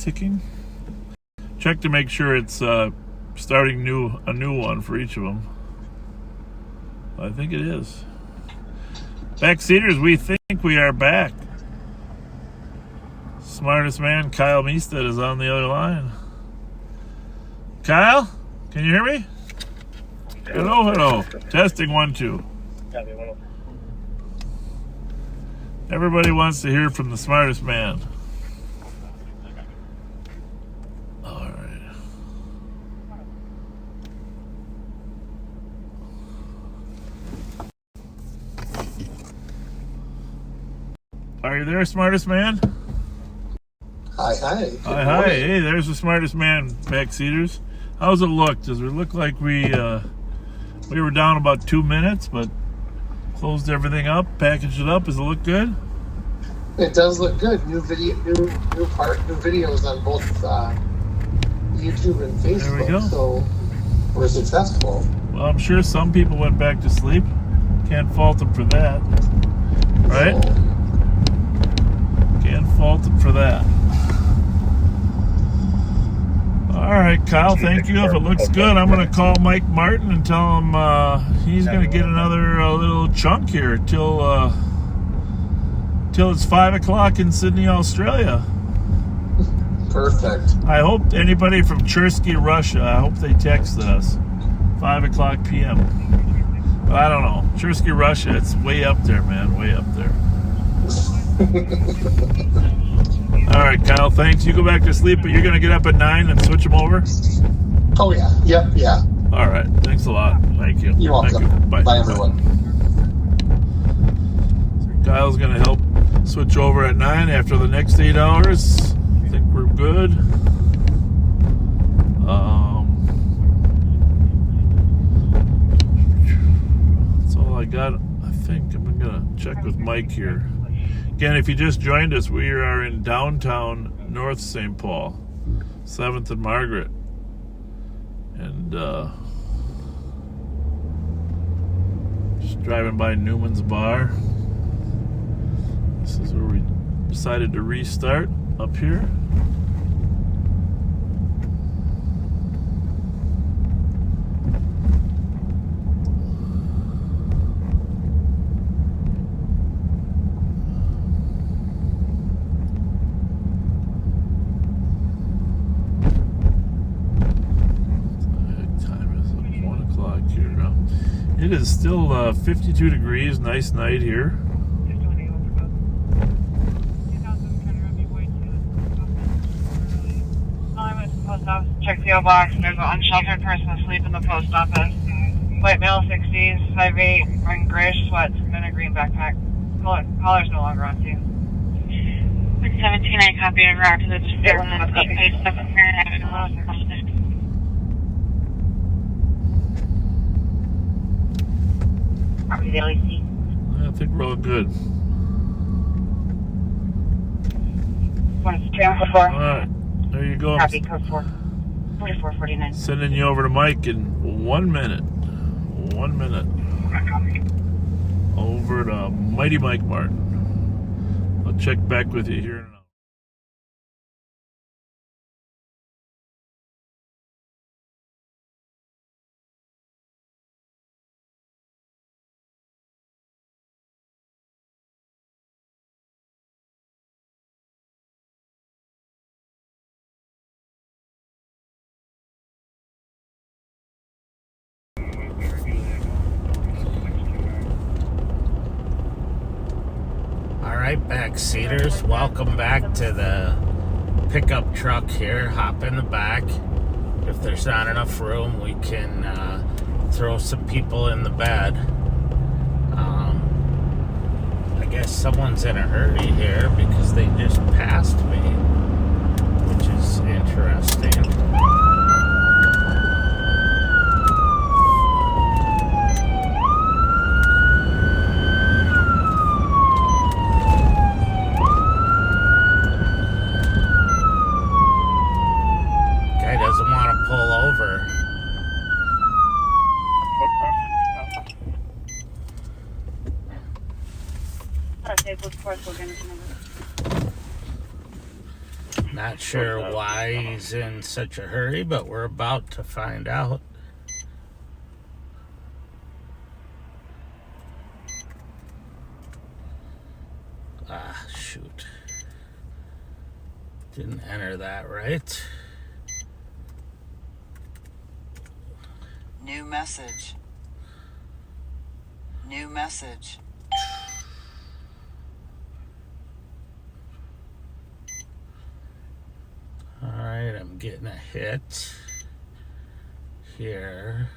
ticking. Check to make sure it's starting a new one for each of them. I think it is. Backseaters, we think we are back. Smartest man, Kyle Meestead, is on the other line. Kyle, can you hear me? Hello, hello. Testing 1, 2. Everybody wants to hear from the smartest man. All right. Are you there, smartest man? Hi. Hi. Hey, there's the smartest man, backseaters. How's it look? Does it look like we were down about 2 minutes, but closed everything up, packaged it up? Does it look good? It does look good. New videos on both YouTube and Facebook. There we go. So we're successful. Well, I'm sure some people went back to sleep. Can't fault them for that, right? So, can't fault them for that. All right, Kyle, thank you. If it looks good, I'm going to call Mike Martin and tell him he's going to get another little chunk here till it's 5 o'clock in Sydney, Australia. perfect. I hope anybody from Chersky, Russia, I hope they texted us. 5 o'clock p.m. But I don't know. Chersky, Russia, it's way up there, man. Way up there. All right, Kyle, thanks. You go back to sleep, but you're going to get up at 9 and switch them over? Oh, yeah. Yep, yeah. All right. Thanks a lot. Thank you. You're welcome. Thank you. Bye, everyone. So Kyle's going to help switch over at 9 after the next 8 hours. I think we're good. That's all I got. I think I'm going to check with Mike here. Again, if you just joined us, we are in downtown North St. Paul, 7th and Margaret. And just driving by Newman's Bar. This is where we decided to restart up here. It is still 52 degrees, nice night here. Post office, check PO box. There's an unsheltered person asleep in the post office. White male, 60s, 5'8", wearing grayish sweats, and a green backpack. Collar's no longer on scene. 617, I copy and route to the disturbance. Page 7. I think we're all good. All right, there you go. Copy, code 4. 4449. Sending you over to Mike in 1 minute. 1 minute. Over to Mighty Mike Martin. I'll check back with you here in a minute. Alright, backseaters, welcome back to the pickup truck here. Hop in the back. If there's not enough room, we can throw some people in the bed. I guess someone's in a hurry here because they just passed me, which is interesting. Not sure why he's in such a hurry, but we're about to find out. Ah, shoot. Didn't enter that right. New message. New message. Alright, I'm getting a hit here.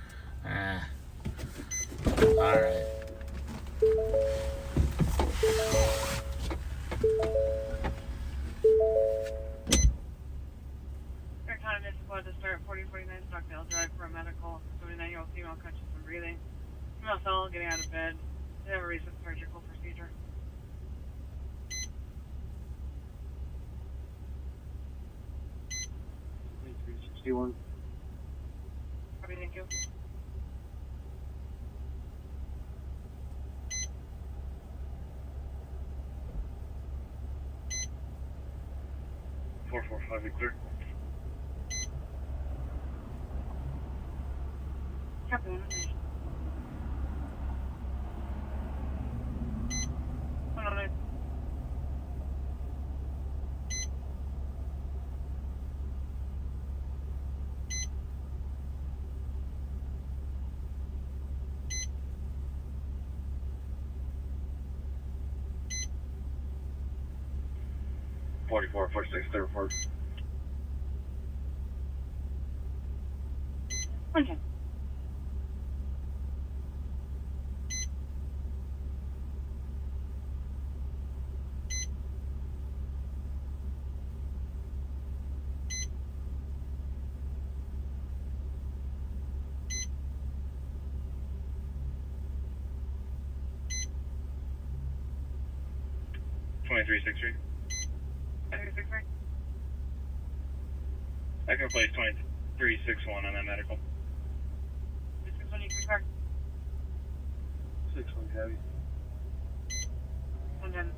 Alright. County Squad to start 4049 Stockdale Drive for a medical. 79-year-old female conscious and breathing. Female fell getting out of bed. They have a recent surgical procedure. $23.61. Copy, thank you. $445, clear. Copy, information. 109. $44.46, third report. 110. $23.63. 2363. I can replace 2361 on that medical. 361, you can card. 61 heavy. 110.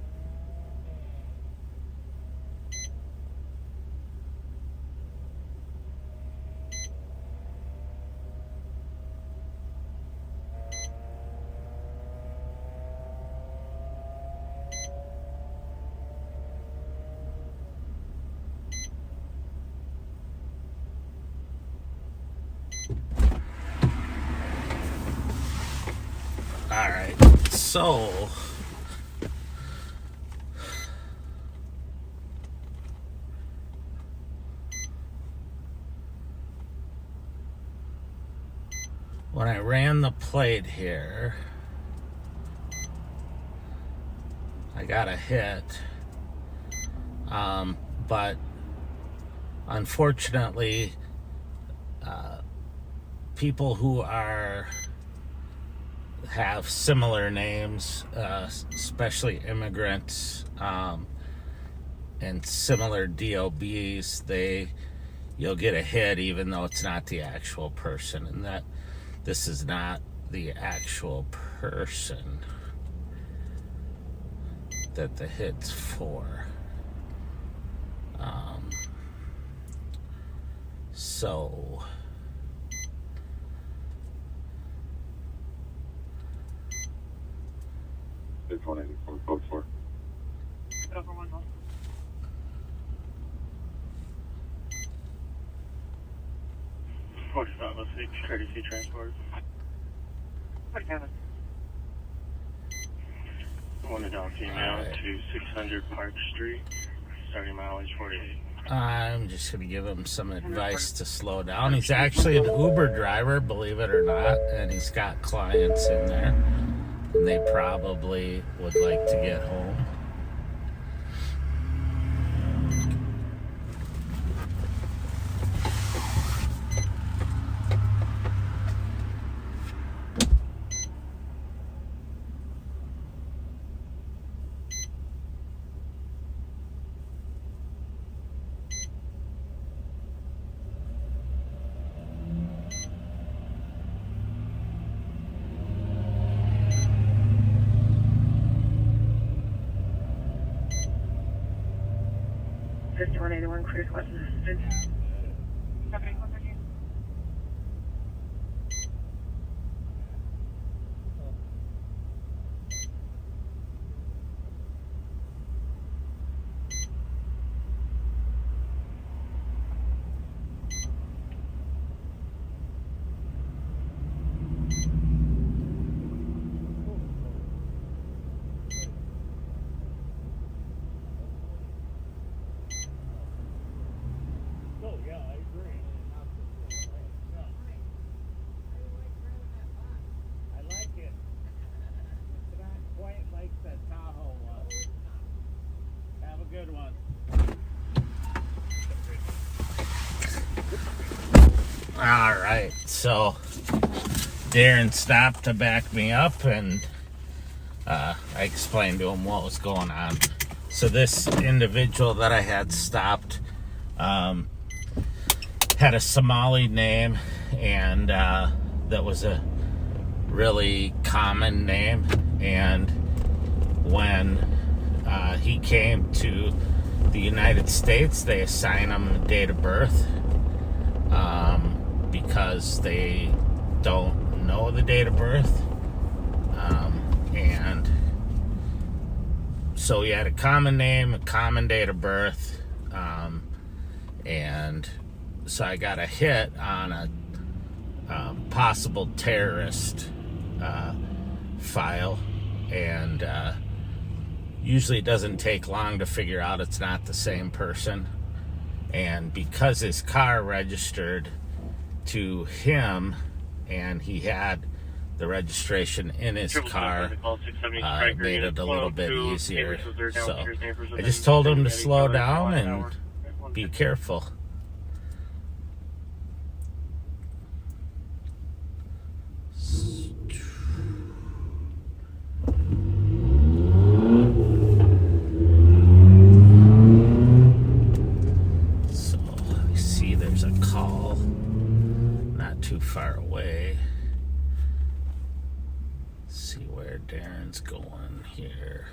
Alright, so when I ran the plate here, I got a hit, but unfortunately, people who have similar names, especially immigrants, and similar DOBs, you'll get a hit even though it's not the actual person, and that this is not the actual person that the hit's for. So It's 184, code 4. Over 1 month. What's that? Let's see, courtesy transport. 47. One adult female to 600 Park Street, starting mileage 48. I'm just going to give him some advice to slow down. He's actually an Uber driver, believe it or not, and he's got clients in there, and they probably would like to get home. 181 clears west of the street. 7113. Good one. All right, so Darren stopped to back me up, and I explained to him what was going on. So this individual that I had stopped had a Somali name, and that was a really common name. And when he came to the United States, they assign him a date of birth because they don't know the date of birth. And so he had a common name, a common date of birth, and so I got a hit on a possible terrorist file, and usually it doesn't take long to figure out it's not the same person. And because his car registered to him and he had the registration in his car, it made it a little bit easier. So I just told him to slow down and be careful. Too far away. Let's see where Darren's going here.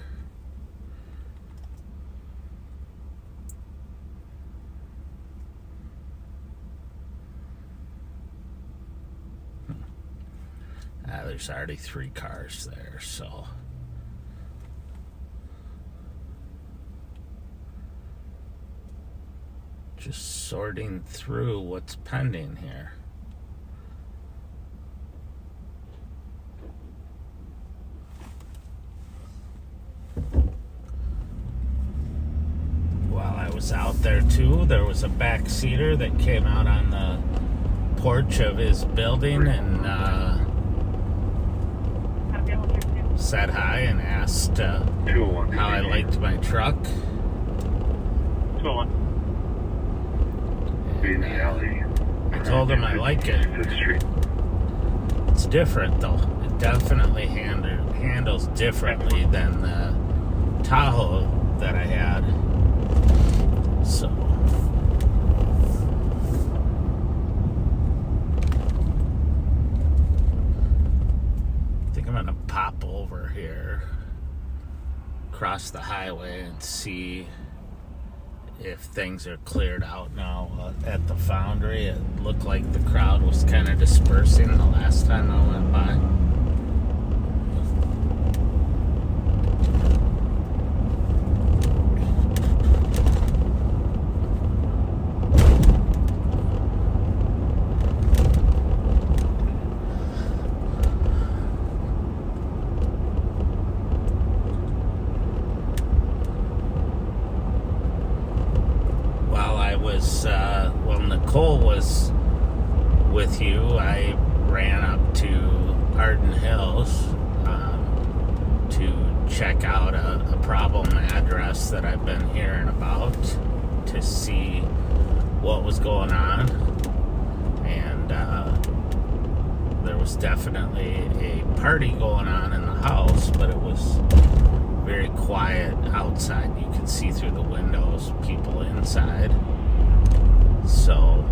There's already 3 cars there, so just sorting through what's pending here. Out there too, there was a backseater that came out on the porch of his building and said hi and asked how I liked my truck. And, I told him I like it. It's different though. It definitely handles differently than the Tahoe that I had. So I think I'm gonna pop over here, cross the highway, and see if things are cleared out now at the foundry. It looked like the crowd was kind of dispersing the last time I went by. When Nicole was with you, I ran up to Arden Hills to check out a problem address that I've been hearing about to see what was going on. And there was definitely a party going on in the house, but it was very quiet outside. You could see through the windows people inside. So,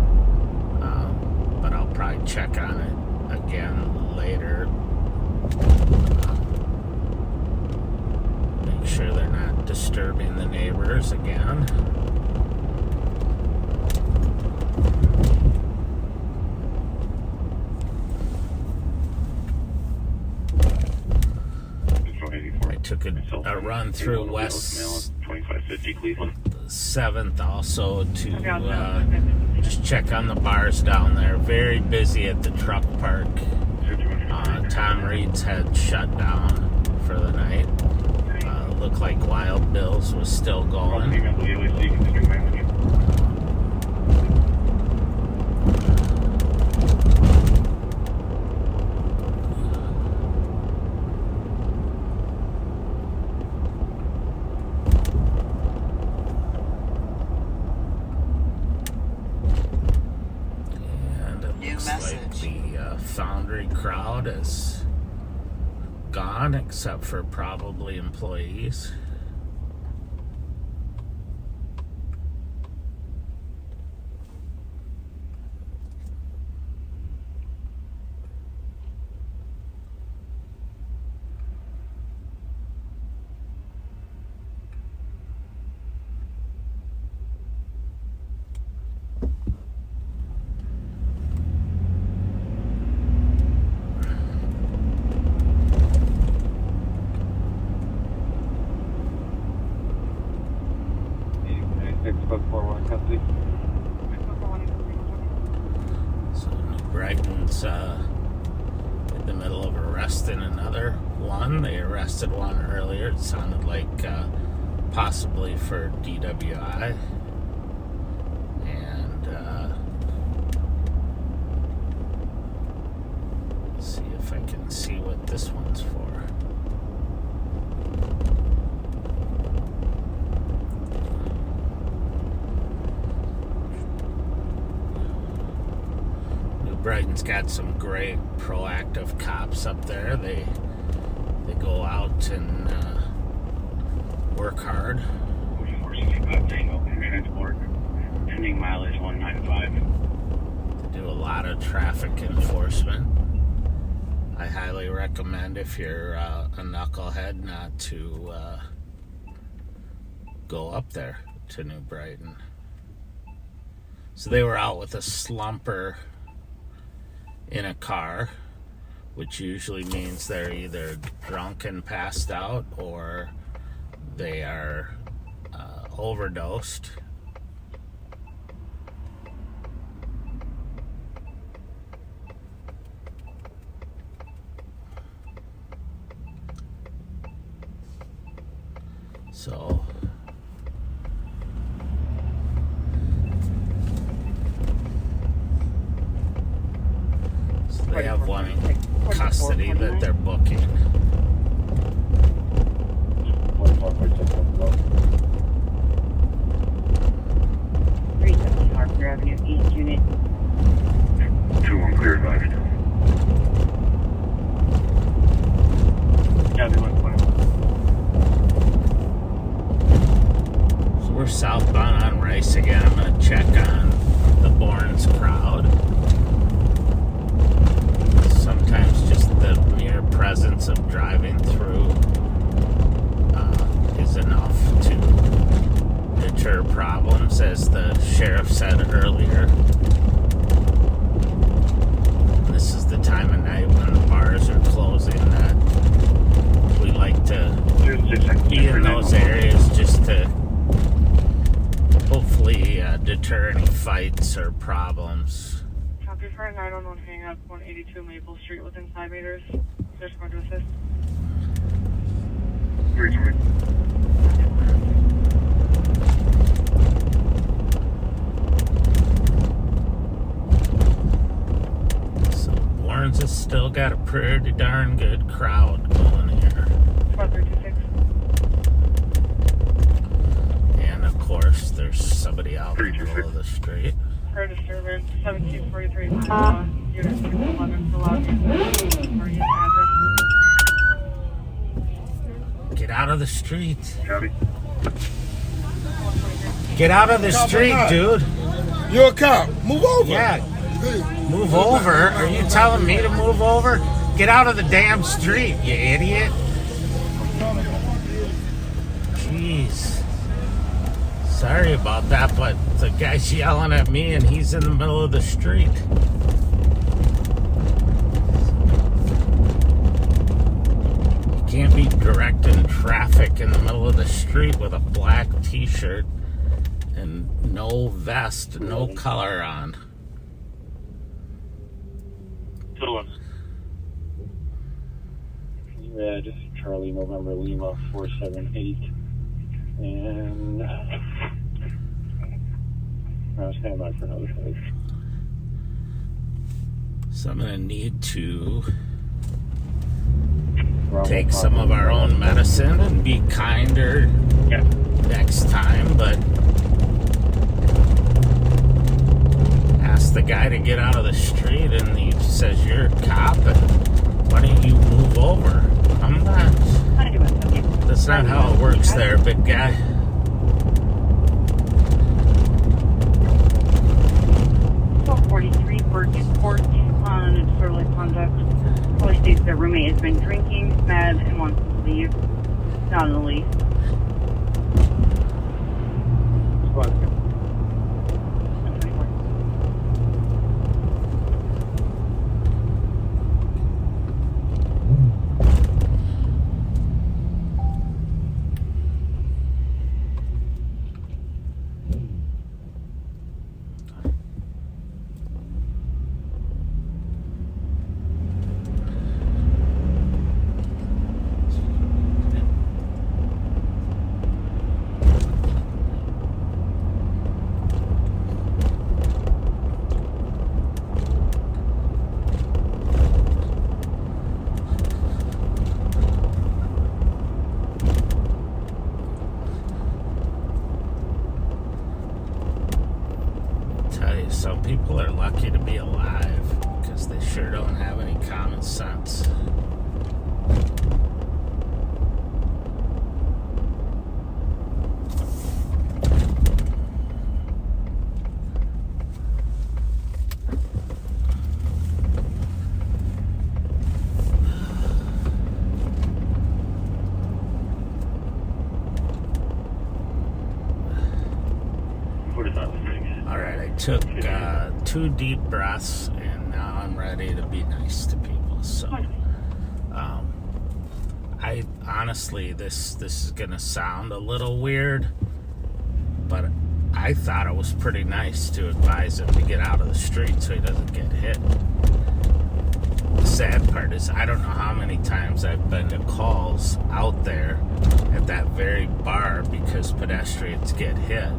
but I'll probably check on it again later. Make sure they're not disturbing the neighbors again. a run through West 2550 Cleveland. 7th also to just check on the bars down there. Very busy at the truck park. Tom Reed's had shut down for the night. Looked like Wild Bill's was still going. The Foundry crowd is gone, except for probably employees. So New Brighton's in the middle of arresting another one. They arrested one earlier. It sounded like possibly for DWI. And let's see if I can see what this one's for. Brighton's got some great proactive cops up there. They go out and work hard. Pending mileage 195. They do a lot of traffic enforcement. I highly recommend, if you're a knucklehead, not to go up there to New Brighton. So they were out with a slumper in a car, which usually means they're either drunk and passed out or they are overdosed. So they have one in custody that they're booking. Harper Avenue East Unit. 2-1 clear advised. So we're southbound on Rice again. I'm going to check on the Bourne's crowd. Sometimes just the mere presence of driving through is enough to deter problems, as the sheriff said earlier. This is the time of night when the bars are closing that we like to be in those areas just to hopefully deter any fights or problems. Copy for a 911 hang up 182 Maple Street within 5 meters. There's going to assist. 3-3. So Lawrence has still got a pretty darn good crowd going here. 4326. And of course, there's somebody out in the middle of the street. For disturbance, 1743 Unit 611 for loud music. For use address. Get out of the street. Copy. Get out of the street, dude. You're a cop. Move over. Yeah. Move over? Are you telling me to move over? Get out of the damn street, you idiot. Jeez. Sorry about that, but the guy's yelling at me and he's in the middle of the street. You can't be directing traffic in the middle of the street with a black t-shirt and no vest, no color on. Yeah, just Charlie November Lima 478. And I'll stand by for another phase. So I'm going to need to take some of our own medicine and be kinder next time, but ask the guy to get out of the street and he says, you're a cop and why don't you move over? I'm not. That's not how it works there, big guy. Report on disorderly conduct. Police states their roommate has been drinking, mad, and wants to leave. Not in the least. Some people are lucky to be alive because they sure don't have any common sense. Took 2 deep breaths and now I'm ready to be nice to people. So I honestly, this is gonna sound a little weird, but I thought it was pretty nice to advise him to get out of the street so he doesn't get hit. The sad part is I don't know how many times I've been to calls out there at that very bar because pedestrians get hit.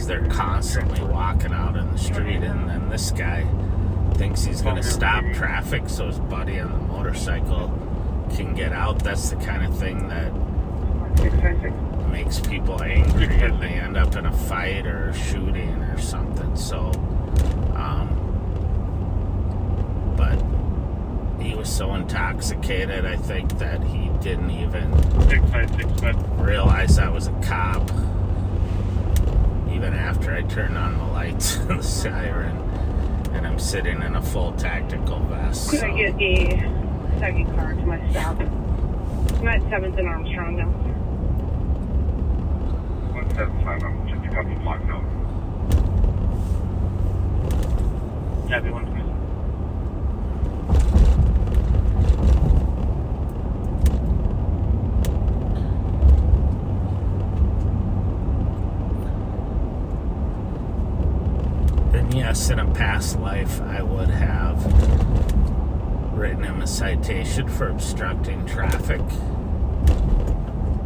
They're constantly walking out in the street, and then this guy thinks he's going to stop traffic so his buddy on the motorcycle can get out. That's the kind of thing that makes people angry, and they end up in a fight or a shooting or something. So, but he was so intoxicated, I think, that he didn't even realize I was a cop. Even after I turned on the lights and the siren, and I'm sitting in a full tactical vest. Could I get a second car to my stop? I'm at 7th and Armstrong now. 175, I'm just a couple blocks out. Copy 127. Yes, in a past life, I would have written him a citation for obstructing traffic.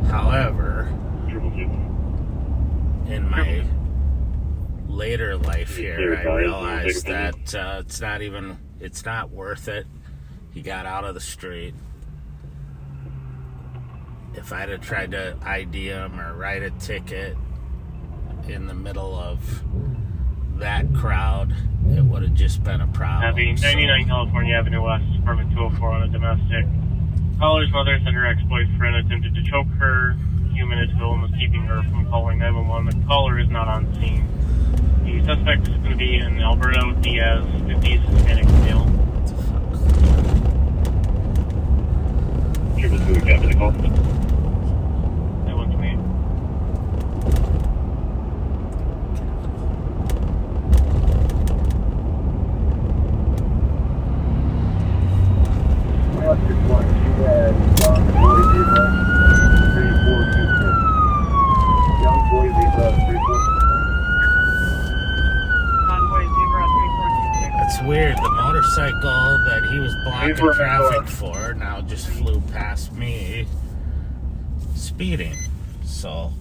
However, in my later life here, I realized that it's not worth it. He got out of the street. If I'd have tried to ID him or write a ticket in the middle of that crowd, it would have just been a problem. Happy 99 California Avenue West, apartment 204 on a domestic. Caller's mother said her ex-boyfriend attempted to choke her a few minutes ago and was keeping her from calling 911. The caller is not on scene. The suspect is going to be an Alberto Diaz, 50s Hispanic male. Triple 2, captain the call. That one's me. Just want to weird. The motorcycle that he was blocking traffic for now just flew past me, speeding. So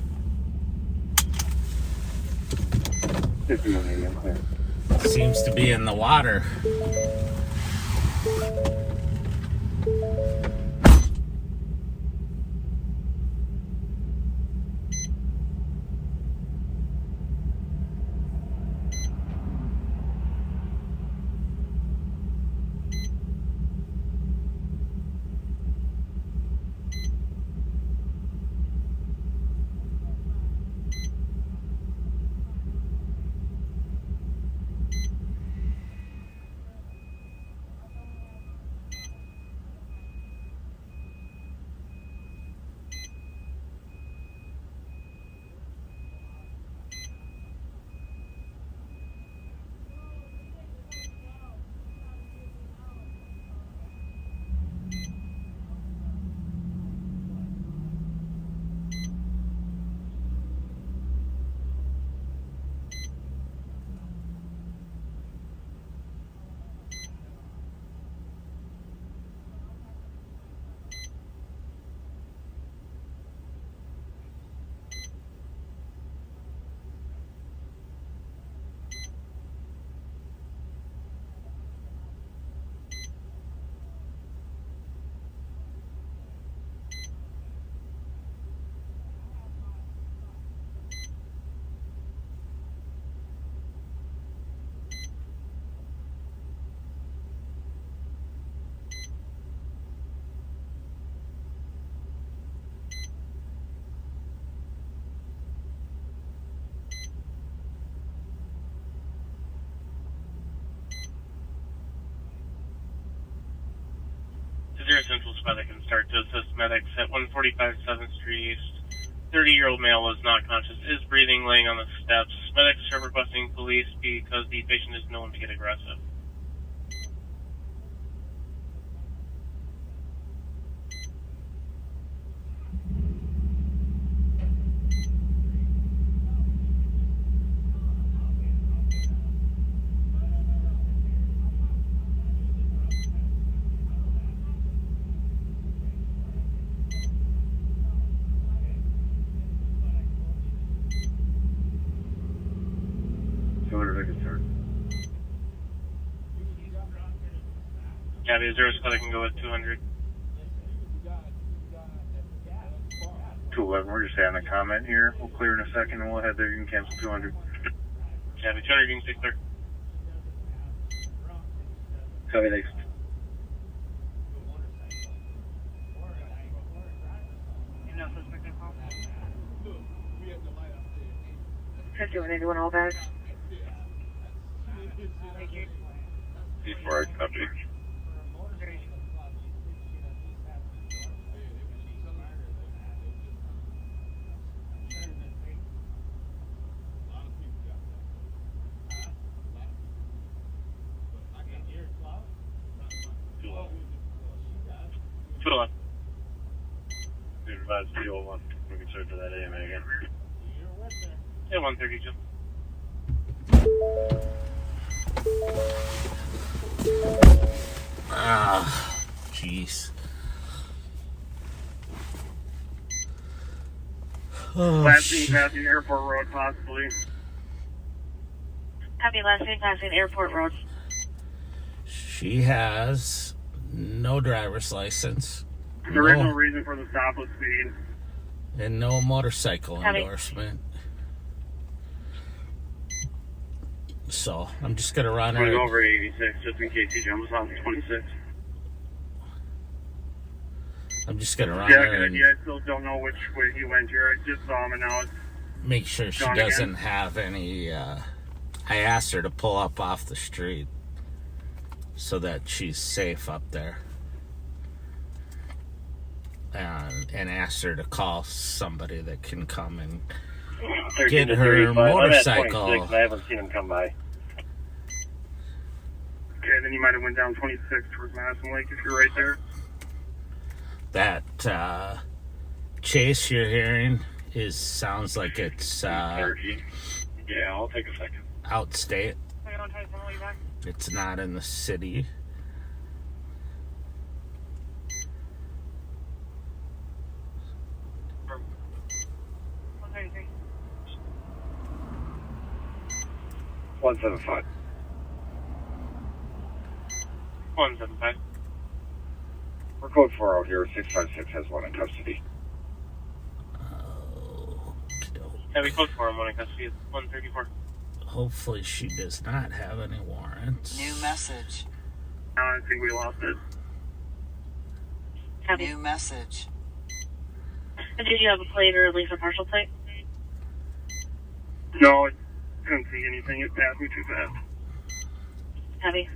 seems to be in the water. Central medic can start to assist medics at 145 7th Street East. 30-year-old male is not conscious, is breathing, laying on the steps. Medics are requesting police because the patient is known to get aggressive. Yeah, the Hazardous I can go at 200. 211, we're just having a comment here. We'll clear in a second and we'll head there. You can cancel 200. Yeah, the 200 you can stay clear. Copy, thanks. No suspect involved. 5181 all bags. Thank you. Before I copy. Supervised 201. We can search for that AMA again. Yeah, 132. Ah, jeez. Oh, Last seen passing Airport Road, possibly. Copy, last name passing Airport Road. she has no driver's license. The original reason for the stop was speed. And no motorcycle Copy. endorsement. So I'm just gonna run We're her. over 86, just in case he jumps off 26. I'm just gonna run Yeah, her and I still don't know which way he went here. I just saw him and now it's make sure she Gone doesn't again? have any. I asked her to pull up off the street so that she's safe up there. And asked her to call somebody that can come and 13 get to her 35. I'm at motorcycle. 26. I haven't seen him come by. okay. Then you might have went down 26 towards Madison Lake if you're right there. That chase you're hearing sounds like it's 30. Yeah, I'll take a second. outstate. 2127 will be back. It's not in the city. Or 133. 175. 175. We're code 4 out here. 656 has one in custody. Heavy code 4 on one in custody. 134. Hopefully she does not have any warrants. New message. I think we lost it. Heavy. New message. Did you have a plate or at least a partial plate? No, I couldn't see anything. It passed me too fast. Heavy.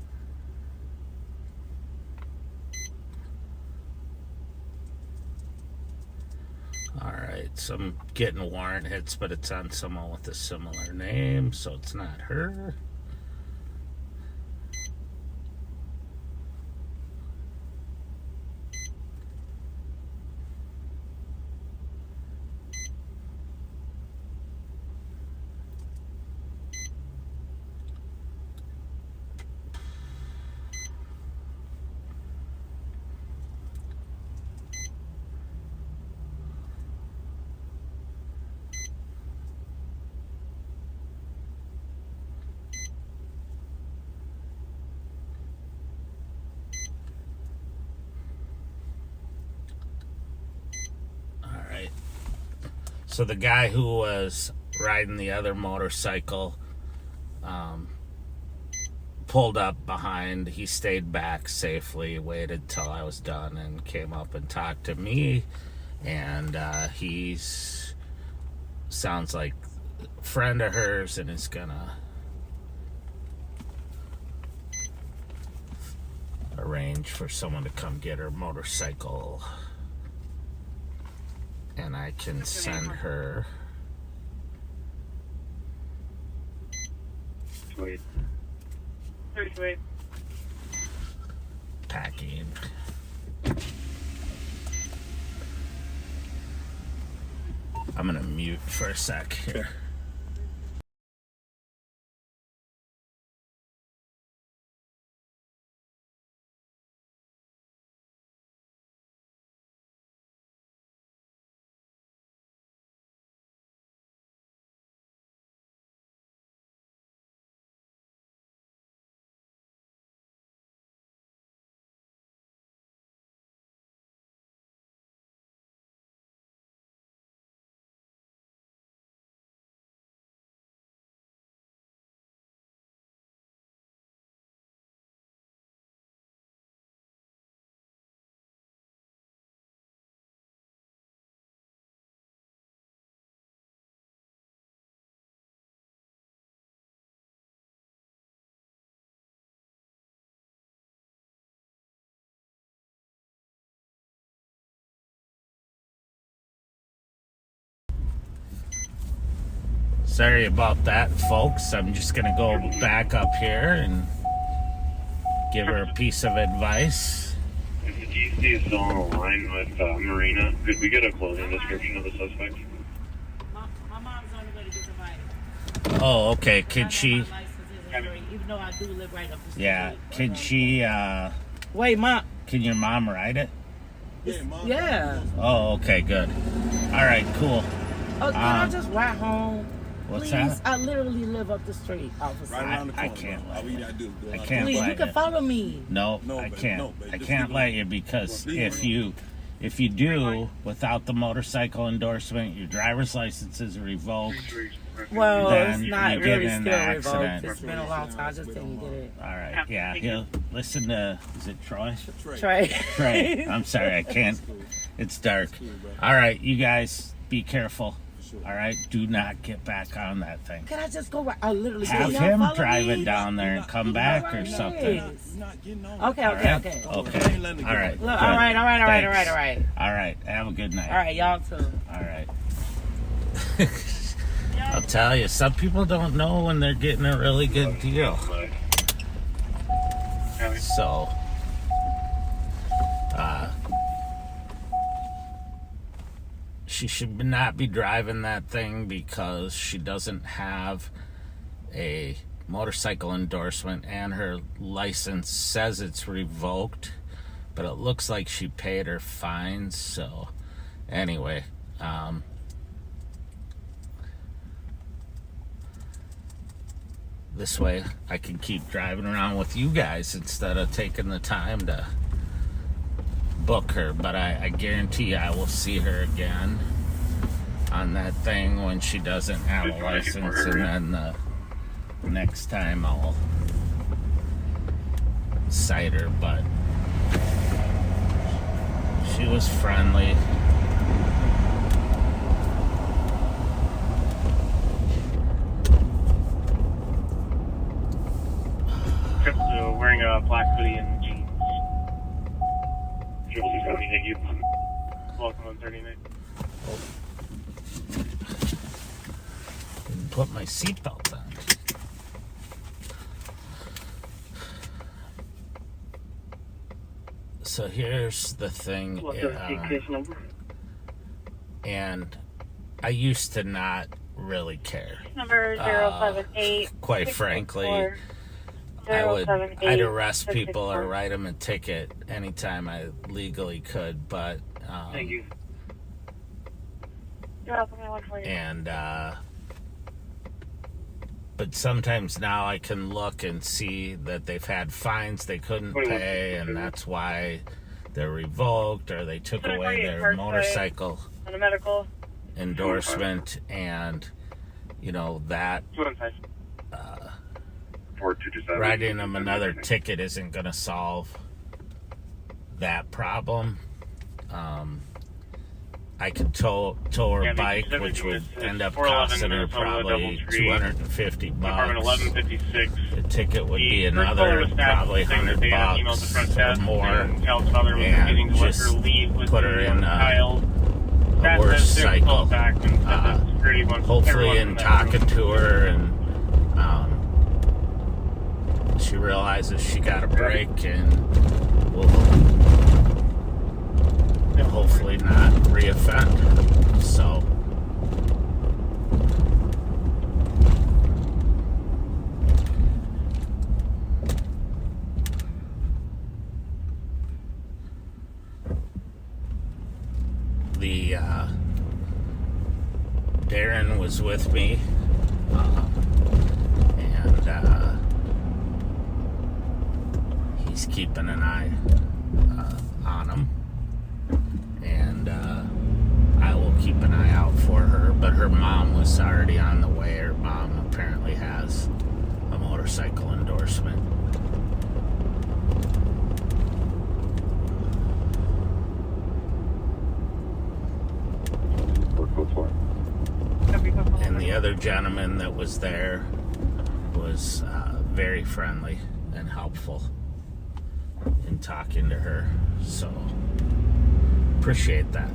Alright, so I'm getting warrant hits, but it's on someone with a similar name, so it's not her. So the guy who was riding the other motorcycle pulled up behind. He stayed back safely, waited till I was done, and came up and talked to me. And he's sounds like a friend of hers, and is gonna arrange for someone to come get her motorcycle. And I can send her. Sweet. 38. Packing. I'm gonna mute for a sec here. Sorry about that, folks. I'm just gonna go back up here and give her a piece of advice. If the DC is still on the line with Marina, could we get a clothing description of the suspect? My mom's on the way to get the bike. Oh, okay. Could she? Even though I do live right up the street. Yeah. Could she? Wait, Mom. Can your mom ride it? Yeah. Oh, okay. Good. All right. Cool. Oh, can I just ride home? What's Please, that? I literally live up the street, officer. Right around the corner. I can't bro. let All we gotta do. I can't Please, let you can you. follow me. No, No, I babe, can't. no, babe, I just can't leave let it. you because Leave if it. you do without the motorcycle endorsement, your driver's license is revoked. Well, Then it's not you get really in still an revoked. accident. It's been a long time. I just didn't get it. All right. Yeah. He'll listen to. Is it Troy? Trey. Trey. I'm sorry. I can't. It's dark. All right. You guys be careful. All right. Do not get back on that thing. Can I just go right? I literally Have y'all him follow drive me? it down there and come back or something. Okay. All right? Okay. Okay. All right. Look, Good. all right. Thanks. All right. Have a good night. All right, y'all too. All right. I'll tell you, some people don't know when they're getting a really good deal. So, she should not be driving that thing because she doesn't have a motorcycle endorsement, and her license says it's revoked, but it looks like she paid her fines. So anyway, this way I can keep driving around with you guys instead of taking the time to book her. But I guarantee I will see her again on that thing when she doesn't have a license, and then the next time I'll cite her. But she was friendly. Wearing a black hoodie and jeans. Thank you. Welcome on 39. Didn't put my seatbelt on. So here's the thing, and I used to not really care. Number 078. Quite frankly, I'd arrest people or write them a ticket anytime I legally could, but Thank you. You're welcome. and but sometimes now I can look and see that they've had fines they couldn't pay, and that's why they're revoked, or they took away their motorcycle On a medical. endorsement, and you know that writing them another ticket isn't going to solve that problem. I could tow her bike, which would end up costing her probably $250. Apartment 1156. The ticket would be another probably $100 or more, and just put her in a worse cycle. Hopefully in talking to her, and she realizes she got a break, and will hopefully not reoffend. So the Darren was with me, and he's keeping an eye on him, and I will keep an eye out for her. But her mom was already on the way. Her mom apparently has a motorcycle endorsement. And the other gentleman that was there was very friendly and helpful in talking to her. So appreciate that.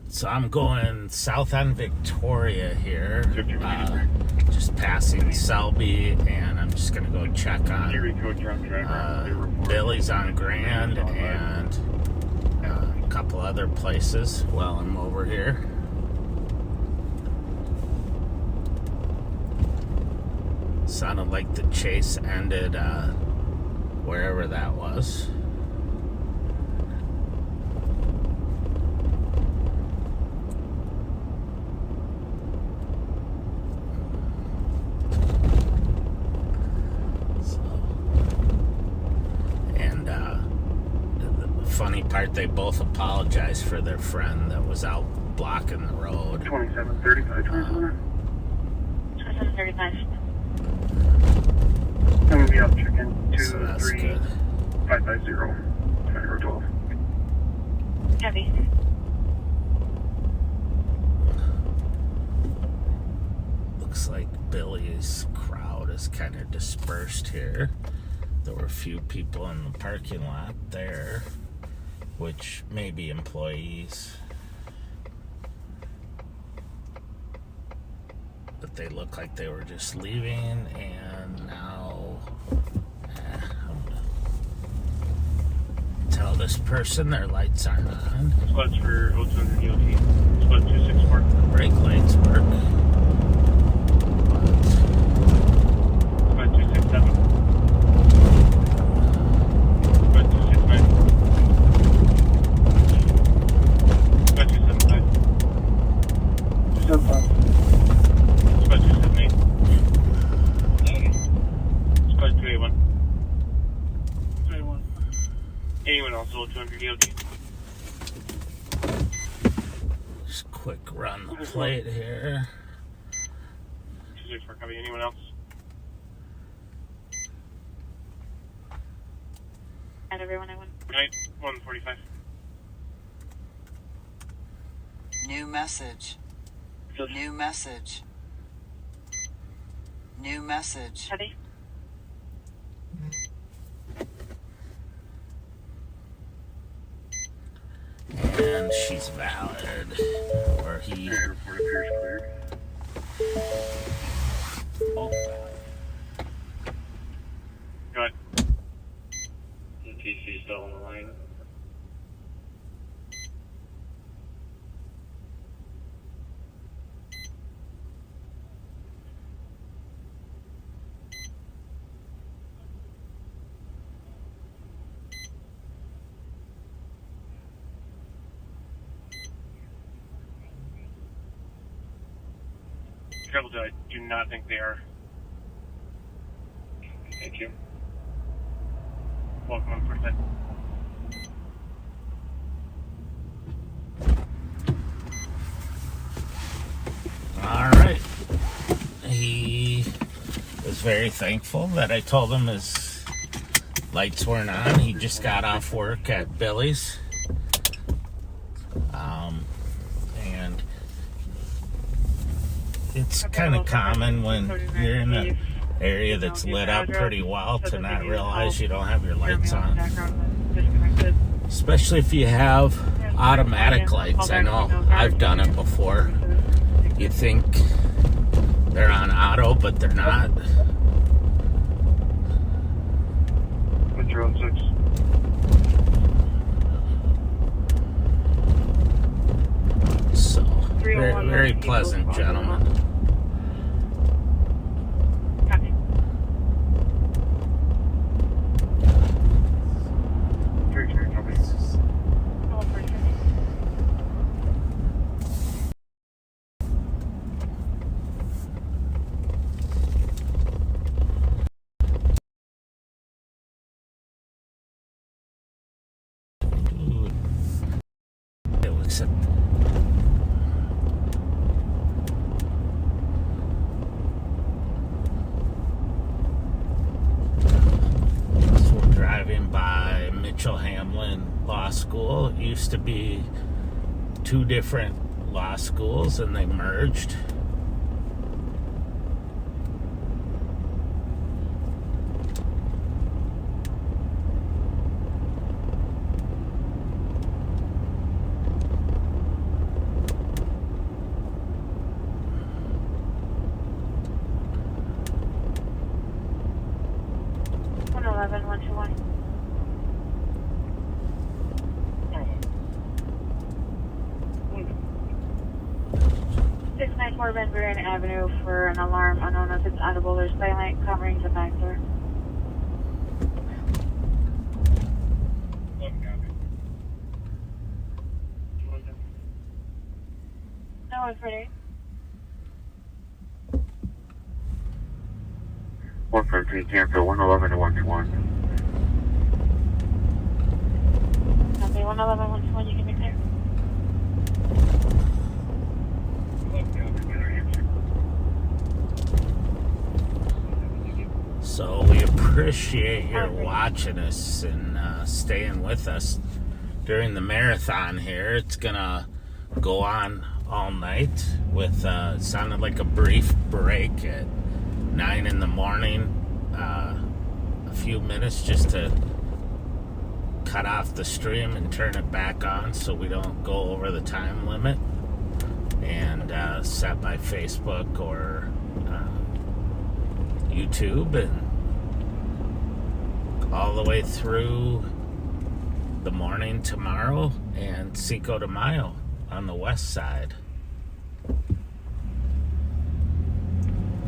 So I'm going south on Victoria here, just passing Selby, and I'm just going to go check on Billy's on Grand and a couple other places while I'm over here. Sounded like the chase ended wherever that was. Funny part, they both apologized for their friend that was out blocking the road. 2735, 2735. I'm going to be up chicken 23550, Fire 12. Heavy. Looks like Billy's crowd is kind of dispersed here. There were a few people in the parking lot there which may be employees. But they look like they were just leaving, and now I'm gonna tell this person their lights aren't on. Squads for 0200 DOT. Squad 264. Brake lights work. Squad 267. Squad 269. Squad 275. 275. Squad 278. Squad 281. 281. Anyone else 0200 DOT? Just quick run the plate here. 264, copy. Anyone else? And everyone I want. Good night. 145. New message. New message. New message. Heavy. And she's valid. Or he. Oh, Go ahead. The TC still on the line. Travel to, I do not think they are. Thank you. Welcome on first side. all right. He was very thankful that I told him his lights weren't on. He just got off work at Billy's. And it's kind of common when you're in an area that's lit up pretty well to not realize you don't have your lights on. Especially if you have automatic lights. I know I've done it before. You think they're on auto, but they're not. What's your own 6? So, very, very pleasant gentleman. Copy. Copy. All for sure. Except so we're driving by Mitchell Hamlin Law School. It used to be two different law schools and they merged. Suburban Avenue for an alarm unknown if it's audible or silent, covering the back door. No, it's ready. 113 Canfield, 111 to 121. Copy, 111, 121, you can be clear. So we appreciate your watching us and staying with us during the marathon here. It's gonna go on all night with sounded like a brief break at 9 in the morning, a few minutes just to cut off the stream and turn it back on so we don't go over the time limit, and set by Facebook or YouTube, and all the way through the morning tomorrow and Cinco de Mayo on the west side.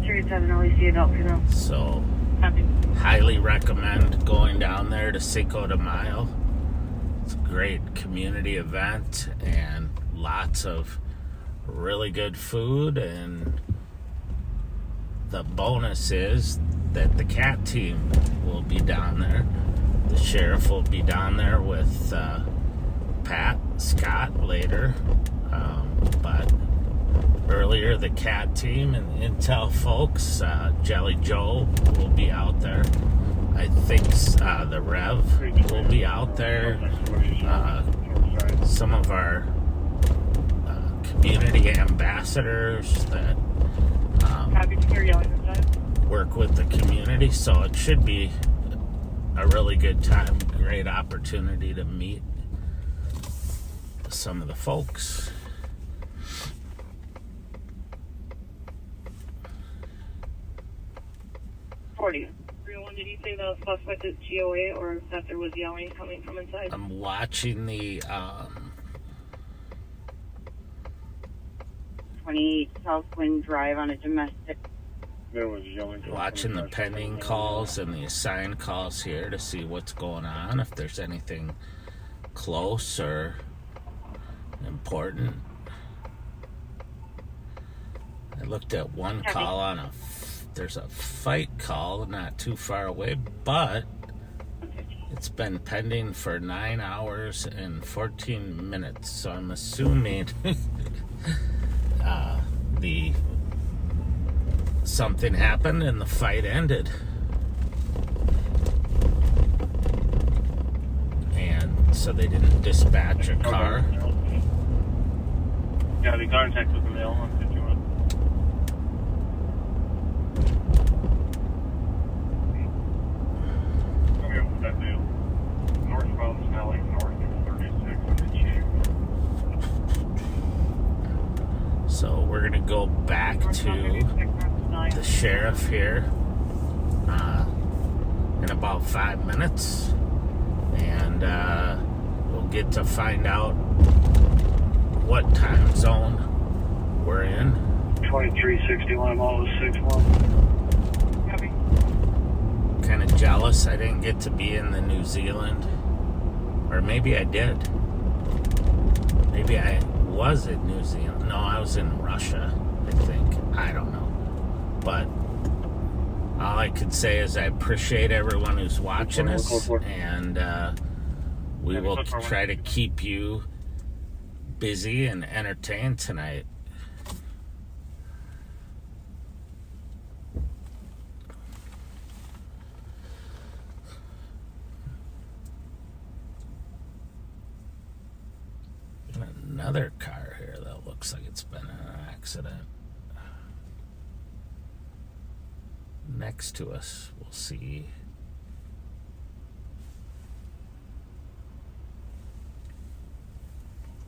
Series 7 LEC adult female. So Copy. highly recommend going down there to Cinco de Mayo. It's a great community event and lots of really good food, and the bonus is that the cat team will be down there. The sheriff will be down there with Pat Scott later, but earlier the cat team and Intel folks, Jelly Joe will be out there. I think the Rev will be out there. Some of our community ambassadors that work with the community, so it should be a really good time, great opportunity to meet some of the folks. Did you say the suspect is GOA or that there was yelling coming from inside? I'm watching the 28 Southwind Drive on a domestic. There was yelling. Watching the pending calls and the assigned calls here to see what's going on, if there's anything close or important. I looked at one call on there's a fight call not too far away, but it's been pending for 9 hours and 14 minutes, so I'm assuming something happened and the fight ended. And so they didn't dispatch a car. Yeah, the contact with the mail on 51. Okay, what's that deal? Northbound Snelling, north of 36 on the So we're going to go back to the sheriff here in about 5 minutes, and we'll get to find out what time zone we're in. 2361, I'm always 61. Kind of jealous I didn't get to be in the New Zealand, or maybe I did. Maybe I was in New Zealand. No, I was in Russia, I think. I don't know. But all I could say is I appreciate everyone who's watching us, and we will try to keep you busy and entertained tonight. Another car here that looks like it's been in an accident. Next to us, we'll see.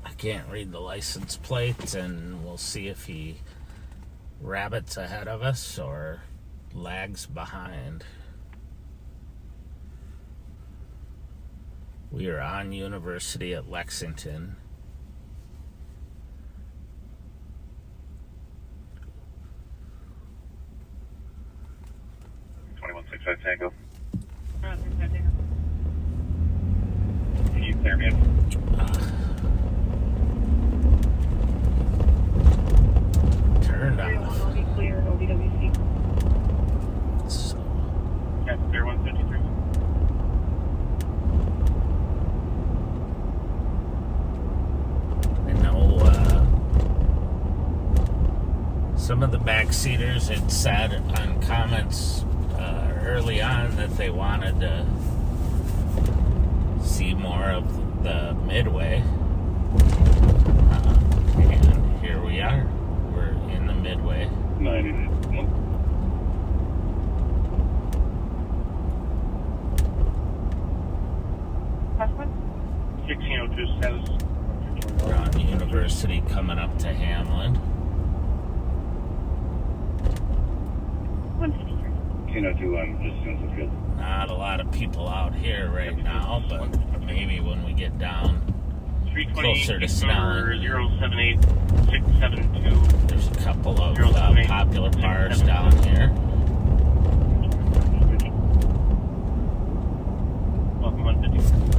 I can't read the license plate, and we'll see if he rabbits ahead of us or lags behind. We are on University at Lexington. 2165 Tango. Can you clear me in? Turned off. So. Yeah, clear 153. I know some of the backseaters had said on comments early on that they wanted to see more of the Midway, and here we are. We're in the Midway. 91. Suspect? University coming up to Hamlin. 202, I'm just doing some field. Not a lot of people out here right now, but maybe when we get down 320 closer to Snelling. 078672. There's a couple of popular bars down here. Welcome 150.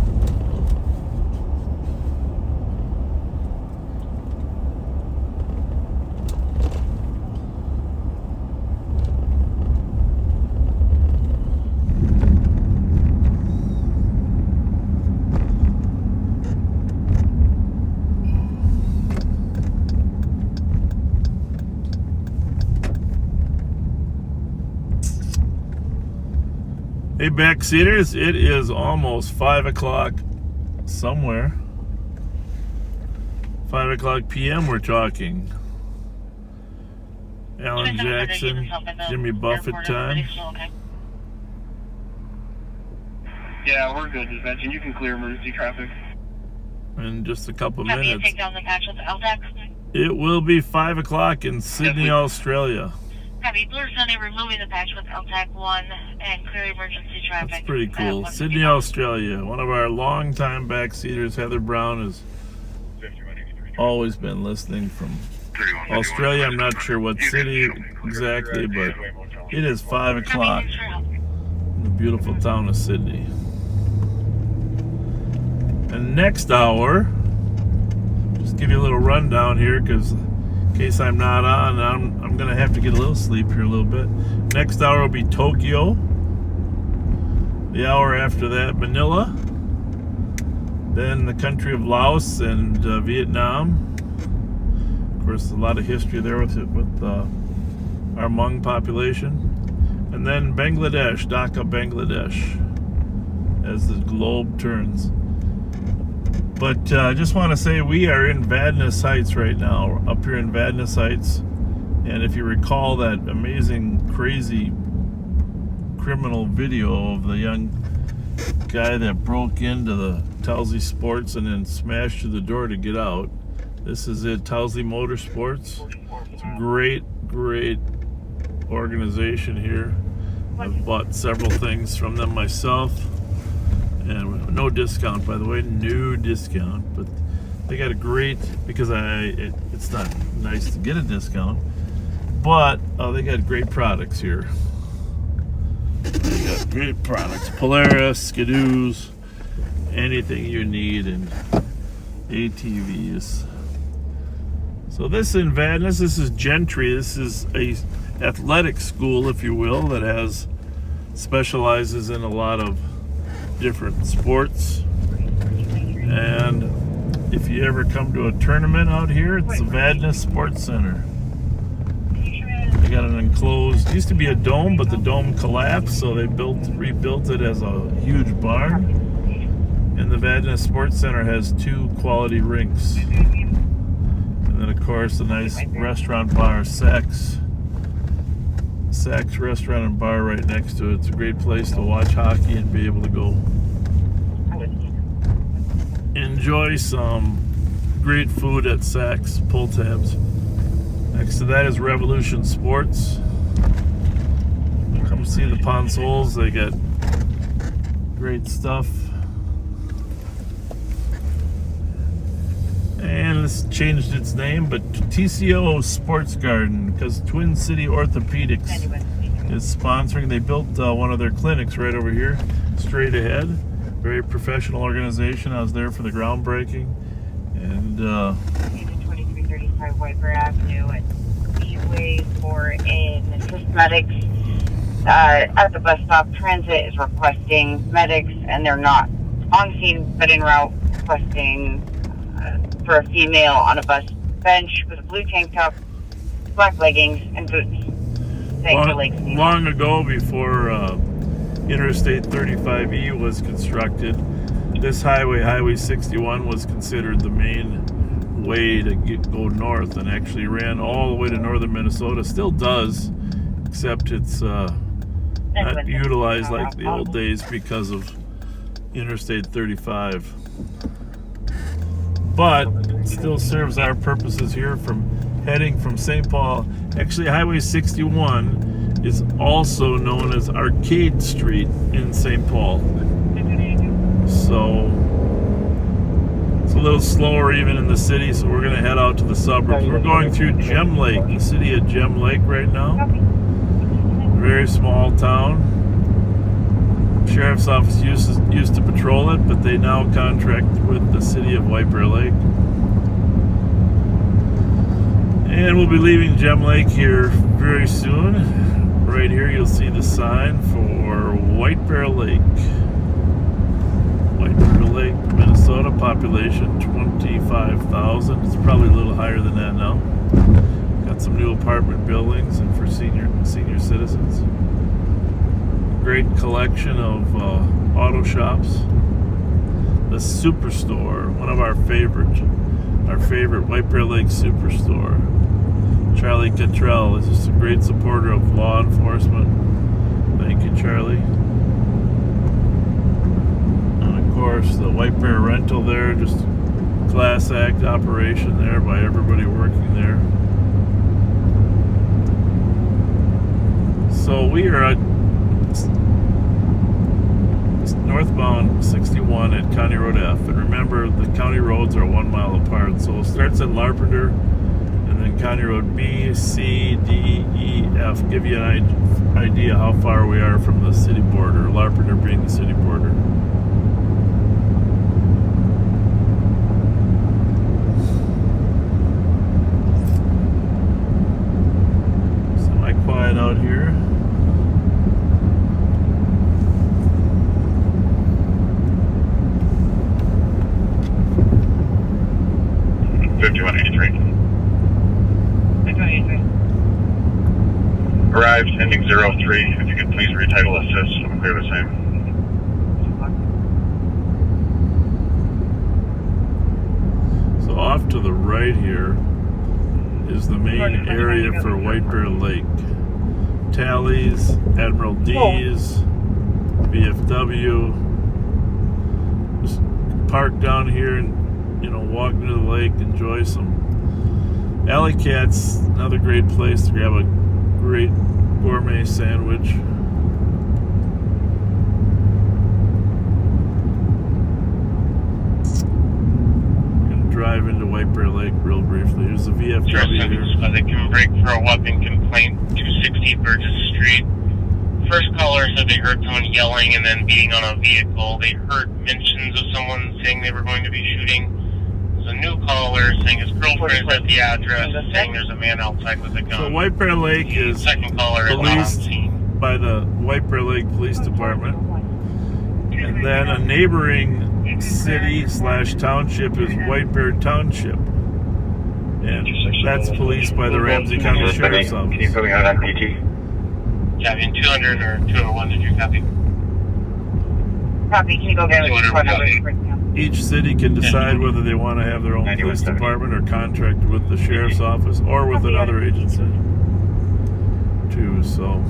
Hey, backseaters, it is almost 5 o'clock somewhere. 5 o'clock p.m. we're talking. Alan Jackson, Jimmy Buffett time. Yeah, we're good, dispatcher. You can clear emergency traffic. In just a couple Have you minutes. take down the patch with the LTAC? It will be 5 o'clock in Sydney, Australia. Copy. Blue Sunday removing the patch with LTAC 1 and clear emergency traffic. That's pretty cool. Sydney, Australia. One of our longtime backseaters, Heather Brown, has always been listening from Australia. I'm not sure what city exactly, but it is 5 o'clock in the beautiful town of Sydney. And next hour, just give you a little rundown here because in case I'm not on, I'm going to have to get a little sleep here a little bit. Next hour will be Tokyo. The hour after that, Manila. Then the country of Laos and Vietnam. Of course, a lot of history there with our Hmong population. And then Bangladesh, Dhaka, Bangladesh, as the globe turns. But I just want to say we are in Vandalism Heights right now, up here in Vandalism Heights. And if you recall that amazing, crazy criminal video of the young guy that broke into the Towsley Sports and then smashed through the door to get out, this is it, Towsley Motorsports. It's a great, great organization here. I've bought several things from them myself. And no discount, by the way, no discount. But they got a great, because it's not nice to get a discount, but they got great products here. They got great products, Polaris, Skidoos, anything you need, and ATVs. So this in Vandalism, this is Gentry. This is a athletic school, if you will, that specializes in a lot of different sports. And if you ever come to a tournament out here, it's the Vandalism Sports Center. They got an enclosed, used to be a dome, but the dome collapsed, so they rebuilt it as a huge barn. And the Vandalism Sports Center has 2 quality rinks. And then of course the nice restaurant bar, Saks restaurant and bar right next to it. It's a great place to watch hockey and be able to go enjoy some great food at Saks pull tabs. Next to that is Revolution Sports. Come see the Ponsols. They got great stuff. And it's changed its name, but TCO Sports Garden, because Twin City Orthopedics is sponsoring. They built one of their clinics right over here, straight ahead. Very professional organization. I was there for the groundbreaking. And 2335 Wiper Avenue and Freeway for in medics. At the bus stop, Transit is requesting medics, and they're not on scene, but en route, requesting for a female on a bus bench with a blue tank top, black leggings, and boots. Long ago, before Interstate 35E was constructed, this Highway 61, was considered the main way to go north, and actually ran all the way to northern Minnesota. Still does, except it's not utilized like the old days because of Interstate 35. But still serves our purposes here from heading from St. Paul. Actually, Highway 61 is also known as Arcade Street in St. Paul. So it's a little slower even in the city, so we're going to head out to the suburbs. We're going through Gem Lake, the city of Gem Lake right now. Very small town. Sheriff's office used to patrol it, but they now contract with the city of White Bear Lake. And we'll be leaving Gem Lake here very soon. Right here you'll see the sign for White Bear Lake. White Bear Lake, Minnesota, population 25,000. It's probably a little higher than that now. Got some new apartment buildings and for senior citizens. Great collection of auto shops. The Superstore, one of our favorite White Bear Lake Superstore. Charlie Cottrell is just a great supporter of law enforcement. Thank you, Charlie. And of course, the White Bear Rental there, just class act operation there by everybody working there. So we are at northbound 61 at County Road F, and remember the county roads are 1 mile apart, so it starts at Larpenteur and then County Road B, C, D, E, F. Give you an idea how far we are from the city border, Larpenteur being the city border. Semi-quiet out here. 5183. 5183. Arrived, ending 03. If you could please retitle assist, I'm clear the same. So off to the right here is the main area for White Bear Lake. Tallies, Admiral D's, VFW. Just park down here and walk into the lake, enjoy some Alley Cat's, another great place to grab a great gourmet sandwich. I'm gonna drive into White Bear Lake real briefly. Here's the VFW here. They can break for a weapon complaint, 260 Burgess Street. First caller said they heard someone yelling and then beating on a vehicle. They heard mentions of someone saying they were going to be shooting. A new caller saying his girlfriend is at the address, saying there's a man outside with a gun. So White Bear Lake is policed by the White Bear Lake Police Department, and then a neighboring city/township is White Bear Township, and that's policed by the Ramsey County Sheriff's Office. Can you put me out on PT? Yeah, in 200 or 201, did you copy? Copy, can you go get it? Each city can decide whether they want to have their own police department or contract with the sheriff's office or with another agency too. So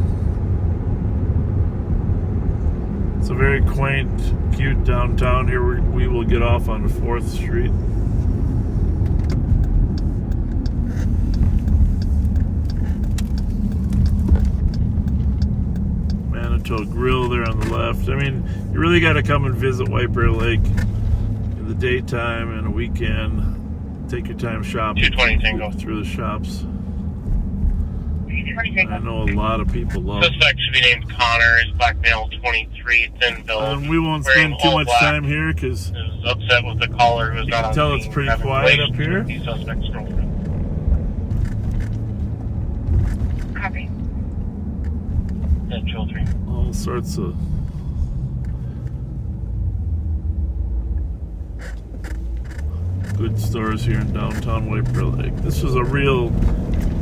it's a very quaint, cute downtown here. We will get off on 4th Street. Manitou Grill there on the left. I mean, you really got to come and visit White Bear Lake in the daytime and a weekend. Take your time shopping. 220 Tango. Through the shops. I know a lot of people love it. Suspect should be named Connor. Is black male, 23, thin build. We won't spend too much time here because is upset with the caller who was not on tell scene, it's pretty having quiet up relations here. with the suspect's girlfriend. Copy. Yeah, Chill 3. All sorts of good stores here in downtown White Bear Lake. This was a real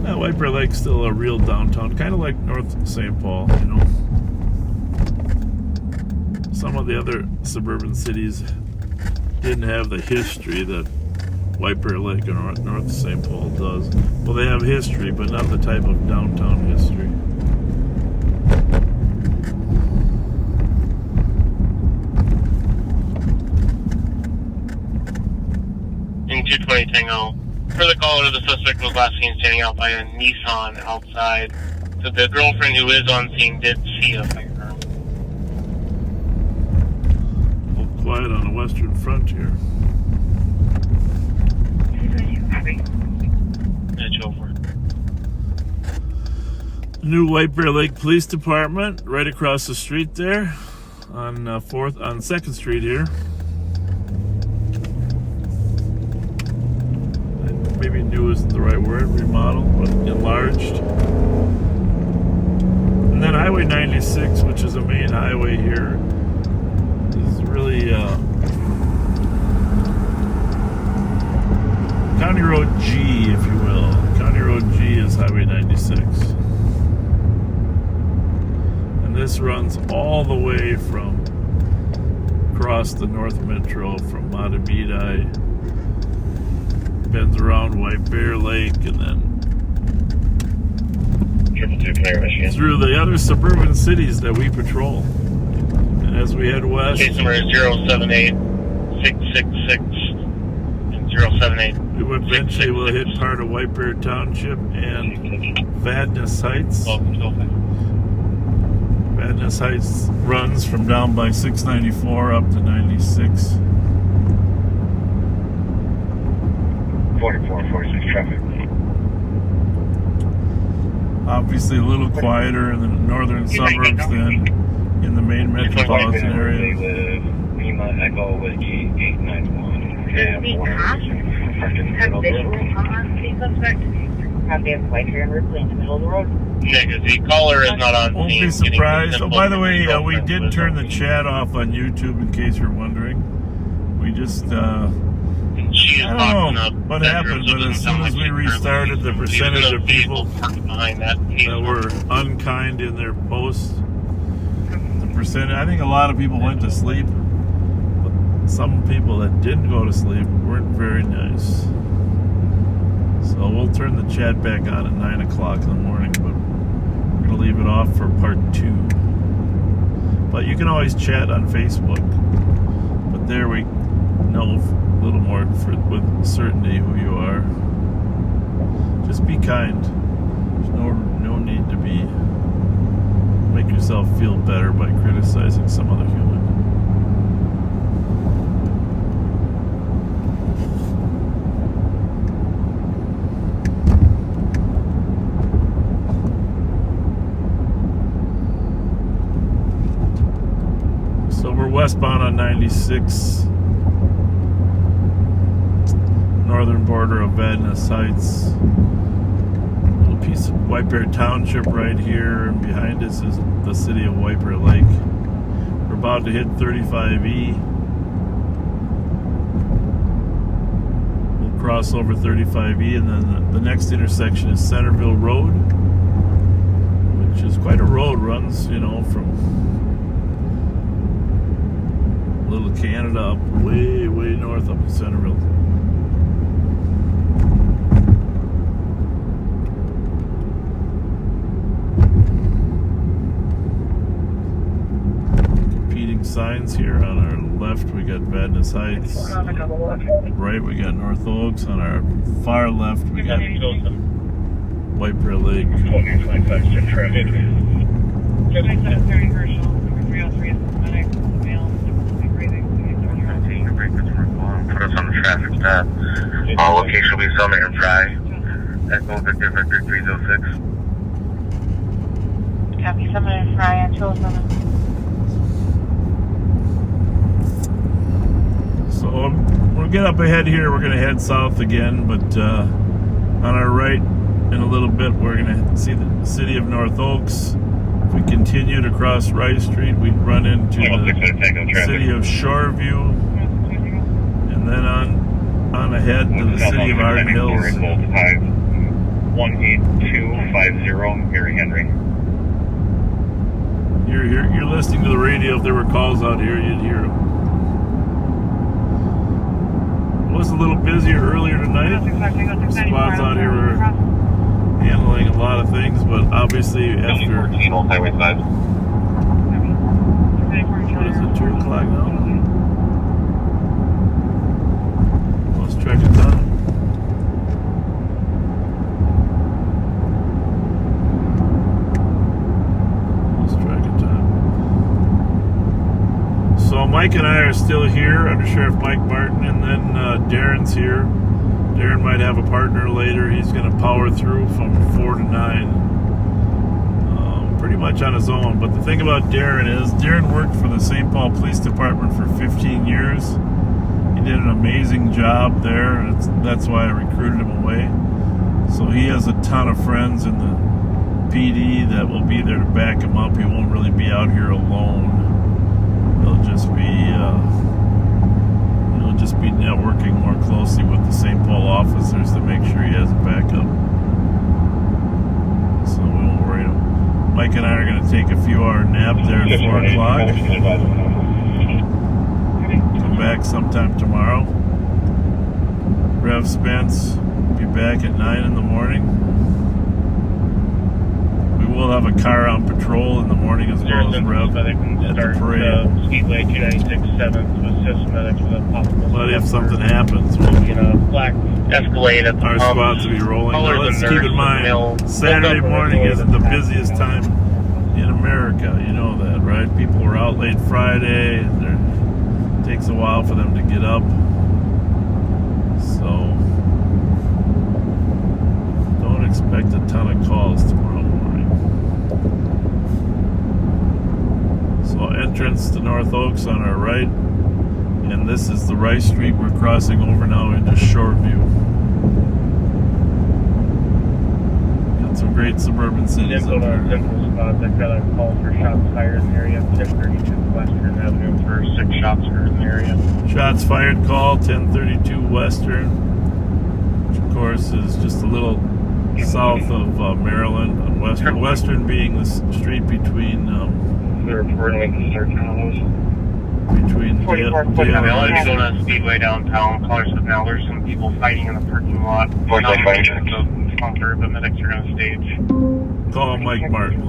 White Bear Lake's still a real downtown, kind of like North St. Paul, you know. Some of the other suburban cities didn't have the history that White Bear Lake or North St. Paul does. Well, they have history, but not the type of downtown history. In 220 Tango. For the caller, the suspect was last seen standing out by a Nissan outside. So the girlfriend who is on scene did see a firearm. All quiet on the western frontier. New White Bear Lake Police Department, right across the street there, on 2nd Street here. Maybe new isn't the right word, remodeled, but enlarged. And then Highway 96, which is a main highway here, is really County Road G, if you will. County Road G is Highway 96. This runs all the way from across the North Metro from Matamidi, bends around White Bear Lake, and then through the other suburban cities that we patrol. And as we head west, case number 078666 and 078. we eventually will hit part of White Bear Township and Vandalism Heights. Hazardous Heights runs from down by 694 up to 96. 4446 traffic. Obviously a little quieter in the northern suburbs than in the main metropolitan area. Lima Echo Whiskey 891. Does the cop have visual on the suspect? Have the white hair and Ripley in the middle of the road? Negative. The caller is not on scene. Won't be surprised. Oh, by the way, we did turn the chat off on YouTube in case you're wondering. We just, I don't know what happened, but as soon as we restarted, the percentage of people that were unkind in their posts, the percentage, I think a lot of people went to sleep, but some people that didn't go to sleep weren't very nice. So we'll turn the chat back on at 9 o'clock in the morning, but we're going to leave it off for part 2. But you can always chat on Facebook. But there we know a little more with certainty who you are. Just be kind. There's no need to make yourself feel better by criticizing some other human. Westbound on 96, northern border of Vandalism Heights. Little piece of White Bear Township right here, and behind us is the city of White Bear Lake. We're about to hit 35E. We'll cross over 35E, and then the next intersection is Centerville Road, which is quite a road. Runs, from Little Canada up way north up in Centerville. Competing signs here. On our left we got Vandalism Heights. Right we got North Oaks. On our far left we got White Bear Lake. Put us on the traffic stop. Location will be Summit and Fry. Echo Victor 306. Copy, Summit and Fry on 207. So we'll get up ahead here. We're going to head south again, but on our right in a little bit we're going to see the city of North Oaks. If we continued across Rice Street, we'd run into the city of Shoreview. And then on ahead to the city of Arden Hills. 18250, Gary Henry. You're listening to the radio. If there were calls out here, you'd hear them. It was a little busier earlier tonight. Squads out here were handling a lot of things, but obviously after... 14 on Highway 5. What is it, 2 o'clock now? Check it out. Mike and I are still here, Under Sheriff Mike Martin, and then Darren's here. Darren might have a partner later. He's going to power through from 4 to 9. Pretty much on his own. But the thing about Darren is, Darren worked for the St. Paul Police Department for 15 years. He did an amazing job there, and that's why I recruited him away. So he has a ton of friends in the PD that will be there to back him up. He won't really be out here alone. He'll just be networking more closely with the St. Paul officers to make sure he has a backup. So we won't worry him. Mike and I are going to take a few hour nap there at 4 o'clock. Come back sometime tomorrow. Rev Spence will be back at 9 in the morning. We will have a car on patrol in the morning as well as Rev at the parade. Speedway 296-7 to assist medics with a possible. But if something happens, we'll in a black Escalade at the our squads will be rolling. Now let's keep in mind, Saturday morning isn't the busiest time in America. You know that, right? People were out late Friday, and it takes a while for them to get up. So don't expect a ton of calls tomorrow morning. So entrance to North Oaks on our right, and this is the Rice Street we're crossing over now into Shoreview. Got some great suburban cities up there. Central spots. I've got a call for shots fired in the area, 1032 Western Avenue for 6 shots heard in the area. Shots fired call, 1032 Western, which of course is just a little south of Maryland on Western. Western being the street between They're reporting search on those. between Dale and going on Speedway downtown. Callers said now there's some people fighting in the parking lot. Not the bunker, but medics are going to stage. Call Mike Martin.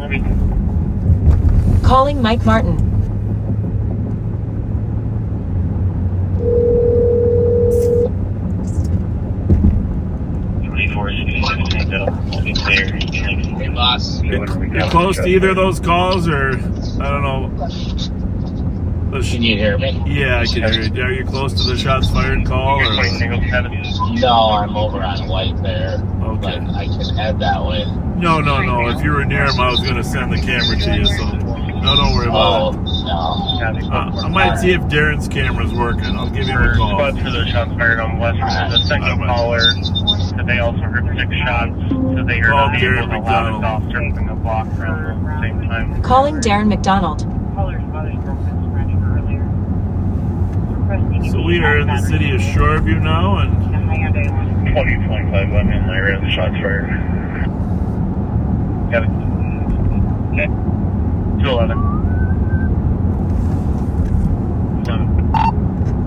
Calling Mike Martin. Hey, boss. You're close to either of those calls, or I don't know. Can you hear me? Yeah, I can hear you. Are you close to the shots fired call? Or? No, I'm over on White there. Okay. But I can head that way. No. If you were near him, I was going to send the camera to you. So no, don't worry about it. No. I might see if Darren's camera's working. I'll give him a call. Squad for the shots fired on Western. The second caller said they also heard 6 shots. So they heard a vehicle with a loud exhaust from the block around the same time. Calling Darren McDonald. So we are in the city of Shoreview now, and 2025 went in there and the shots fired. Got it. Okay. 211.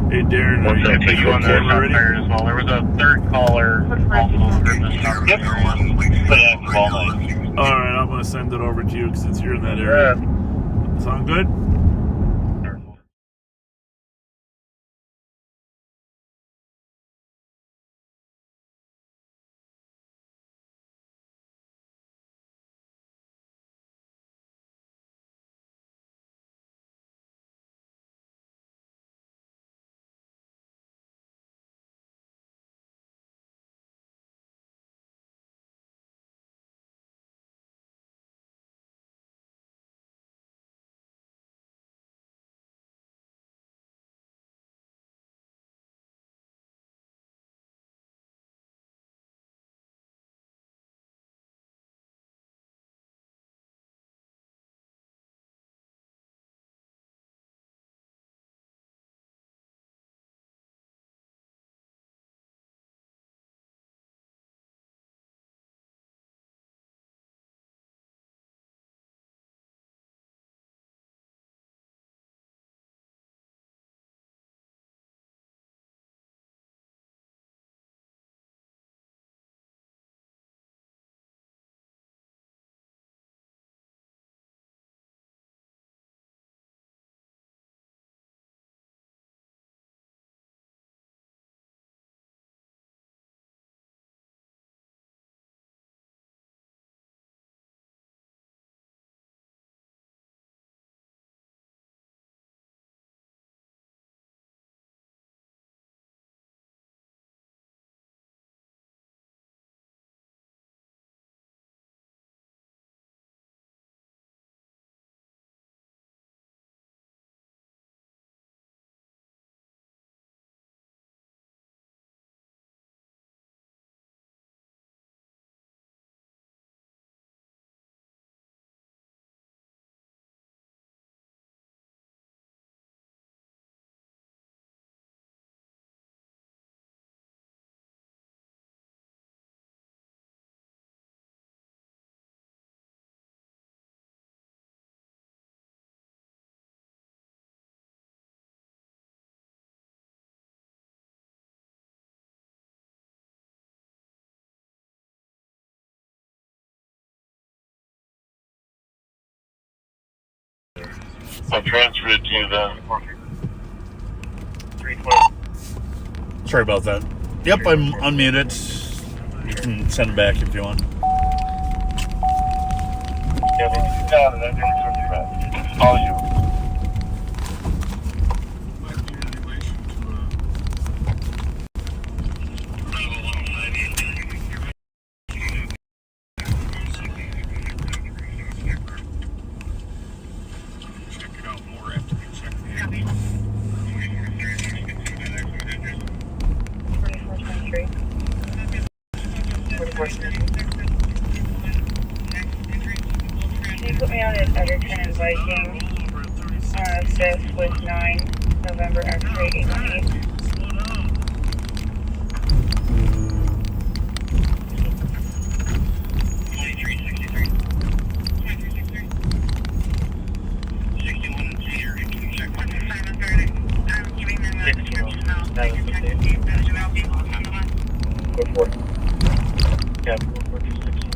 hey Darren, are you going to take your camera ready? As well. There was a third caller also heard the shots fired. Alright, I'm going to send it over to you since you're in that area. Sound good? I'll transfer it to you then. 320. Sorry about that. Yep, I'm unmuted. You can send it back if you want. Yeah, they got it. I'm doing something right. All you. Can you put me on at Arden and Viking, 5th with 9 November X-ray 818? Go for it. Yeah, go for it. 16.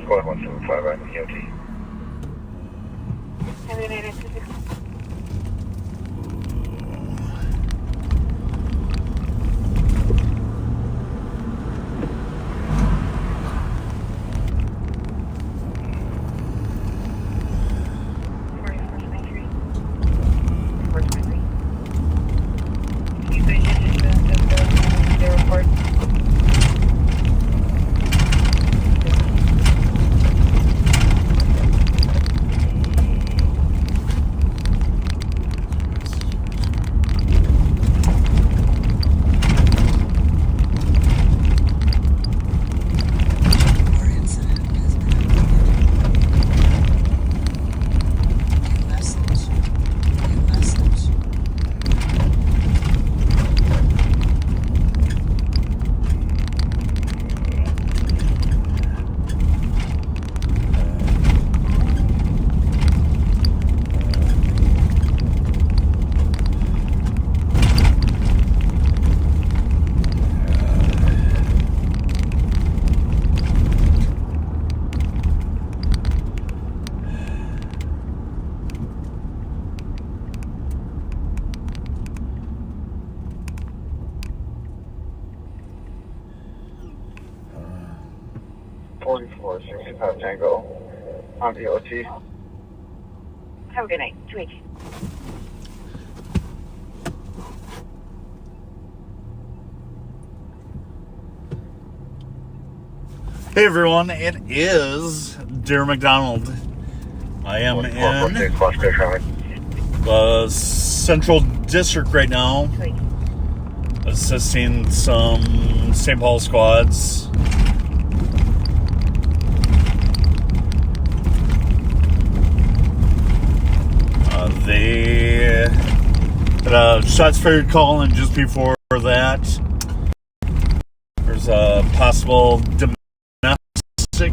Squad 175 right in the EOT. Tango on EOT. Have a good night. Tweet. Hey everyone, it is Dear McDonald. I am in the Central District right now, assisting some St. Paul squads. They had a shots fired call, and just before that, there's a possible domestic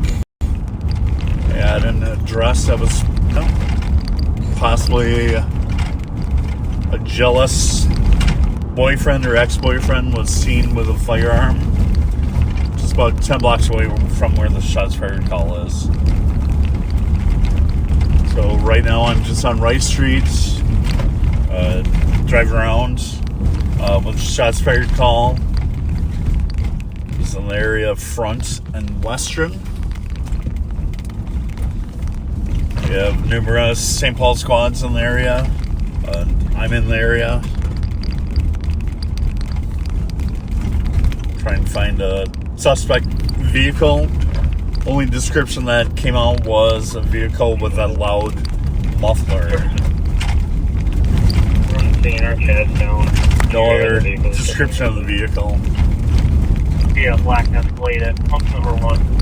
at an address that was possibly a jealous boyfriend or ex-boyfriend was seen with a firearm just about 10 blocks away from where the shots fired call is. So right now I'm just on Rice Street, driving around with shots fired call. It's in the area of Front and Western. We have numerous St. Paul squads in the area. I'm in the area. Trying to find a suspect vehicle. Only description that came out was a vehicle with a loud muffler. We're on the scene, our cast down No other description of the vehicle. Yeah, black Escalade at pump number 1.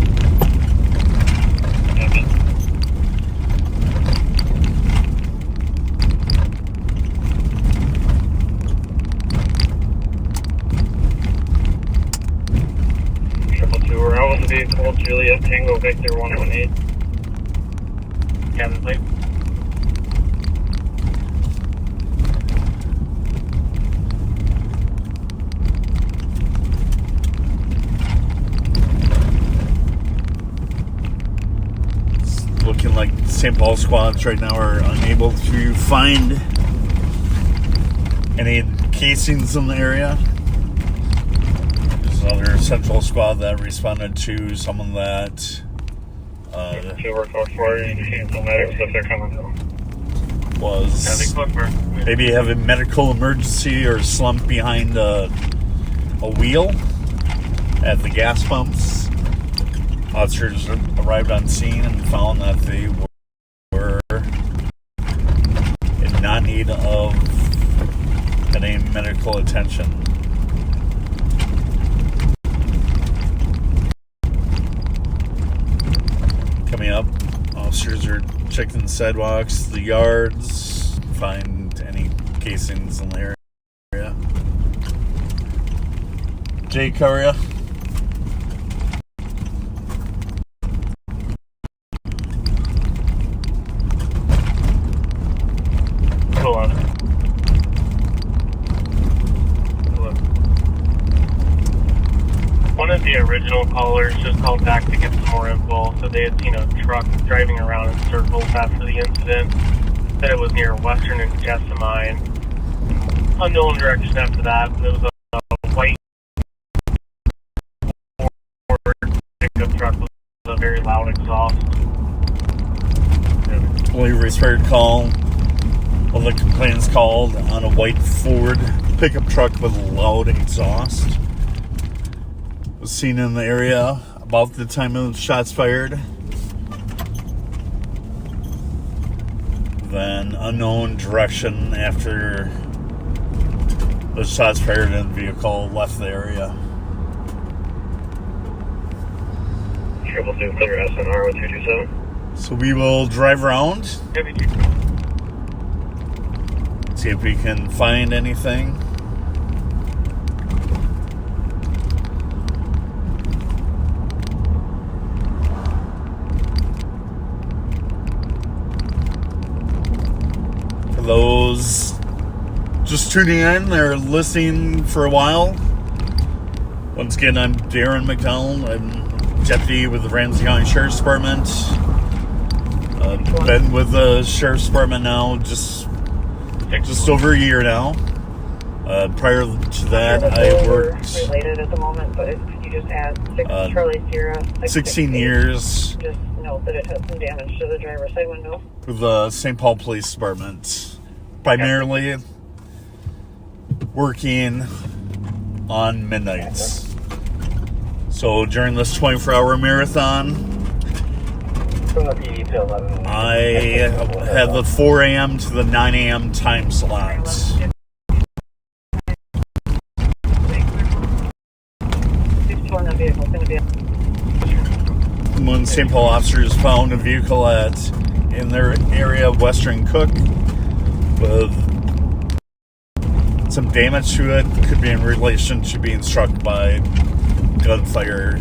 We're out with the vehicle, Juliet Tango Victor 118. Cabin plate. It's looking like St. Paul squads right now are unable to find any casings in the area. Another central squad that responded to someone that was maybe having medical emergency or slumped behind a wheel at the gas pumps. Officers arrived on scene and found that they were in not need of any medical attention. Coming up, officers are checking the sidewalks, the yards, find any casings in the area. Jake, how are ya? Hold on. One of the original callers just called back to get some more info. So they had seen a truck driving around in circles after the incident. Said it was near Western and Jessamine. Unknown direction after that, but it was a white Ford pickup truck with a very loud exhaust. We responded call. Well, the complainants called on a white Ford pickup truck with loud exhaust. Was seen in the area about the time of the shots fired. Then unknown direction after the shots fired and the vehicle left the area. 222 clear SNR with 227. So we will drive around. See if we can find anything. For those just tuning in or listening for a while, once again, I'm Darren McDonald. I'm deputy with the Ramsey County Sheriff's Department. Been with the Sheriff's Department now just over a year now. Prior to that, I worked related at the moment, but if you just add 6 Charlie Sierra, 16 years. Just note that it has some damage to the driver's side window. With the St. Paul Police Department, primarily working on midnights. So during this 24-hour marathon, I had the 4 a.m. to the 9 a.m. time slots. When St. Paul officers found a vehicle in their area of Western Cook with some damage to it, could be in relation to being struck by gunfire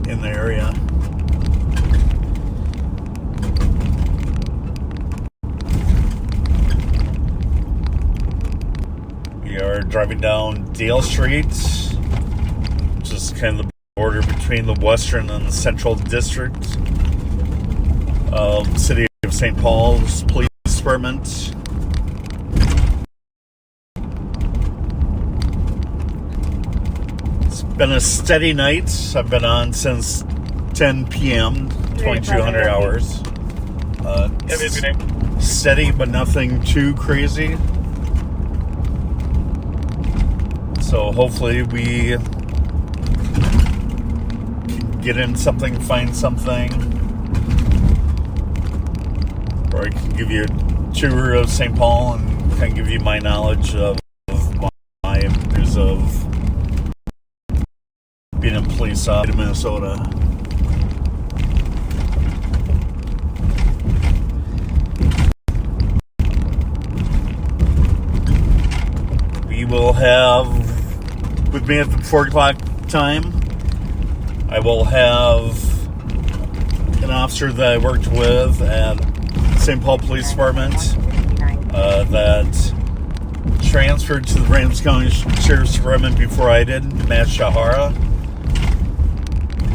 in the area. We are driving down Dale Street, which is kind of the border between the Western and the Central District of the City of St. Paul's Police Department. It's been a steady night. I've been on since 10 p.m., 2,200 hours. Steady, but nothing too crazy. So hopefully we can get in something, find something, or I can give you a tour of St. Paul and kind of give you my knowledge of my years of being in police in Minnesota. We will have, with me at the 4 o'clock time, I will have an officer that I worked with at St. Paul Police Department that transferred to the Ramsey County Sheriff's Department before I did, Matt Shahara.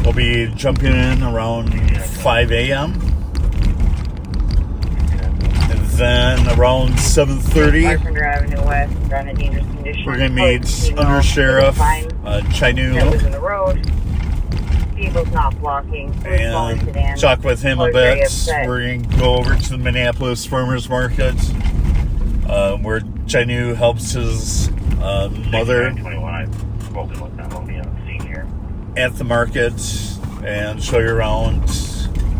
We'll be jumping in around 5 a.m. And then around 7:30, we're going to meet Under Sheriff Chinu and talk with him a bit. We're going to go over to the Minneapolis Farmers Market, where Chinu helps his mother at the market and show you around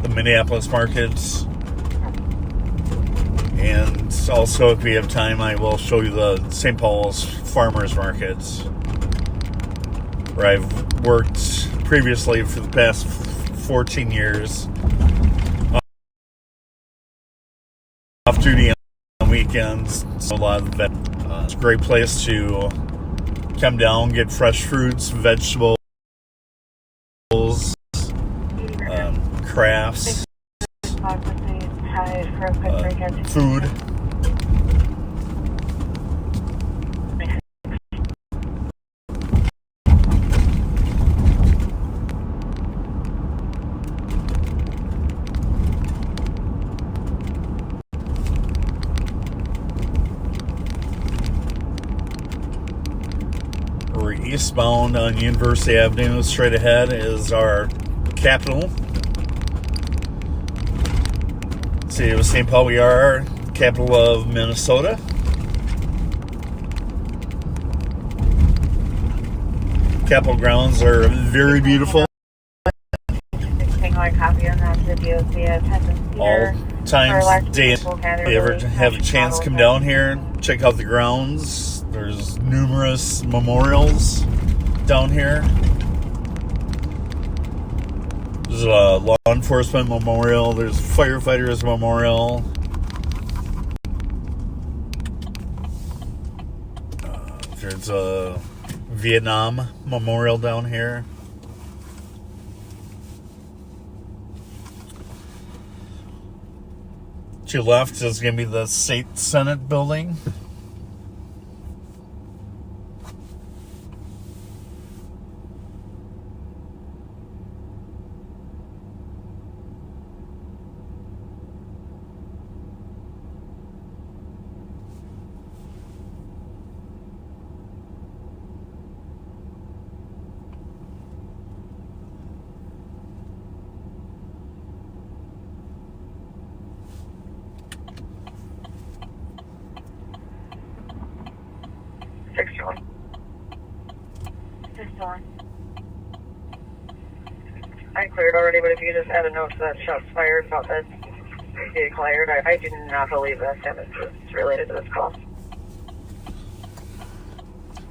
the Minneapolis markets. And also, if we have time, I will show you the St. Paul's Farmers Markets, where I've worked previously for the past 14 years. Off duty on weekends, so a lot of that. It's a great place to come down, get fresh fruits, vegetables, crafts, food. We're eastbound on University Avenue. Straight ahead is our capital. City of St. Paul, we are capital of Minnesota. Capitol grounds are very beautiful. All times, day, if you ever have a chance, come down here, check out the grounds. There's numerous memorials down here. There's a law enforcement memorial. There's a firefighters memorial. There's a Vietnam memorial down here. To your left is going to be the State Senate building. I cleared already, but if you just add a note to that shots fired about that be declared, I do not believe that it's related to this call.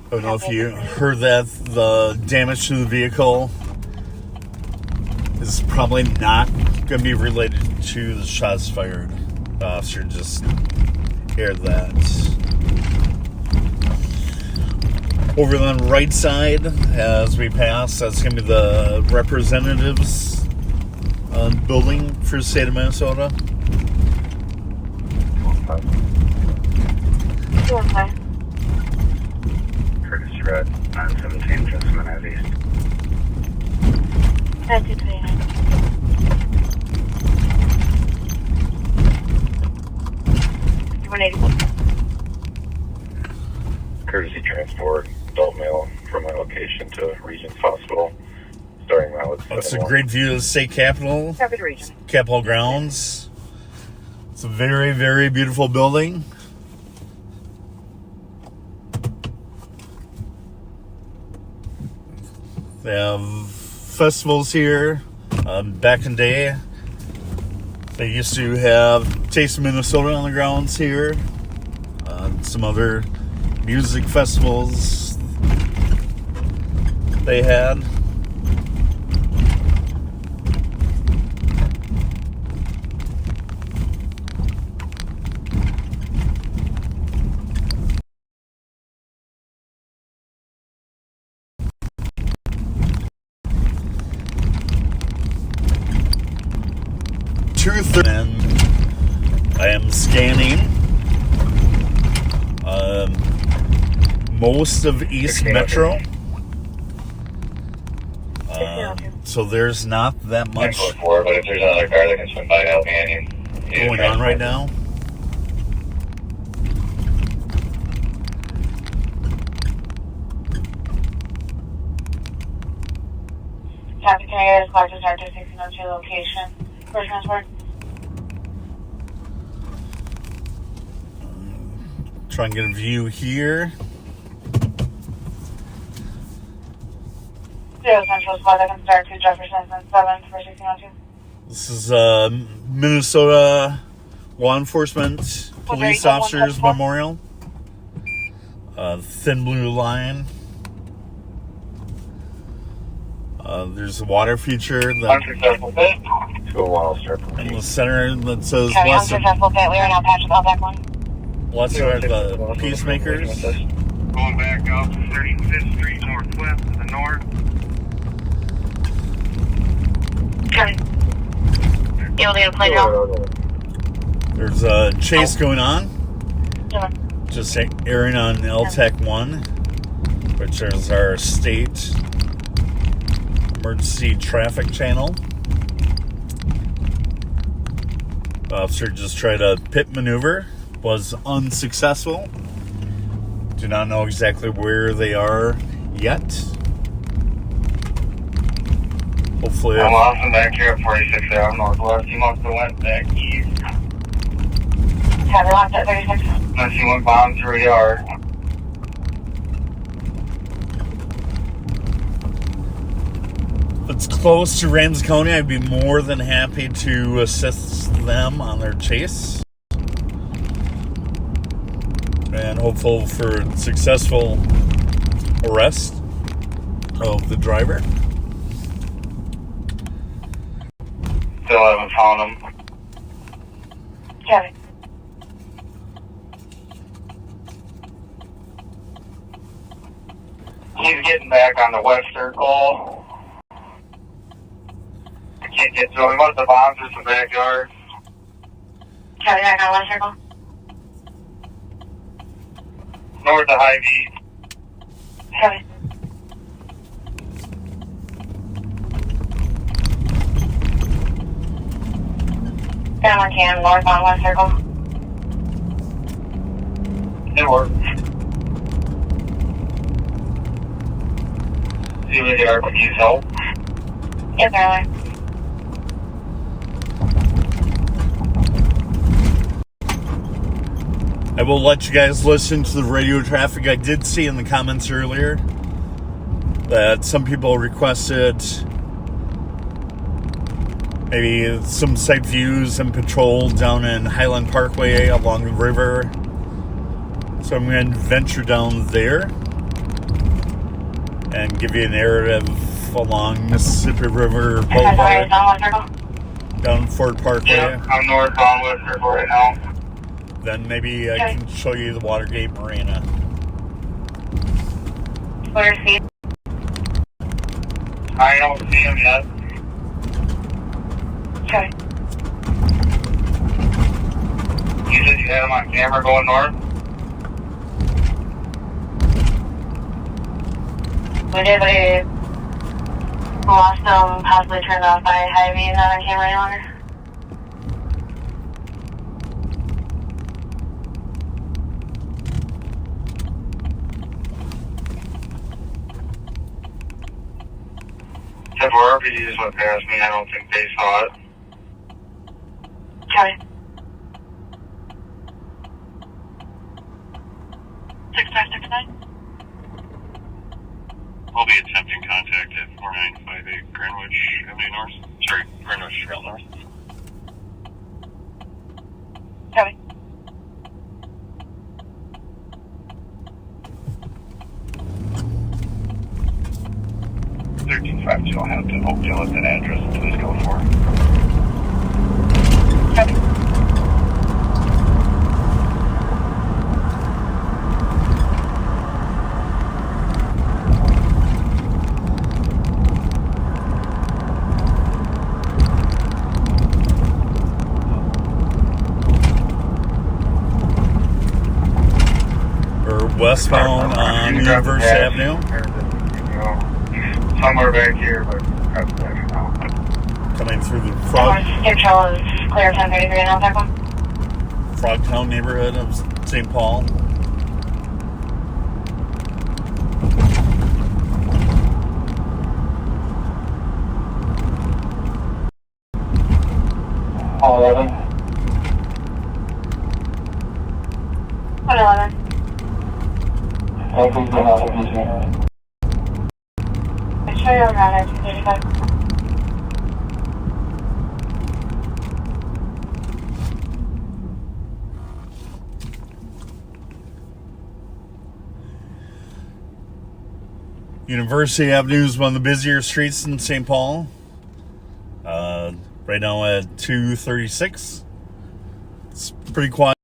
I don't know if you heard that. The damage to the vehicle is probably not going to be related to the shots fired. The officer just aired that. Over on the right side, as we pass, that's going to be the representatives building for the state of Minnesota. Okay. Curtis Red, 917, Jessamine Ave East. 1929. Courtesy transport, adult male from my location to Regents Hospital. Starting mileage. That's a great view of the state capitol. Capitol grounds. It's a very, very beautiful building. They have festivals here. Back in the day, they used to have Taste of Minnesota on the grounds here. Some other music festivals. they had. And I am scanning most of East Metro. So there's not that much but if there's another car that can swing by, help me going on right now. Traffic carrier is clocked to start to 1602 location. For transport. Try and get a view here. 0 Central Squad that can start to Jefferson and 7 for 1602. This is Minnesota Law Enforcement Police Officers Memorial. Thin blue line. There's a water feature that in the center that says lesser are the peacemakers. Going back up 35th Street Northwest to the north. There's a chase going on. Just airing on LTEC 1, which is our state emergency traffic channel. Officer just tried a pit maneuver, was unsuccessful. Do not know exactly where they are yet. Hopefully, I'm Austin back here at 46 Ave Northwest. He must have went back east. Have you locked at 36? Unless he went bound through a yard. if it's close to Ramsey County, I'd be more than happy to assist them on their chase. And hopeful for successful arrest of the driver. Still haven't found him. Kevin. He's getting back on the west circle. I can't get to him. He must have bombed through some backyard. Kevin, back on west circle. North of Hy-Vee. Kevin. Down on can, north on west circle. It worked. See where they are, but use help. Yes, earlier. I will let you guys listen to the radio traffic. I did see in the comments earlier that some people requested maybe some site views and patrol down in Highland Parkway along the river. So I'm going to venture down there and give you a narrative along Mississippi River Boulevard down Fort Parkway. Yeah, I'm northbound West Circle right now. Then maybe I can show you the Watergate Marina. Where's he? I don't see him yet. Okay. You said you had him on camera going north? We did, but he lost him, possibly turned off by Hy-Vee, not on camera any longer. Except for RPD just went past me. I don't think they saw it. Okay. 6569? We'll be attempting contact at 4958 Greenwich Avenue North. Sorry, Greenwich Trail North. Copy. you'll have to open with that address and please go for. Westbound on University Avenue. Somewhere back here, but coming through the Control is clear 1033 and I'll Frogtown neighborhood of St. Paul. All 11. 11. Hopefully, the house is Show you around at 235. University Avenue is one of the busier streets in St. Paul. Right now at 2:36. It's pretty quiet.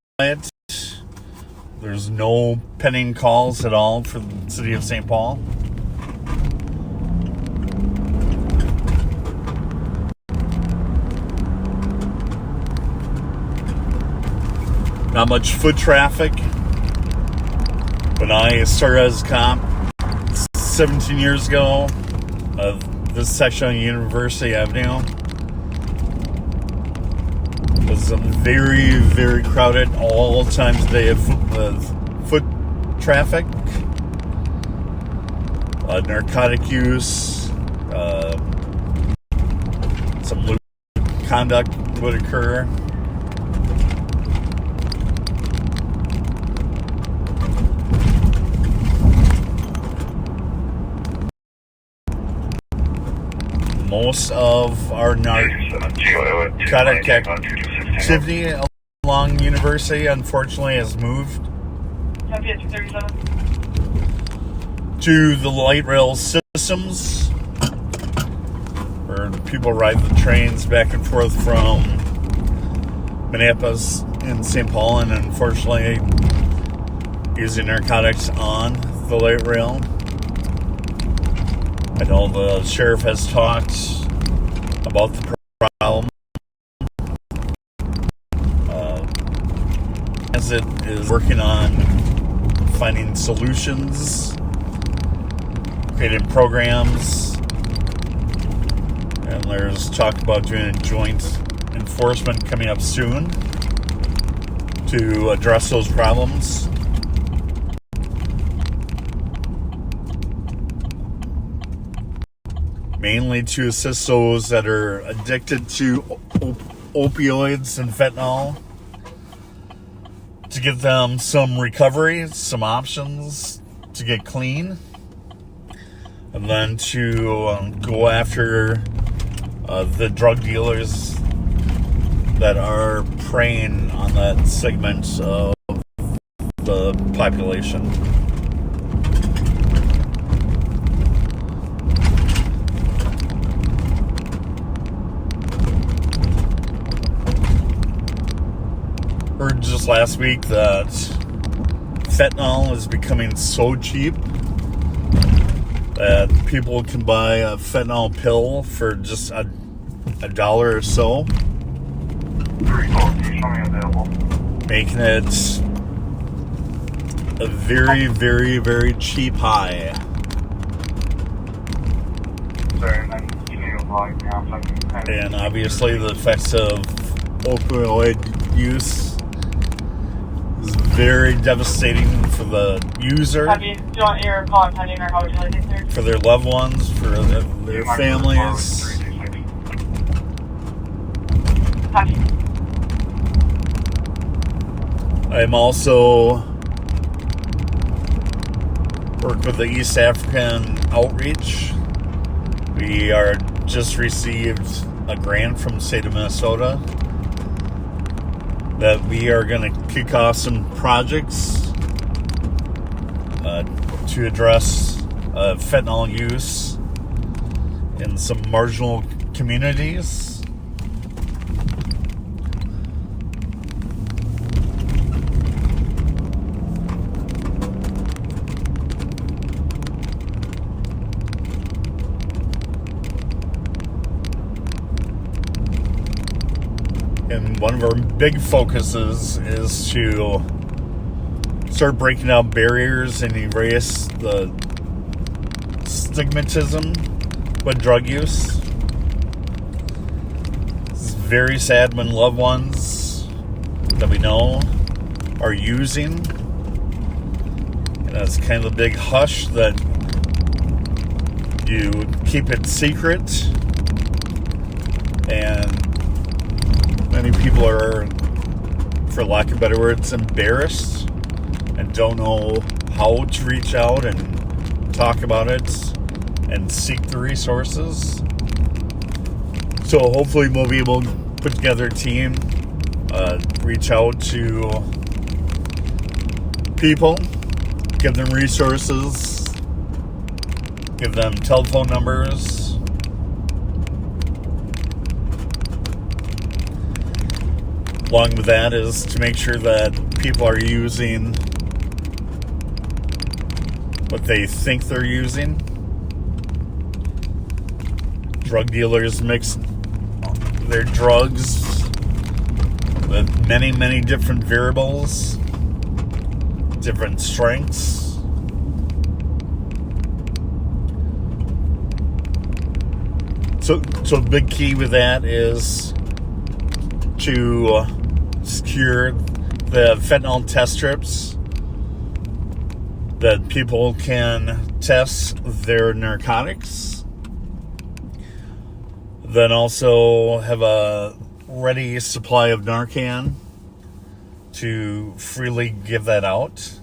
There's no pending calls at all for the city of St. Paul. Not much foot traffic. When I started as a cop 17 years ago, this section on University Avenue was very, very crowded all times of day of foot traffic, narcotic use, some lewd conduct would occur. Most of our narcotic activity along University, unfortunately, has moved to the light rail systems, where people ride the trains back and forth from Minneapolis and St. Paul, and unfortunately using narcotics on the light rail. I know the sheriff has talked about the problem. Transit is working on finding solutions, creating programs, and there's talk about doing a joint enforcement coming up soon to address those problems. Mainly to assist those that are addicted to opioids and fentanyl, to give them some recovery, some options to get clean, and then to go after the drug dealers that are preying on that segment of the population. Heard just last week that fentanyl is becoming so cheap that people can buy a fentanyl pill for just a dollar or so, making it a very, very, very cheap high. And obviously the effects of opioid use is very devastating for the user, for their loved ones, for their families. I'm also work with the East African Outreach. We are just received a grant from the state of Minnesota that we are going to kick off some projects to address fentanyl use in some marginal communities. And one of our big focuses is to start breaking down barriers and erase the stigmatism with drug use. It's very sad when loved ones that we know are using. And that's kind of a big hush that you keep it secret. And many people are, for lack of better words, embarrassed and don't know how to reach out and talk about it and seek the resources. So hopefully we'll be able to put together a team, reach out to people, give them resources, give them telephone numbers. Along with that is to make sure that people are using what they think they're using. Drug dealers mix their drugs with many, many different variables, different strengths. So the big key with that is to secure the fentanyl test strips that people can test their narcotics. Then also have a ready supply of Narcan to freely give that out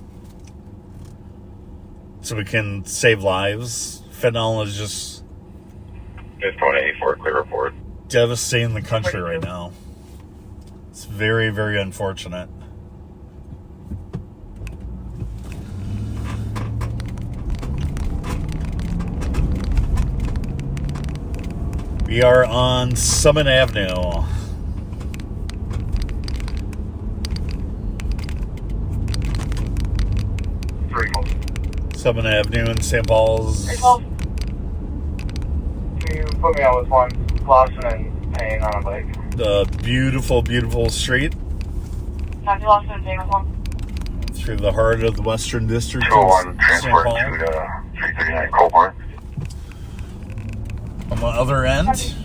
so we can save lives. Fentanyl is just 84, clear report. devastating the country right now. It's very, very unfortunate. We are on Summit Avenue. Summit Avenue in St. Paul's. Can you put me on with one Lawson and Payne on a bike? The beautiful, beautiful street. Dr. Lawson and Payne with one. Through the heart of the Western District of 201, St. transport Paul. to the 339 Colborne. On the other end, 16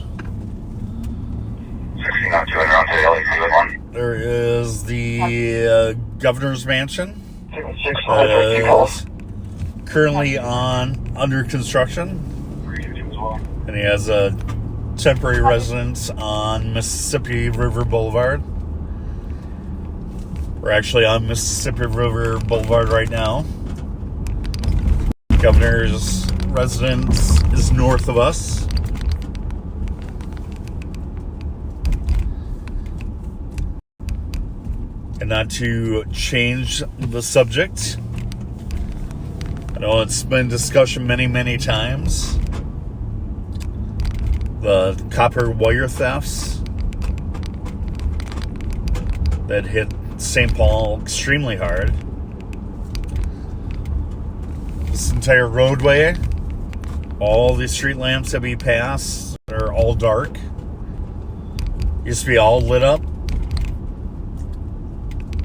on 200 on to the LA 1. there is the Governor's Mansion. 6 Is currently under construction. And he has a temporary residence on Mississippi River Boulevard. We're actually on Mississippi River Boulevard right now. Governor's residence is north of us. And not to change the subject, I know it's been discussion many, many times. The copper wire thefts that hit St. Paul extremely hard. This entire roadway, all the street lamps that we pass are all dark. Used to be all lit up.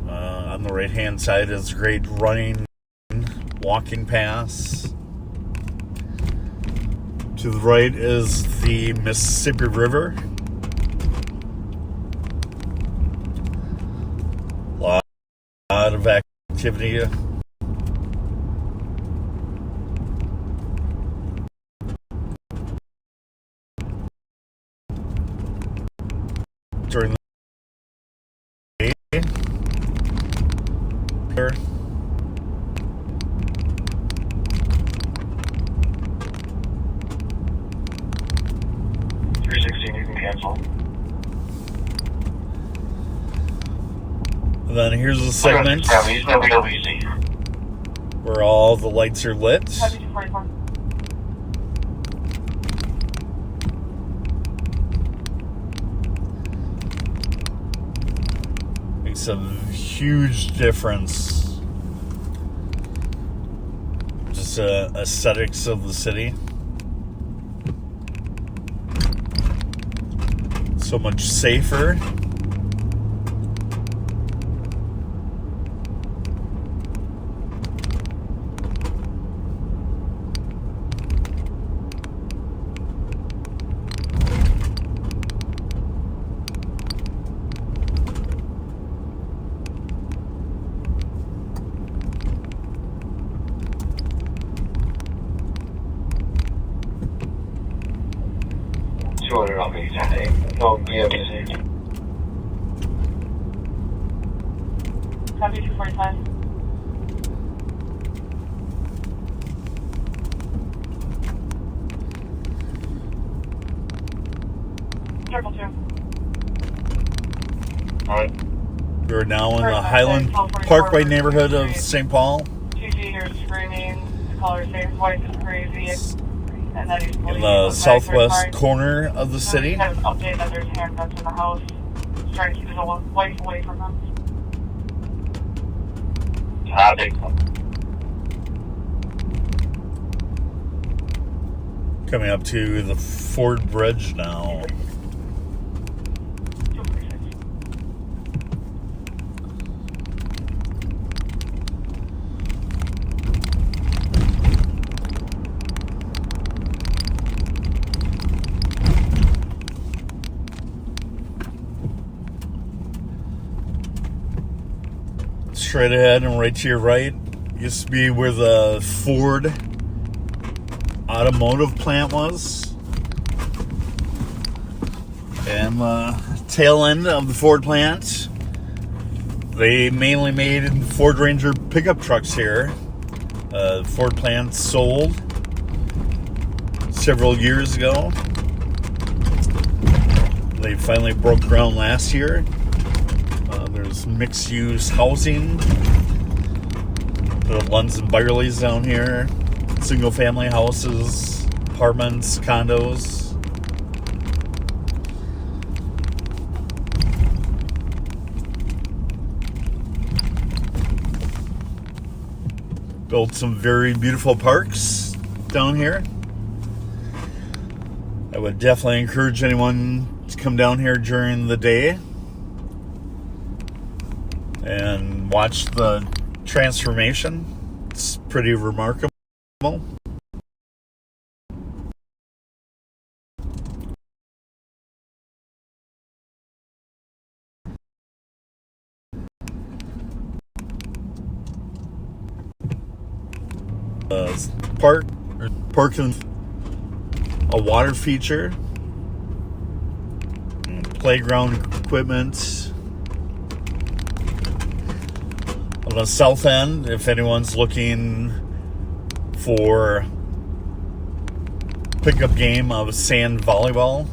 On the right hand side is great running, walking paths. To the right is the Mississippi River. A lot of activity. During the day. 316, you can cancel. And then here's a segment where all the lights are lit. makes a huge difference. Just aesthetics of the city. So much safer. Copy 245. Circle 2. Alright. We're now in the Highland Parkway neighborhood of St. Paul. TC here screaming. The caller saying his wife is crazy. And that he's In the southwest corner of the city. Kind of update that there's handguns in the house. He's trying to keep his wife away from him. Coming up to the Ford Bridge now. Straight ahead and right to your right used to be where the Ford automotive plant was. And the tail end of the Ford plant, they mainly made Ford Ranger pickup trucks here. The Ford plant sold several years ago. They finally broke ground last year. There's mixed-use housing. The Lunds and Byerly's down here. Single-family houses, apartments, condos. Built some very beautiful parks down here. I would definitely encourage anyone to come down here during the day and watch the transformation. It's pretty remarkable. Parking a water feature, playground equipment. On the south end, if anyone's looking for pickup game of sand volleyball.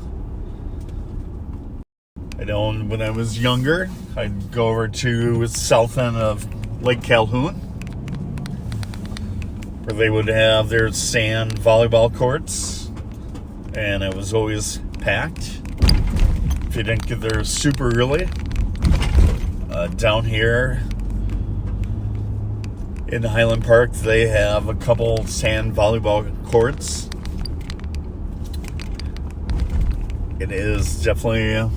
I know when I was younger, I'd go over to the south end of Lake Calhoun, where they would have their sand volleyball courts, and it was always packed if you didn't get there super early. Down here in Highland Park, they have a couple sand volleyball courts. It is definitely a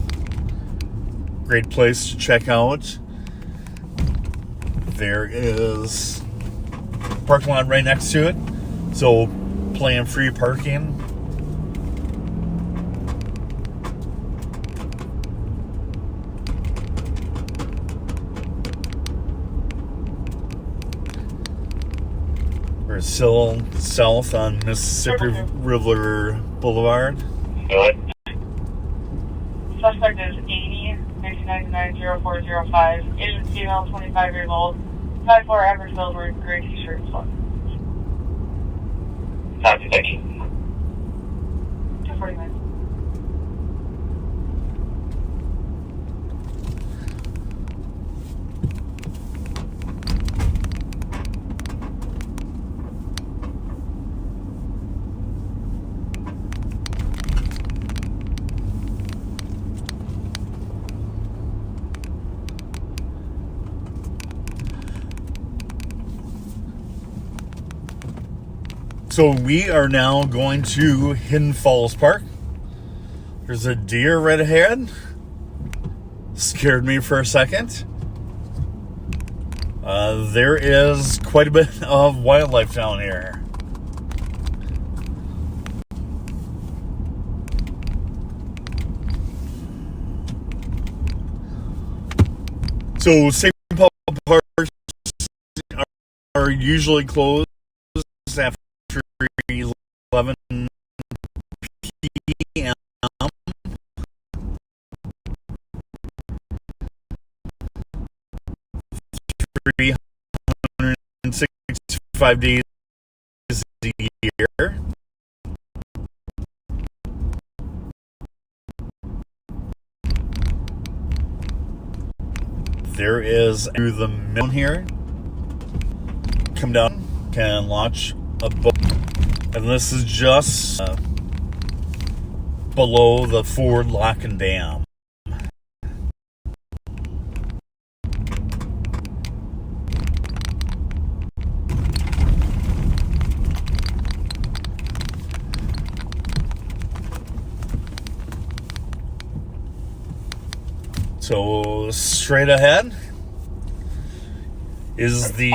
great place to check out. There is a parking lot right next to it, so plenty of free parking. We're still south on Mississippi River Boulevard. Suspect is 80, 1999-0405. Asian female, 25 years old. 5'4" average build, wearing gray t-shirt and sweats. Copy, thank you. 249. So we are now going to Hidden Falls Park. There's a deer right ahead. Scared me for a second. There is quite a bit of wildlife down here. So St. Paul parks are usually closed after 11 p.m. 365 days a year. There is through the middle here. Come down, can launch a boat, and this is just below the Ford Lock and Dam. So straight ahead is the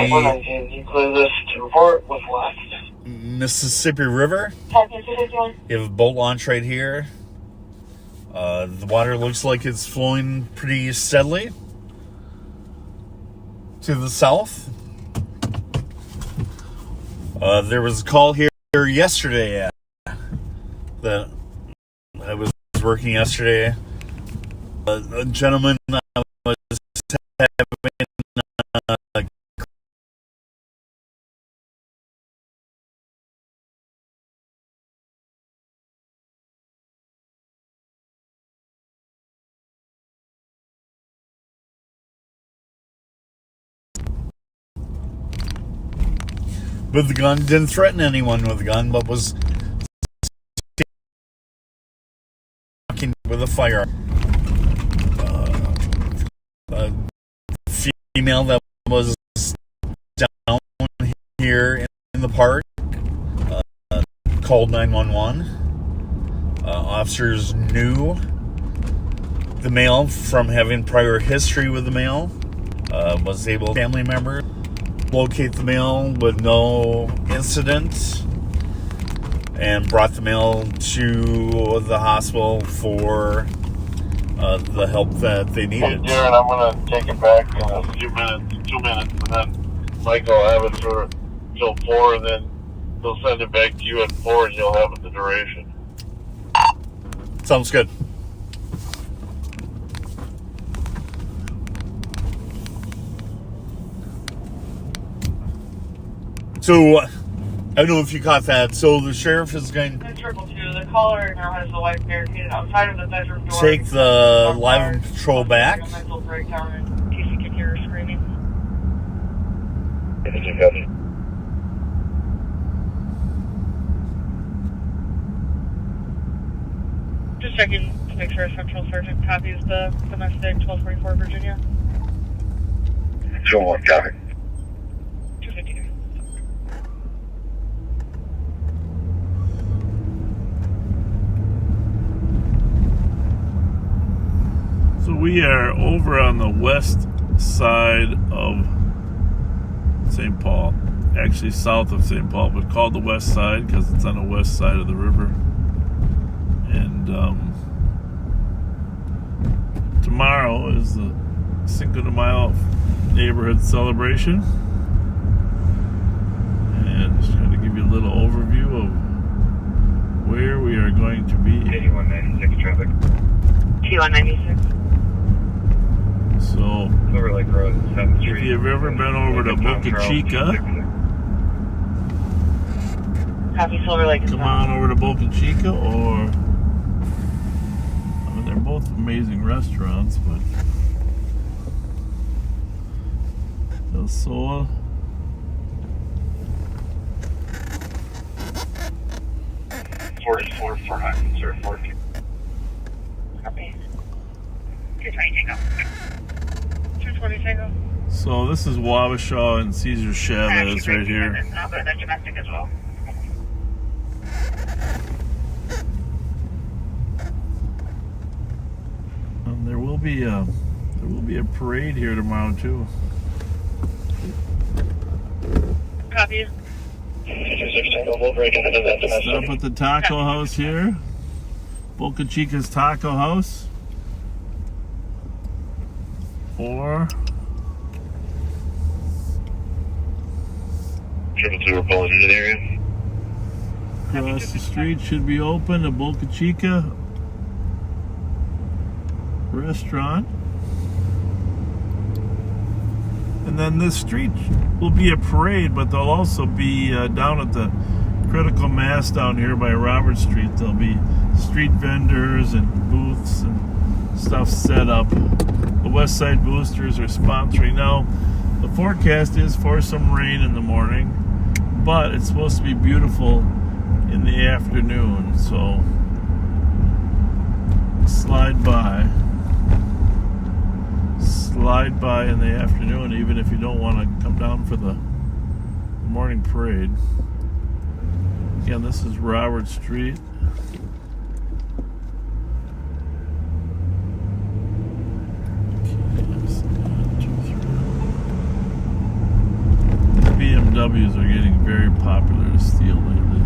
Mississippi River. You have a boat launch right here. The water looks like it's flowing pretty steadily to the south. There was a call here yesterday that I was working yesterday. A gentleman was having with the gun, didn't threaten anyone with a gun, but was with a firearm. A female that was down here in the park called 911. Officers knew the male from having prior history with the male. Was able, family member, locate the male with no incident, and brought the male to the hospital for the help that they needed. Hey, Darren, I'm going to take it back in a few minutes, 2 minutes, and then Mike will have it for till 4, and then he'll send it back to you at 4, and you'll have it the duration. Sounds good. So, I don't know if you caught that. So the sheriff is going to the caller now has the light barricaded outside of the bedroom door. take the live patrol back. A mental breakdown in case you can hear her screaming. Just checking to make sure Central Sergeant copies the domestic 1244 Virginia. Sure, copy. 252. So we are over on the west side of St. Paul. Actually south of St. Paul, but called the west side because it's on the west side of the river. And tomorrow is the Cinco de Mayo neighborhood celebration. And just trying to give you a little overview of where we are going to be. 8196 traffic. T196. So, Silver Lake Road, 7th Street. if you've ever been over to Boca Chica, Copy, Silver Lake. come on over to Boca Chica, or I mean, they're both amazing restaurants, but El Sol. 44 for Highland, sir, 40. Copy. 220 Tango. 220 Tango. So this is Wabasha and Cesar Chavez right here. I'll go to the domestic as well. be a parade here tomorrow too. Copy. Stop at the taco house here. Boca Chica's Taco House. Or 222, we're pulling into the area. across the street should be open, a Boca Chica restaurant. And then this street will be a parade, but there'll also be down at the critical mass down here by Robert Street, there'll be street vendors and booths and stuff set up. The West Side Boosters are sponsoring. Now, the forecast is for some rain in the morning, but it's supposed to be beautiful in the afternoon, so slide by in the afternoon, even if you don't want to come down for the morning parade. Again, this is Robert Street. BMWs are getting very popular to steal lately.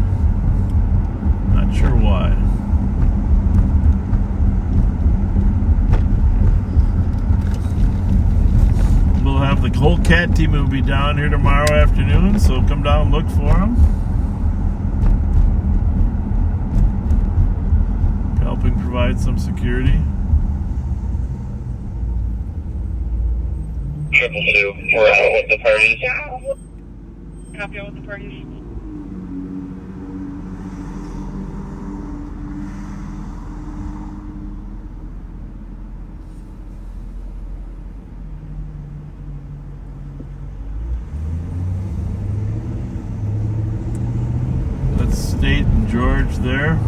Not sure why. We'll have the whole cat team will be down here tomorrow afternoon, so come down and look for them. Helping provide some security. 222, we're out with the parties. Copy out with the parties. That's State and George there.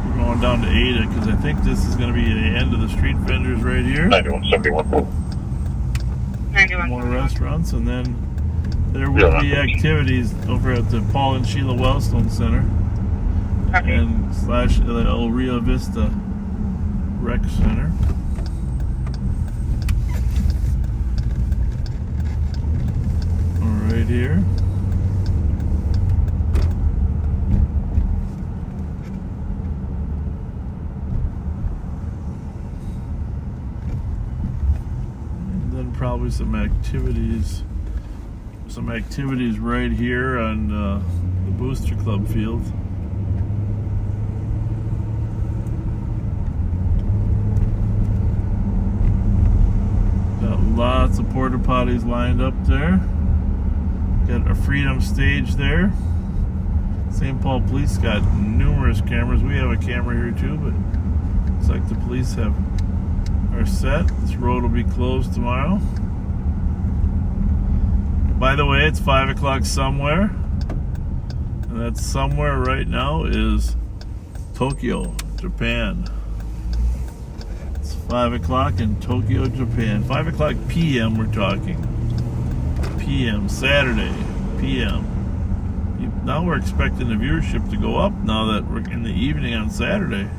We're going down to Ada because I think this is going to be the end of the street vendors right here. 9171. More restaurants, and then there will be activities over at the Paul and Sheila Wellstone Center and slash the El Rio Vista Rec Center. Right here. And then probably some activities right here on the Booster Club field. Got lots of porta potties lined up there. Got a Freedom stage there. St. Paul Police got numerous cameras. We have a camera here too, but looks like the police are set. This road will be closed tomorrow. By the way, it's 5 o'clock somewhere, and that somewhere right now is Tokyo, Japan. It's 5 o'clock in Tokyo, Japan. 5 o'clock p.m. we're talking. p.m. Saturday, p.m. Now we're expecting the viewership to go up now that we're in the evening on Saturday.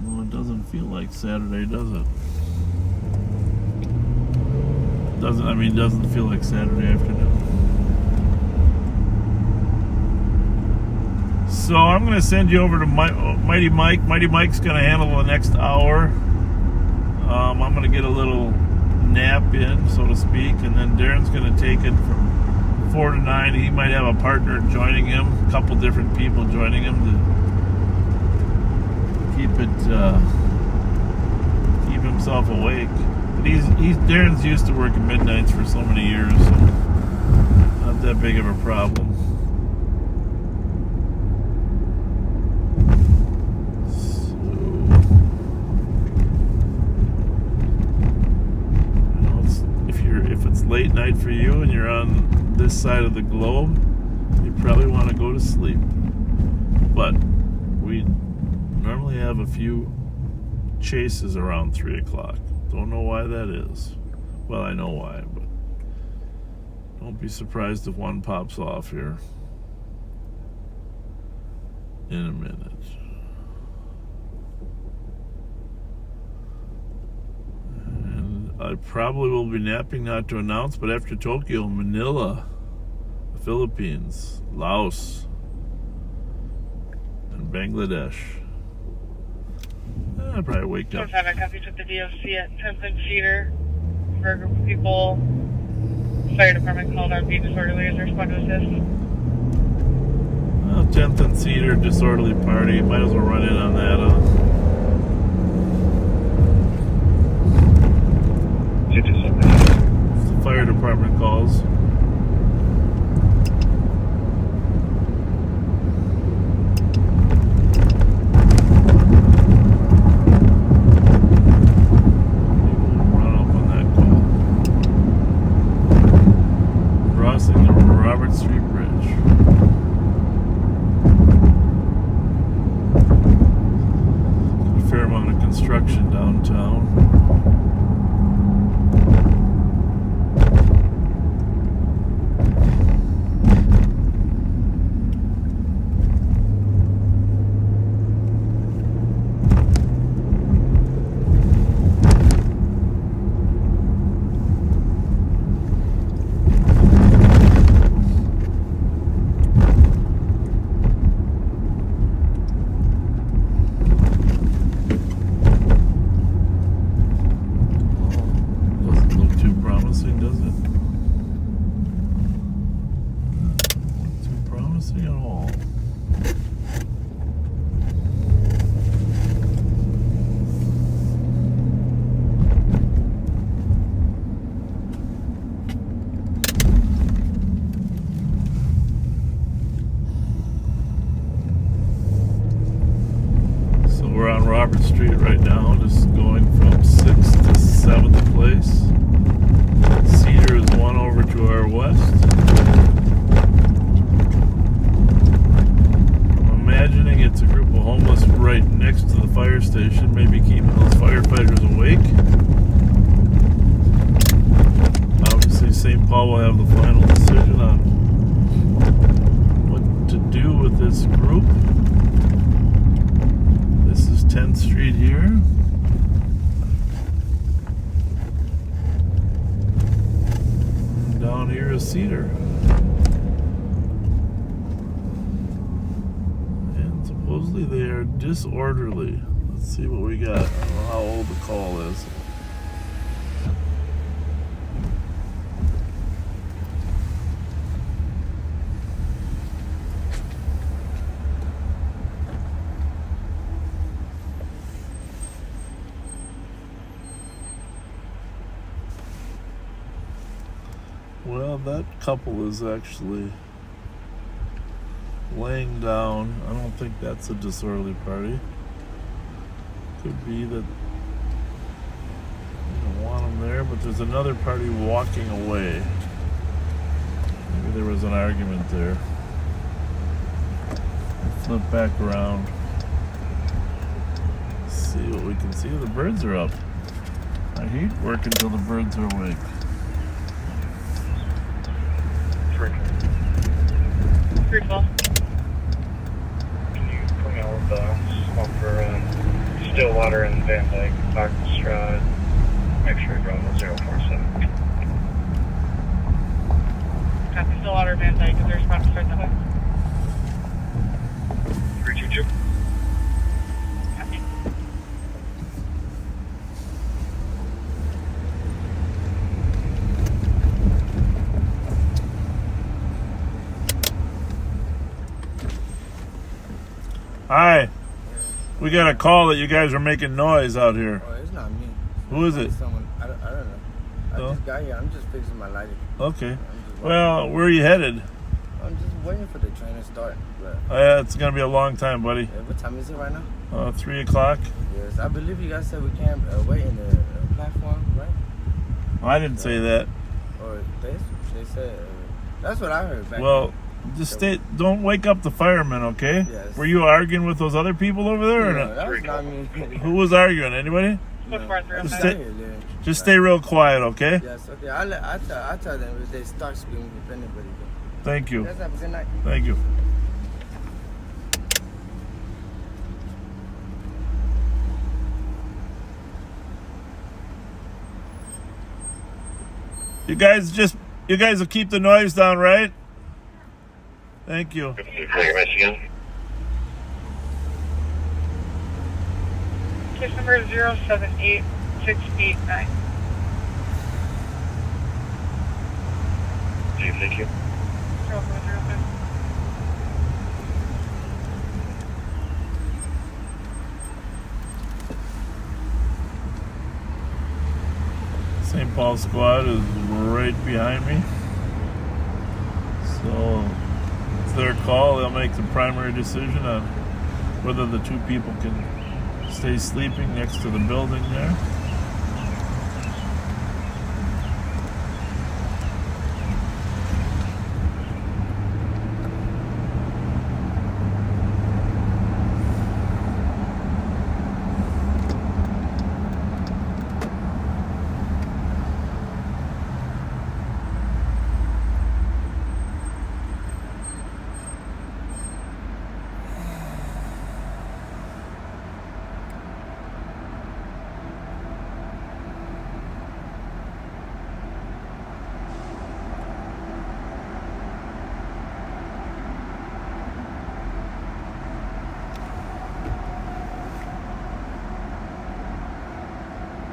Well, it doesn't feel like Saturday, does it? Doesn't feel like Saturday afternoon. So I'm going to send you over to Mighty Mike. Mighty Mike's going to handle the next hour. I'm going to get a little nap in, so to speak, and then Darren's going to take it from 4 to 9. He might have a partner joining him, a couple different people joining him to keep himself awake. Darren's used to working midnights for so many years, so not that big of a problem. So, if it's late night for you and you're on this side of the globe, you probably want to go to sleep. But we normally have a few chases around 3 o'clock. Don't know why that is. Well, I know why, but don't be surprised if one pops off here in a minute. I probably will be napping, not to announce, but after Tokyo, Manila, the Philippines, Laos, and Bangladesh. I'll probably wake up. 7 copies with the DOC at 10th and Cedar for a group of people. Fire department called on B disorderly as they respond to assist. Well, 10th and Cedar, disorderly party. Might as well run in on that, The fire department calls. Run up on that call. Crossing the Robert Street Bridge. A fair amount of construction downtown. Robert Street right now, just going from 6th to 7th place. Cedar is one over to our west. I'm imagining it's a group of homeless right next to the fire station, maybe keeping those firefighters awake. Obviously, St. Paul will have the final decision on what to do with this group. 10th Street here. Down here is Cedar. And supposedly they are disorderly. Let's see what we got. I don't know how old the call is. Well, that couple is actually laying down. I don't think that's a disorderly party. Could be that you don't want them there, but there's another party walking away. Maybe there was an argument there. Flip back around. See what we can see. The birds are up. I hate working until the birds are awake. Fruitful. Can you put me all the smoke for Stillwater and Van Dyke, Foxtrot? Make sure you're on the 047. Copy Stillwater, Van Dyke. Is there a spot to start that way? 322. Copy. Hi. We got a call that you guys are making noise out here. Oh, it's not me. Who is it? Someone. I don't know. I just got here. I'm just fixing my lighting. Okay. Well, where are you headed? I'm just waiting for the train to start. But It's going to be a long time, buddy. what time is it right now? 3 o'clock. Yes, I believe you guys said we can't wait in the platform, right? I didn't say that. Or they said that's what I heard back Well, just stay. Don't wake up the firemen, okay? Yes. Were you arguing with those other people over there, or No, not? that was not me. Who was arguing? Anybody? Just stay real quiet, okay? Yes, okay. I tell them if they start screaming if anybody. Thank you. You guys have a good night. Thank you. You guys will keep the noise down, right? Thank you. Michigan. Case number 078689. Thank you. 0706. St. Paul squad is right behind me. So it's their call. They'll make the primary decision on whether the two people can stay sleeping next to the building there.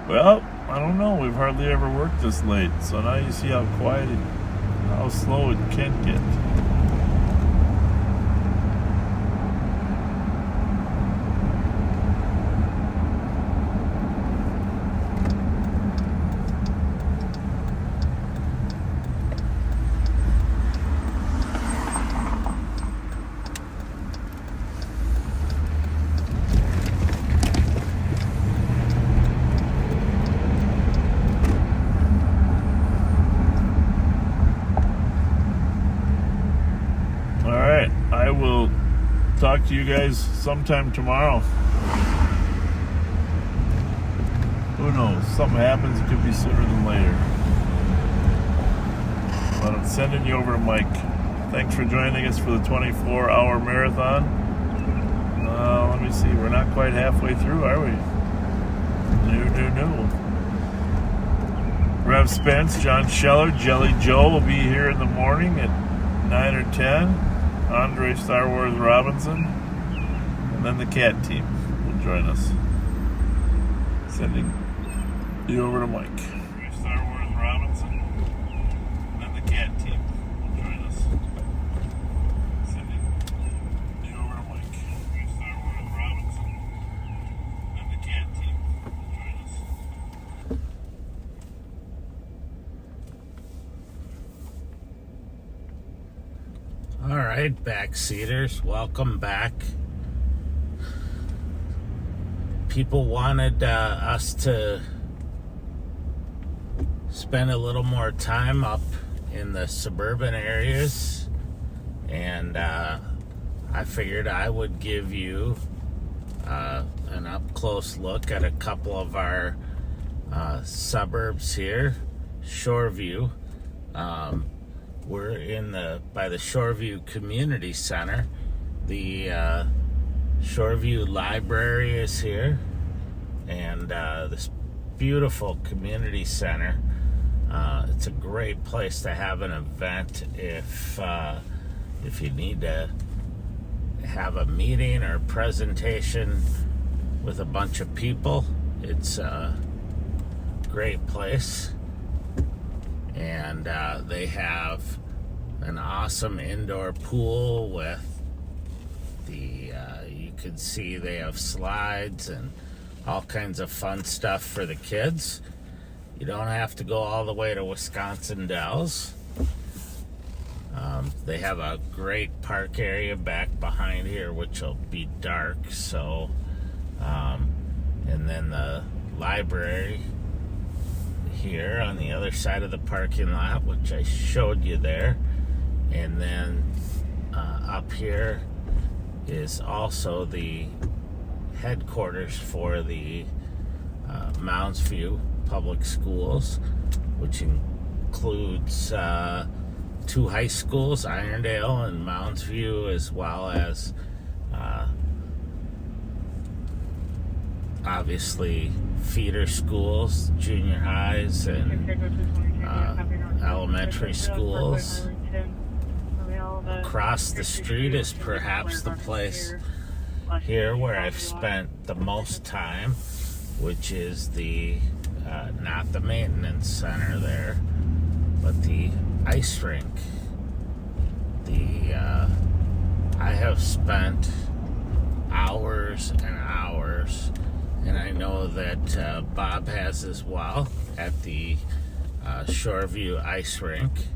Well, I don't know. We've hardly ever worked this late, so now you see how quiet how slow it can get. Talk to you guys sometime tomorrow. Who knows? Something happens, it could be sooner than later. But I'm sending you over to Mike. Thanks for joining us for the 24-hour marathon. Let me see. We're not quite halfway through, are we? No. Rev Spence, John Scheller, Jelly Joe will be here in the morning at 9 or 10. Andre Star Wars Robinson, and then the cat team will join us. Sending you over to Mike. Andre Star Wars Robinson, and then the cat team will join us. Sending you over to Mike. Andre Star Wars Robinson, and then the cat team will join us. All right, backseaters, welcome back. People wanted us to spend a little more time up in the suburban areas, and I figured I would give you an up-close look at a couple of our suburbs here. Shoreview. We're by the Shoreview Community Center. The Shoreview Library is here, and this beautiful community center. It's a great place to have an event if you need to have a meeting or presentation with a bunch of people. It's a great place. And they have an awesome indoor pool with you can see they have slides and all kinds of fun stuff for the kids. You don't have to go all the way to Wisconsin Dells. They have a great park area back behind here, which will be dark. So, and then the library here on the other side of the parking lot, which I showed you there. And then up here is also the headquarters for the Mounds View Public Schools, which includes 2 high schools, Irondale and Mounds View, as well as obviously feeder schools, junior highs, and elementary schools. Across the street is perhaps the place here where I've spent the most time, which is the not the maintenance center there, but the ice rink. I have spent hours and hours, and I know that Bob has as well, at the Shoreview ice rink.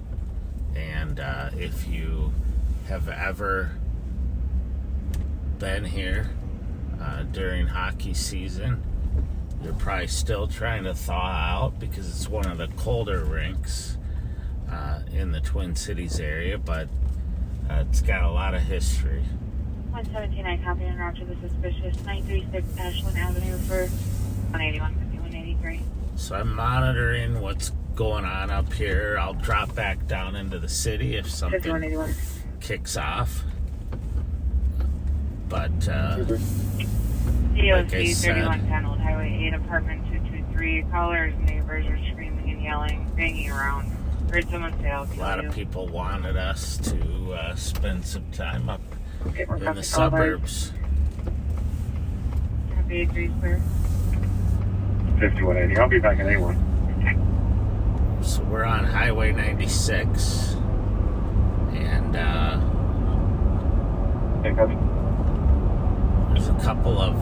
And if you have ever been here during hockey season, you're probably still trying to thaw out because it's one of the colder rinks in the Twin Cities area, but it's got a lot of history. 117, I copy and route to the suspicious 936 Ashland Avenue for 181, 5183. So I'm monitoring what's going on up here. I'll drop back down into the city if something kicks off. But DOC like I said, 3110 Old Highway 8, apartment 223. Callers, neighbors are screaming and yelling, banging around. Heard someone say, "I'll kill you." a lot of people wanted us to spend some time up in the suburbs. Copy, agrees, clear. 5180. I'll be back at A1. So we're on Highway 96, and there's a couple of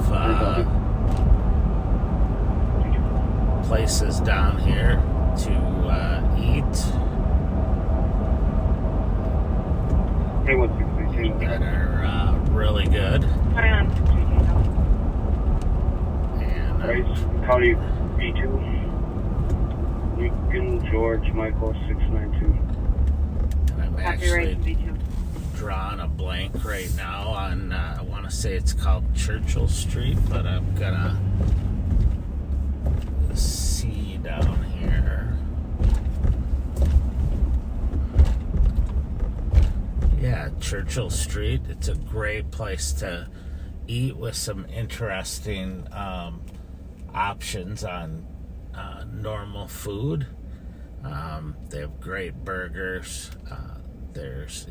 places down here to eat that are really good. And County B2. Lincoln George Michael 692. and I'm actually drawing a blank right now on I want to say it's called Churchill Street, but I'm gonna see down here. Yeah, Churchill Street. It's a great place to eat with some interesting options on normal food. They have great burgers. There's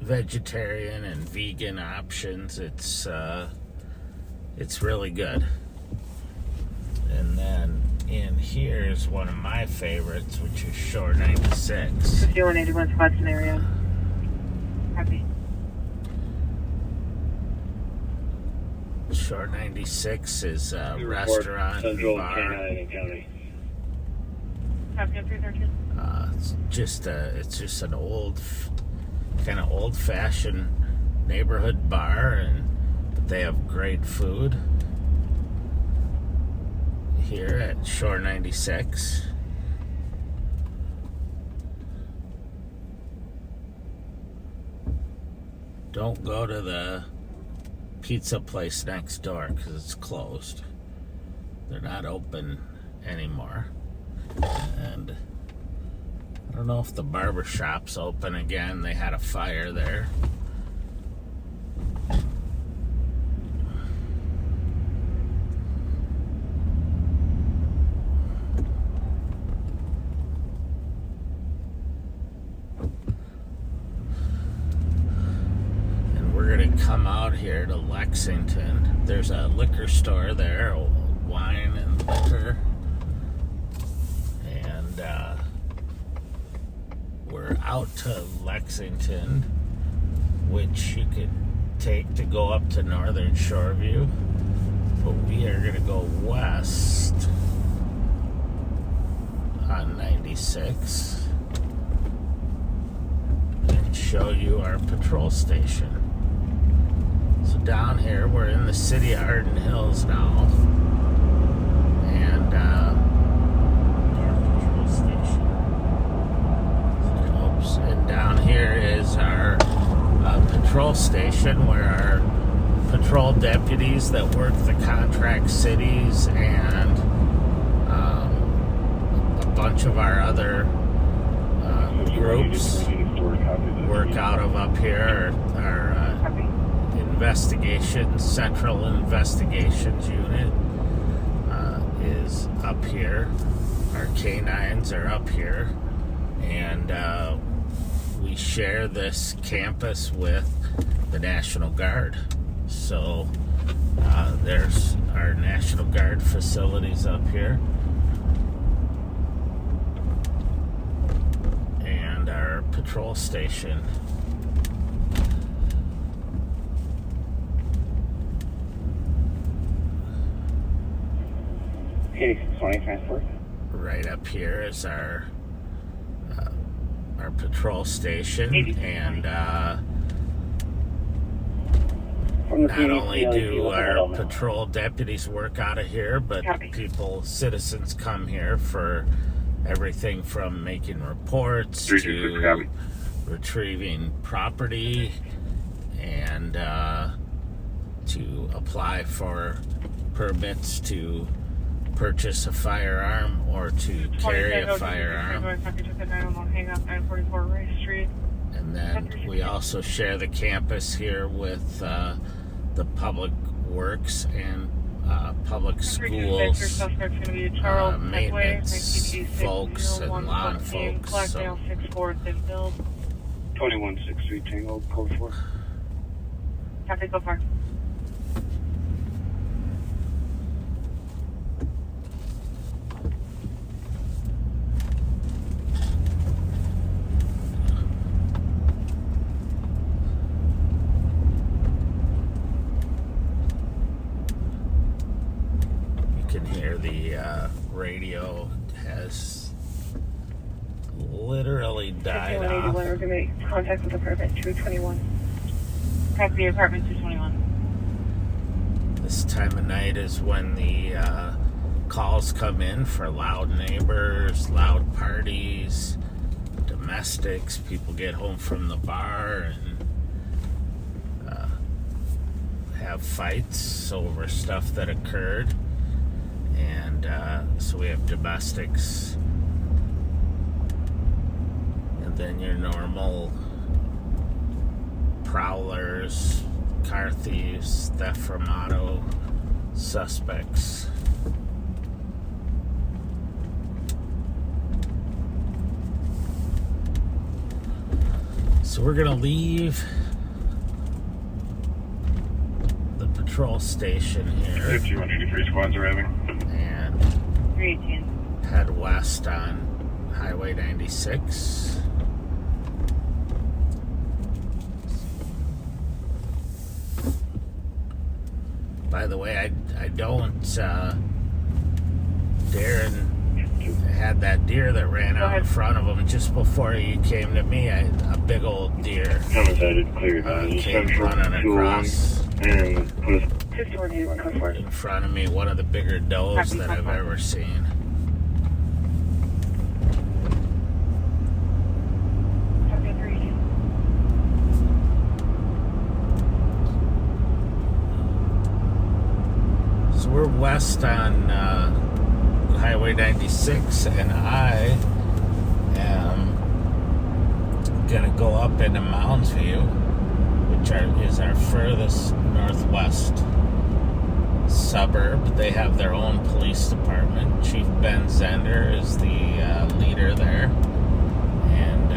vegetarian and vegan options. It's really good. And then in here is one of my favorites, which is Shore 96. 5181 Squadson area. Copy. Shore 96 is a restaurant, Central bar. Canine County. Copy, 313. It's just an kind of old-fashioned neighborhood bar, but they have great food here at Shore 96. Don't go to the pizza place next door because it's closed. They're not open anymore. And I don't know if the barber shop's open again. They had a fire there. And we're gonna come out here to Lexington. There's a liquor store there, wine and liquor. And we're out to Lexington, which you could take to go up to Northern Shoreview, but we are going to go west on 96 and show you our patrol station. So down here, we're in the city of Arden Hills now, and and down here is our patrol station where our patrol deputies that work the contract cities and a bunch of our other groups work out of up here. Our Central Investigations Unit is up here. our canines are up here, and we share this campus with the National Guard. So there's our National Guard facilities up here, and our patrol station. Transport. Right up here is our patrol station, and not only do our patrol deputies work out of here, but citizens come here for everything from making reports to retrieving property and to apply for permits to purchase a firearm or to carry a firearm. And then we also share the campus here with the public works and public schools, maintenance folks and lawn folks. So 2163 Tango, code 4. Copy, go far. Radio has literally died off. We're going to make contact with apartment 221. Copy, apartment 221. This time of night is when the calls come in for loud neighbors, loud parties, domestics. People get home from the bar and have fights over stuff that occurred. And so we have domestics, and then your normal prowlers, car thieves, theft from auto suspects. So we're gonna leave the patrol station here. 5183 squads arriving. And 318. Head west on Highway 96. By the way, I don't, Darren had that deer that ran out in front of him just before he came to me. A big old deer came running across in front of me, one of the bigger does that I've ever seen. So we're west on Highway 96, and I am gonna go up into Mounds View, which is our furthest northwest suburb. They have their own police department. Chief Ben Zender is the leader there, and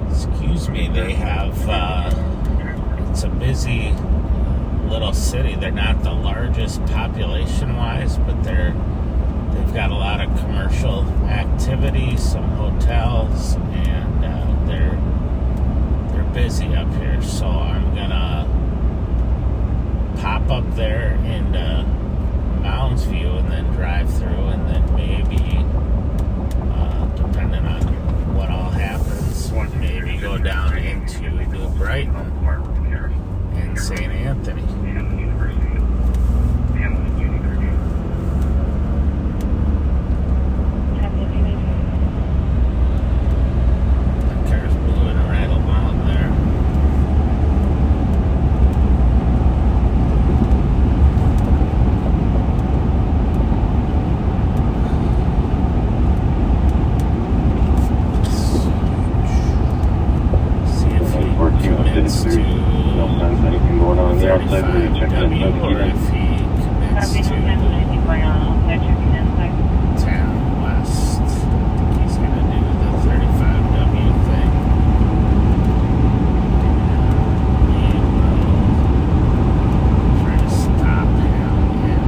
excuse me, they have it's a busy little city. They're not the largest population-wise, but they've got a lot of commercial activity, some hotels, and they're busy up here. So I'm gonna pop up there into Mounds View and then drive through, and then maybe, depending on what all happens, maybe go down into New Brighton and St. Anthony. That car's moving right along there. See if he commits to 35W or if he it's to 10 west. He's gonna do the 35W thing. We will try to stop him in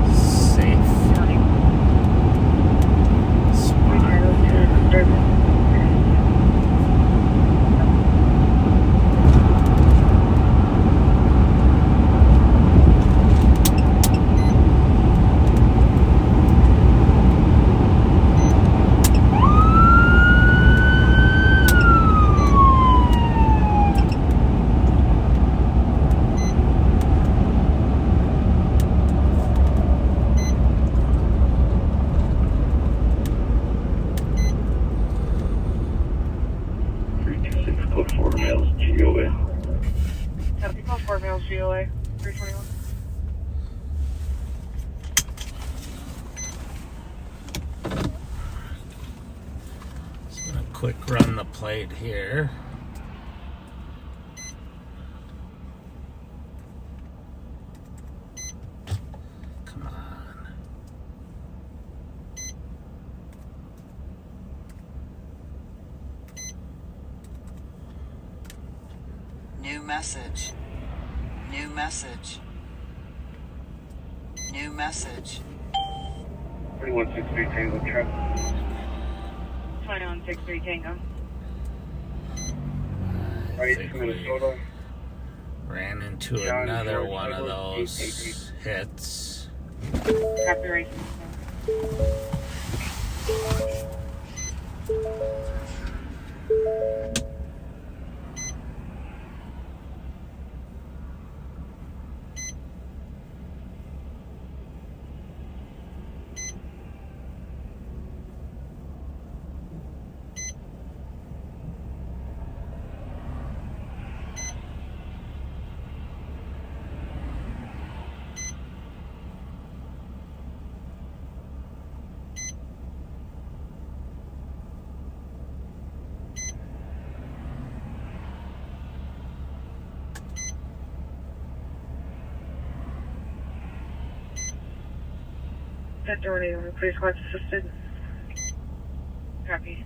a safe spot here. GOA 321. Just gonna quick run the plate here. Come on. New message. New message. New message. 2163 Tango truck. 2163 Tango. Right to Minnesota. Ran into another one of those hits. Copy right. That door name, please watch assisted. Copy.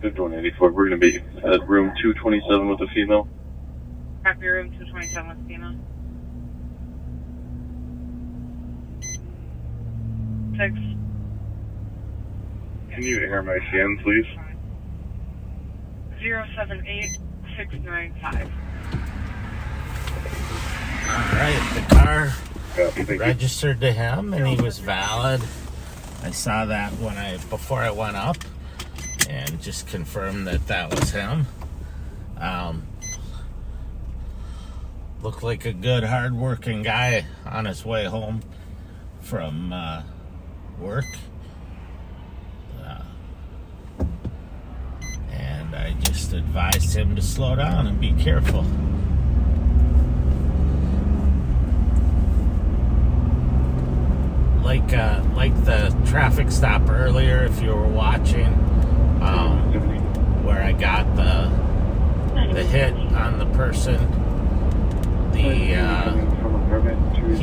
Good door 84. We're going to be at room 227 with a female. Copy, room 227 with female. 6. Can you air my CN, please? 078695. Alright, the car registered to him and he was valid. I saw that before I went up and just confirmed that was him. Looked like a good hard-working guy on his way home from work. And I just advised him to slow down and be careful. Like the traffic stop earlier, if you were watching, where I got the hit on the person. He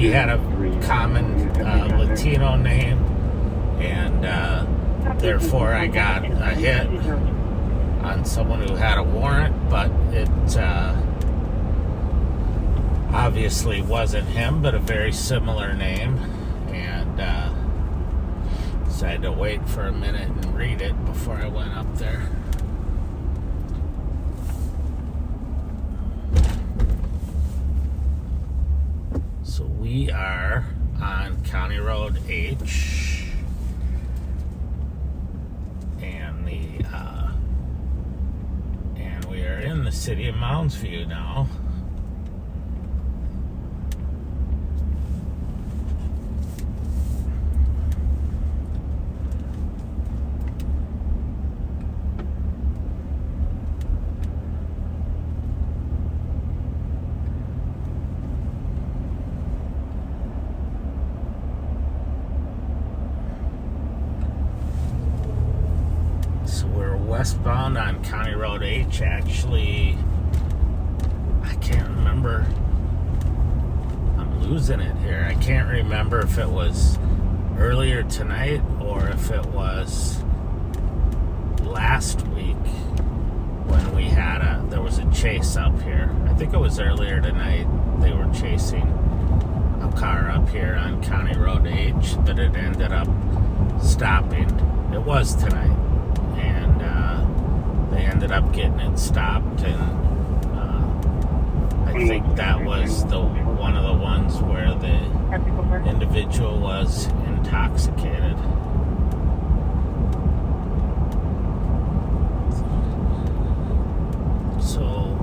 had a common Latino name, and therefore I got a hit on someone who had a warrant, but it obviously wasn't him, but a very similar name, and so I had to wait for a minute and read it before I went up there. So we are on County Road H, and we are in the city of Mounds View now. westbound on County Road H, actually, I can't remember. I'm losing it here. I can't remember if it was earlier tonight or if it was last week when we had there was a chase up here. I think it was earlier tonight. They were chasing a car up here on County Road H, but it ended up stopping. It was tonight, and they ended up getting it stopped, and I think that was one of the ones where the individual was intoxicated. So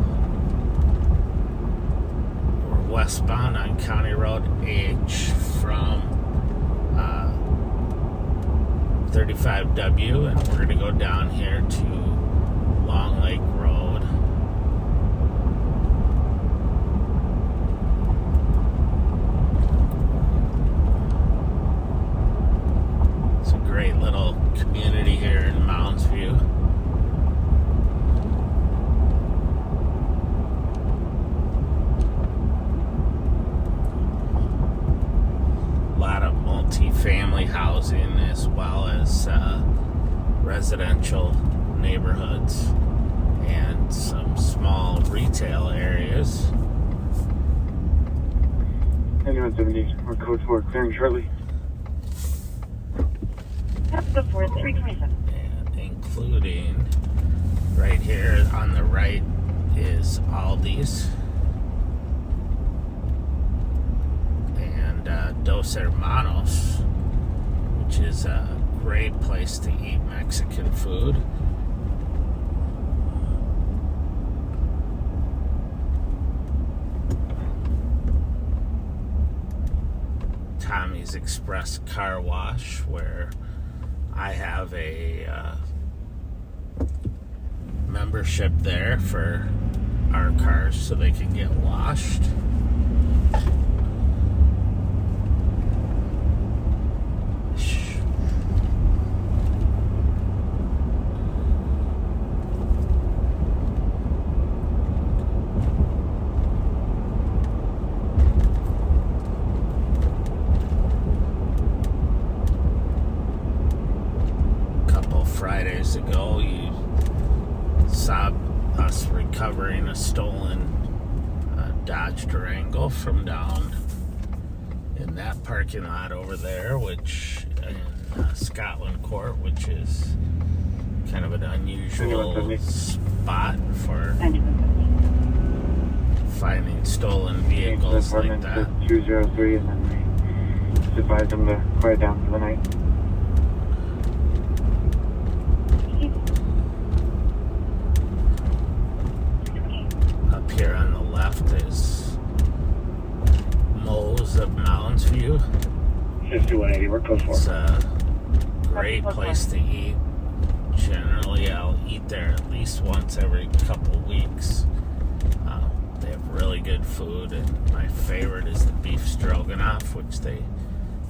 we're westbound on County Road H from 35W, and we're going to go down here to Long Lake Road. It's a great little community here in Mounds View. A lot of multi-family housing as well as residential neighborhoods and some small retail areas. 7170, we're code 4, clearing shortly. That's the 4327. And including right here on the right is Aldi's and Dos Hermanos, which is a great place to eat Mexican food. Tommy's Express Car Wash, where I have a membership there for our cars so they can get washed. Fridays ago, you saw us recovering a stolen Dodge Durango from down in that parking lot over there, which in Scotland Court, which is kind of an unusual spot for finding stolen vehicles like that. 203, and then we advised them to quiet down for the night. Here on the left is Moe's of Mounds View. 5180, we're close 4. It's a great place to eat. Generally, I'll eat there at least once every couple weeks. They have really good food, and my favorite is the beef stroganoff, which they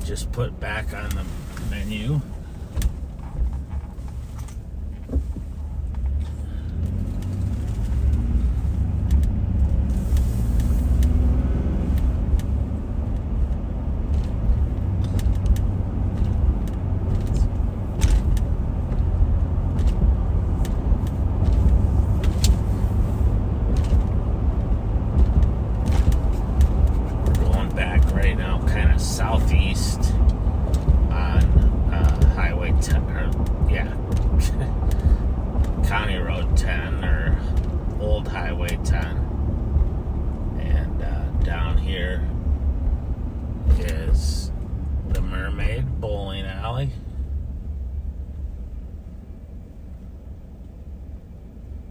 just put back on the menu. Southeast on Highway 10, or County Road 10, or Old Highway 10. And down here is the Mermaid Bowling Alley.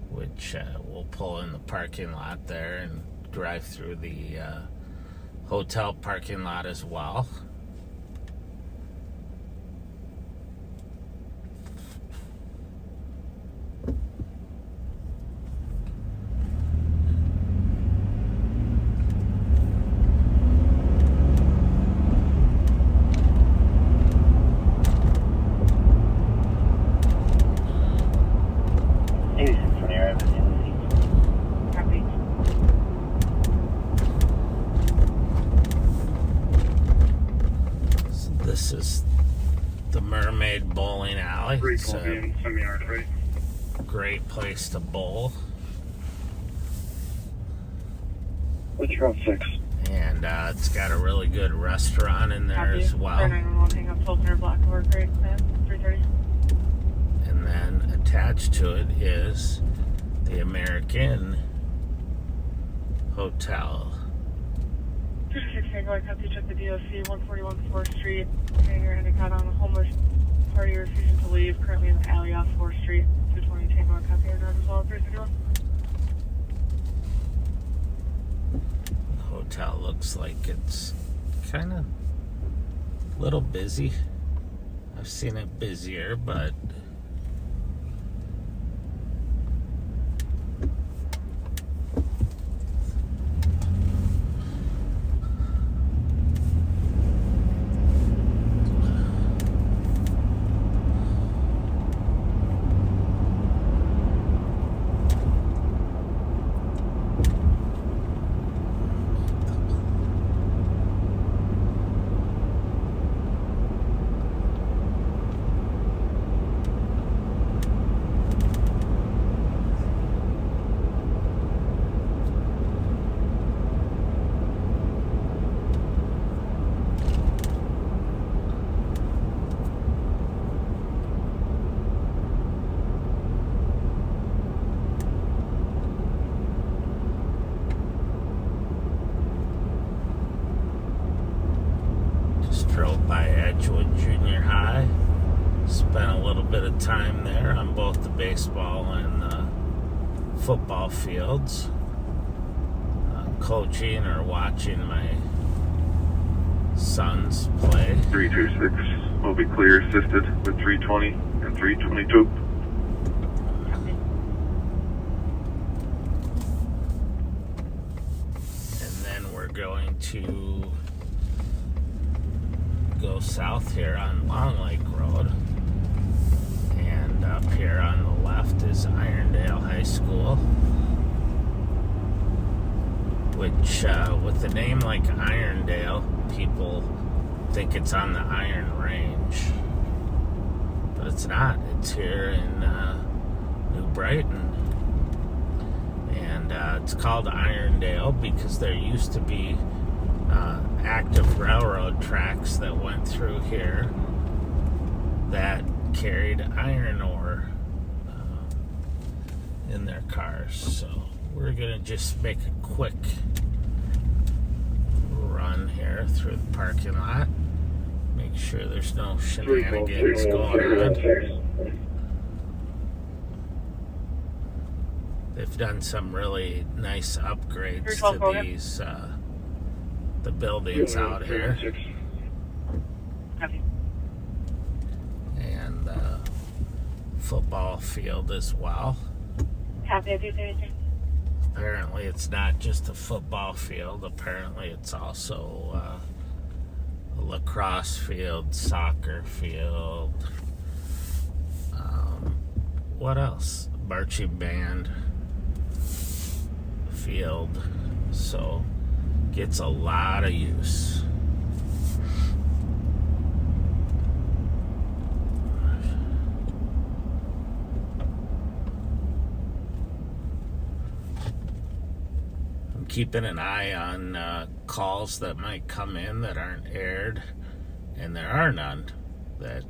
Which we'll pull in the parking lot there and drive through the hotel parking lot as well. This is the Mermaid Bowling Alley. It's a great place to bowl. What's your route 6? And it's got a really good restaurant in there as well. Hang up 1200 block over grade plan 330. And then attached to it is the American Hotel. 226 Tango, I copy, check the DOC 141 4th Street. Hangar indicated on a homeless party refusing to leave. Currently in the alley off 4th Street. 220 Tango, I copy, our driver's all 331. The hotel looks like it's kind of a little busy. I've seen it busier, but drove by Edgewood Junior High. Spent a little bit of time there on both the baseball and the football fields, coaching or watching my sons play. 326 will be clear assisted with 320 and 322. And then we're going to go south here on Long Lake Road, and up here on the left is Irondale High School, which with a name like Irondale, people think it's on the Iron Range, but it's not. It's here in New Brighton, and it's called Irondale because there used to be active railroad tracks that went through here that carried iron ore in their cars. So we're gonna just make a quick run here through the parking lot, make sure there's no shenanigans going on. They've done some really nice upgrades to these the buildings out here, and the football field as well. Apparently it's not just a football field, apparently it's also a lacrosse field, soccer field, what else? Marching band field, so gets a lot of use. I'm keeping an eye on calls that might come in that aren't aired, and there are none that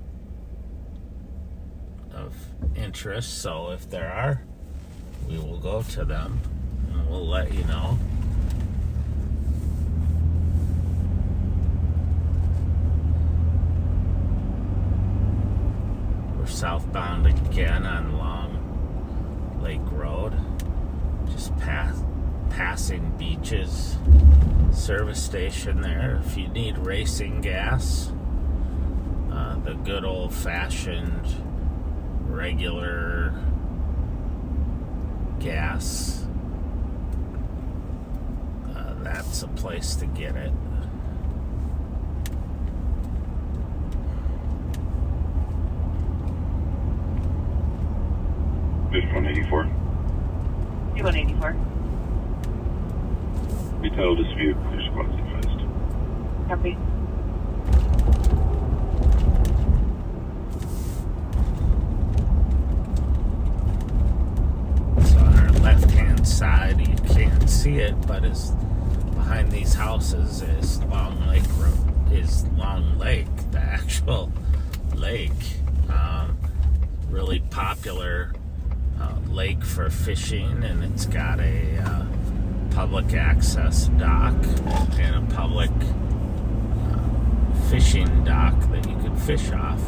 of interest, so if there are, we will go to them and we'll let you know. Southbound again on Long Lake Road, just passing Beaches service station there. If you need racing gas, the good old-fashioned regular gas, that's a place to get it. Bid 184. 184. Retail dispute. Clear squads advised. Copy. see it, but is behind these houses is Long Lake Road. Is Long Lake, the actual lake. Really popular lake for fishing, and it's got a public access dock and a public fishing dock that you can fish off.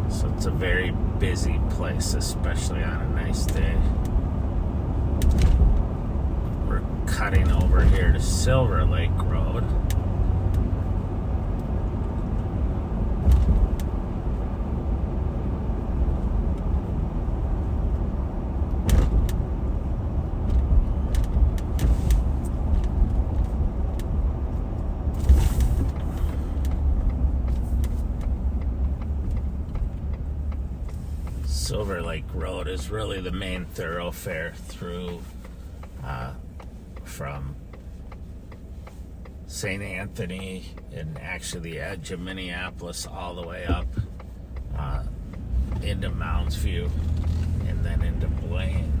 So it's a very busy place, especially on a nice day. We're cutting over here to Silver Lake Road. Silver Lake Road is really the main thoroughfare through from St. Anthony and actually the edge of Minneapolis all the way up into Mounds View and then into Blaine.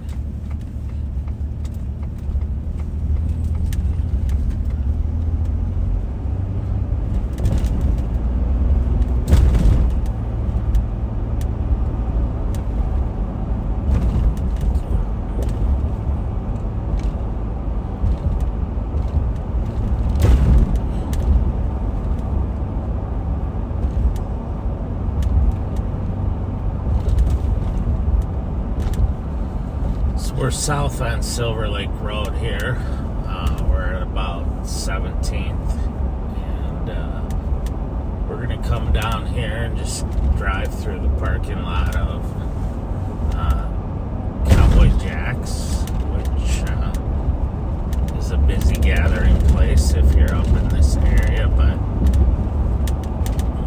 We're south on Silver Lake Road here. We're at about 17th, and we're going to come down here and just drive through the parking lot of Cowboy Jack's, which is a busy gathering place if you're up in this area, but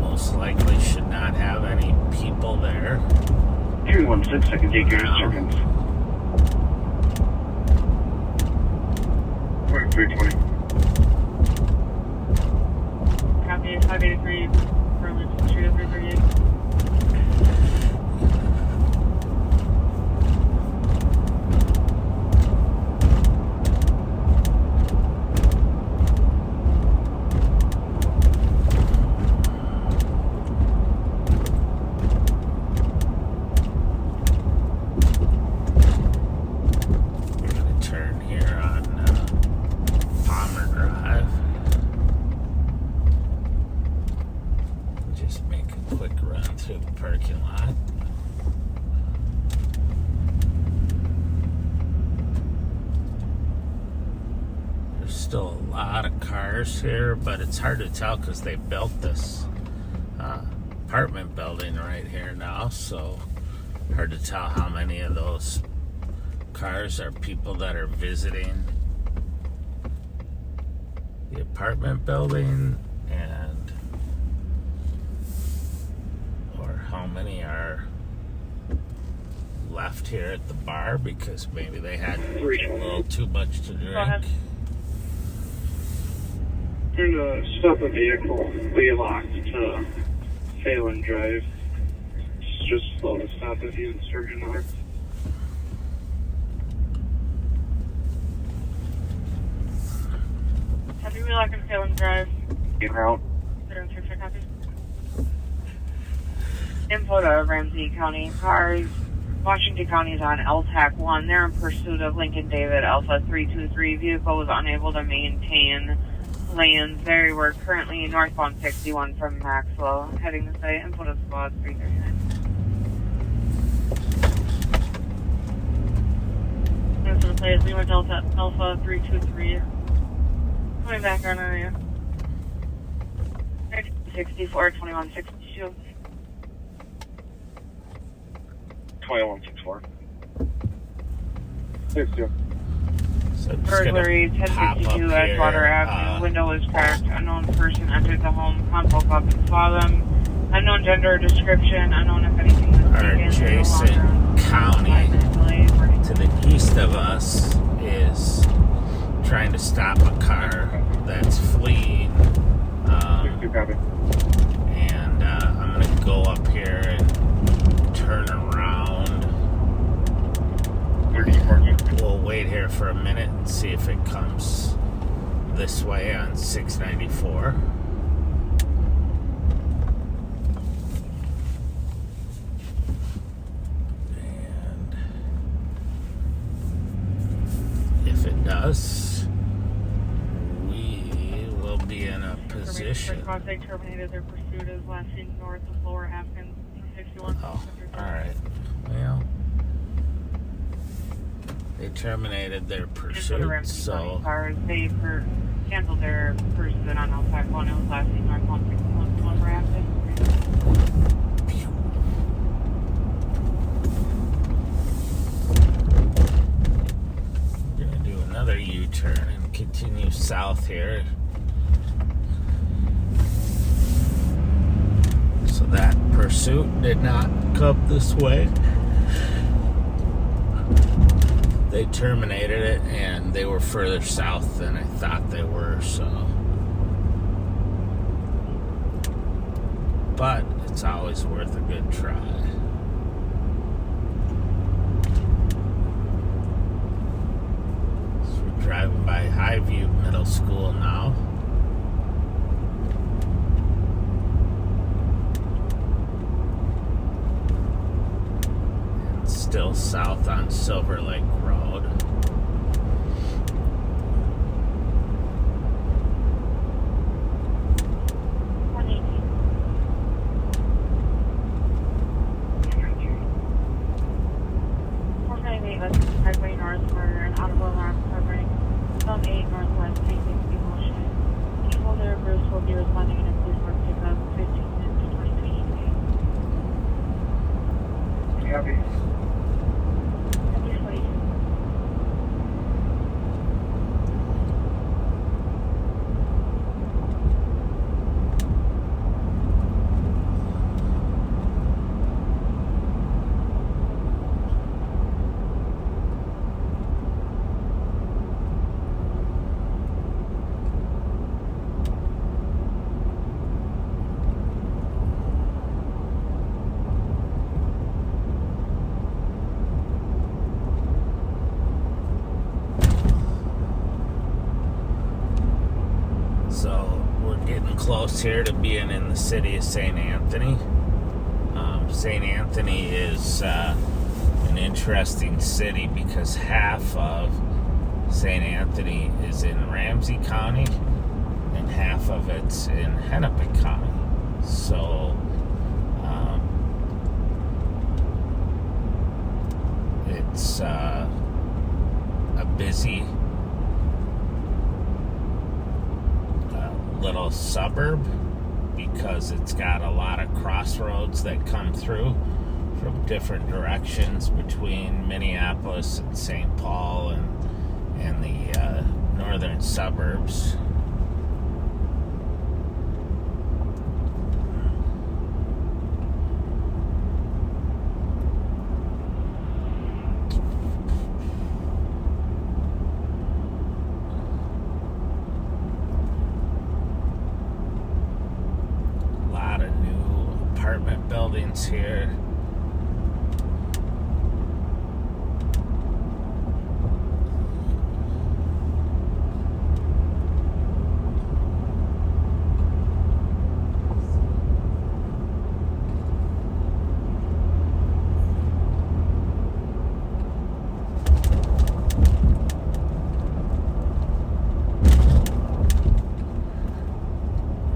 most likely should not have any people there. 316, I can take your instructions. 320. Copy, 583, Burlington Street, 338. Still a lot of cars here, but it's hard to tell because they built this apartment building right here now, so hard to tell how many of those cars are people that are visiting the apartment building and or how many are left here at the bar because maybe they had a little too much to drink. We're going to stop a vehicle we locked to Highland Drive. Just slow to stop if you insurgent are. Have you relocked in Highland Drive? Get out. Copy. Info to Ramsey County. Cars. Washington County is on LTAC 1. They're in pursuit of Lincoln David Alpha 323. Vehicle was unable to maintain lanes. They were currently northbound 61 from Maxwell, heading the site. Input of squad 339. That's the plate. Lima Delta Alpha 323. Coming back on area. 64 2162. 2164. 62. So Burglary, 1052 Edgewater Avenue. Window was cracked. Unknown person entered the home. Convoke up and saw them. Unknown gender or description. Unknown if anything was taken. Adjacent county to the east of us is trying to stop a car that's fleeing. And I'm going to go up here and turn around. We'll wait here for a minute and see if it comes this way on 694. And if it does, we will be in a position. They terminated their pursuit as last seen north of Lower Athens, 61. Oh, alright. Well, they terminated their pursuit, so... Cars, they canceled their pursuit on L51. It was last seen north 161 to Lower Athens. We're going to do another U-turn and continue south here. So that pursuit did not come this way. They terminated it, and they were further south than I thought they were, so. But it's always worth a good try. So we're driving by Highview Middle School now. And still south on Silver Lake Road. Midway north for an audible alarm covering Zone 8 Northwest 360 motion. People there Bruce will be responding in a police work pickup 15 minutes to 20 feet. Copy. Close here to being in the city of St. Anthony. St. Anthony is an interesting city because half of St. Anthony is in Ramsey County and half of it's in Hennepin County. So it's a busy little suburb because it's got a lot of crossroads that come through from different directions between Minneapolis and St. Paul and the northern suburbs. Buildings here.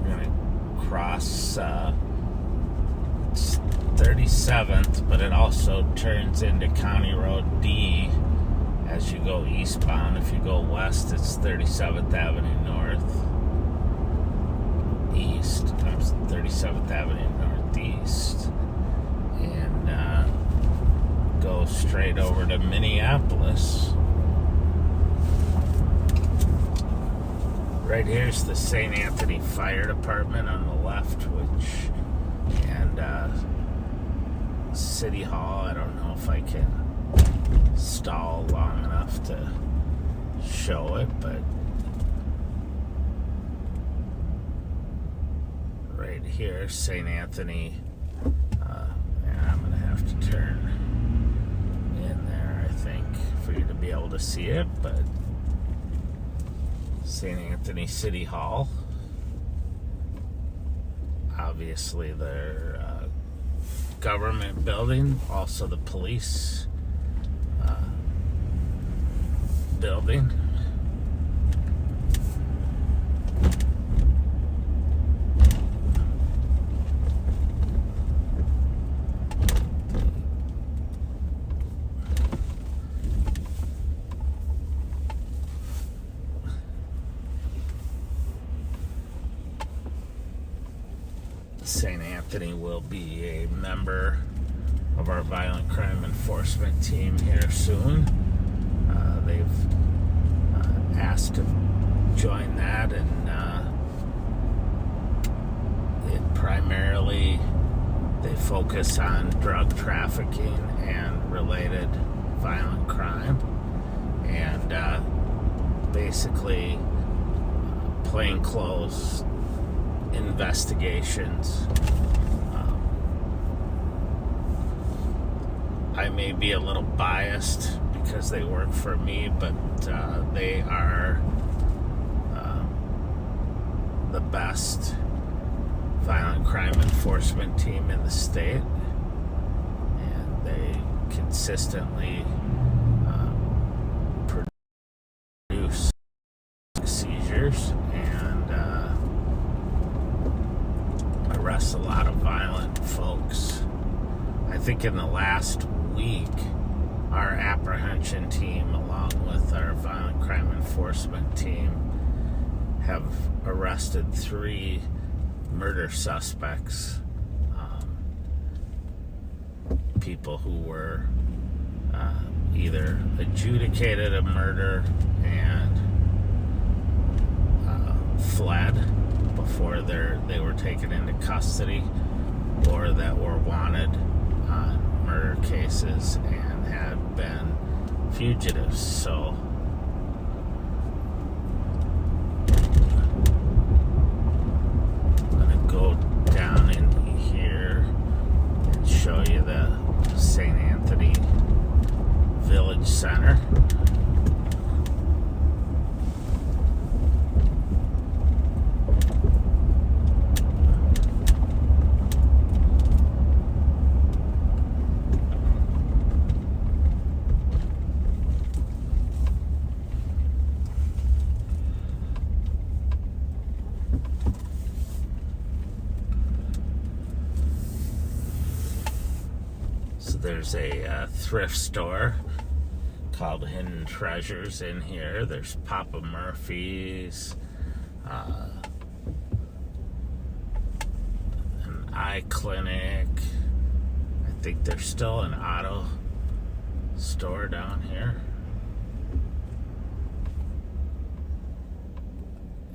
We're gonna cross 37th, but it also turns into County Road D as you go eastbound. If you go west, it's 37th Avenue North. East, 37th Avenue Northeast. And go straight over to Minneapolis. Right here's the St. Anthony Fire Department on the left, and City Hall. I don't know if I can stall long enough to show it, but right here, St. Anthony. I'm gonna have to turn in there, I think, for you to be able to see it, but St. Anthony City Hall. Obviously, their government building, also the police building. St. Anthony will be a member of our violent crime enforcement team here soon. They've asked to join that, and it primarily they focus on drug trafficking and related violent crime, and basically plainclothes investigations. I may be a little biased because they work for me, but they are the best violent crime enforcement team in the state, and they consistently produce seizures and arrest a lot of violent folks. I think in the last week, our apprehension team, along with our violent crime enforcement team, have arrested 3 murder suspects. People who were either adjudicated a murder and fled before they were taken into custody, or that were wanted on murder cases and had been fugitives. So I'm gonna go down in here and show you the St. Anthony Village Center. There's a thrift store called Hidden Treasures in here. There's Papa Murphy's, an eye clinic. I think there's still an auto store down here.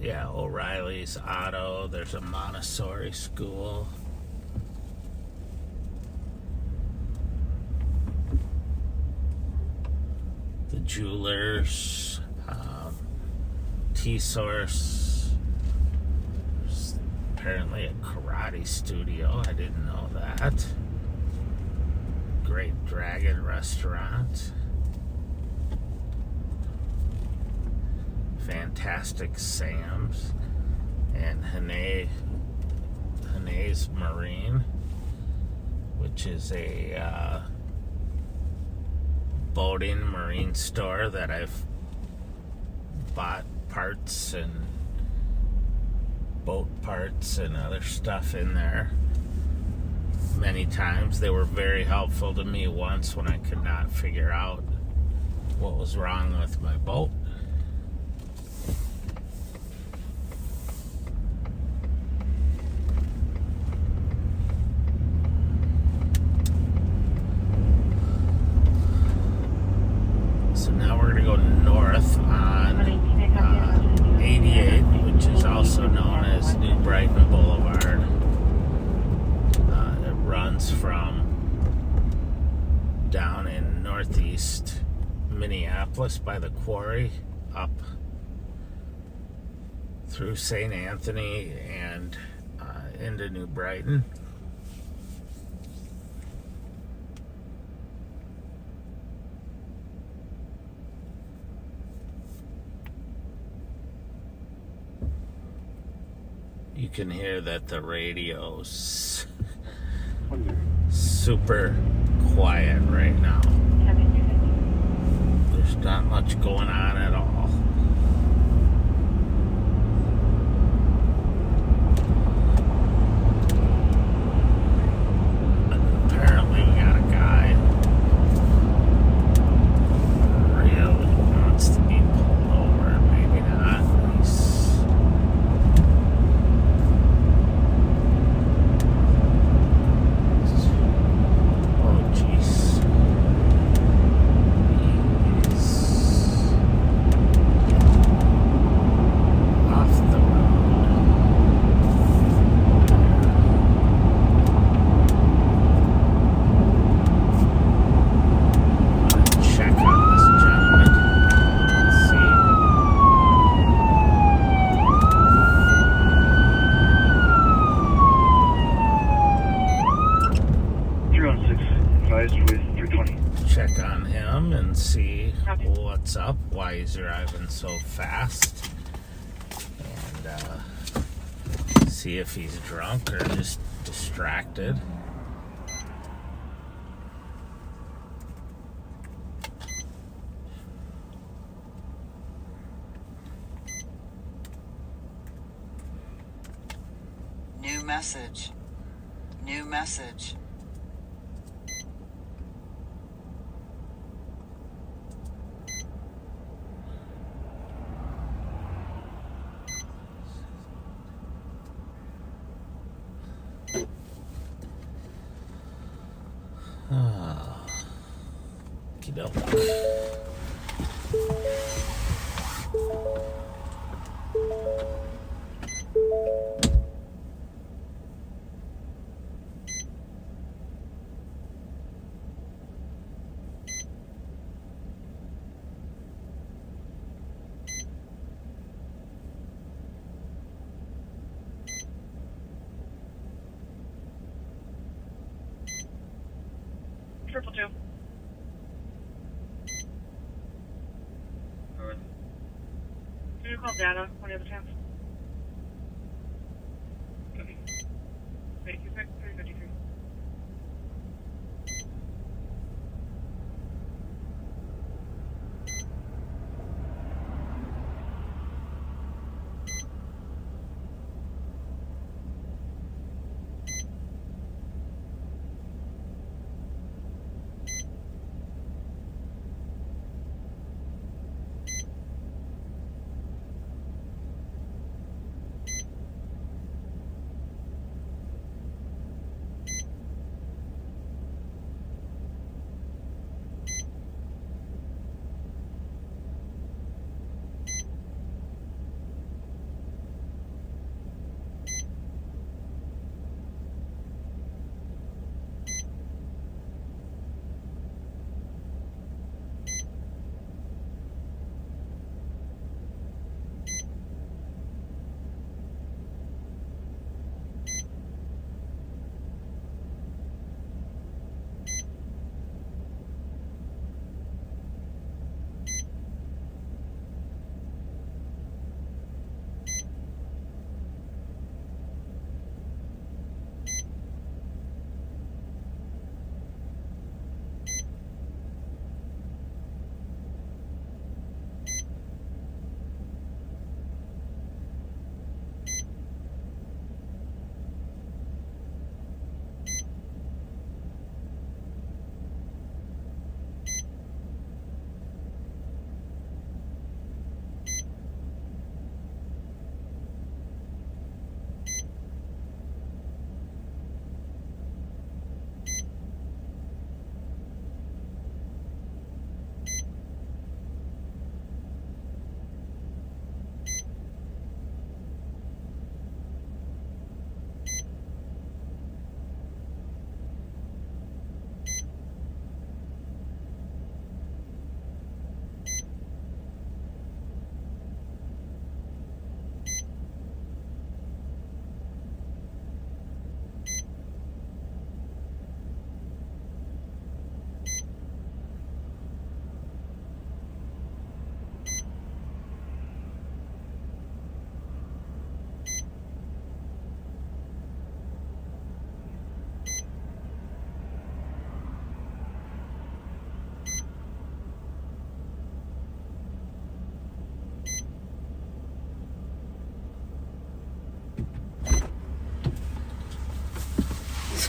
Yeah, O'Reilly's Auto. There's a Montessori school. The Jewelers, T-Source. There's apparently a karate studio. I didn't know that. Great Dragon Restaurant. Fantastic Sam's. And Hanae's Marine, which is a boating marine store that I've bought parts and boat parts and other stuff in there many times. They were very helpful to me once when I could not figure out what was wrong with my boat. North on 88, which is also known as New Brighton Boulevard. It runs from down in northeast Minneapolis by the quarry up through St. Anthony and into New Brighton. You can hear that the radio's super quiet right now. There's not much going on at all. Apparently we got a guy who really wants to be pulled over. Maybe not. Oh jeez. Off the check on this gentleman. Let's see. 316 advised with 320. Check on him and see what's up, why he's driving so fast, and see if he's drunk or just distracted. New message. New message. Okey-doke. Triple two. Can you call Dana when you have a chance? Okay. Thank you, 353.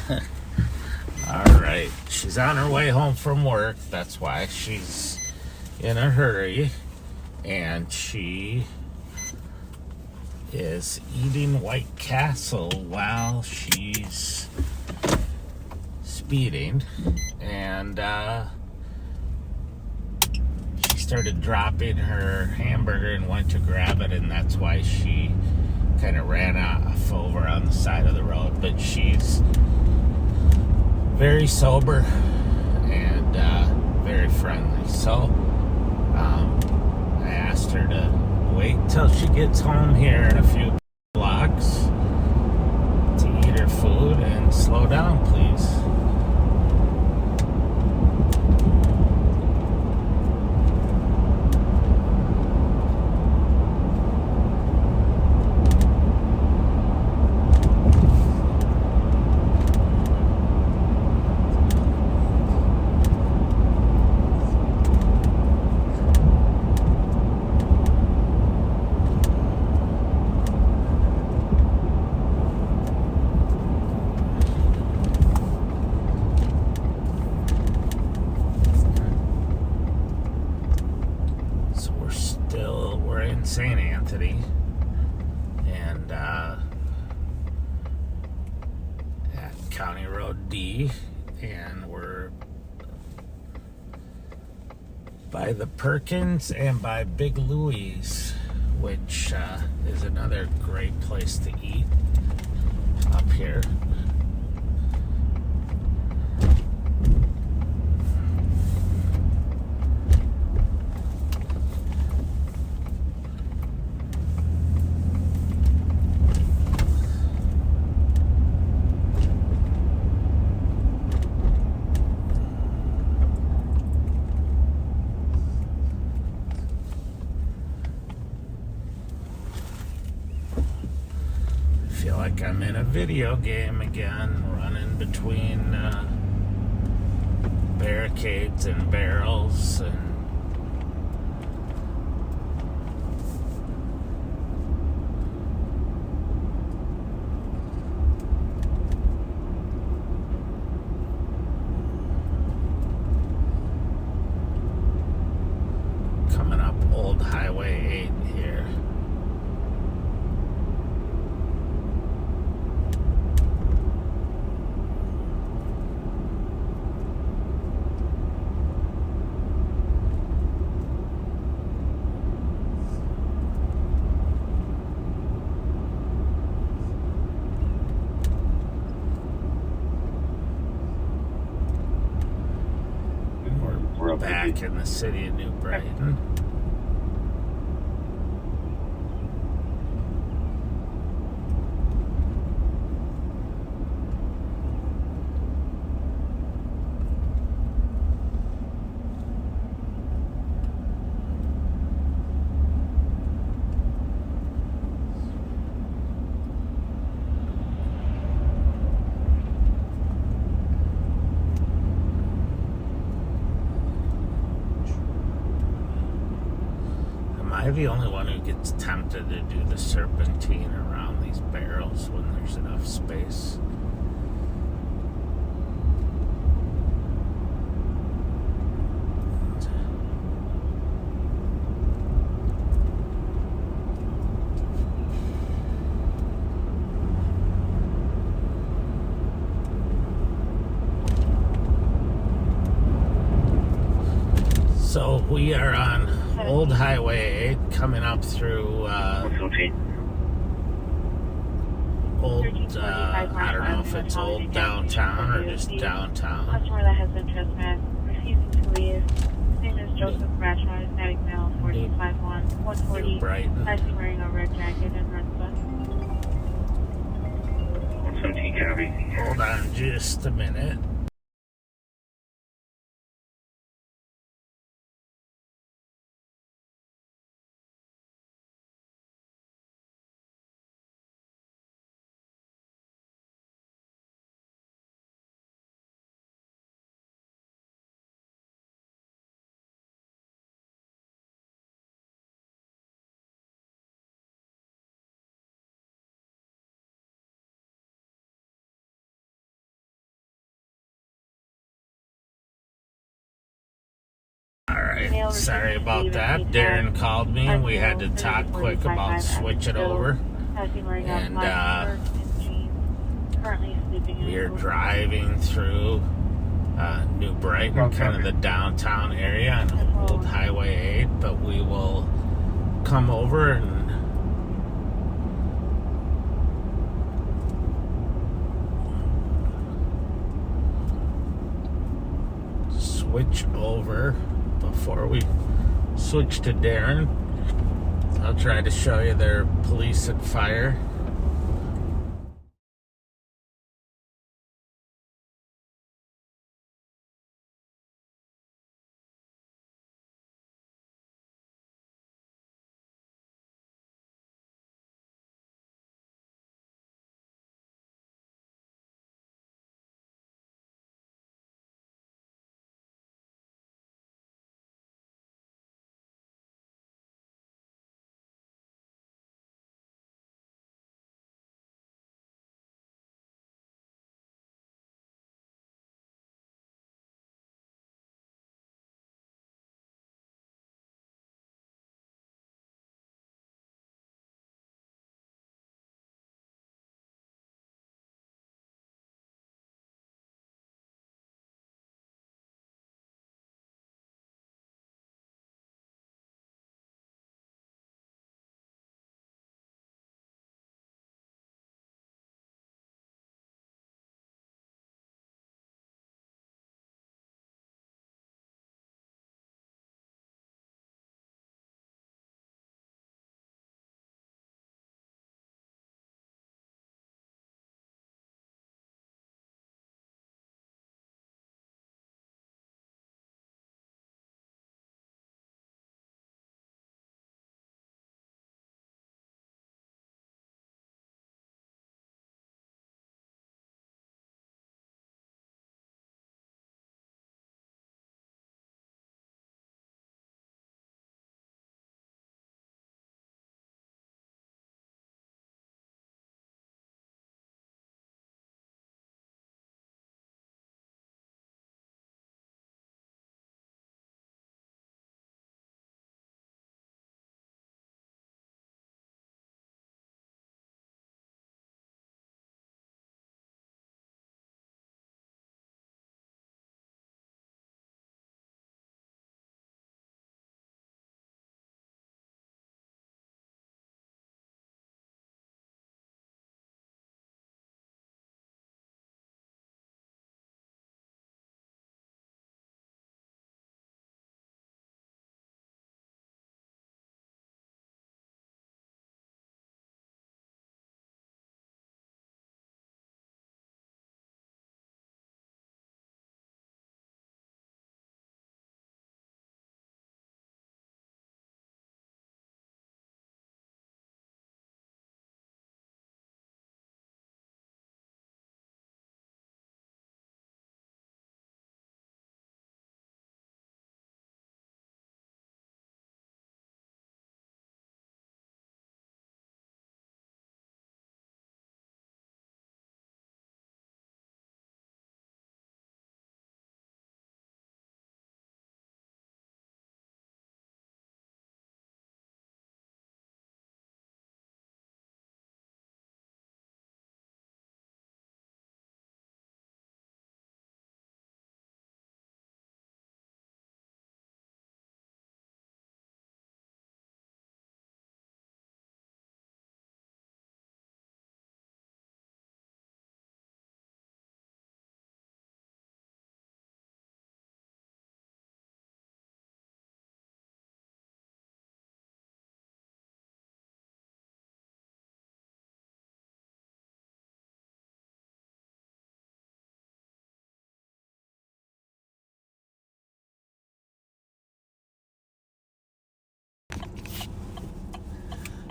All right. She's on her way home from work. That's why she's in a hurry. And she is eating White Castle while she's speeding. And she started dropping her hamburger and went to grab it. And that's why she kind of ran off over on the side of the road. But she's very sober and very friendly. So I asked her to wait till she gets home here in a few blocks to eat her food and slow down, please. St. Anthony and at County Road D, and we're by the Perkins and by Big Louie's, which is another great place to eat up here. Feel like I'm in a video game again, running between barricades and barrels and coming up Old Highway 8 here. We're back in the city of New Brighton. Am I the only one who gets tempted to do the serpentine around these barrels when there's enough space? So we are on Old Highway 8 coming up through old, I don't know if it's old downtown or just downtown. Customer that has been trespassed, refusing to leave. His name is Joseph Bradshaw, static male, 1451, 140, Brighton. actually wearing a red jacket and red sweats. 117 copy. Hold on just a minute. sorry about that. Darren called me and we had to talk quick about switch it over. And we are driving through New Brighton, kind of the downtown area on Old Highway 8, but we will come over and switch over before we switch to Darren. I'll try to show you their police and fire.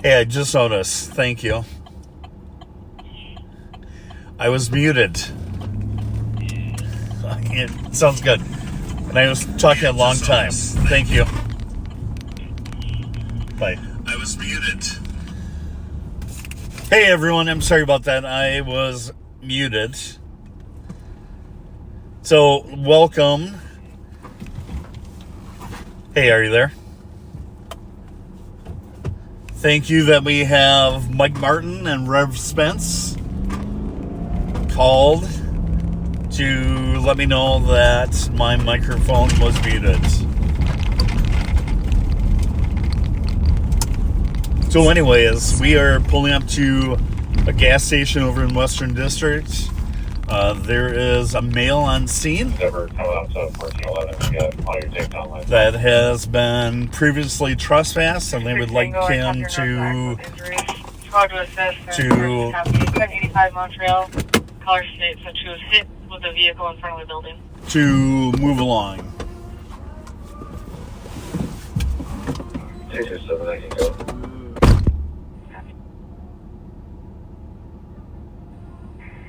Hey, I just noticed. Thank you. I was muted. It sounds good. And I was talking a long time. Thank you. Bye. I was muted. Hey, everyone. I'm sorry about that. I was muted. So, welcome Hey, are you there? Thank you that we have Mike Martin and Rev Spence called to let me know that my microphone was muted. So anyways, we are pulling up to a gas station over in Western District. There is a male on scene that has been previously trespassed, and they would like him to 85 Montreal. Color states that she was hit with a vehicle in front of the building. To move along. 227, I can go.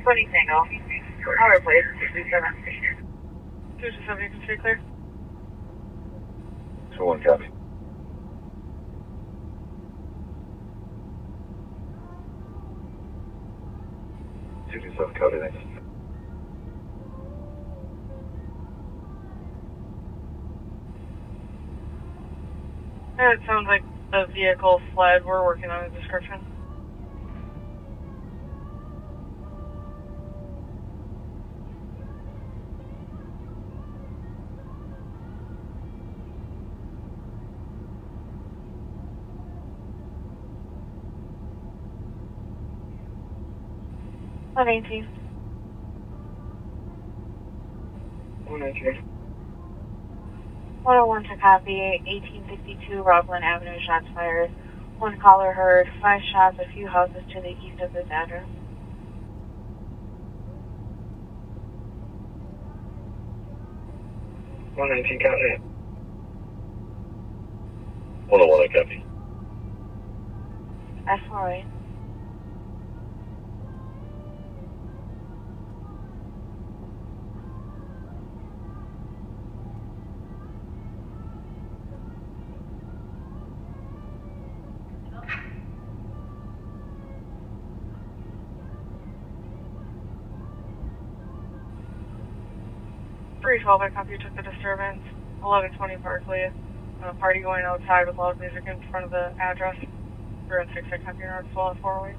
Funny Tango. Color plate 67. 227, you can stay clear. 2-1, copy. Copy, thanks. It sounds like the vehicle fled. We're working on a description. On 18. 119. 101 to copy. 1862 Rockland Avenue, shots fired. One caller heard 5 shots, a few houses to the east of this address. 119, copy. 101, I copy. S4A. I copy, you took the disturbance. 1120 Berkeley. A party going outside with loud music in front of the address. 066 copy, yard full at 408.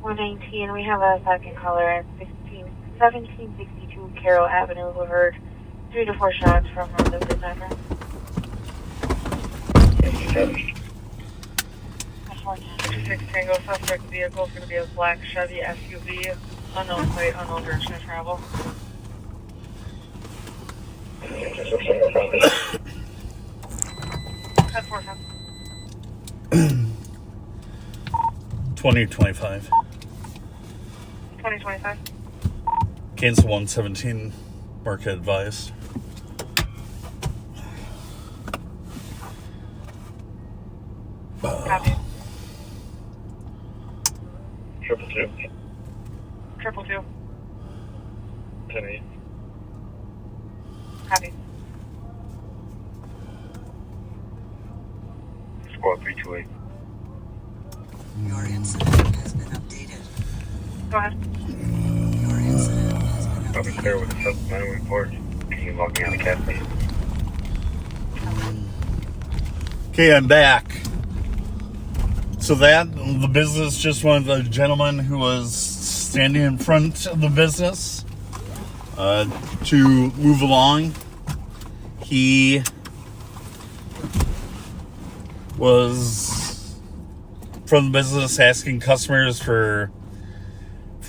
$119, we have a second caller at 1762 Carroll Avenue who heard 3 to 4 shots from north of this address. That's 166 Tango. Suspect vehicle is going to be a black Chevy SUV. Unknown plate, unknown direction of travel. 2025. 2025. Cancel 117. Market advised. Copy. 222. 222. 10-8. Copy. Squad 328. Your incident has been updated. Go ahead. Your incident has been I'll be clear with the supplemental report. Can you log me on the cat please? Okay, I'm back. So the business, just one of the gentlemen who was standing in front of the business to move along. He was from the business asking customers for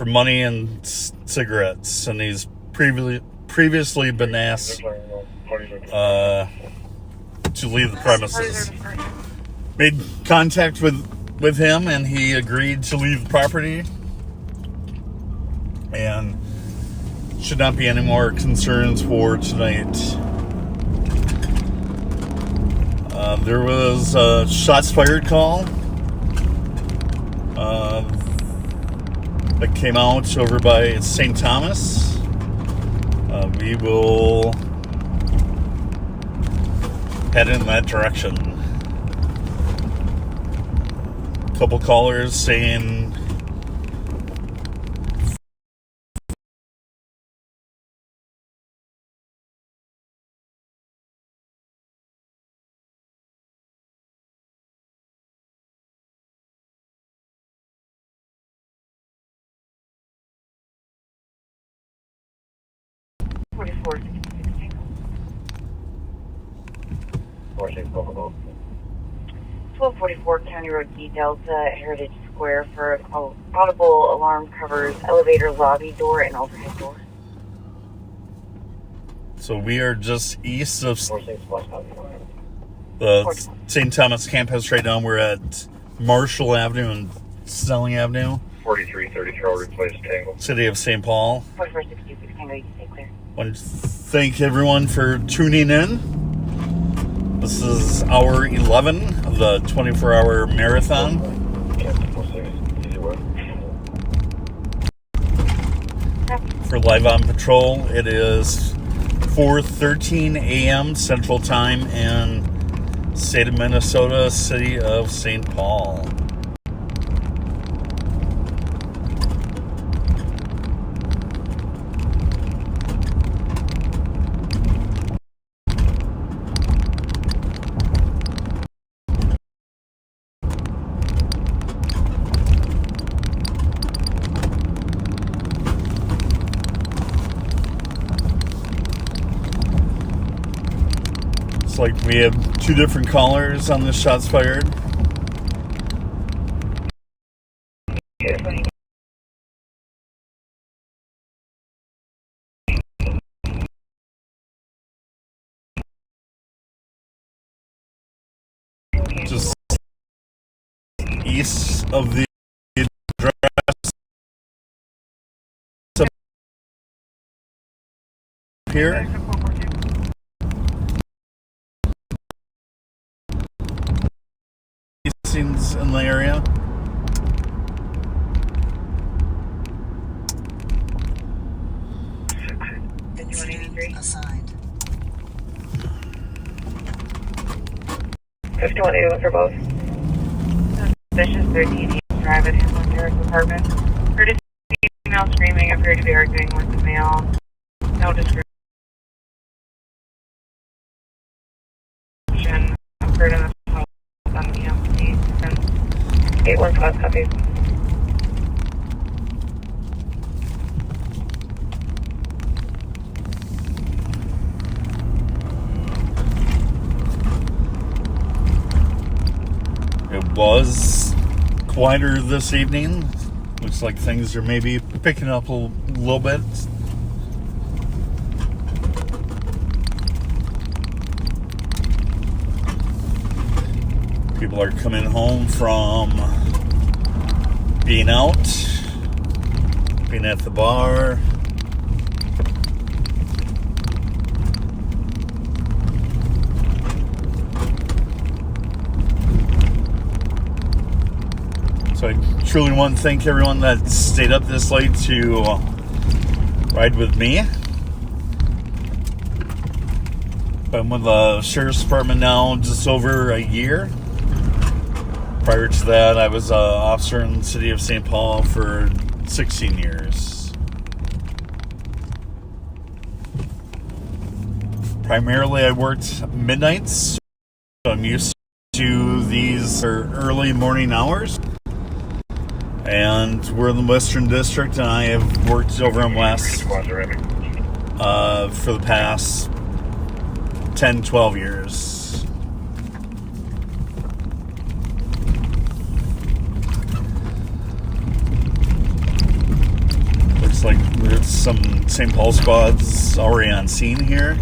money and cigarettes, and he's previously been asked to leave the premises. Made contact with him, and he agreed to leave the property, and should not be any more concerns for tonight. There was a shots fired call that came out over by St. Thomas. We will head in that direction. A couple callers saying Tango. 1244 County Road D Delta, Heritage Square for audible alarm covers elevator lobby door and overhead door. so we are just east of the St. Thomas campus right now. We're at Marshall Avenue and Snelling Avenue. 4334 replace Tango. City of St. Paul. 4466 Tango, you can stay clear. I want to thank everyone for tuning in. This is hour 11 of the 24-hour marathon. For Live on Patrol, it is 4:13 a.m. Central Time in state of Minnesota, city of St. Paul. Like we have two different callers on the shots fired. Just east of the address here. In the area. Assigned. 5181 for both. Suspicious 13 Drive at Highland Park apartment. Heard a female screaming, appeared to be arguing with the male. No description. Occurred in the house on the empty. 815 copies. It was quieter this evening. Looks like things are maybe picking up a little bit. People are coming home from being out, being at the bar. So I truly want to thank everyone that stayed up this late to ride with me. I'm with the Sheriff's Department now just over a year. Prior to that, I was an officer in the city of St. Paul for 16 years. Primarily, I worked midnights, so I'm used to these are early morning hours. And we're in the Western District, and I have worked over in West for the past 10, 12 years. Looks like there's some St. Paul squads already on scene here.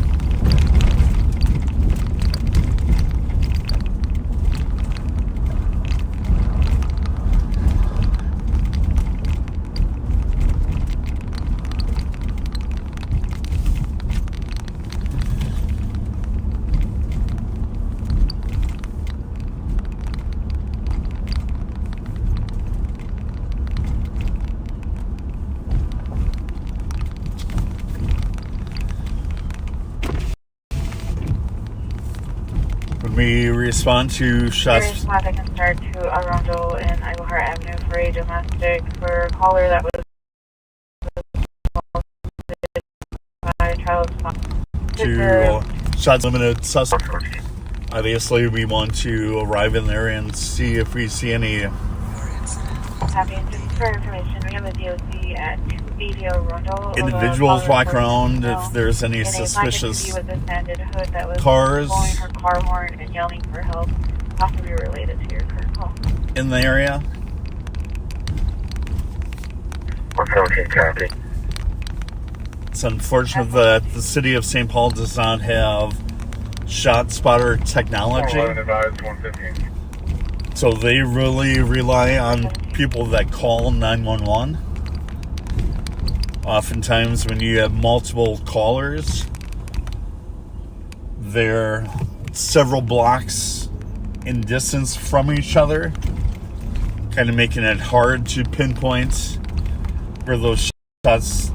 We respond to shots. Response, I can start to Arundel and Iglehart Avenue for a domestic for a caller that was by a child to shots limited suspect. Obviously, we want to arrive in there and see if we see any. Happy, and just for information, we have a DOC at 280 Arundel. Individuals walk around if there's any suspicious cars blowing her car horn and yelling for help, possibly related to your current call. in the area. Copy. It's unfortunate that the city of St. Paul does not have shot spotter technology. So they really rely on people that call 911. Oftentimes when you have multiple callers, they're several blocks in distance from each other, kind of making it hard to pinpoint where those shots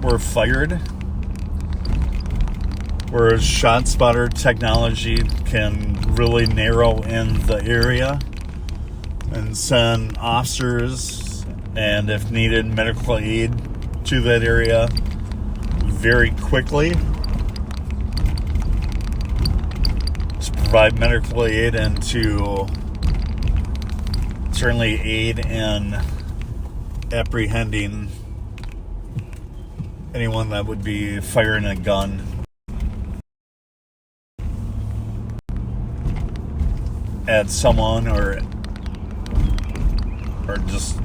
were fired. Whereas shot spotter technology can really narrow in the area and send officers and, if needed, medical aid to that area very quickly to provide medical aid and to certainly aid in apprehending anyone that would be firing a gun. At someone or just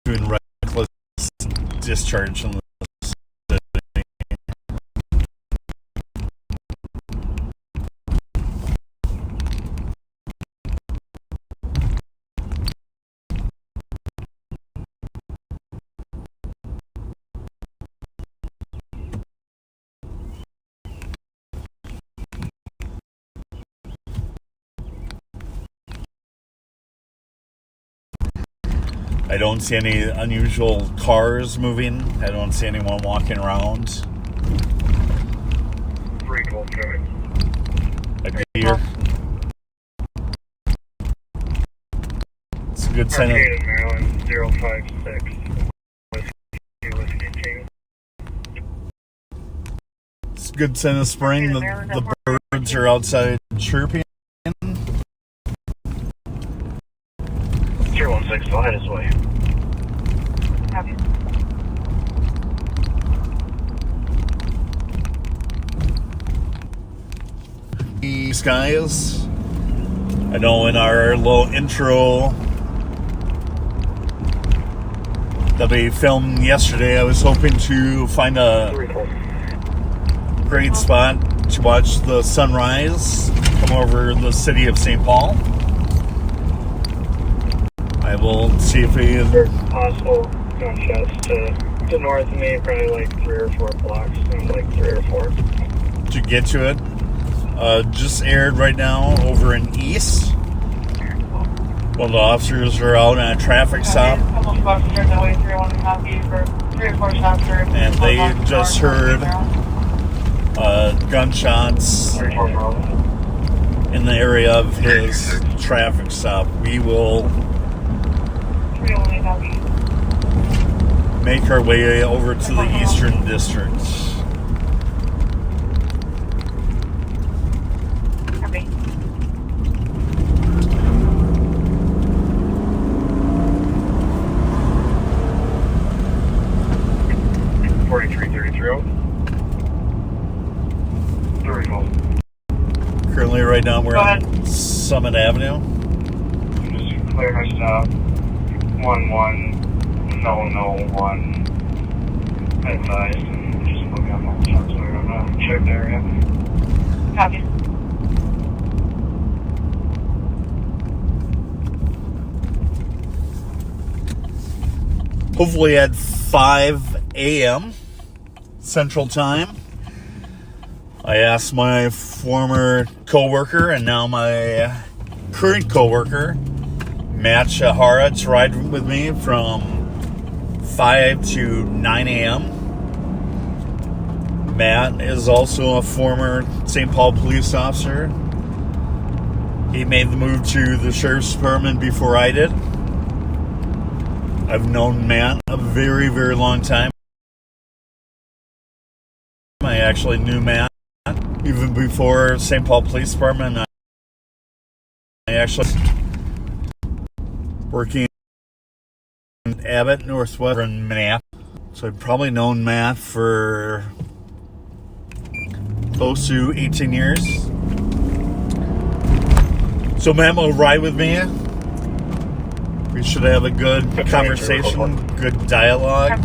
doing reckless discharge in the city. I don't see any unusual cars moving. I don't see anyone walking around. I hear. It's a good sign of. 056. It's a good sign of spring. The birds are outside chirping. 016, go ahead his way. Copy. These guys, I know in our little intro that we filmed yesterday, I was hoping to find a great spot to watch the sunrise come over the city of St. Paul. I will see if we... There's possible gunshots to north of me, probably like 3 or 4 blocks, like 3 or 4. To get to it, just aired right now over in East. One of the officers are out on a traffic stop. And they just heard gunshots in the area of his traffic stop. We will make our way over to the Eastern District. Very cool. Currently, right now, we're on Summit Avenue. Just clear my stop. 11 no 1 advised, and just look on my stop so I'm gonna check the area. Copy. Hopefully at 5 a.m. Central Time. I asked my former coworker and now my current coworker, Matt Shahara, to ride with me from 5 to 9 a.m. Matt is also a former St. Paul police officer. He made the move to the Sheriff's Department before I did. I've known Matt a very, very long time. I actually knew Matt even before St. Paul Police Department. I actually working in Abbott, Northwest, in Minneapolis. So I've probably known Matt for close to 18 years. So Matt will ride with me. We should have a good conversation, good dialogue.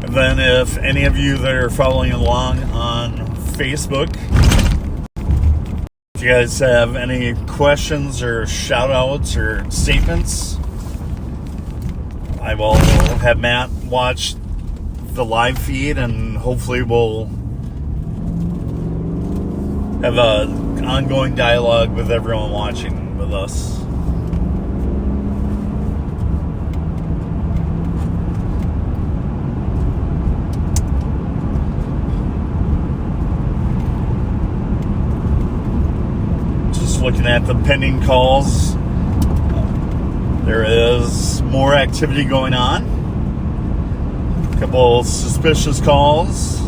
And then if any of you that are following along on Facebook, if you guys have any questions or shout outs or statements, I will have Matt watch the live feed and hopefully we'll have an ongoing dialogue with everyone watching with us. Looking at the pending calls, there is more activity going on. A couple suspicious calls.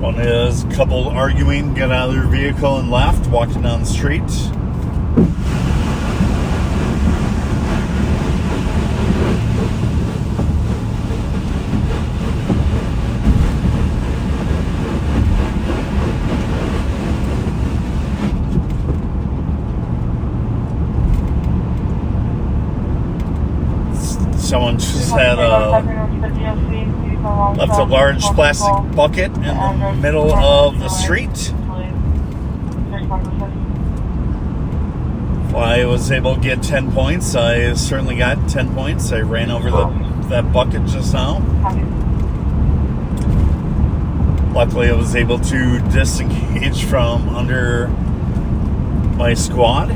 One is a couple arguing, get out of their vehicle and left, walking down the street. Someone just had left a large plastic bucket in the middle of the street. Well, I was able to get 10 points. I certainly got 10 points. I ran over that bucket just now. Luckily, I was able to disengage from under my squad.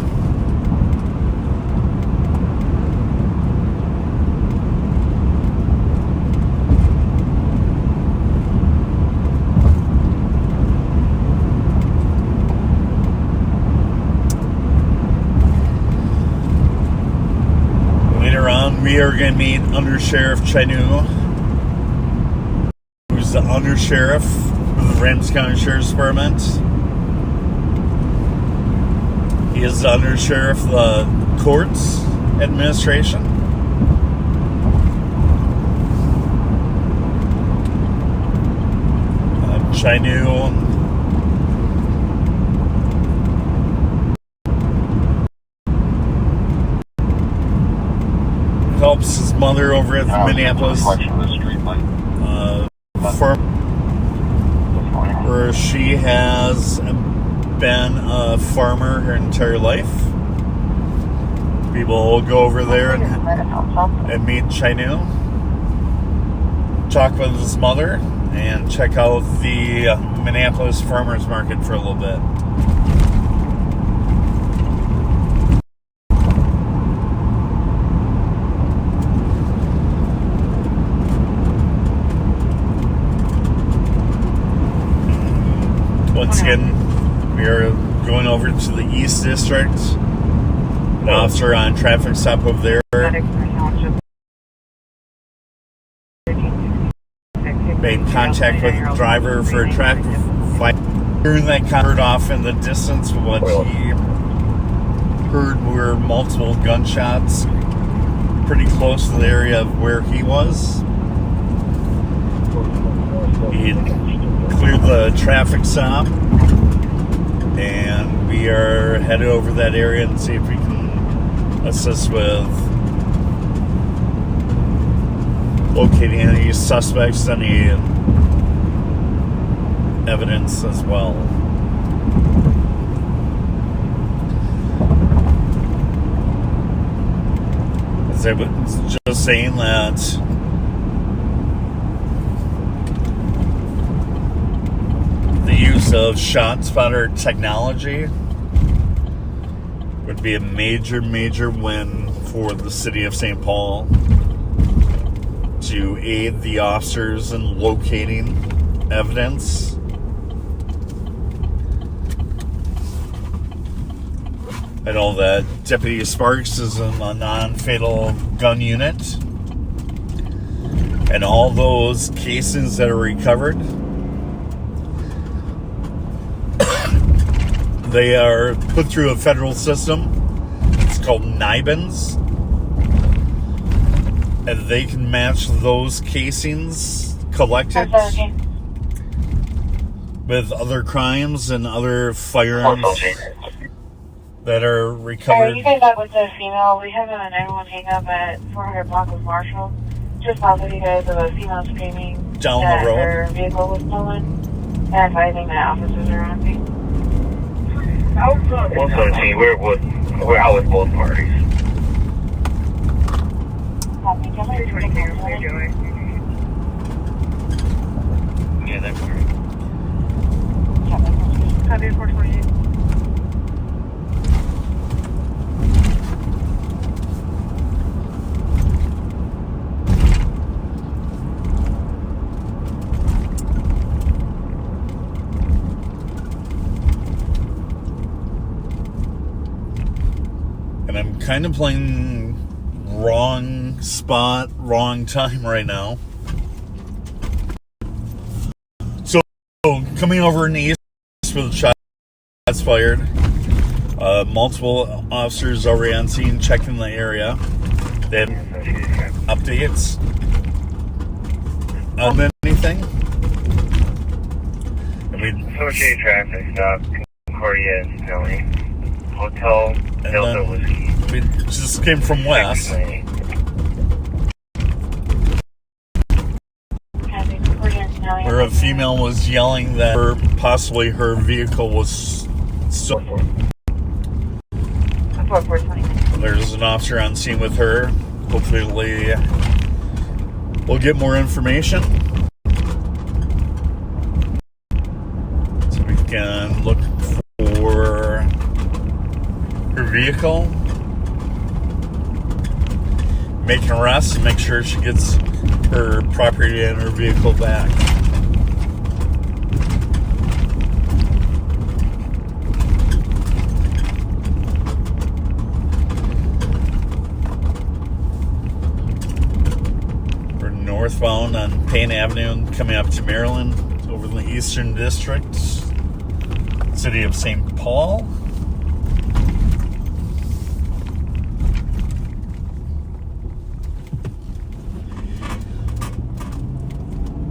We are going to meet Under Sheriff Chinu, who's the Under Sheriff of the Ramsey County Sheriff's Department. He is the Under Sheriff of the Courts Administration. Chinu helps his mother over at the Minneapolis farm, where she has been a farmer her entire life. We will go over there and meet Chinu, talk with his mother, and check out the Minneapolis farmers market for a little bit. Once again, we are going over to the East District. An officer on traffic stop over there made contact with the driver for a traffic fight. Hearing that heard off in the distance, what he heard were multiple gunshots pretty close to the area of where he was. We cleared the traffic stop, and we are headed over that area and see if we can assist with locating any suspects, any evidence as well. As I was just saying that the use of shot spotter technology would be a major, major win for the city of St. Paul to aid the officers in locating evidence. I know that Deputy Sparks is in a non-fatal gun unit, and all those cases that are recovered, they are put through a federal system. It's called NIBINs, and they can match those casings collected with other crimes and other firearms that are recovered. You guys up with the female? We have a 911 hang up at 400 block of Marshall. Just off of you guys of a female screaming down that the road. her vehicle was stolen, and advising that officers are on scene. 117, we're out with both parties. Copy. Tell me you're taking care of it. Yeah, that's great. Copy 428. And I'm kind of playing wrong spot, wrong time right now. So, coming over in the east with shots fired. Multiple officers already on scene checking the area. They have updates on anything? Associated traffic stop, Concordia and Snelling. Hotel Delta Whiskey. We just came from west. Where a female was yelling that possibly her vehicle was stolen. There's an officer on scene with her. Hopefully we'll get more information so we can look for her vehicle, make an arrest, and make sure she gets her property and her vehicle back. We're northbound on Payne Avenue, coming up to Maryland, over the Eastern District, city of St. Paul.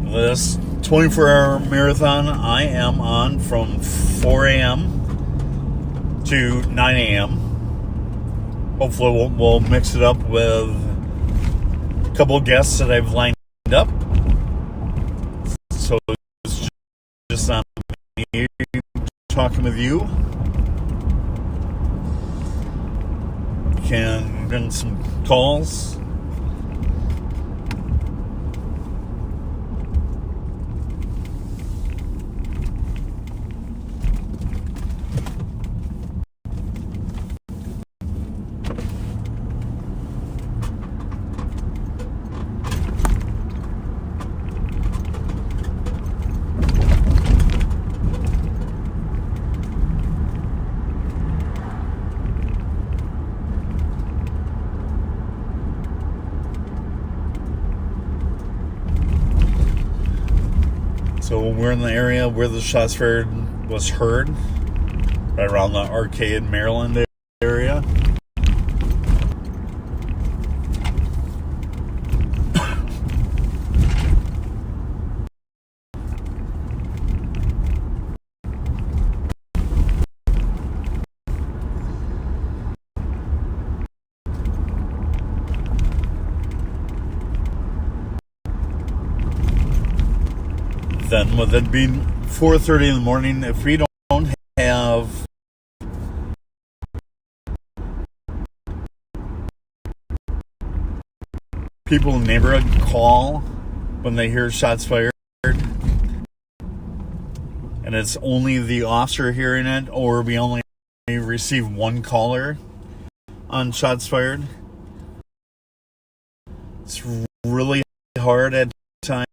This 24-hour marathon I am on from 4 a.m. to 9 a.m. Hopefully we'll mix it up with a couple of guests that I've lined up. So it's just on me talking with you. Can bring some calls. So we're in the area where the shots fired was heard, right around the Arcade, Maryland area. Then with it being 4:30 in the morning, if we don't have people in the neighborhood call when they hear shots fired, and it's only the officer hearing it, or we only receive one caller on shots fired, it's really hard at times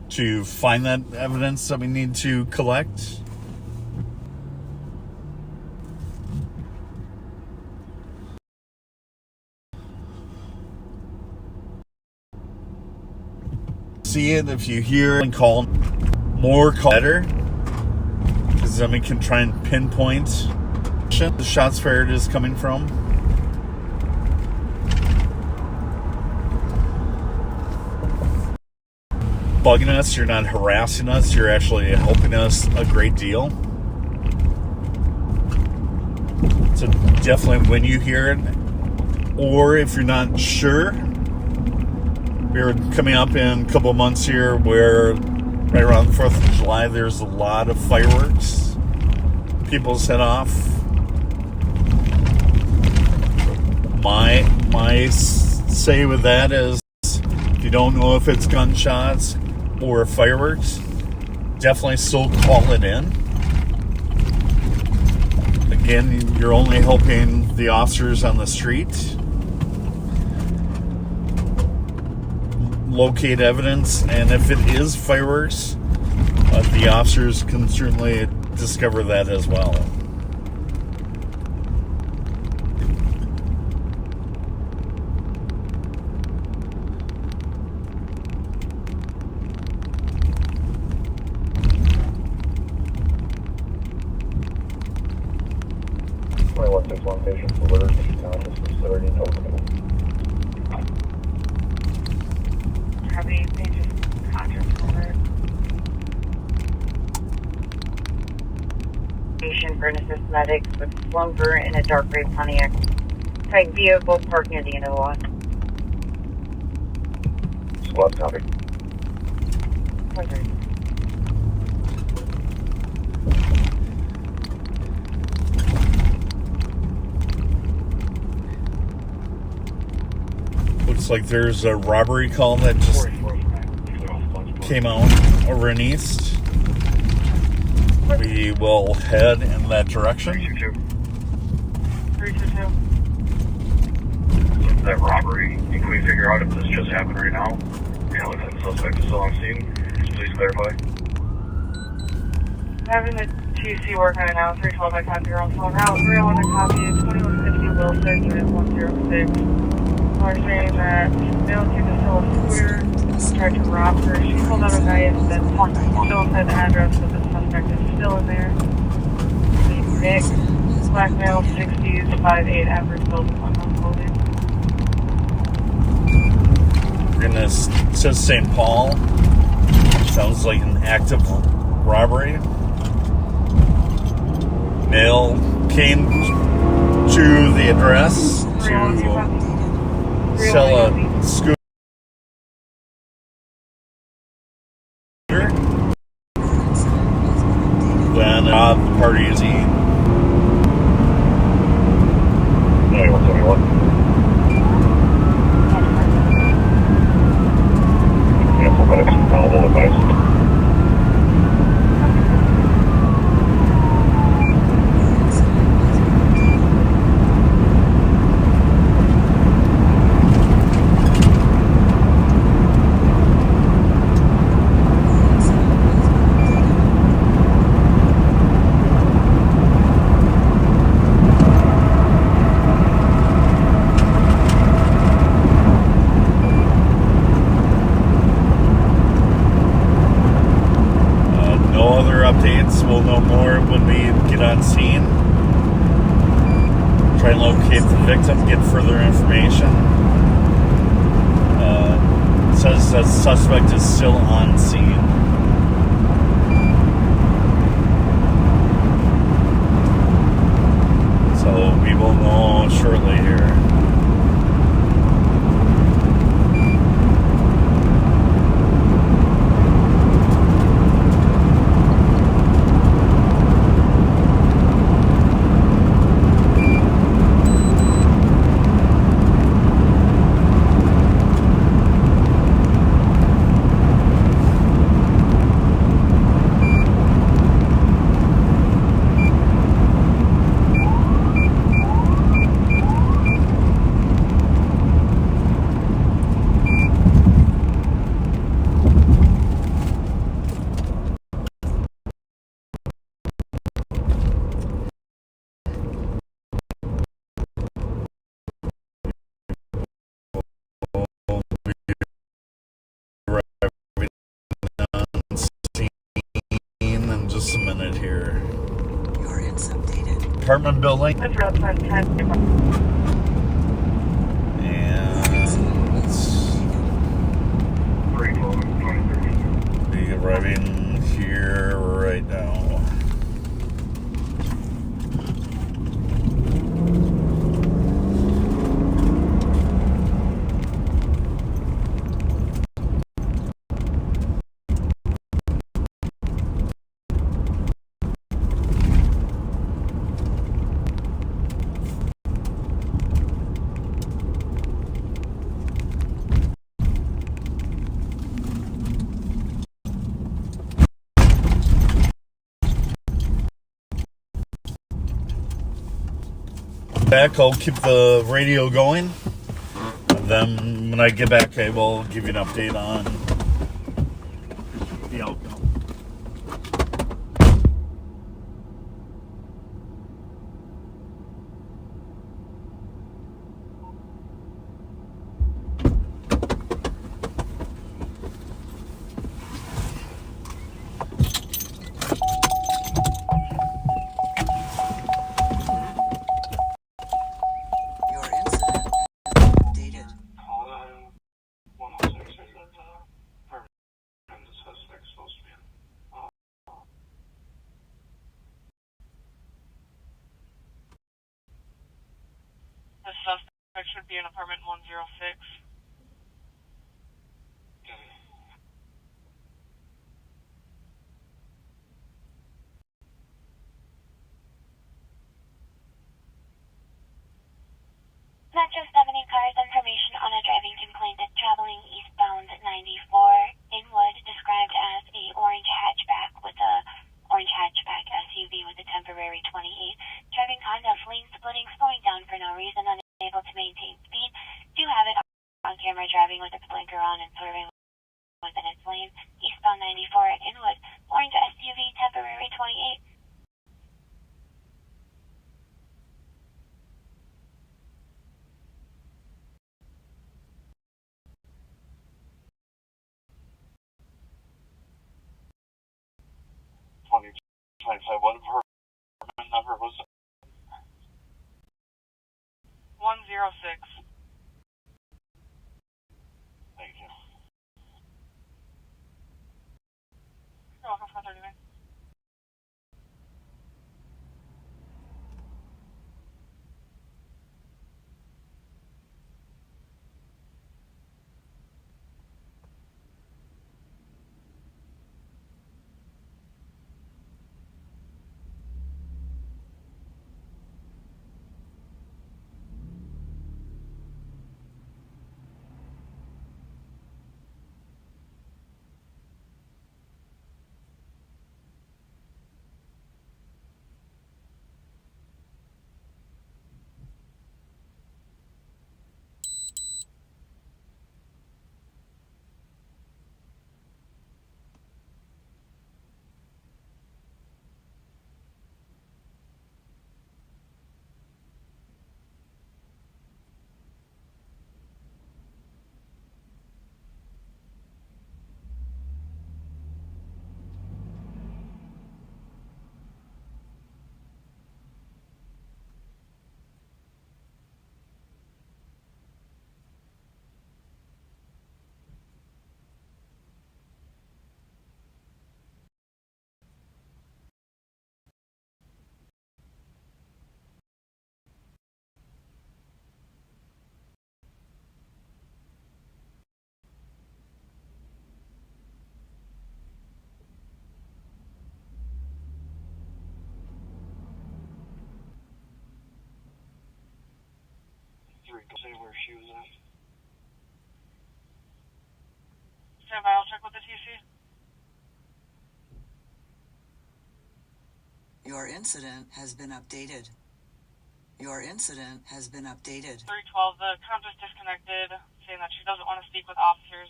to find that evidence that we need to collect. See it if you hear and call more, call better, because then we can try and pinpoint the shots fired is coming from. Bugging us, you're not harassing us, you're actually helping us a great deal. So definitely when you hear it, or if you're not sure, we're coming up in a couple of months here where right around the 4th of July there's a lot of fireworks people set off. My say with that is, if you don't know if it's gunshots or fireworks, definitely still call it in. Again, you're only helping the officers on the street locate evidence, and if it is fireworks, the officers can certainly discover that as well. Medics with slumber in a dark gray Pontiac type vehicle parked near the end of the lot. Squad copy. Looks like there's a robbery call that just came out over in East. We will head in that direction. 322. That robbery, can we figure out if this just happened right now? Yeah, looks like the suspect is still on scene. Please clarify. Having the TC work on it now, 312 I copy, you're on phone route, 311 I copy, 2150 Wilson, unit 106. We're saying that male came to sell a scooter, tried to rob her. She pulled out a knife that still inside the address, but the suspect is still in there. Nick, black male, 60s, 5'8", average build, unknown clothing. It says St. Paul. Sounds like an active robbery. Male came to the address to sell a scooter. Then the party is eating. 9171. Cancel medics, available advice. We'll know more when we get on scene. Try and locate the victim, get further information. It says that the suspect is still on scene. So we will know shortly here. unit here. Your ins updated. Apartment building. That's Route 10. And be arriving here right now. Back, I'll keep the radio going. And then when I get back, I will give you an update on the outcome. The suspect should be in apartment 106. Metro 70 cars information on a driving complaint that's traveling eastbound 94 Inwood, described as a orange hatchback SUV with a temporary 28. Driving conduct, lane splitting, slowing down for no reason, unable to maintain speed. Do have it on camera driving with its blinker on and swerving within its lane. Eastbound 94 at Inwood, orange SUV, temporary 28. What of her number was 106. Thank you. You're welcome for 30 minutes. Say where she was at. Stand by, I'll check with the TC. Your incident has been updated. Your incident has been updated. 312, the count is disconnected, saying that she doesn't want to speak with officers.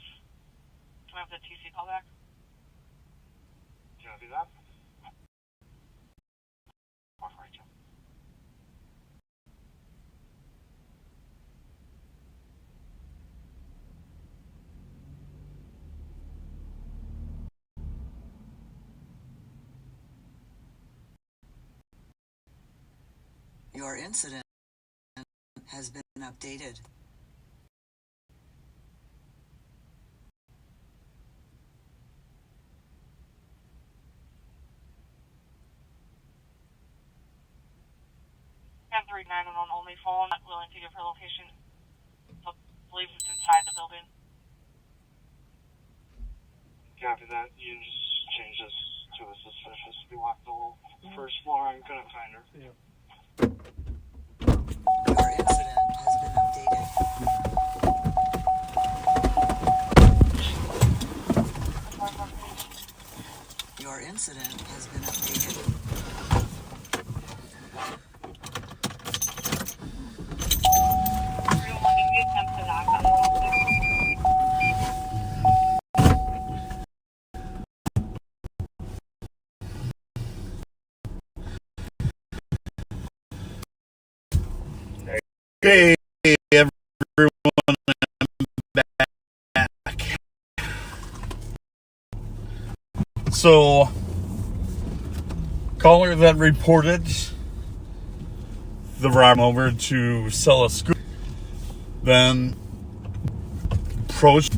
Can I have the TC call back? Can I do that? Your incident has been updated. And 391 only phone, not willing to give her location. I believe it's inside the building. Copy that. You can just change this to a suspicious. We walked the whole first floor and couldn't find her. Your incident has been updated. Your incident has been updated. Okay, everyone, I'm back. So, caller that reported the robber over to sell a scooter, then approached.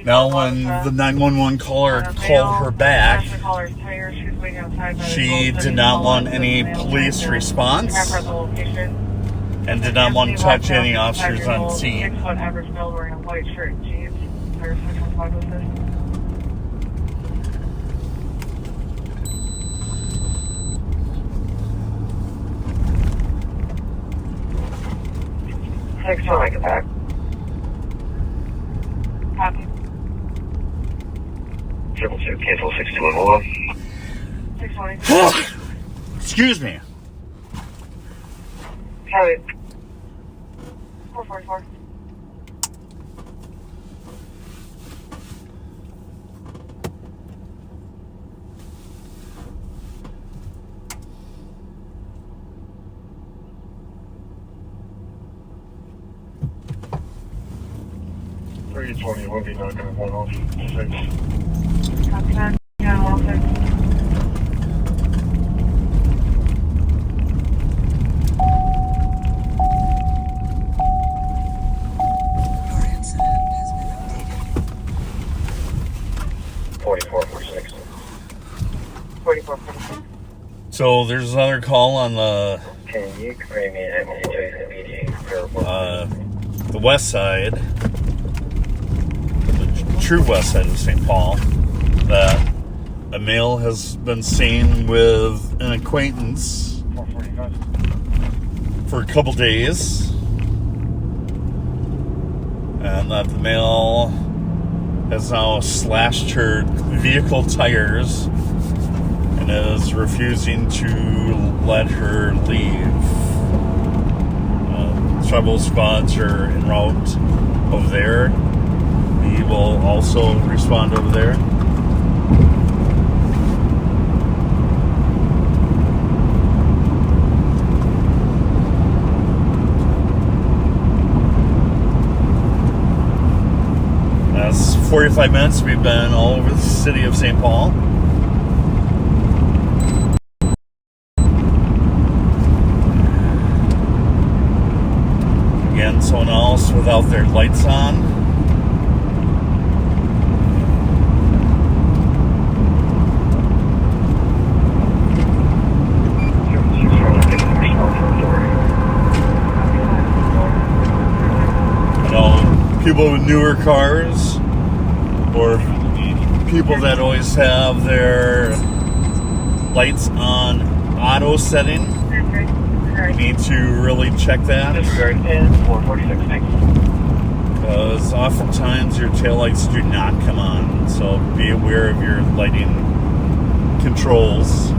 Now, when the 911 caller called her back, she did not want any police response and did not want to touch any officers on scene. Thanks for making that. Copy. 222, cancel 621, hold on. 620. Excuse me. Copy. 444. $320, we'll be knocking at 106. Copy that. Yeah, 106. Your incident has been updated. 4446. 4446. So there's another call on the west side, the true west side of St. Paul, that a male has been seen with an acquaintance for a couple days, and that the male has now slashed her vehicle tires and is refusing to let her leave. Trouble squads are en route over there. We will also respond over there. That's 45 minutes. We've been all over the city of St. Paul. Again, someone else without their lights on. I know people with newer cars or people that always have their lights on auto setting need to really check that, because oftentimes your taillights do not come on, so be aware of your lighting controls.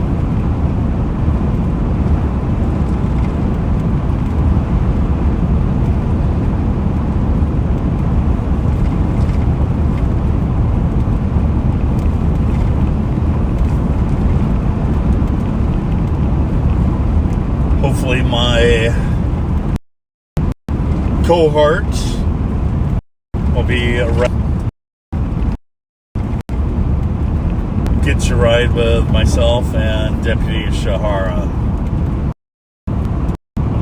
Hopefully my cohort will be around. Get your ride with myself and Deputy Shahara.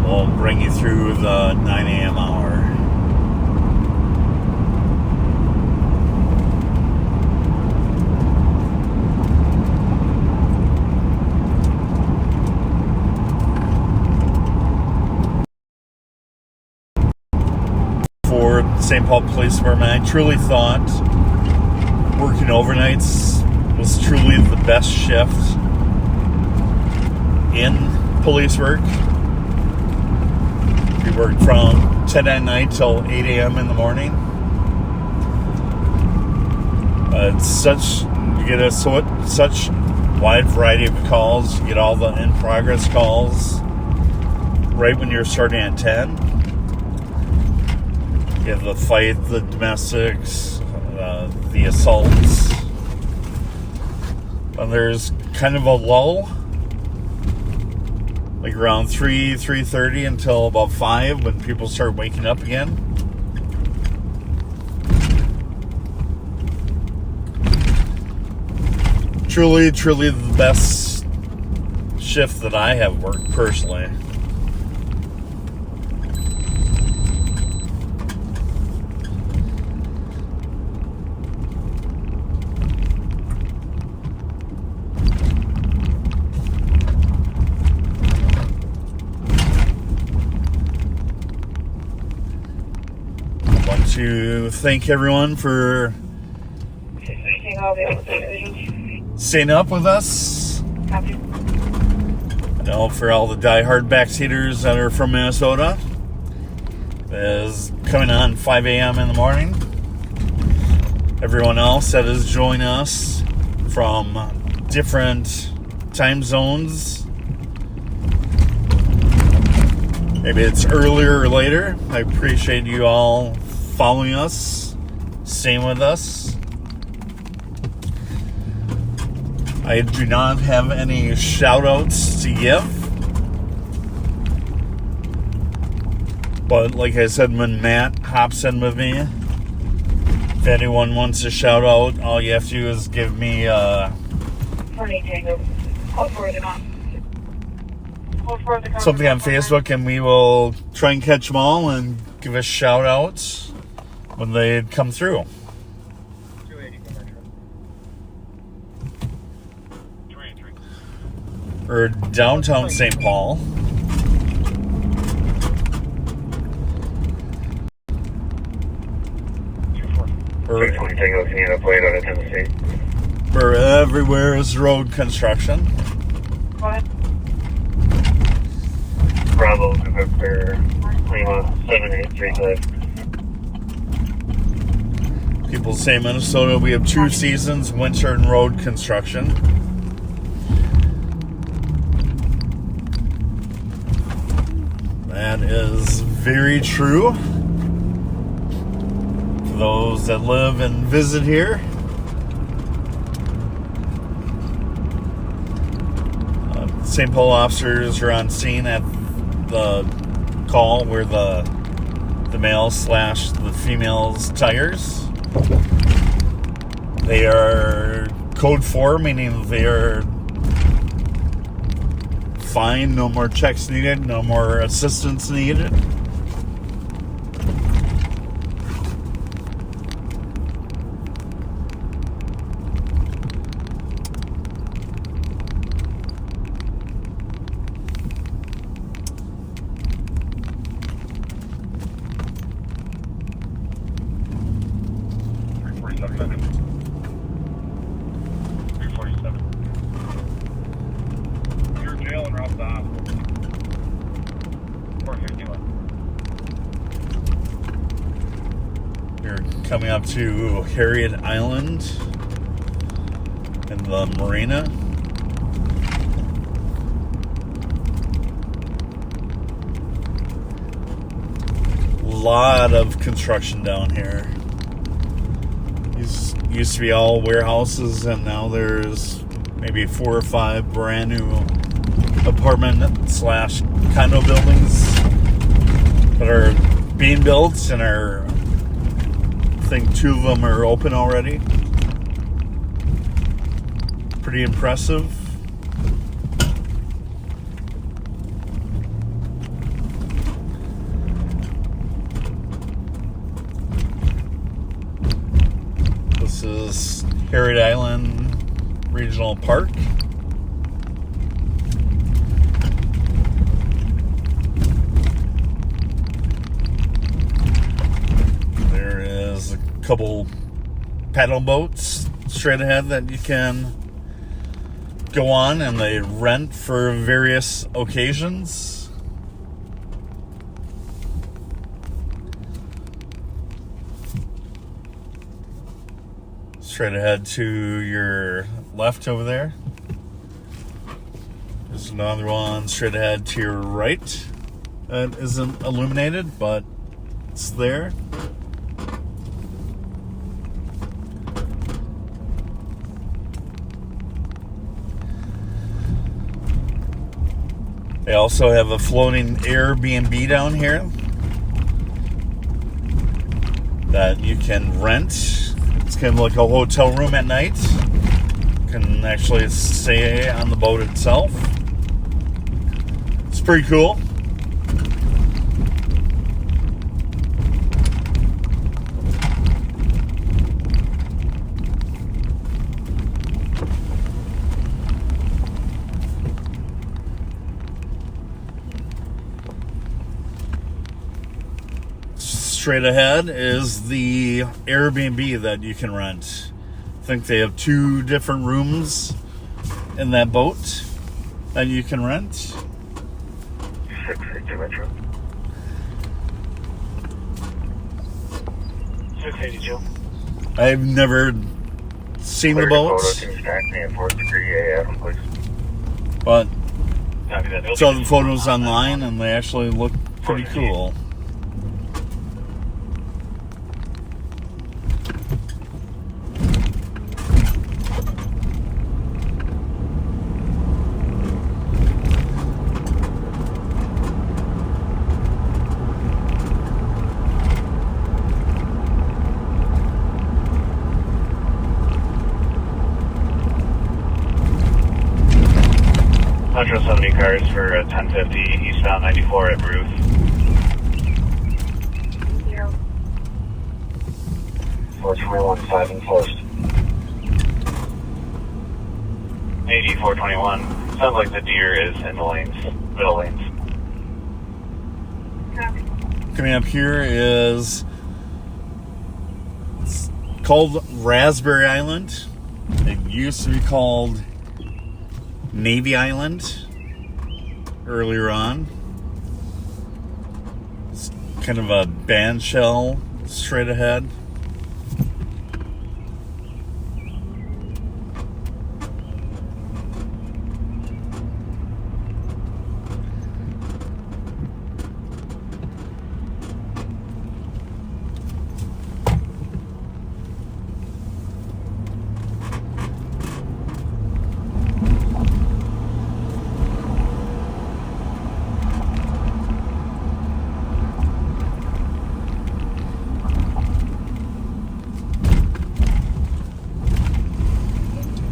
We'll bring you through the 9 a.m. hour. For St. Paul Police Department, I truly thought working overnights was truly the best shift in police work. We worked from 10 at night till 8 a.m. in the morning. You get such wide variety of calls. You get all the in-progress calls right when you're starting at 10. You have the fight, the domestics, the assaults. And there's kind of a lull, like around 3:30 until about 5 when people start waking up again. Truly the best shift that I have worked personally. To thank everyone for staying up with us. I know for all the diehard backseaters that are from Minnesota, it is coming on 5 a.m. in the morning. Everyone else that is joining us from different time zones, maybe it's earlier or later, I appreciate you all following us, staying with us. I do not have any shout outs to give, but like I said, when Matt hops in with me, if anyone wants to shout out, all you have to do is give me something on Facebook, and we will try and catch them all and give a shout out when they come through. Or downtown St. Paul. Where everywhere is road construction. Bravo, November, Lima, 7835. People say Minnesota, we have 2 seasons, winter and road construction. That is very true. For those that live and visit here. St. Paul officers are on scene at the call where the male / the female's tires. They are code 4, meaning they are fine, no more checks needed, no more assistance needed. Coming up to Harriet Island and the marina. Lot of construction down here. These used to be all warehouses, and now there's maybe 4 or 5 brand new apartment / condo buildings that are being built and are, I think 2 of them are open already. Pretty impressive. is Harriet Island Regional Park. There is a couple paddle boats straight ahead that you can go on, and they rent for various occasions. Straight ahead to your left over there. There's another one straight ahead to your right that isn't illuminated, but it's there. They also have a floating Airbnb down here that you can rent. It's kind of like a hotel room at night. You can actually stay on the boat itself. It's pretty cool. Straight ahead is the Airbnb that you can rent. I think they have 2 different rooms in that boat that you can rent. 682 Metro. 682. I've never seen the boats, but saw the photos online and they actually look pretty cool. Metro 70 cars for 1050 eastbound 94 at Ruth. 421 and closed. 80 421. Sounds like the deer is in the lanes, middle lanes. Coming up here is, it's called Raspberry Island. It used to be called Navy Island earlier on. It's kind of a band shell straight ahead.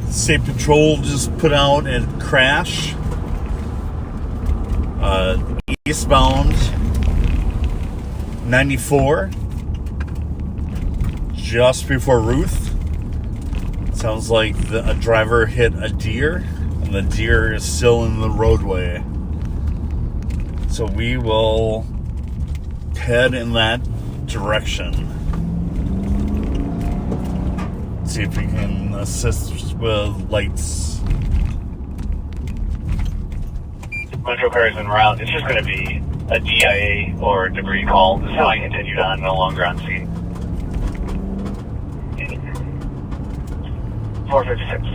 State Patrol just put out a crash eastbound 94 just before Ruth. Sounds like a driver hit a deer and the deer is still in the roadway. So we will head in that direction. See if we can assist with lights. Metro cars en route. It's just going to be a DIA or debris call. This is how I continued on, no longer on scene. 456.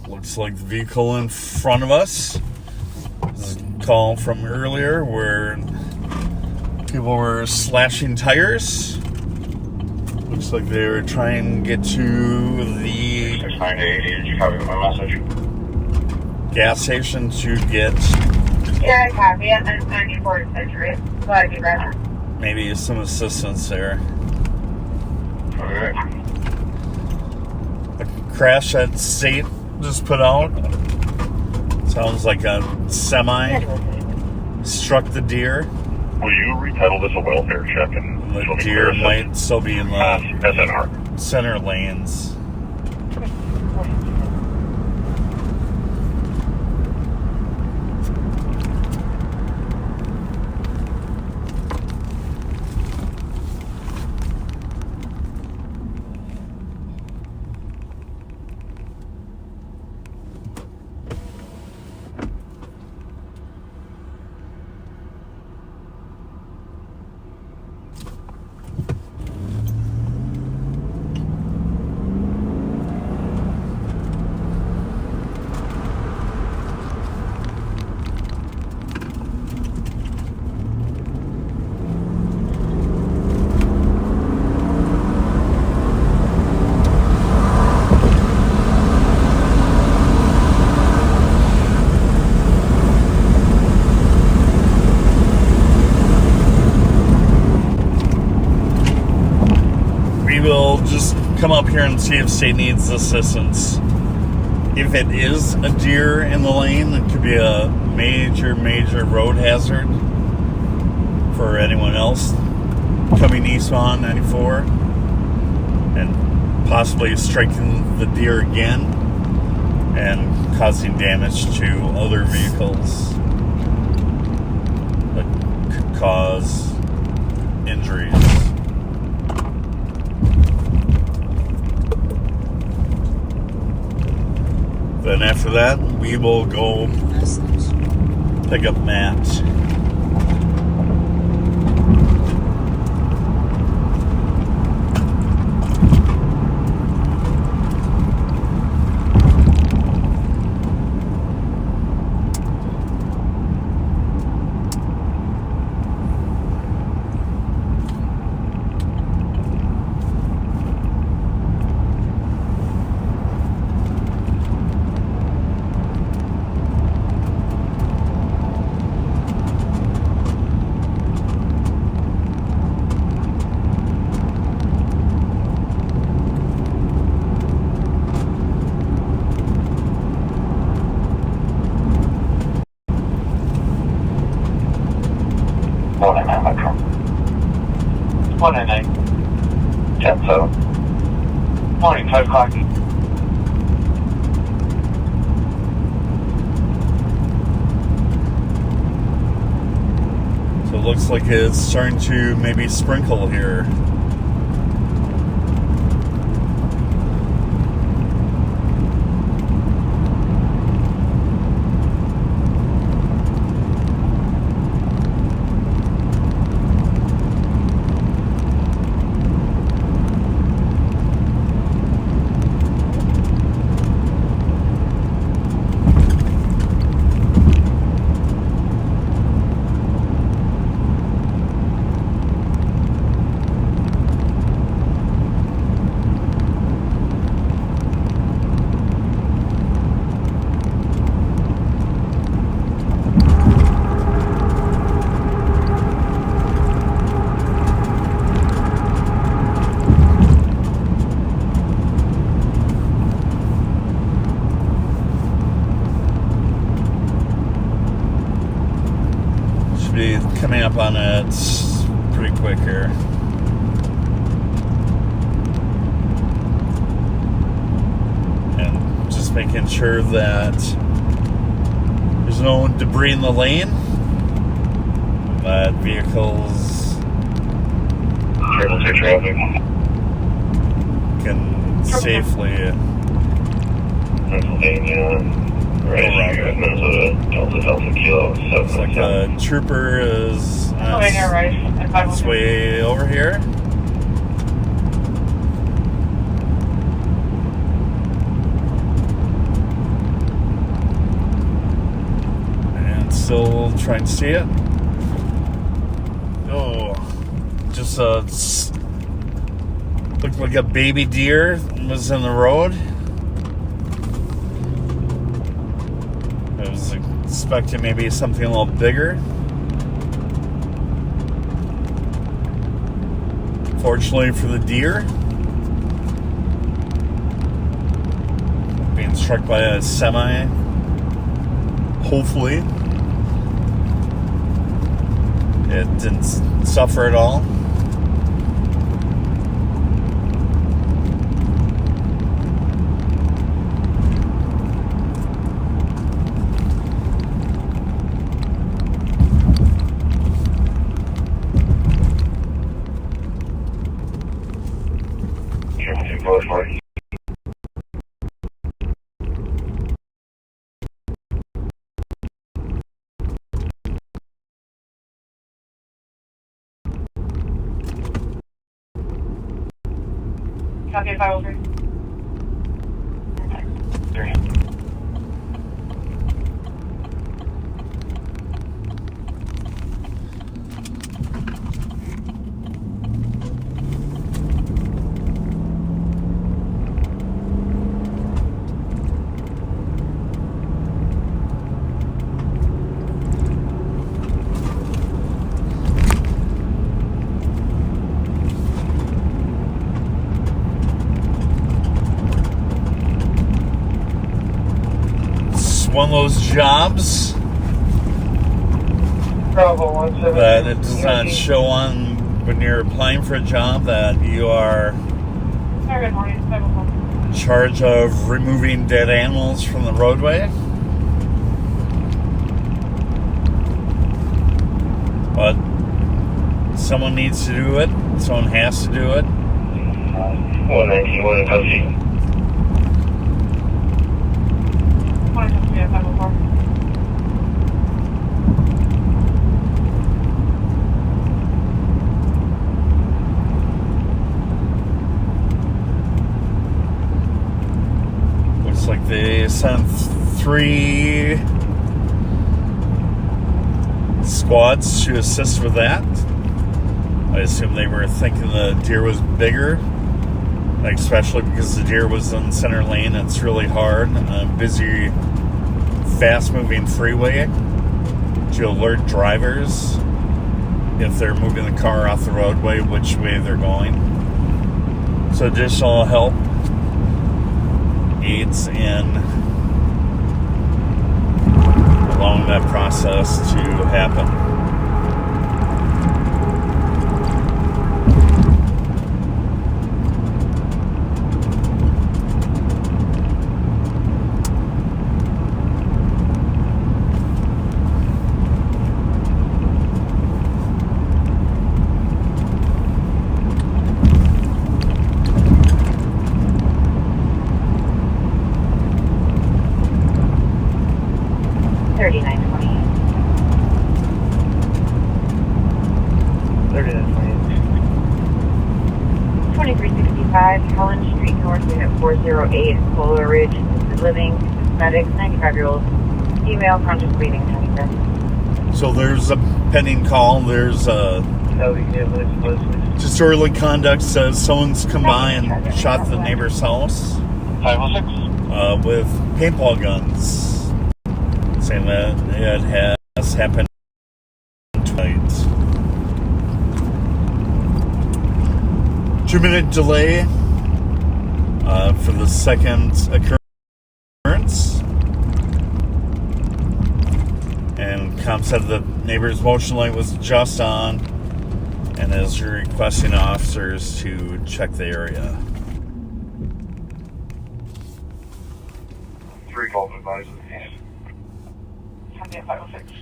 Looks like the vehicle in front of us. This is a call from earlier where people were slashing tires. Looks like they were trying to get to the Did you copy my message? gas station to get Yeah, I copy it. I'm 94 Century. Glad you read maybe some assistance there. Alright. The crash that state just put out sounds like a semi struck the deer. Will you retitle this a welfare check? And the deer might still be in the SNR. center lanes. Come up here and see if state needs assistance. If it is a deer in the lane, it could be a major road hazard for anyone else coming east on 94 and possibly striking the deer again and causing damage to other vehicles that could cause injuries. Then after that, we will go pick up Matt. Morning, Metro. 199. 10-7. Morning, 5 o'clock. So it looks like it's starting to maybe sprinkle here. Coming up on it pretty quick here. And just making sure that there's no debris in the lane, that vehicles can safely Pennsylvania. Right, Minnesota, Delta Kilo. Looks like a trooper is on its way over here. And still trying to see it. Oh, just looked like a baby deer was in the road. Expecting maybe something a little bigger. Fortunately for the deer, being struck by a semi, hopefully it didn't suffer at all. Copy 503. One of those jobs that it does not show on when you're applying for a job that you are in charge of removing dead animals from the roadway. But someone needs to do it. Someone has to do it. 191 Custody. Looks like they sent 3 squads to assist with that. I assume they were thinking the deer was bigger, especially because the deer was in center lane. It's really hard on a busy, fast-moving freeway to alert drivers if they're moving the car off the roadway, which way they're going. So additional help aids in allowing that process to happen. Helen Street North, Unit 408, Polar Ridge, Assisted Living, Cosmetics, 95-year-old, female, conscious breathing, 25. So there's a pending call. There's a disorderly conduct says someone's come by and shot the neighbor's house 506 with paintball guns, saying that it has happened twice. 2-minute delay for the second occurrence. And comp said the neighbor's motion light was just on and is requesting officers to check the area. 3 calls advised. Copy 506.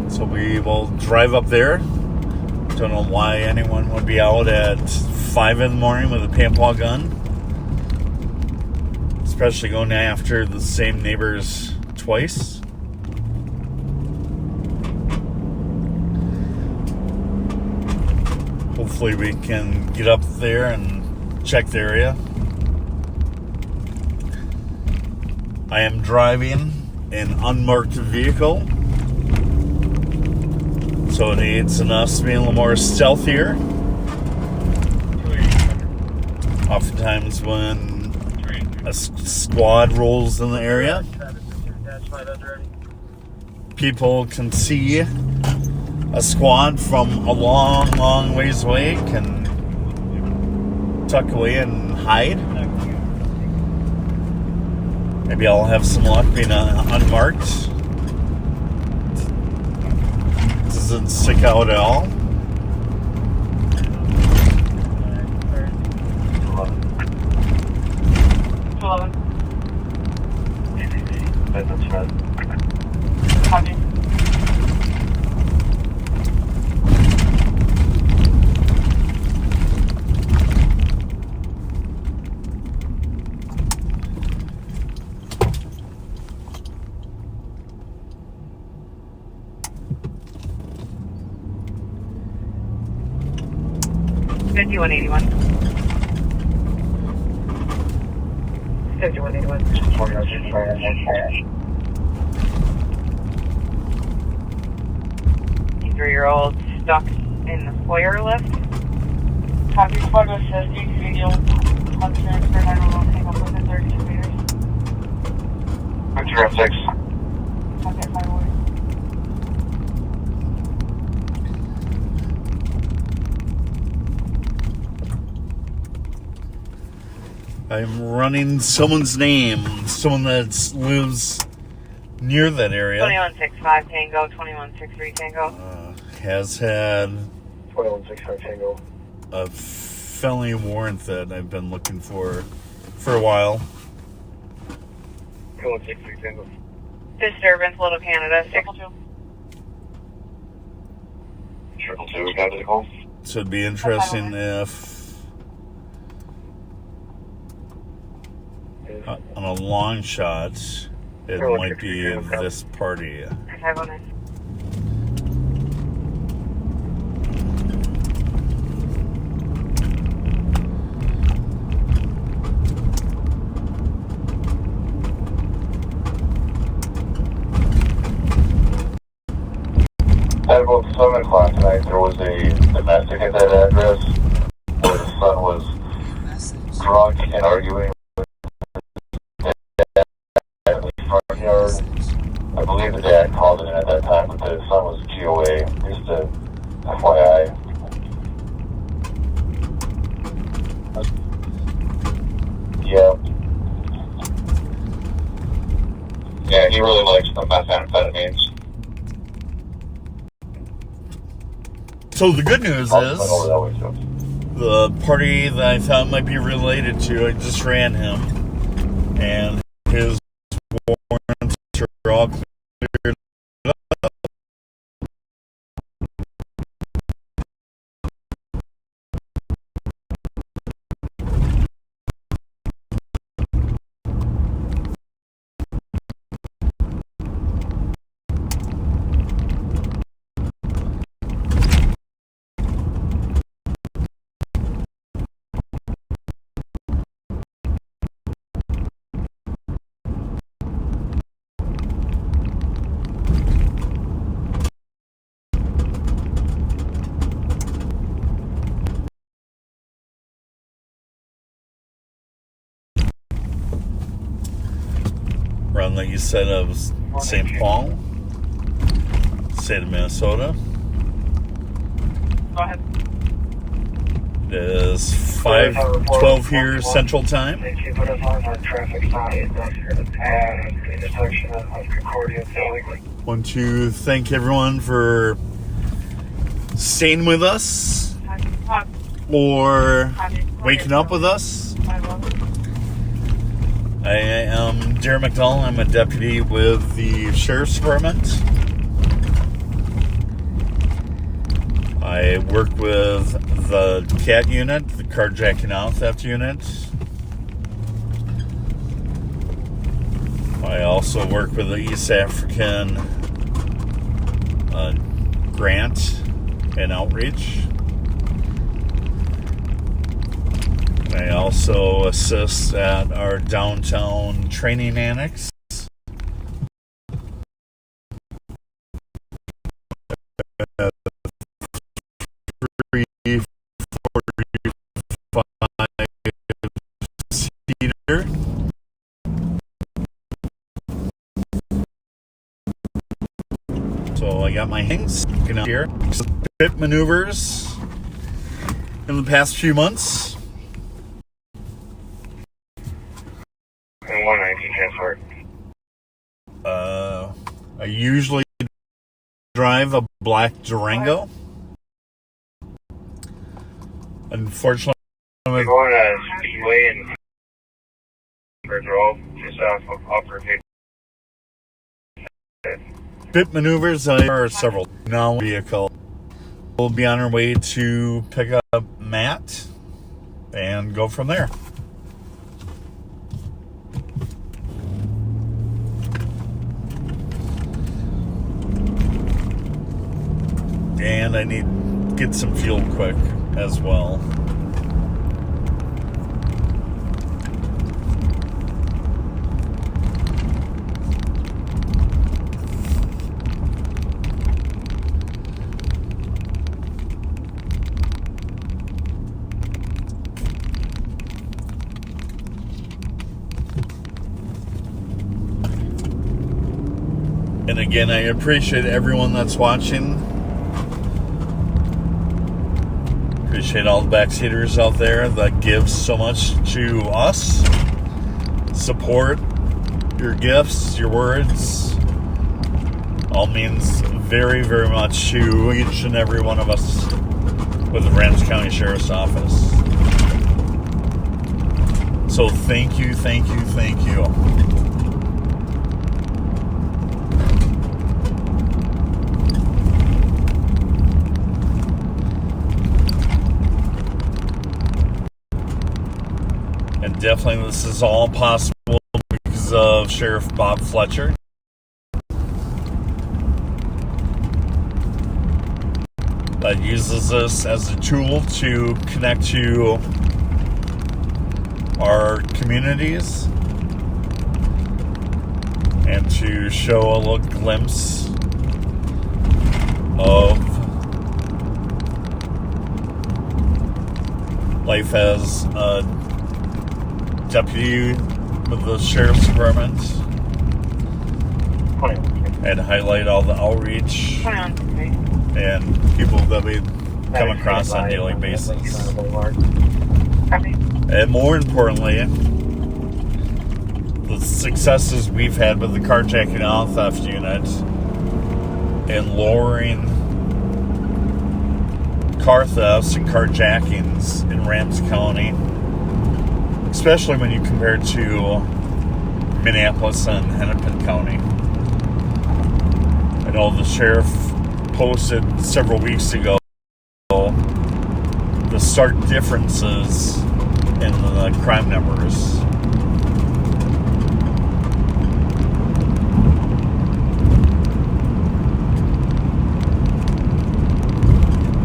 So we will drive up there. Don't know why anyone would be out at 5 in the morning with a paintball gun. Especially going after the same neighbors twice. Hopefully we can get up there and check the area. I am driving an unmarked vehicle. So So it needs enough to be a little more stealthier. Oftentimes when a squad rolls in the area, people can see a squad from a long, long ways away, can tuck away and hide. Maybe I'll have some luck being unmarked. Doesn't stick out at all. Copy. Fifty-one 81. 5181. 3-year-old stuck in the foyer lift. Copy. Squad was 50. Video. On transfer 911. Hang up within 32 meters. 206. Copy. 5 I'm running someone's name, someone that lives near that area. 2165 Tango, 2163 Tango. Has had 2165 Tango. a felony warrant that I've been looking for a while. 2163 Tango. Disturbance, Little Canada, 62. 222, got it home. So it'd be interesting if on a long shot it might be this party. 509. At about 7 o'clock tonight, there was a domestic at that address where the son was drunk and arguing with the dad in the front yard. I believe the dad called it in at that time, but the son was GOA. Just a FYI. Yeah. Yeah, he really likes the methamphetamines. So the good news is, the party that I thought might be related to, I just ran him, and his warrants are all cleared up. Around the east side of St. Paul, state of Minnesota. Go ahead. It is 5:12 here Central Time. Thank you, but on our traffic stop at the intersection of Concordia and Philly. Want to thank everyone for staying with us or waking up with us. I am Darren McDonald. I'm a deputy with the Sheriff's Department. I work with the CAT unit, the carjacking out theft unit. I also work with the East African grant and outreach. I also assist at our downtown training annex. got my hands here. Pit maneuvers in the past few months. And 119 transport. I usually drive a black Durango. Unfortunately, We're going to Speedway and Road, just off of Upper Pit. Pit maneuvers are several. Now vehicle. We'll be on our way to pick up Matt and go from there. And I need to get some fuel quick as well. And again, I appreciate everyone that's watching. Appreciate all the backseaters out there that give so much to us. Support, your gifts, your words. All means very, very much to each and every one of us with the Ramsey County Sheriff's Office. So thank you, thank you, thank you. And definitely this is all possible because of Sheriff Bob Fletcher. That uses this as a tool to connect to our communities and to show a little glimpse of life as a deputy with the Sheriff's Department and highlight all the outreach and people that we come across on a daily basis. And more importantly, the successes we've had with the carjacking and theft unit and lowering car thefts and carjackings in Ramsey County, especially when you compare it to Minneapolis and Hennepin County. I know the sheriff posted several weeks ago the stark differences in the crime numbers.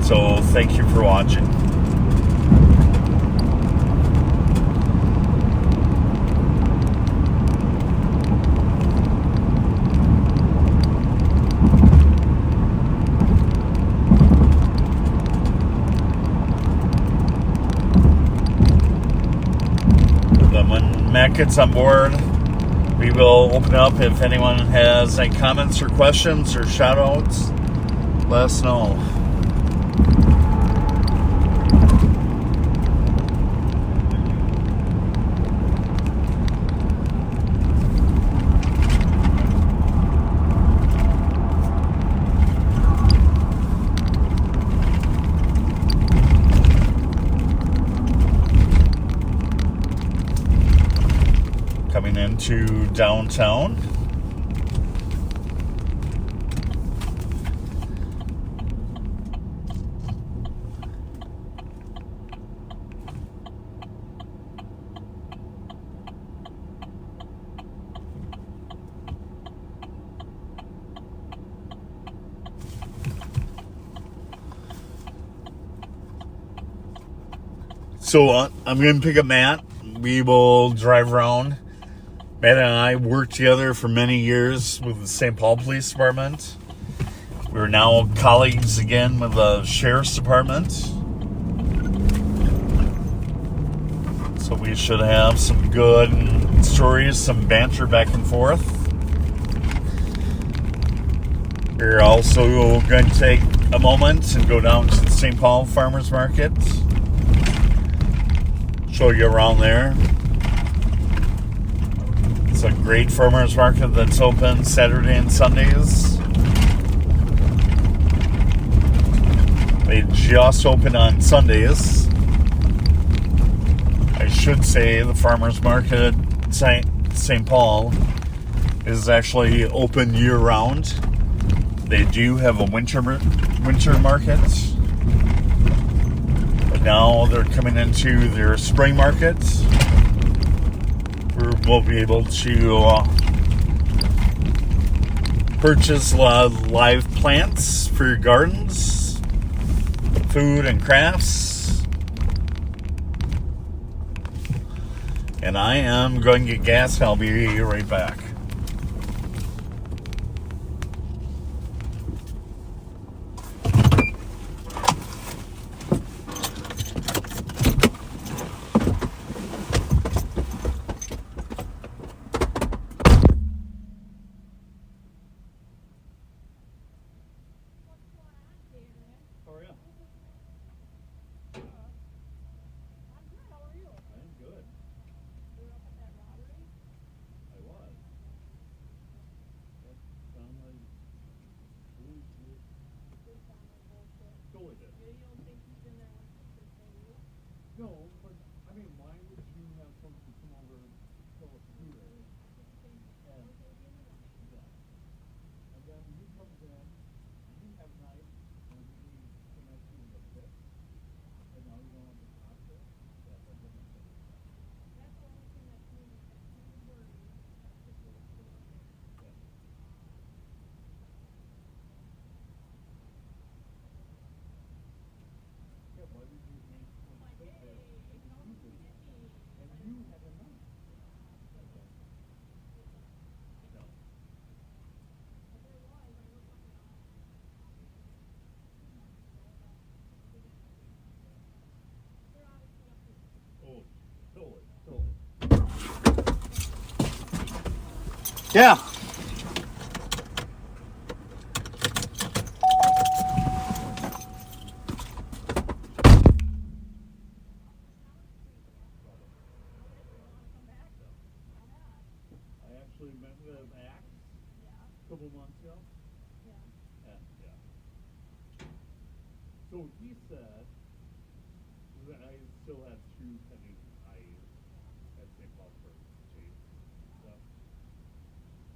So thank you for watching. Matt gets on board, we will open up. If anyone has any comments or questions or shout outs, let us know. Coming into downtown. So I'm going to pick up Matt. We will drive around. Matt and I worked together for many years with the St. Paul Police Department. We're now colleagues again with the Sheriff's Department. So we should have some good stories, some banter back and forth. We're also going to take a moment and go down to the St. Paul Farmers Market. Show you around there. It's a great farmers market that's open Saturday and Sundays. They just open on Sundays. I should say the farmers market at St. Paul is actually open year-round. They do have a winter market. But now they're coming into their spring market. We'll be able to purchase a lot of live plants for your gardens, food and crafts. And I am going to get gas, and I'll be right back. No, but I mean, why would you have somebody come over and fill a scooter? And then he comes in, you have knife, and he came at you with a stick, and now you don't want to stop it? Yeah, that doesn't make sense. That's the only thing that's moving, that's really worried. Yeah, why did you make one stick there? And you had a knife. No. Oh, totally. Yeah. Met with Axe a couple months ago. Yeah. So he said that I still have two pending IEs at St. Paul for Chase. So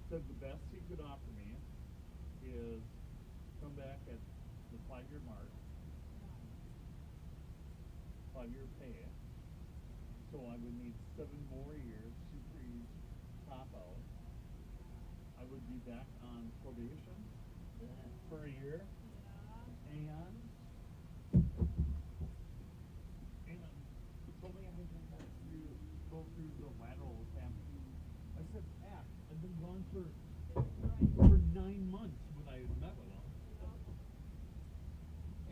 said the best he could offer me is come back at the 5-year mark, 5-year pay. So I would need 7 more years to freeze top out. I would be back on probation for a year, and told me I didn't have to go through the lateral campaign. I said, I've been gone for 9 months when I met with him,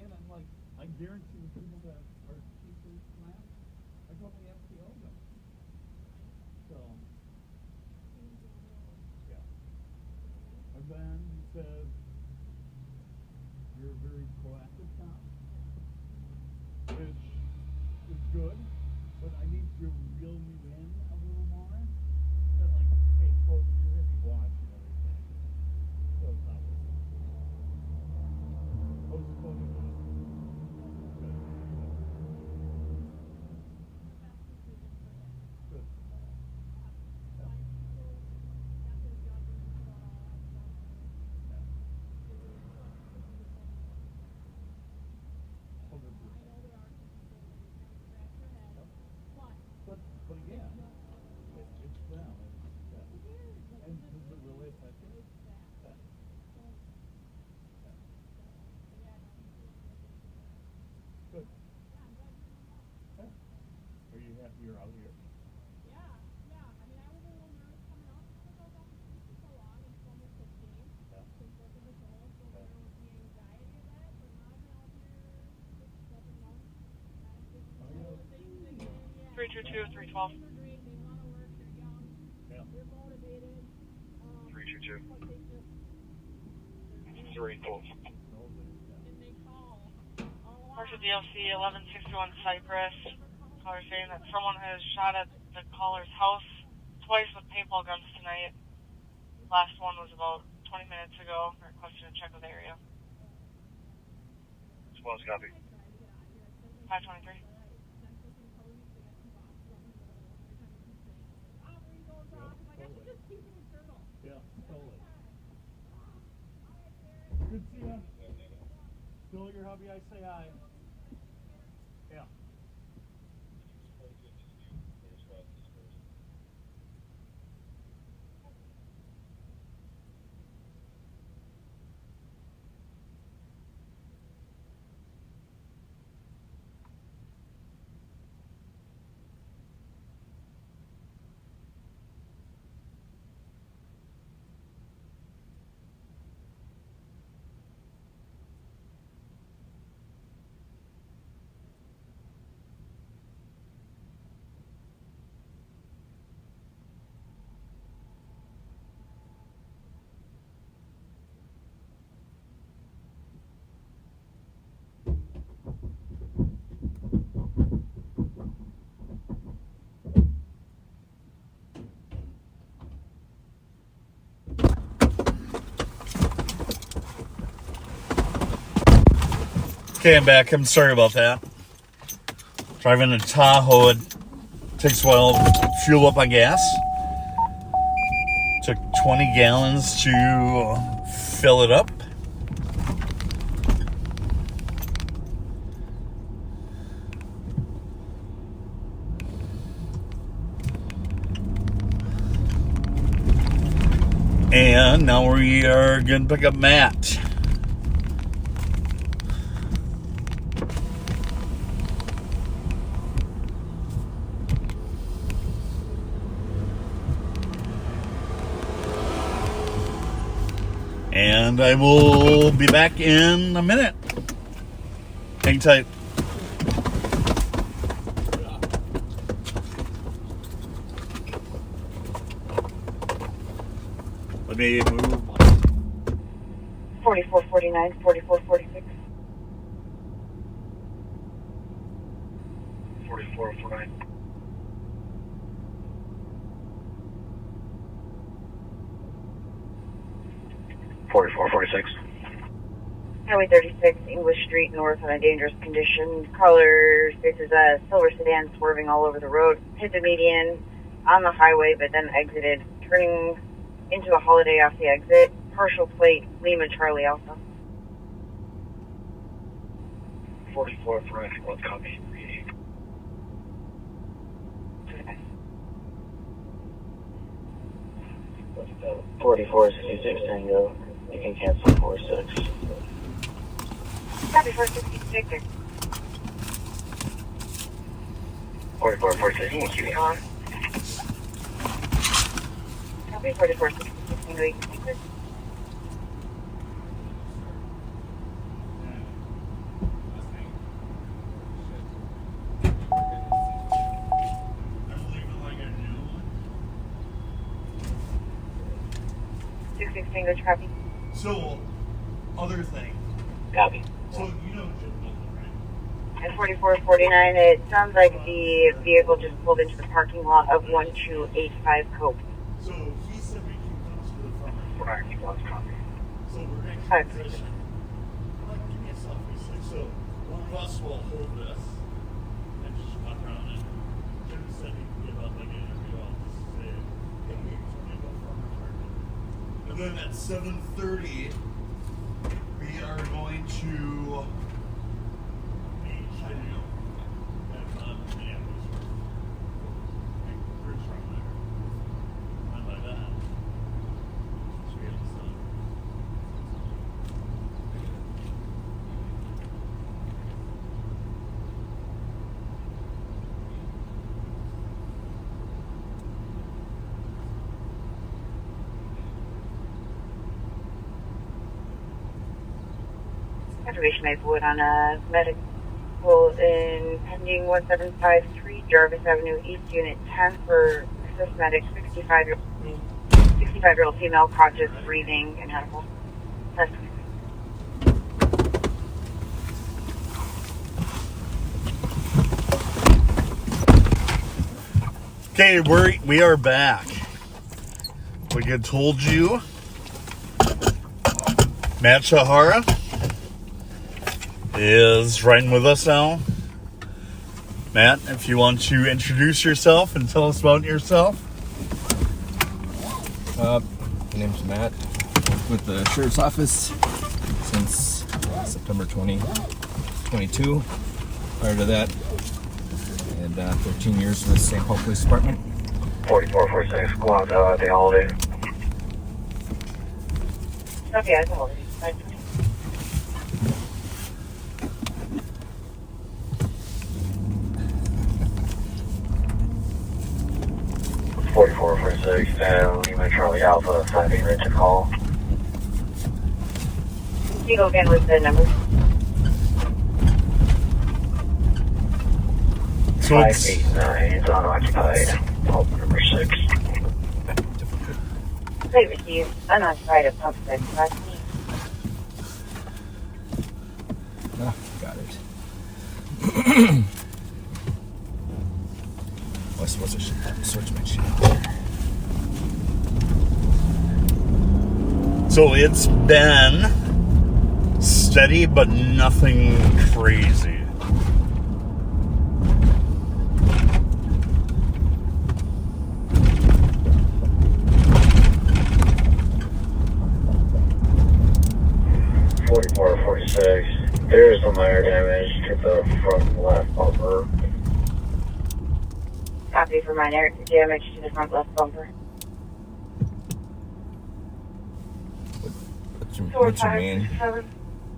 and I'm like, I guarantee the people that are teachers last, I probably FTO'd them. So. And then he says, you're a very proactive cop, which is good, but I need to reel you in a little more. That like, hey, folks, you're going to be watching everything. So it's not worth it. I was supposed to But again, it's them. And does it really affect you? Good. Are you happy you're out here? Yeah. I mean, I was a little nervous coming out because I was out here for so long and so much has changed since working with Joel. So there was the anxiety of that, but now I've been out here 6-7 months. 322-312. 322. 084. Partial DLC 1161 Cypress. Caller saying that someone has shot at the caller's house twice with paintball guns tonight. Last one was about 20 minutes ago. Requesting a check of the area. Response copy. 523. Good to see you. Still at your hubby, I say aye. Yeah. Okay, I'm back. I'm sorry about that. Driving a Tahoe, it takes a while to fuel up on gas. Took 20 gallons to fill it up. And now we are going to pick up Matt. And I will be back in a minute. Hang tight. Let me move. 4449, 4446. 4449. Highway 36, English Street North on a dangerous condition. Caller faces a silver sedan swerving all over the road. Hit the median on the highway, but then exited, turning into a Holiday off the exit. Partial plate, Lima Charlie Alpha. 4449, one copy. 4466 Tango. You can cancel 46. Copy 466. 4446, you can keep it on. Copy 4466 Tango. You can keep it. Tango traffic. So, other thing. Copy. So, you know Jim Bolton, right? At 4449, it sounds like the vehicle just pulled into the parking lot of 1285 Cope. So, he said we can come to the front. Right, one copy. So, we're next Hi. to position. I'd like to give me a selfie. So, one of us will hold this and just walk around it. Jim said he can give up like an interview. I'll just say, hey, we can go farmer's market. And then at 7:30, we are going to I don't know. At Minneapolis. Bridge from there. Not by that. So we have the sun. Conservation Maplewood on a medical in pending 1753 Jarvis Avenue East Unit 10 for assist medic 65-year-old female, conscious, breathing, and medical. Okay, we are back. Like I told you, Matt Shahara is riding with us now. Matt, if you want to introduce yourself and tell us about yourself. My name's Matt. Worked with the Sheriff's Office since September 2022. Prior to that, I had 13 years with St. Paul Police Department. 4446, go out day holiday. Okay, I can hold it. 4446, Lima Charlie Alpha, 5-8 right to call. Can you go again with the number? So it's 589, it's unoccupied. Pump number 6. Plate received, unoccupied at pump 6. Last me. Ah, got it. What's a search my shit? So it's been steady, but nothing crazy. There is some minor damage to the front left bumper. Copy for minor damage to the front left bumper. What's your main?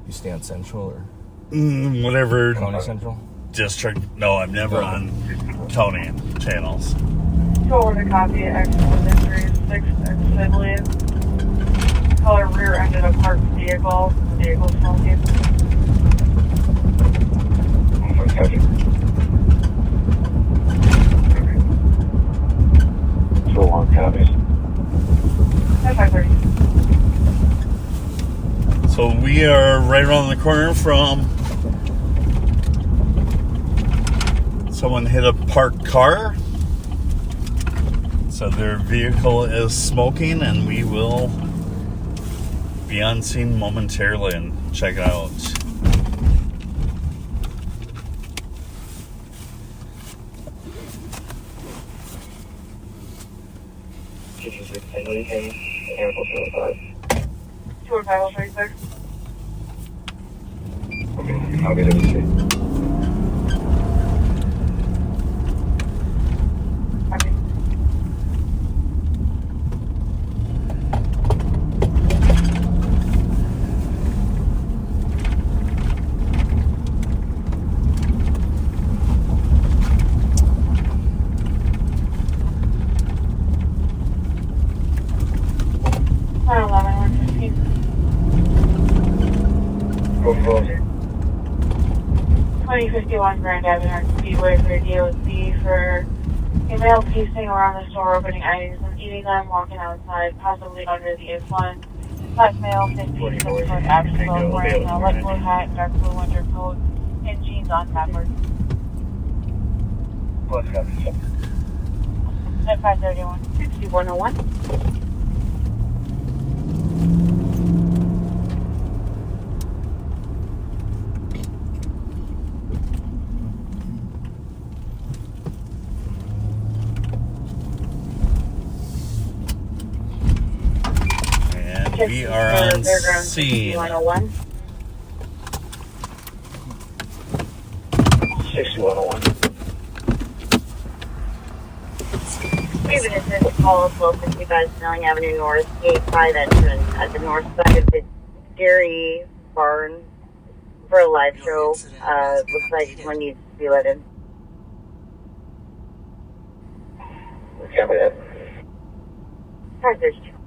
You stay on Central or? Whatever. County Central? District. No, I'm never on county channels. Order copy, excellent injuries, 6 civilian. Color rear ended a parked vehicle. Vehicle smoking. So long copies. That's 530. So we are right around the corner from someone hit a parked car. So their vehicle is smoking, and we will be on scene momentarily and check it out. Tour 536. Okay, I'll get it to you. Go forward. 2051 Grand Avenue, Speedway for DOC for a male pacing around the store, opening items and eating them, walking outside, possibly under the influence. Black male, 56 foot average build, wearing a light blue hat, dark blue winter coat, and jeans on backwards. What's happening? At 531, 6101. We are on scene. 6101. 6101. We have an incident call of 1255 Snelling Avenue North, gate 5 entrance at the north side of the dairy barn for a live show. Looks like someone needs to be let in. Copy that. 532.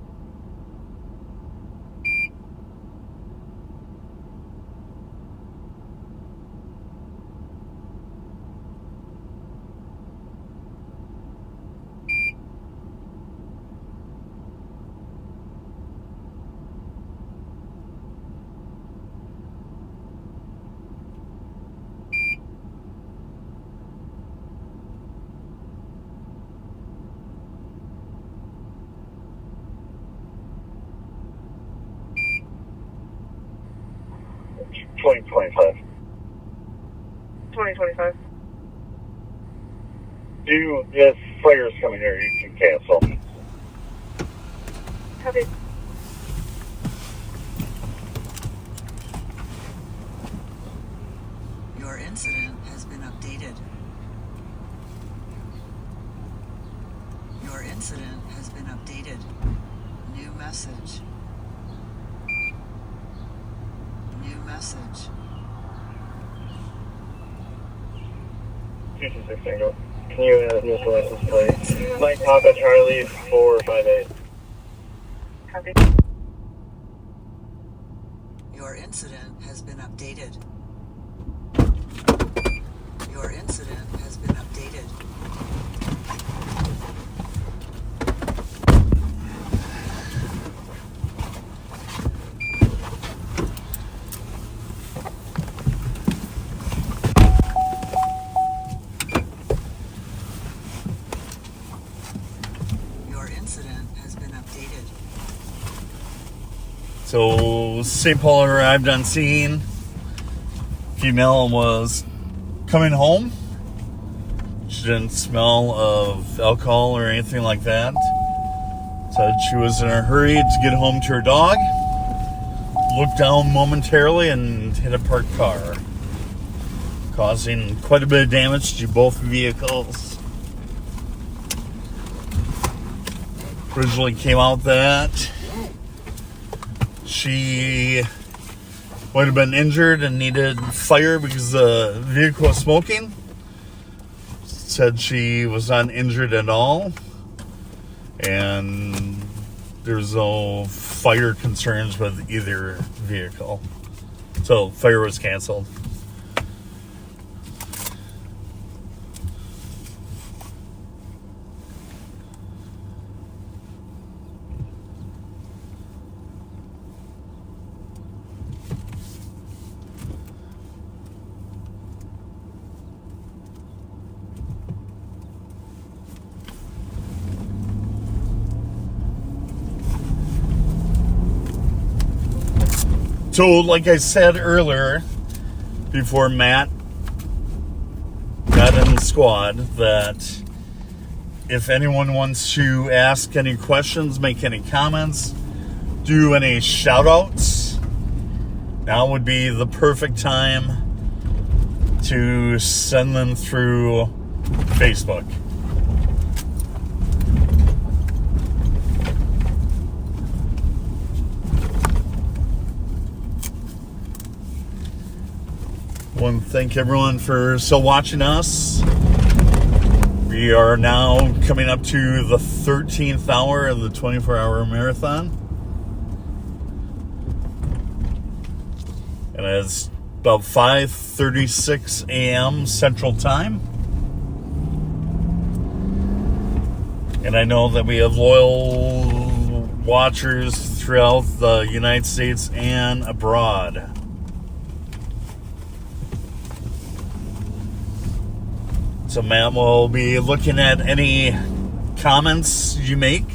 2025. 2025. If fire's coming here, you can cancel. Copy. Your incident has been updated. Your incident has been updated. New message. New message. 226 Tango. Can you use the license plate? Mike Papa Charlie 458. Copy. Your incident has been updated. Your incident has been updated. Your incident has been updated. So St. Paul arrived on scene. Female was coming home. She didn't smell of alcohol or anything like that. Said she was in a hurry to get home to her dog. Looked down momentarily and hit a parked car, causing quite a bit of damage to both vehicles. Originally came out that she might have been injured and needed fire because the vehicle was smoking. Said she was not injured at all, and there's no fire concerns with either vehicle. So fire was canceled. So, like I said earlier, before Matt got in the squad, that if anyone wants to ask any questions, make any comments, do any shout-outs, now would be the perfect time to send them through Facebook. I want to thank everyone for still watching us. We are now coming up to the 13th hour of the 24-hour marathon. And it's about 5:36 a.m. Central Time. And I know that we have loyal watchers throughout the United States and abroad. So Matt will be looking at any comments you make.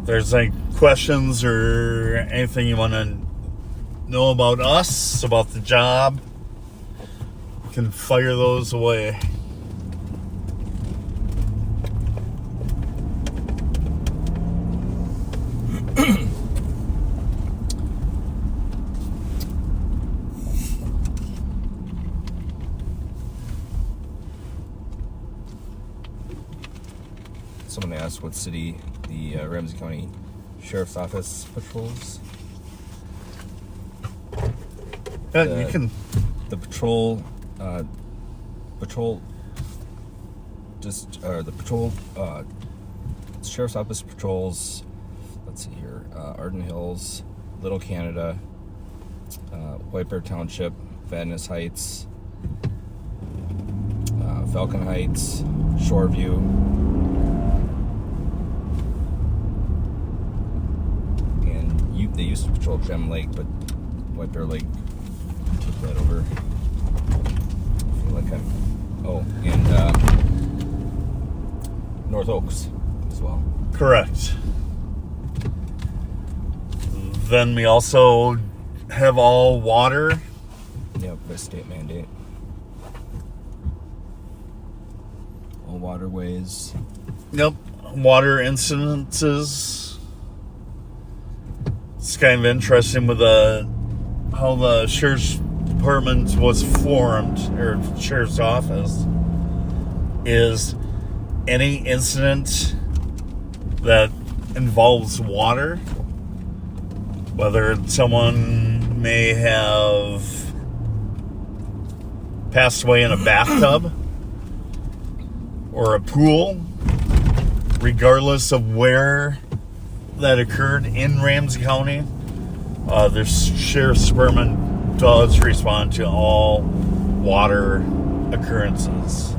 If there's any questions or anything you want to know about us, about the job, you can fire those away. Someone asked what city the Ramsey County Sheriff's Office patrols. You can. The patrol, Sheriff's Office patrols. Let's see here: Arden Hills, Little Canada, White Bear Township, Vandalism Heights, Falcon Heights, Shoreview. They used to patrol Gem Lake, but White Bear Lake took that over. I feel like and North Oaks as well. Correct. Then we also have all water by state mandate. All waterways. Yep, water incidences. It's kind of interesting with how the sheriff's department was formed, or sheriff's office, is any incident that involves water, whether someone may have passed away in a bathtub or a pool, regardless of where that occurred in Ramsey County, the sheriff's department does respond to all water occurrences.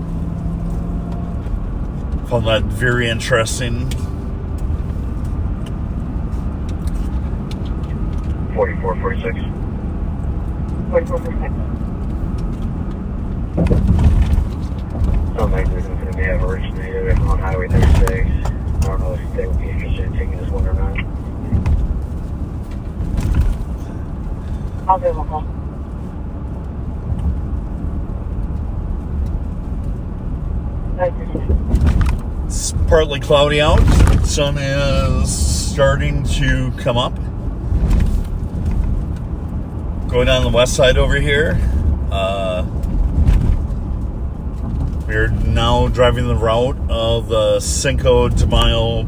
Found that very interesting. 4446. 4446. Sounds like there's going to be an originator on Highway 36. I don't know if they would be interested in taking this one or not. I'll give them a call. It's partly cloudy out. Sun is starting to come up. Going down the west side over here. We're now driving the route of the Cinco de Mayo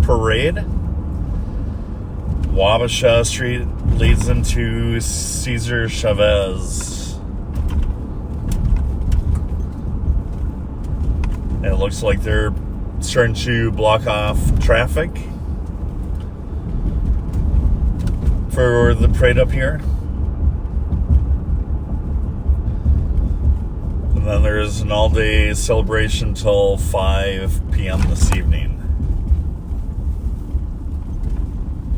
parade. Wabasha Street leads into Cesar Chavez. And it looks like they're starting to block off traffic for the parade up here. And then there's an all-day celebration till 5 p.m. this evening.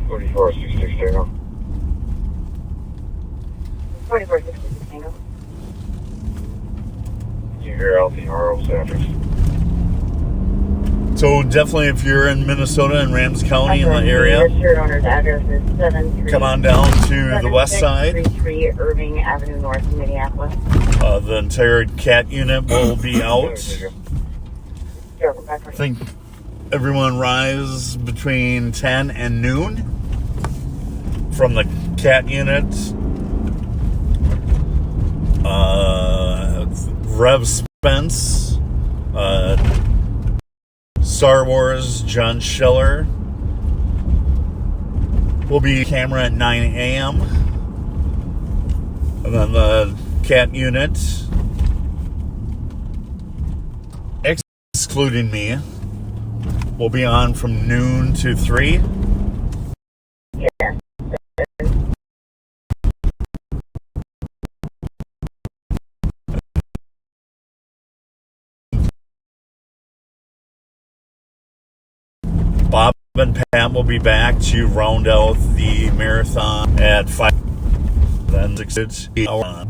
4466 Tango. 4466 Tango. You hear Alfie Harrell Saffers. So definitely if you're in Minnesota and Ramsey County in the area, Registered owner's address is 73. come on down to the west side. 7633 Irving Avenue North, Minneapolis. The entire CAT unit will be out. I I think everyone arrives between 10 and noon from the CAT unit. Rev Spence, Star Wars, John Schiller will be camera at 9 a.m. And then the CAT unit, excluding me, will be on from noon to 3. Yeah. Bob and Pam will be back to round out the marathon at 5. Then 6 hours.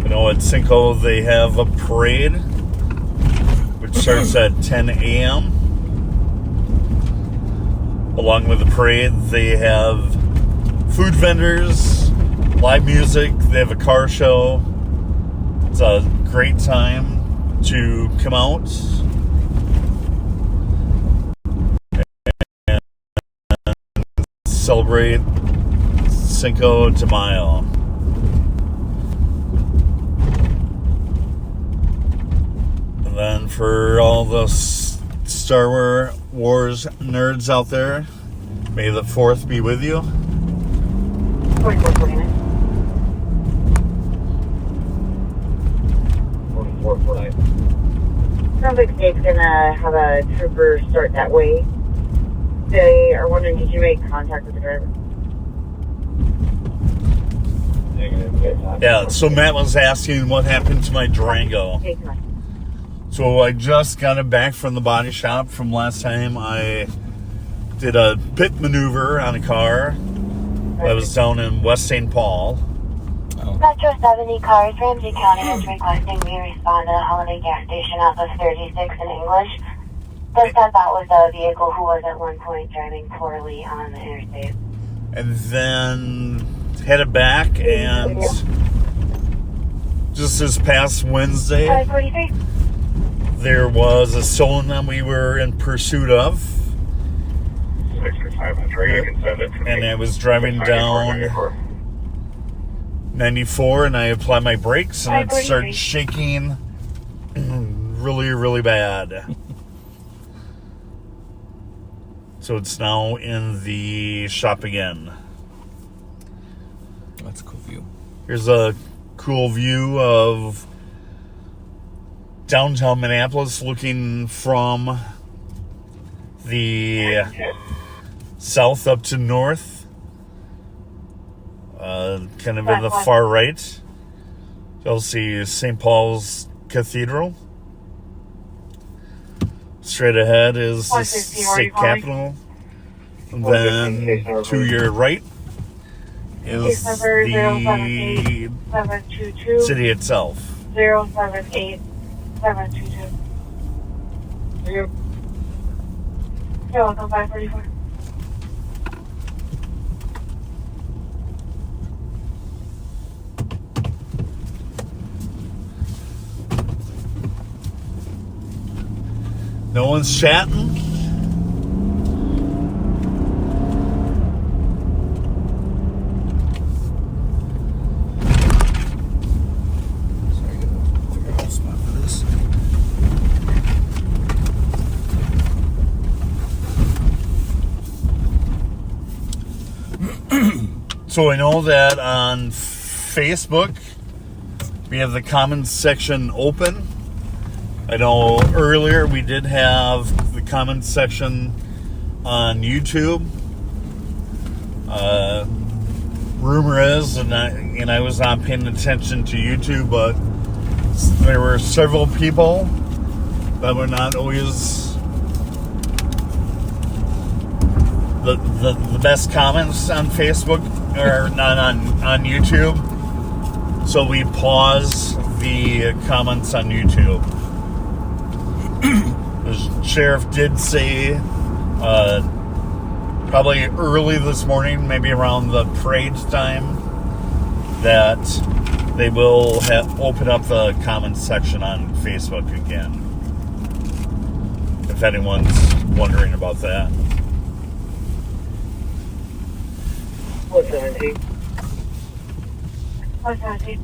You know, at Cinco they have a parade which starts at 10 a.m. Along with the parade, they have food vendors, live music, they have a car show. It's a great time to come out and celebrate Cinco de Mayo. And then for all the Star Wars nerds out there, may the 4th be with you. 4449. 4449. Sounds like state's gonna have a trooper start that way. They are wondering, did you make contact with the driver? Yeah, so Matt was asking what happened to my Durango. So I just got it back from the body shop from last time. I did a pit maneuver on a car that was down in West St. Paul. Metro 70 cars, Ramsey County is requesting we respond to the Holiday gas station off of 36 in English. The step out was a vehicle who was at one point driving poorly on the interstate. And then headed back, and just this past Wednesday, there was a stolen that we were in pursuit of. 65 on train, you can send it to me. And I was driving down 94, and I applied my brakes, and it started shaking really, really bad. So it's now in the shop again. That's a cool view. Here's a cool view of downtown Minneapolis looking from the south up to north. Kind of in the far right. You'll see St. Paul's Cathedral. Straight ahead is the state capitol. And then to your right is the city itself. 078-722. You're welcome, 544. No one's chatting. Sorry, I gotta figure out a spot for this. So I know that on Facebook we have the comments section open. I know earlier we did have the comments section on YouTube. Rumor is, and I was not paying attention to YouTube, but there were several people that were not always the best comments on Facebook, or not on YouTube. So we paused the comments on YouTube. The sheriff did say probably early this morning, maybe around the parade time, that they will open up the comments section on Facebook again, if anyone's wondering about that. What's 17? What's 17?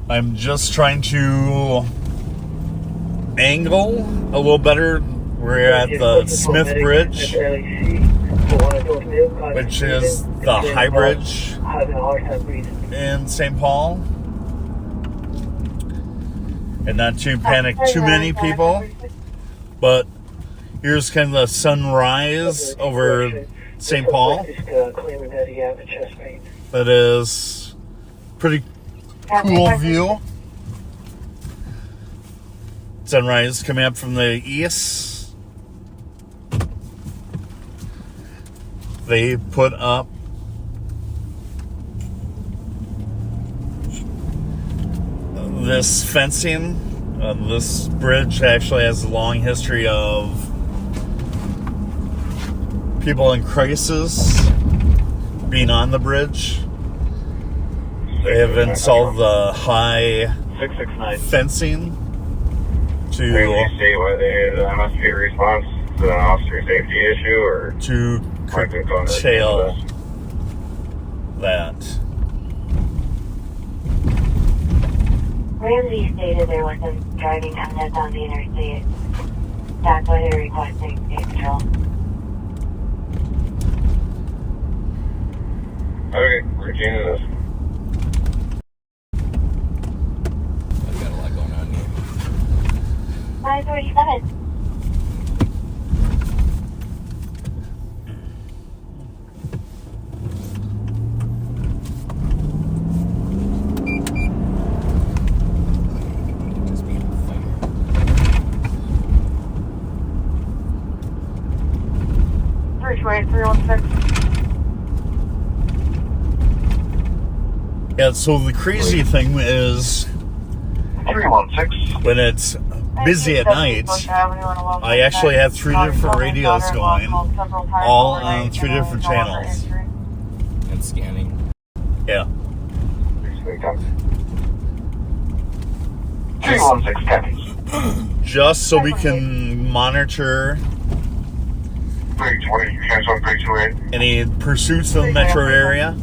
I'm just trying to angle a little better. We're at the Smith Bridge, which is the High Bridge in St. Paul. And not to panic too many people, but here's kind of the sunrise over St. Paul. That is pretty cool view. Sunrise coming up from the east. They put up this fencing. This bridge actually has a long history of people in crisis being on the bridge. They have installed the high 669 fencing to state why they must be a response to an officer safety issue, or to curtail that. Ramsey stated there was some driving conduct on the interstate. That's why they're requesting state patrol. Okay, Regina this. I've got a lot going on here. 547. Freeway 316. Yeah, so the crazy thing is 316. when it's busy at night, I actually have 3 different radios going, all on 3 different channels. And scanning. Yeah. 316 copies. Just so we can monitor any pursuits in the metro area,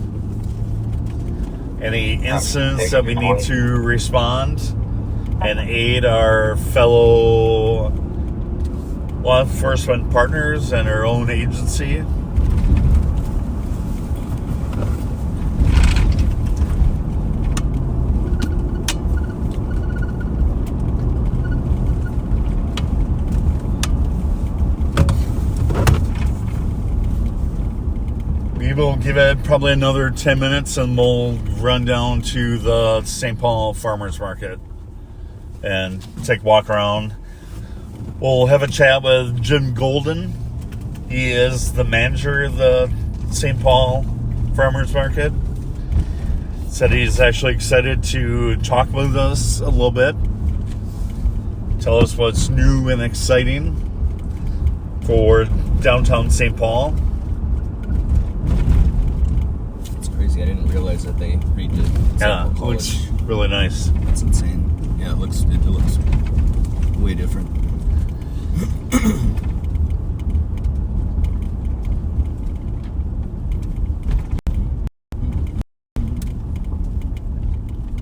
any incidents that we need to respond and aid our fellow law enforcement partners and our own agency. We'll give it probably another 10 minutes and we'll run down to the St. Paul Farmers Market and take a walk around. We'll have a chat with Jim Golden. He is the manager of the St. Paul Farmers Market. Said he's actually excited to talk with us a little bit. Tell us what's new and exciting for downtown St. Paul. I didn't realize that they redid. Yeah, it looks really nice. That's insane. Yeah, it looks way different.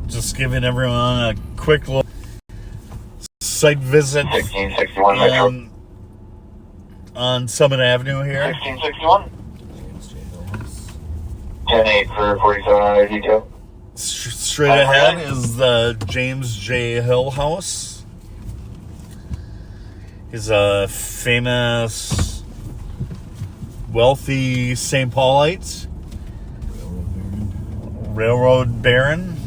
Just giving everyone a quick little site visit 1661 on Summit Avenue here. 1661. 10-8 for 4700 detail. Straight ahead is the James J. Hill House. He's a famous, wealthy St. Paulite. Railroad Baron.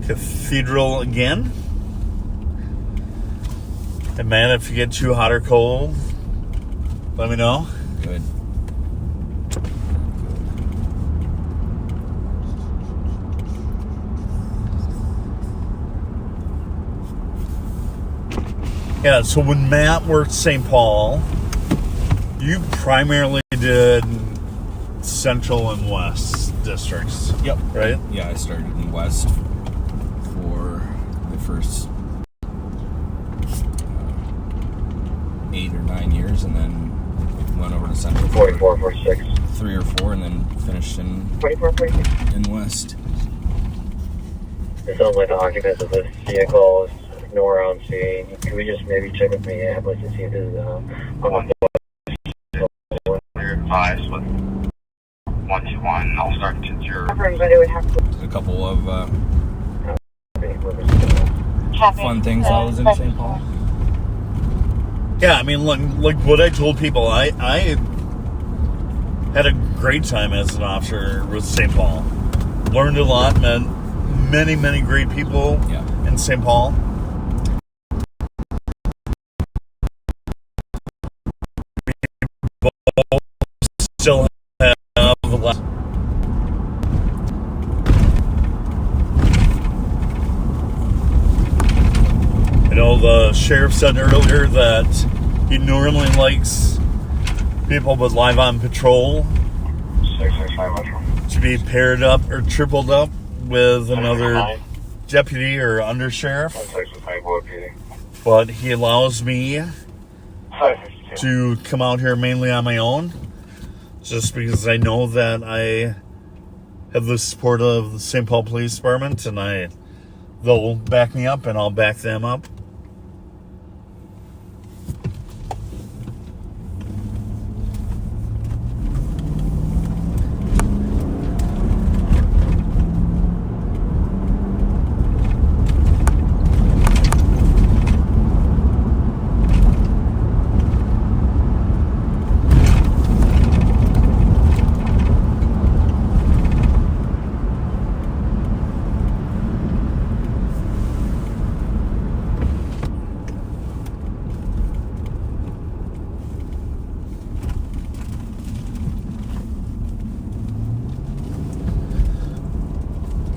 Cathedral again. And man, if you get too hot or cold, let me know. Good. Yeah, so when Matt worked St. Paul, you primarily did Central and West districts. Yep. Right? Yeah, I started in West for the first 8 or 9 years, and then went over to Central 44, 46. 3 or 4, and then finished in 44, 46. in West. It sounds like the occupants of this vehicle is nowhere on scene. Can we just maybe check with Minneapolis to see if this is on the advised with 121. I'll start to your. Everybody would have to. A couple of fun things while I was in St. Paul. Yeah, I mean, like what I told people, I had a great time as an officer with St. Paul. Learned a lot, met many, many great people in St. Paul. People still have a lot. I know the sheriff said earlier that he normally likes people with live on patrol to be paired up or tripled up with another deputy or undersheriff. But he allows me to come out here mainly on my own, just because I know that I have the support of the St. Paul Police Department, and they'll back me up and I'll back them up.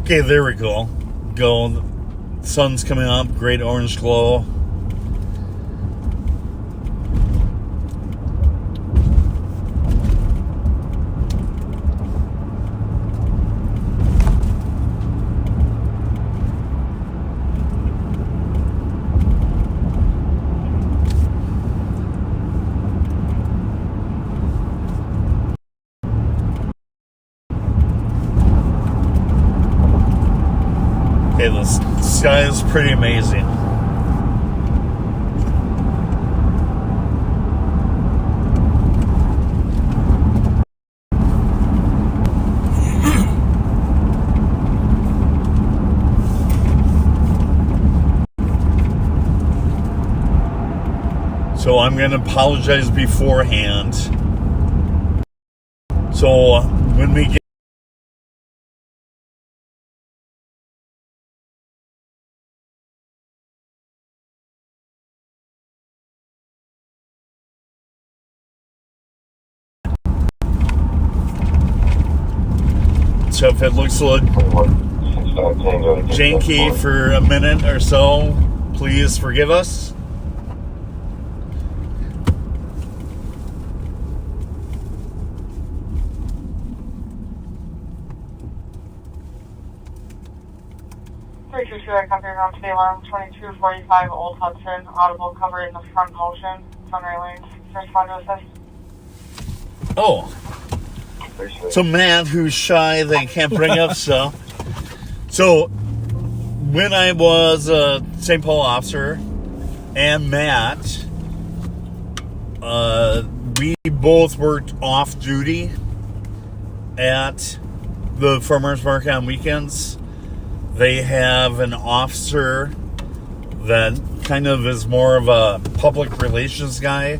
Okay, there we go. The sun's coming up, great orange glow. Okay, the sky is pretty amazing. So I'm going to apologize beforehand. So when we get so if it looks a little janky for a minute or so, please forgive us. I copy around today alarm 2245 Old Hudson, audible cover in the front motion, sunray lanes, respond to assist. Oh. So Matt, who's shy, they can't bring up stuff. So when I was a St. Paul officer and Matt, we both worked off duty at the farmers market on weekends. They have an officer that kind of is more of a public relations guy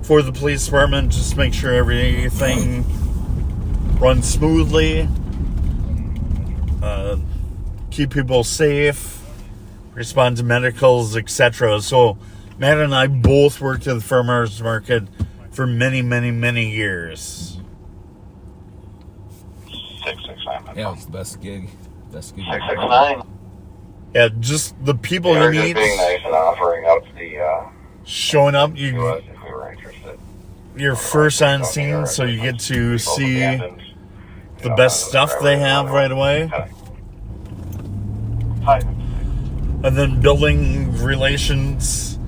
for the police department, just make sure everything runs smoothly, keep people safe, respond to medicals, etc. So Matt and I both worked at the farmers market for many, many, many years. 669. Yeah, it was the best gig. Best gig. 669. Yeah, just the people They're you just meet. being nice and offering up the showing up, to us if we were interested. You're first on scene, so you get to see the best stuff they have right away. And then building relations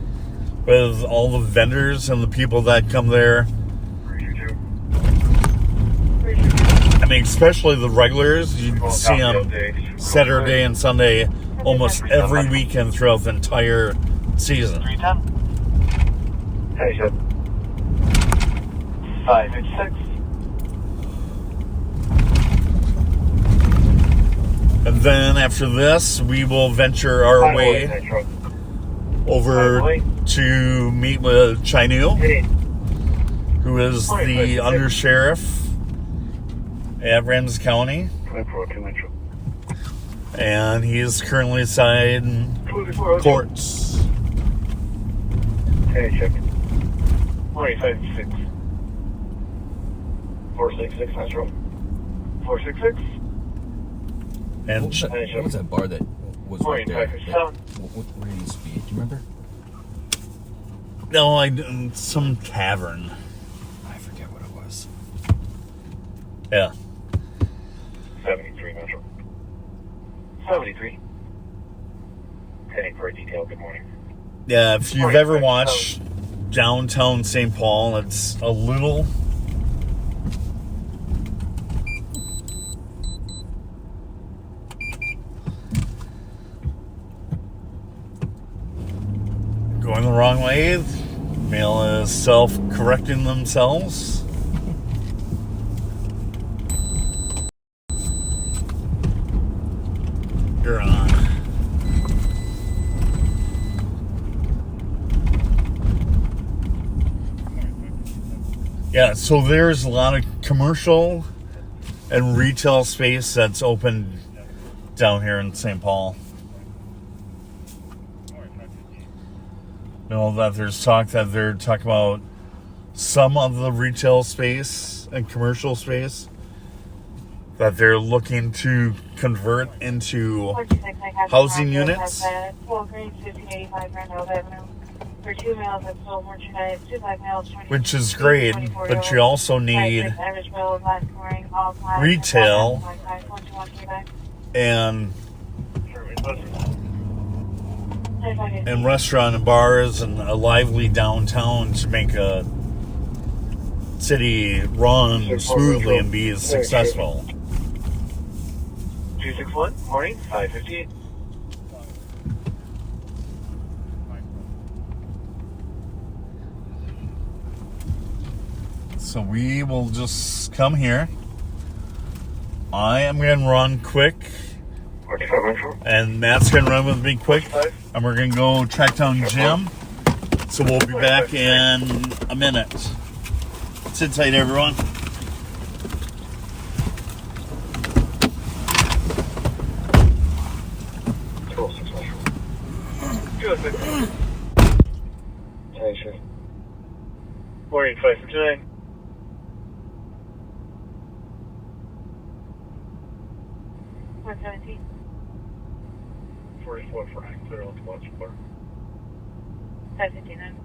with all the vendors and the people that come there. I mean, especially the regulars. You see them Saturday and Sunday almost every weekend throughout the entire season. 310. Hey, sir. 586. And then after this, we will venture our way over to meet with Chinu, who is the undersheriff at Ramsey County. And he is currently assigned courts. Hey, check. 486. 466, Metro. 466. And what was that bar that was right there? Where did it used to be? Do you remember? No, some tavern. I forget what it was. Yeah. 73, Metro. 73. Heading for a detail. Good morning. Yeah, if you've ever watched downtown St. Paul, it's a little... going the wrong way. Mail is self-correcting themselves. You're on. Yeah, so there's a lot of commercial and retail space that's open down here in St. Paul. You know that there's talk that they're talking about some of the retail space and commercial space that they're looking to convert into housing units, which is great, but you also need retail and restaurant and bars and a lively downtown to make a city run smoothly and be successful. 261, morning, 558. So we will just come here. I am going to run quick, and Matt's going to run with me quick, and we're going to go track down Jim. So we'll be back in a minute. Sit tight, everyone. Morning, 559. One 17. 44 for I clear on 24. 559.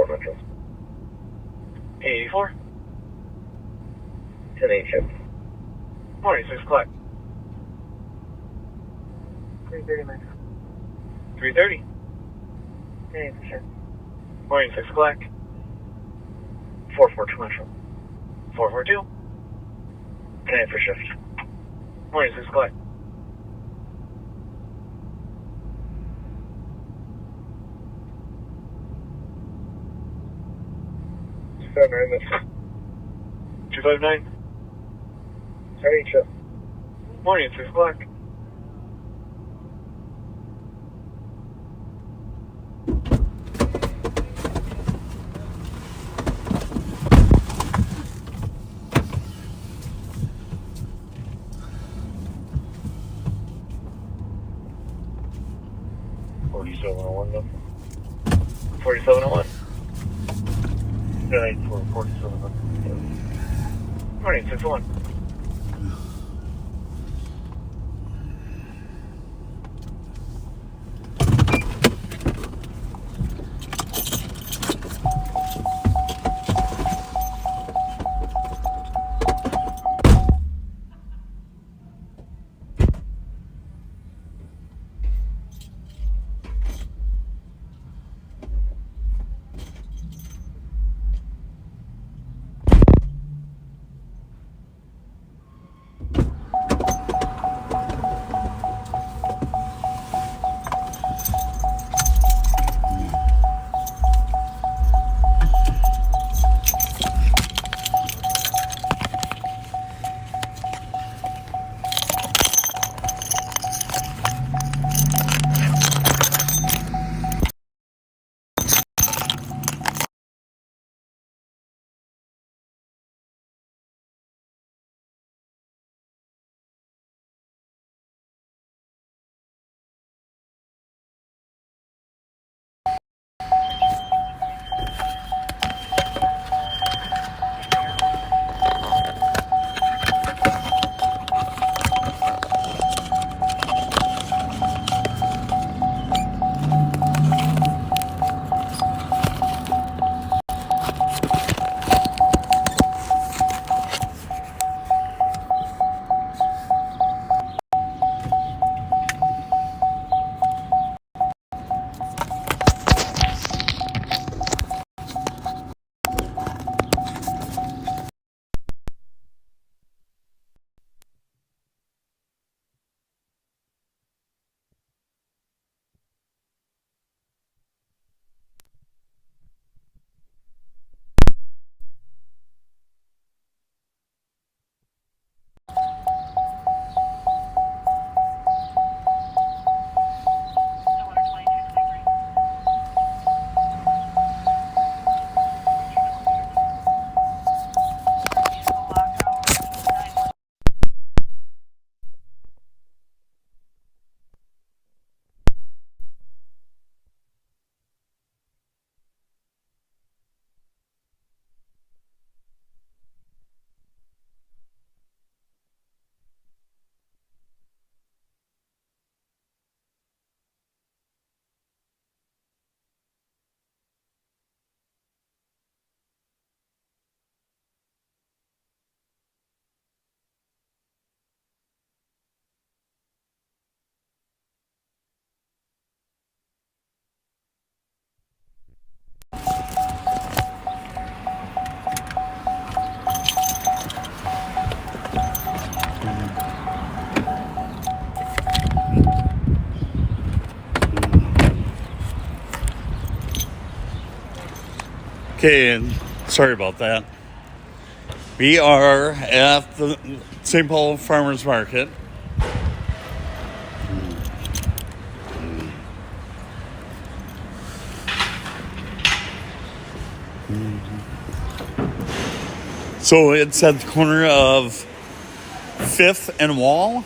Metro. 84. 10-8 shift. Morning, 6 o'clock. 3:30 Metro. 3:30. 10 for sure. Morning, 6 o'clock. 442 Metro. 442. 10 for shift. Morning, 6 o'clock. Metro. 259. 10-8 shift. Morning, 6 o'clock. $47.01. 4701. 10-8 for 47. Morning, 601. Okay, and sorry about that. We are at the St. Paul Farmers Market. So it's at the corner of 5th and Wall,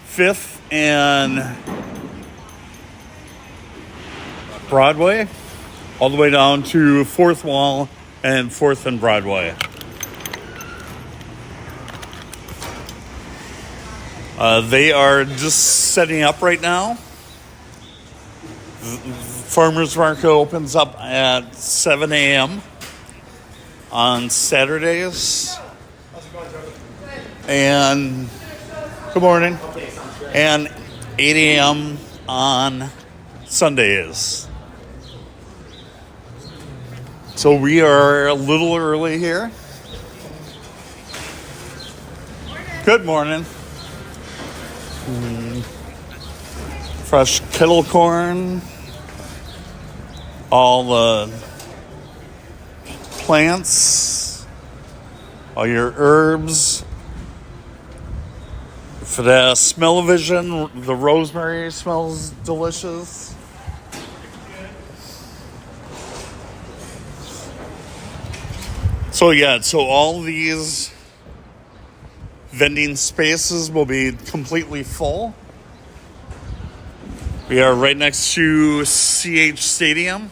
5th and Broadway, all the way down to 4th Wall and 4th and Broadway. They are just setting up right now. Farmers Market opens up at 7 a.m. on Saturdays. And good morning. And 8 a.m. on Sundays. So we are a little early here. Good morning. Fresh kettle corn. All the plants. All your herbs. For the smell-o-vision, the rosemary smells delicious. So all these vending spaces will be completely full. We are right next to CH Stadium,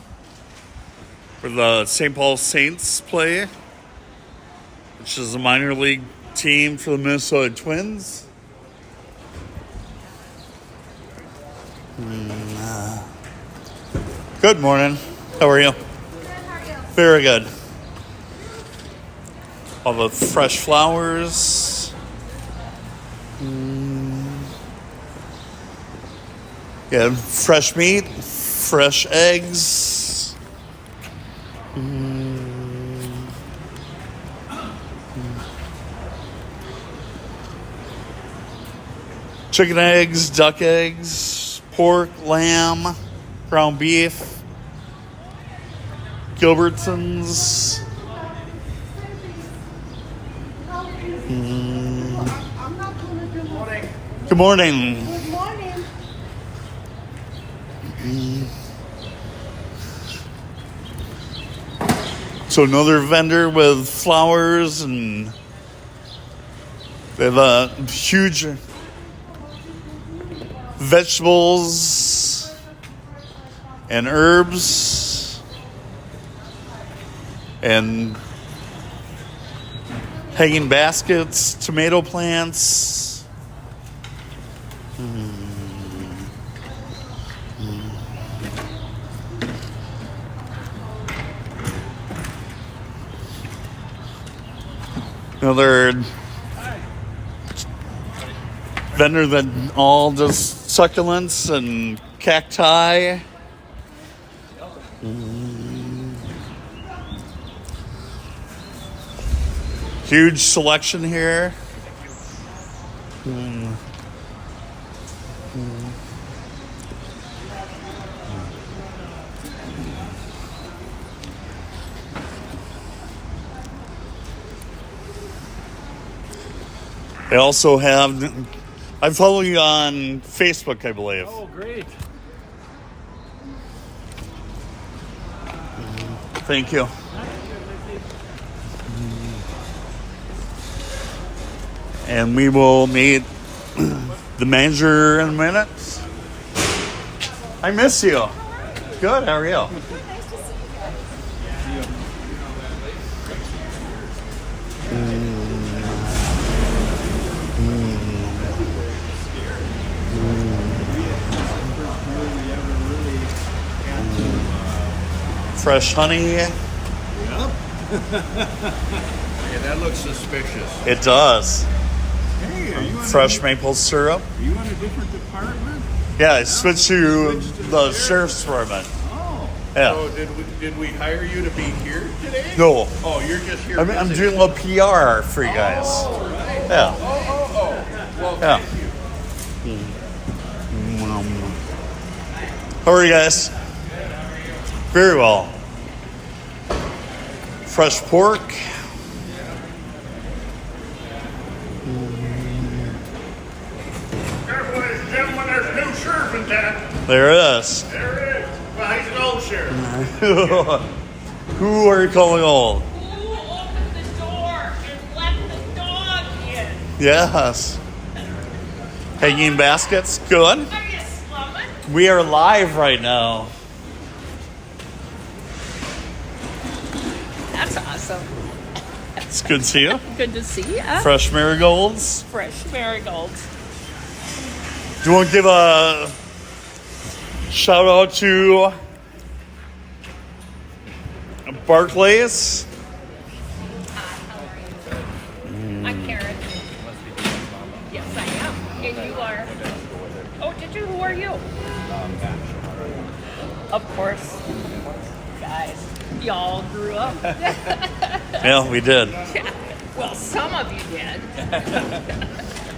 where the St. Paul Saints play, which is a minor league team for the Minnesota Twins. Good morning. How are you? Good. How are you? Very good. All the fresh flowers. Yeah, fresh meat, fresh eggs. Chicken eggs, duck eggs, pork, lamb, ground beef, Gilbertsons. Good morning. Good morning. So another vendor with flowers, and they have huge vegetables and herbs and hanging baskets, tomato plants. Another vendor that all does succulents and cacti. Huge selection here. They also have, I follow you on Facebook, I believe. Oh, great. Thank you. And we will meet the manager in a minute. I miss you. Good, how are you? Fresh honey. Yep. Yeah, that looks suspicious. It does. Hey, are you on fresh maple syrup. Are you on a different department? Yeah, I switched to the sheriff's department. Oh. Yeah. So did we hire you to be here today? No. Oh, you're just here. I'm doing a little PR for you guys. Oh, right. Yeah. Oh. Well, yeah. thank you. How are you guys? Very well. fresh pork. Careful, ladies and gentlemen, there's a new sheriff in town. There it is. There it is. Well, he's an old sheriff. Who are you calling old? Who opened the door and let the dog in? Yes. Hanging baskets. Good. Are you slumming? We are live right now. That's awesome. It's good to see you. Good to see you. Fresh marigolds. Fresh marigolds. Do you want to give a shout out to Barclays? I'm Karen. Yes, I am. And you are? Oh, did you? Who are you? Of course. Guys, y'all grew up. Yeah, we did. Well, some of you did.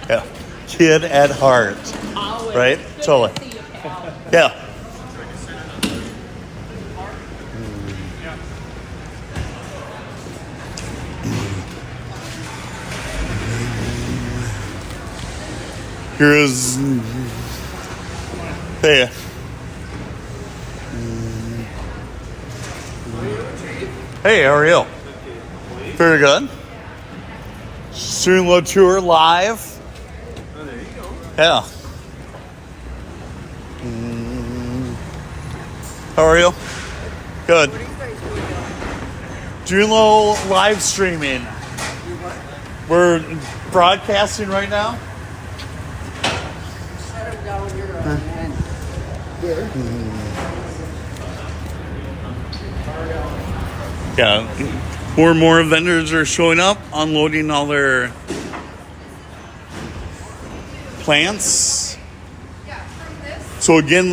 Yeah. Kid at heart. Always. Right? Good Totally. to see you, pal. Yeah. Here's. Hey. Hey, how are you? Very good. Student tour live. Oh, there you go. Yeah. How are you? Good. Julo live streaming. We're broadcasting right now. Set it down here and here. Yeah. More and more vendors are showing up, unloading all their plants. So again,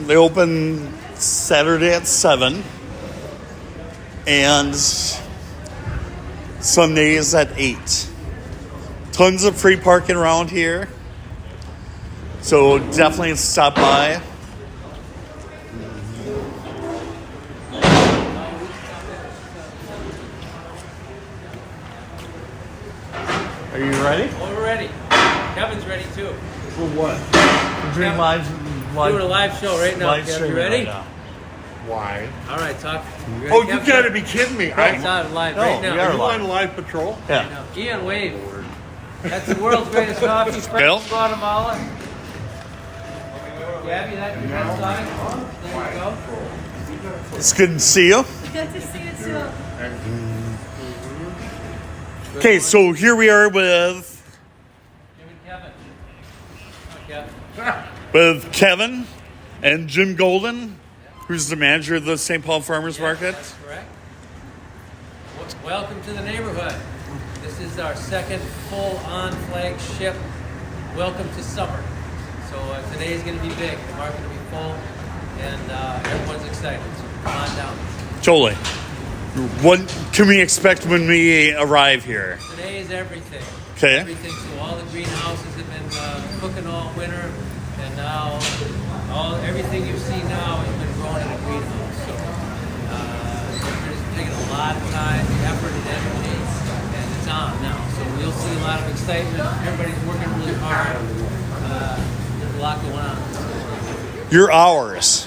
they open Saturday at 7 and Sundays at 8. Tons of free parking around here. So definitely stop by. Are you ready? Oh, we're ready. Kevin's ready too. For what? We're doing live doing a live show right now. live Kevin, you streaming ready? right now. Why? All right, talk. You ready, Oh, you Kevin? gotta be kidding me. It's on live right now. Are you on live patrol? Yeah. Ian Wave. That's the world's greatest coffee. Bill? From Guatemala. Gabby, that's your best line. There you go. It's good to see you. Good to see you too. Okay, so here we are with Kevin and Jim Golden, who's the manager of the St. Paul Farmers Market. That's correct. Welcome to the neighborhood. This is our second full-on flagship welcome to summer. So today is going to be big. The market will be full, and everyone's excited. So come on down. Totally. What can we expect when we arrive here? Today is everything. Okay. Everything. So all the greenhouses have been cooking all winter, and now everything you see now has been grown in a greenhouse. So it's taking a lot of time, effort, and energy, and it's on now. So we'll see a lot of excitement. Everybody's working really hard. There's a lot going on. Your hours.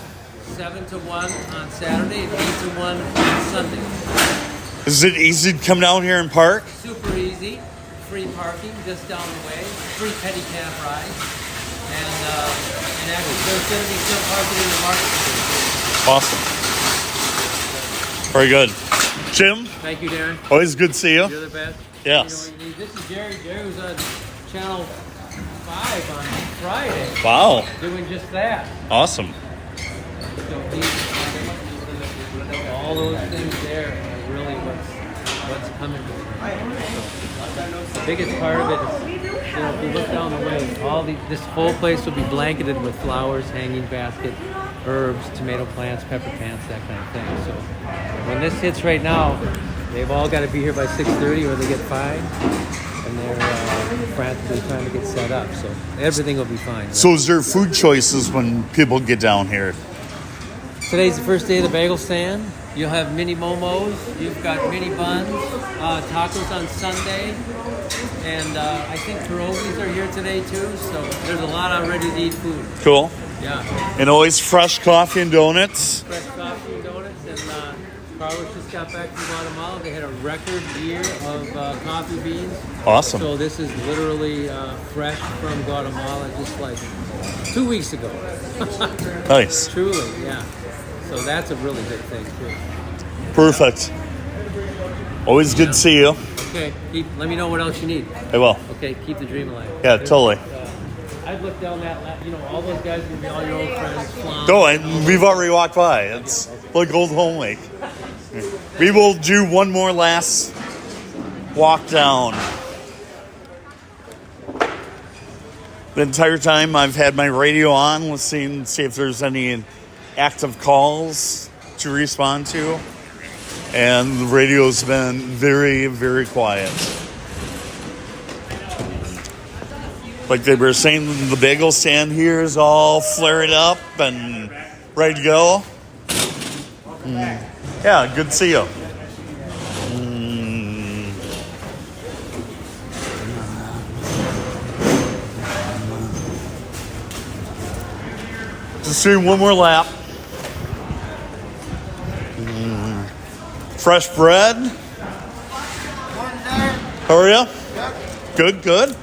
7 to 1 on Saturday and 8 to 1 on Sunday. Is it easy to come down here and park? Super easy. Free parking just down the way. Free pedicab ride. And actually there's going to be some parking in the market. Awesome. Very good. Jim? Thank you, Darren. Always good to see you. You're the best. Yes. You know, this is Jerry. Jerry was on Channel 5 on Friday. Wow. Doing just that. Awesome. So all those things there are really what's coming. So the biggest part of it is, if you look down the way, this whole place will be blanketed with flowers, hanging basket, herbs, tomato plants, pepper plants, that kind of thing. So when this hits right now, they've all got to be here by 6:30 or they get fined, and they're frantically trying to get set up. So everything will be fine. So is there food choices when people get down here? Today's the first day of the bagel stand, You'll have mini momos. You've got mini buns, tacos on Sunday, and I think pierogies are here today too. So there's a lot of ready-to-eat food. Cool. Yeah. And always fresh coffee and donuts. Fresh coffee and donuts. And Carlos just got back from Guatemala. They had a record year of coffee beans. Awesome. So this is literally fresh from Guatemala, just like 2 weeks ago. Nice. Truly, yeah. So that's a really good thing too. Perfect. Always good to see you. Okay, let me know what else you need. I will. Okay, keep the dream alive. Yeah, totally. I've looked down that, all those guys are going to be all your old friends. Go, and we've already walked by. It's like Old Home Week. We will do one more last walk down. The entire time I've had my radio on, listening, see if there's any active calls to respond to. And the radio's been very, very quiet. Like they were saying, the bagel stand here is all flared up and ready to go. Yeah, good to see you. Just doing one more lap. Fresh bread. How are you? Good, good.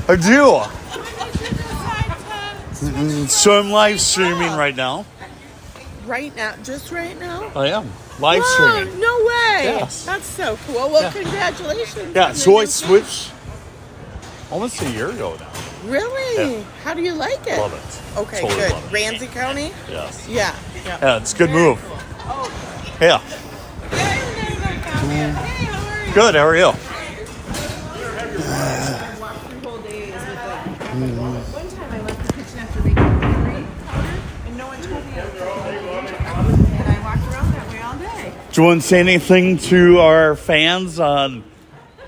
I do. So I'm live streaming right now. Right now? Just right now? I am. Live streaming. No way. Yes. That's so cool. Well, Yeah. congratulations. Yeah, on so the I new switched almost a year ago now. car. Really? Yeah. How do you like it? Love it. Okay, Totally good. love it. Ramsey County? Yes. Yeah. Yeah, it's a good move. Yeah. Good, how are you? One time I left the kitchen after making curry powder, and no one told me I was going to and I walked around that way all day. Do you want to say anything to our fans on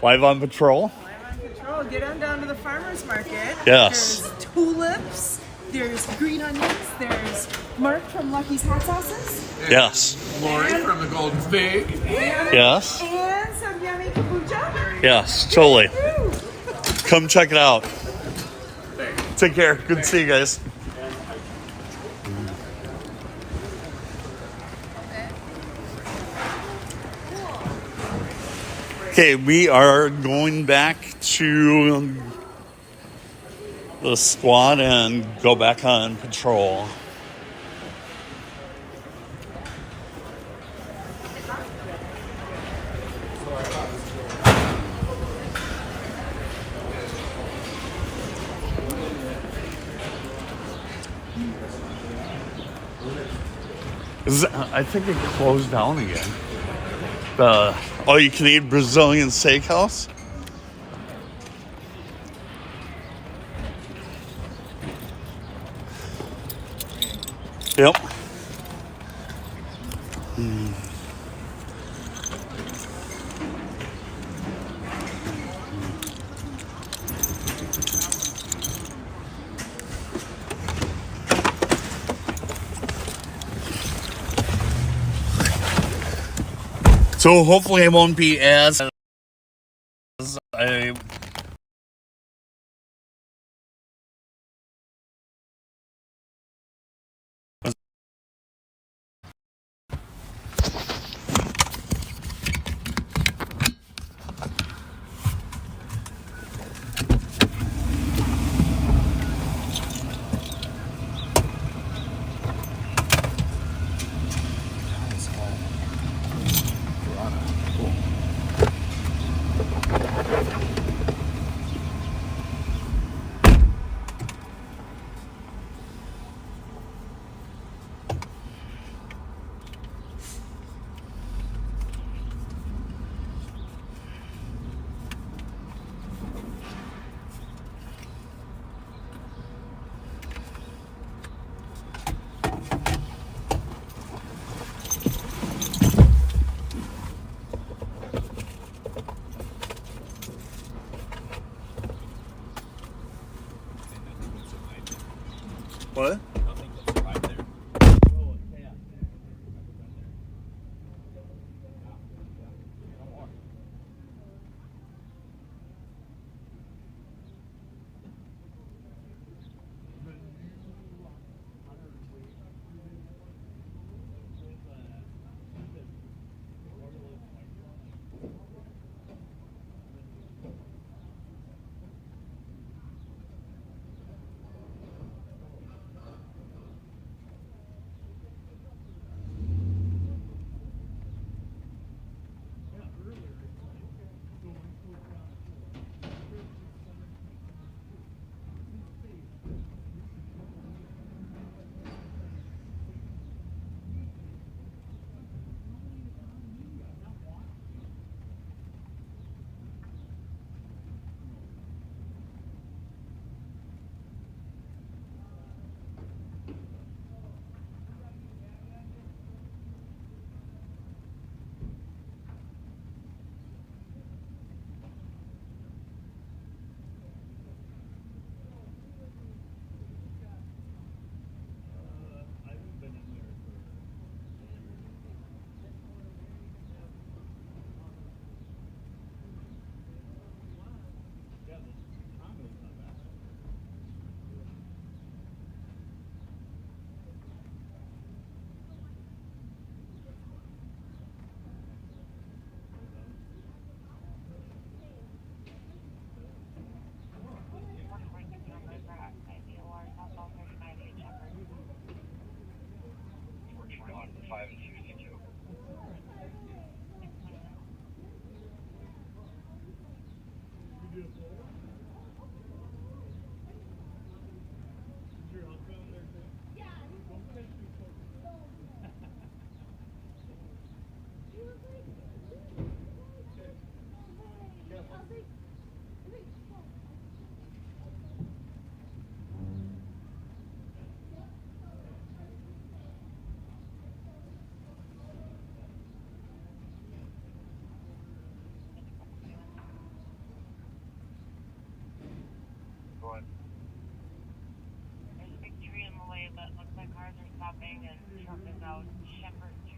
Live on Patrol? Patrol, get on down to the farmer's market. Yes. There's tulips, there's green onions, there's Mark from Lucky's Hot Sauces. Yes. Lori from the Golden Fig. Yes. And some yummy kombucha. Yes, totally. Come check it out. Take care. Good to see you guys. Okay, we are going back to the squad and go back on patrol. I think it closed down again. The all-you-can-eat Brazilian steakhouse. Yep. So hopefully it won't be as I What? I don't think they'll survive there. There's a big tree in the way, but looks like cars are stopping and truck is out. Shepherd to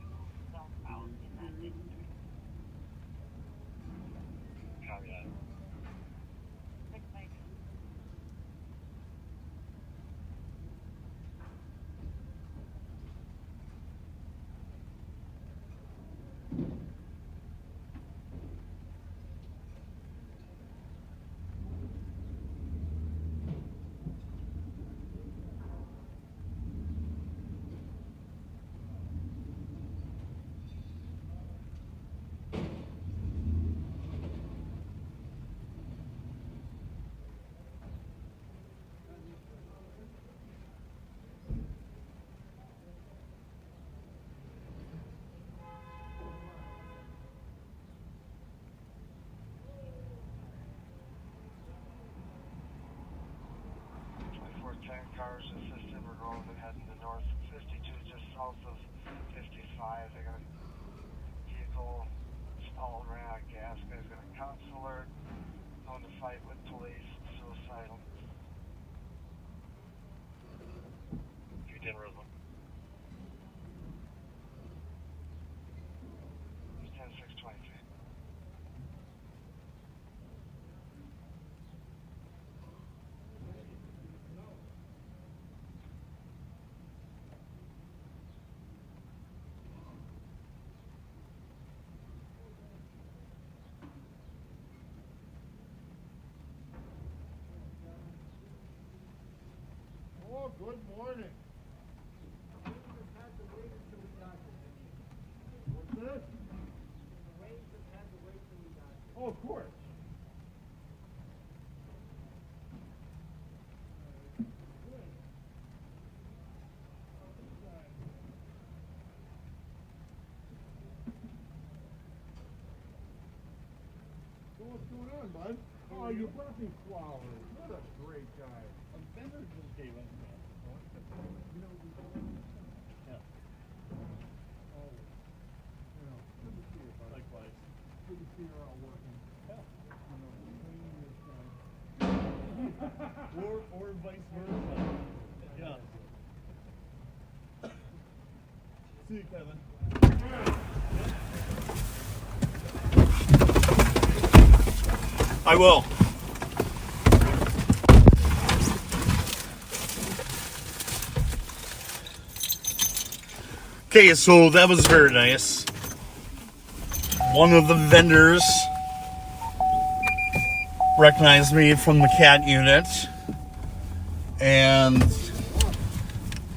southbound in that district. Copy that. Thanks. Cars assisted. We're going and heading to north 52, just south of 55. They got a vehicle stalled, ran out of gas. Guy's got a cops alert. Going to fight with police. Suicidal. You didn't rhythm. 10-6-23. Oh, good morning. What's this? Oh, of course. So what's going on, bud? Oh, you brought me flowers. What a great guy. A vendor just gave us that. You know, yeah. Oh, you know, good to see you, bud. Likewise. Good to see you're all working. Yeah. You know, cleaning your side. or vice versa. Yeah. See you, Kevin. I will. Okay, so that was very nice. One of the vendors recognized me from the cat unit and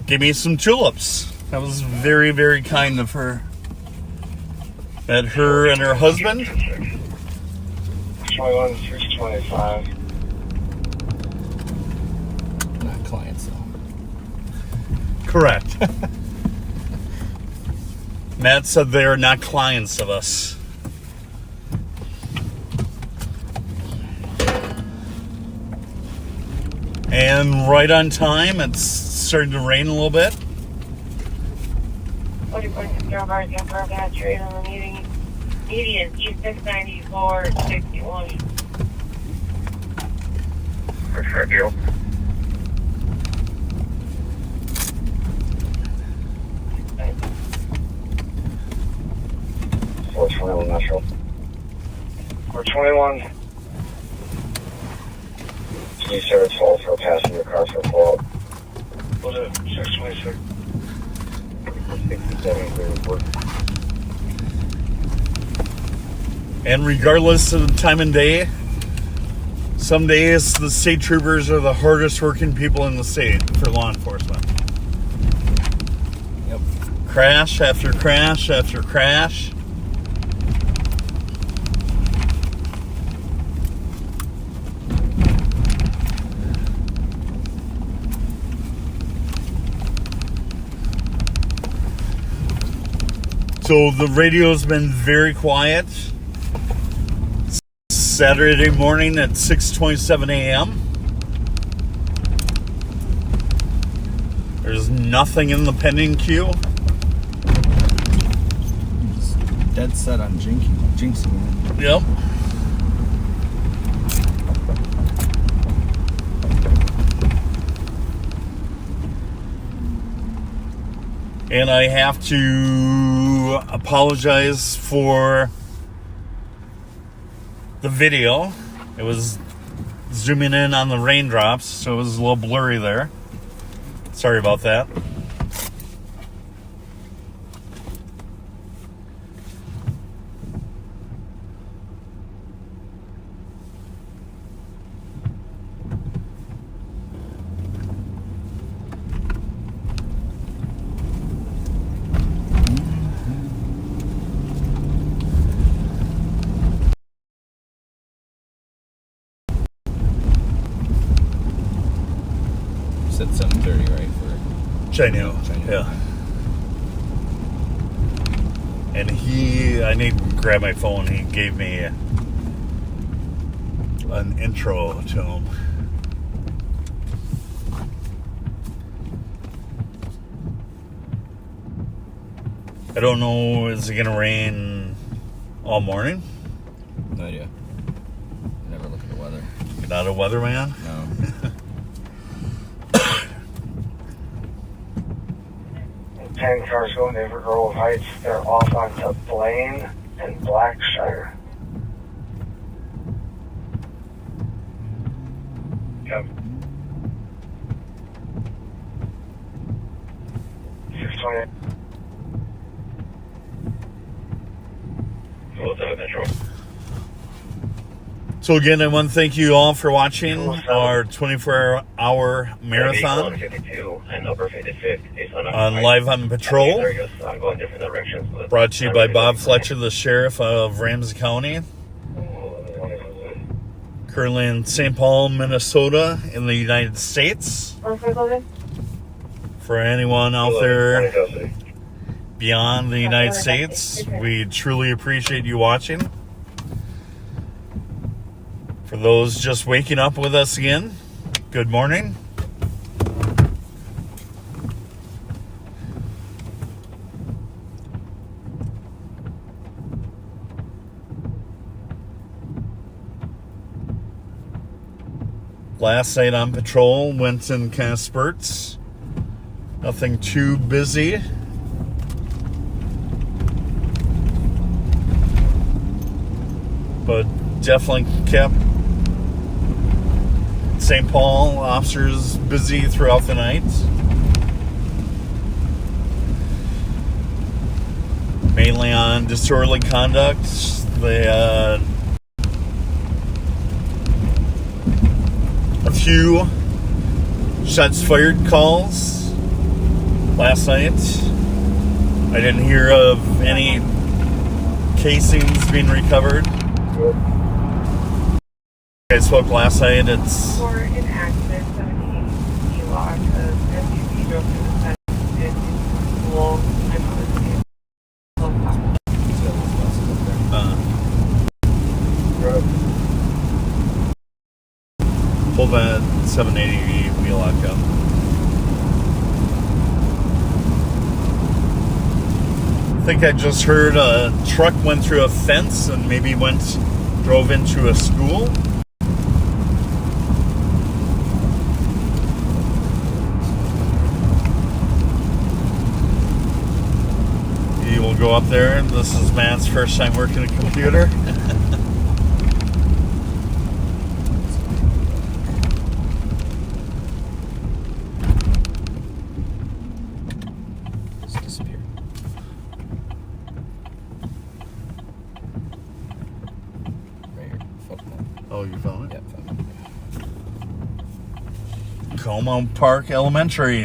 gave me some tulips. That was very, very kind of her. Met her and her husband. 21, 625. Not clients, though. Correct. Matt said they are not clients of us. And right on time, it's starting to rain a little bit. 40.0 bars, Empire Bad Trade on the median East 694, 61. Thank you. $421 Metro. $421. Please serve a toll for a passenger car for a pull-up. Was it 626? 67 clear report. And regardless of the time and day, some days the state troopers are the hardest working people in the state for law enforcement. Yep. Crash after crash after crash. So the radio's been very quiet. Saturday morning at 6:27 a.m. There's nothing in the pending queue. Just dead set on jinxing it. Yep. And I have to apologize for the video. It was zooming in on the raindrops, so it was a little blurry there. Sorry about that. Said 7:30, right? For Chino. Yeah. And I need to grab my phone. He gave me an intro to him. I don't know, is it going to rain all morning? No idea. Never look at the weather. You're not a weatherman? No. 10 cars going to Evergrove Heights. They're off onto Blaine and Blackshire. Yep. 628. Metro. So again, I want to thank you all for watching our 24-hour marathon on Live on Patrol, brought to you by Bob Fletcher, the Sheriff of Ramsey County, currently in St. Paul, Minnesota, in the United States. For anyone out there beyond the United States, we truly appreciate you watching. For those just waking up with us again, good morning. Last night on patrol, went in kind of spurts. Nothing too busy. but definitely kept St. Paul officers busy throughout the night. Mainly on disorderly conduct. They had a few shots fired calls last night. I didn't hear of any casings being recovered. I spoke last night. It's For an accident, 17 G-Lock, SUV drove through the fence into school. I'm on the scene. pull that 780 wheel out up. I think I just heard a truck went through a fence and maybe drove into a school. You will go up there. This is Matt's first time working a computer. Oh, you found it? Yeah, found it. Como Park Elementary.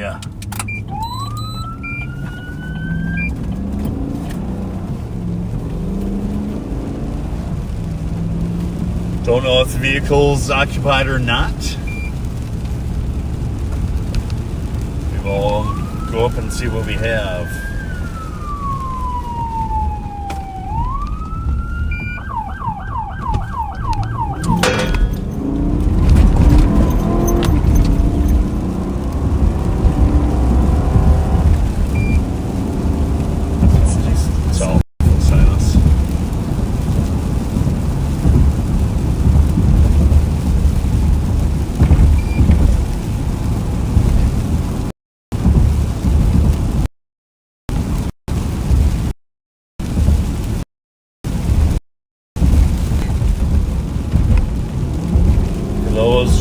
Don't know if the vehicle's occupied or not. We will go up and see what we have.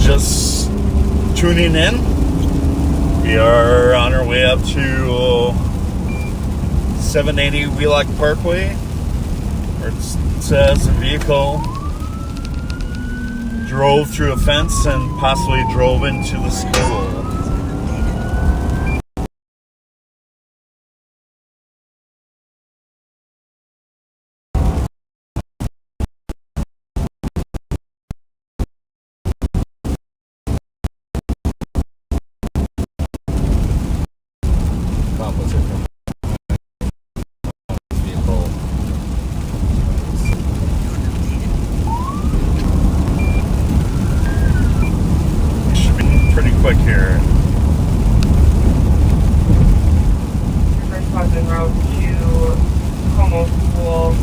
Just tuning in, we are on our way up to 780 Wheelock Parkway, where it says a vehicle drove through a fence and possibly drove into the school. Quick here. First one's en route to Como School.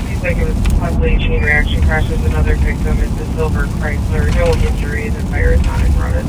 Seems like it was possibly a chain reaction crash. There's another victim. It's a silver Chrysler. No injuries and fire is not en route.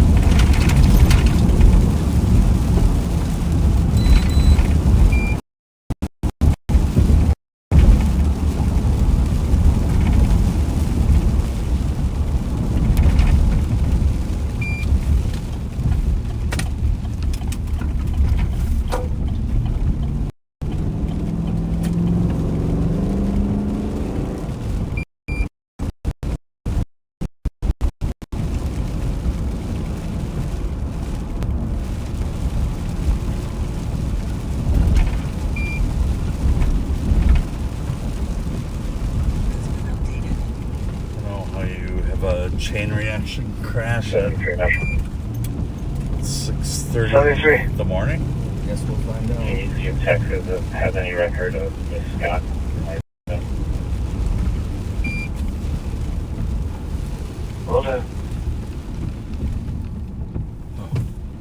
Chain reaction crash at 6:30 in the morning. Guess we'll find out. Any of you Texas that has any record of Miss Scott? Will do.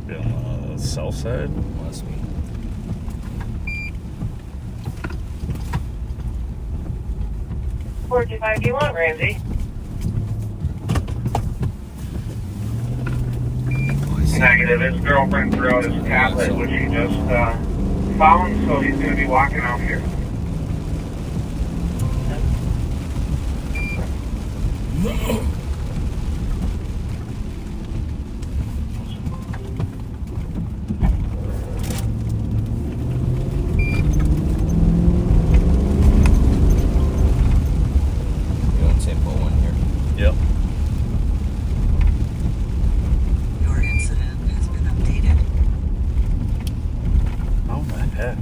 Be on the south side. Must be. $45, do you want, Ramsey? Negative. His girlfriend threw out his tablet, which he just found, so he's going to be walking out here. Yep. Your incident has been updated. Oh my heck.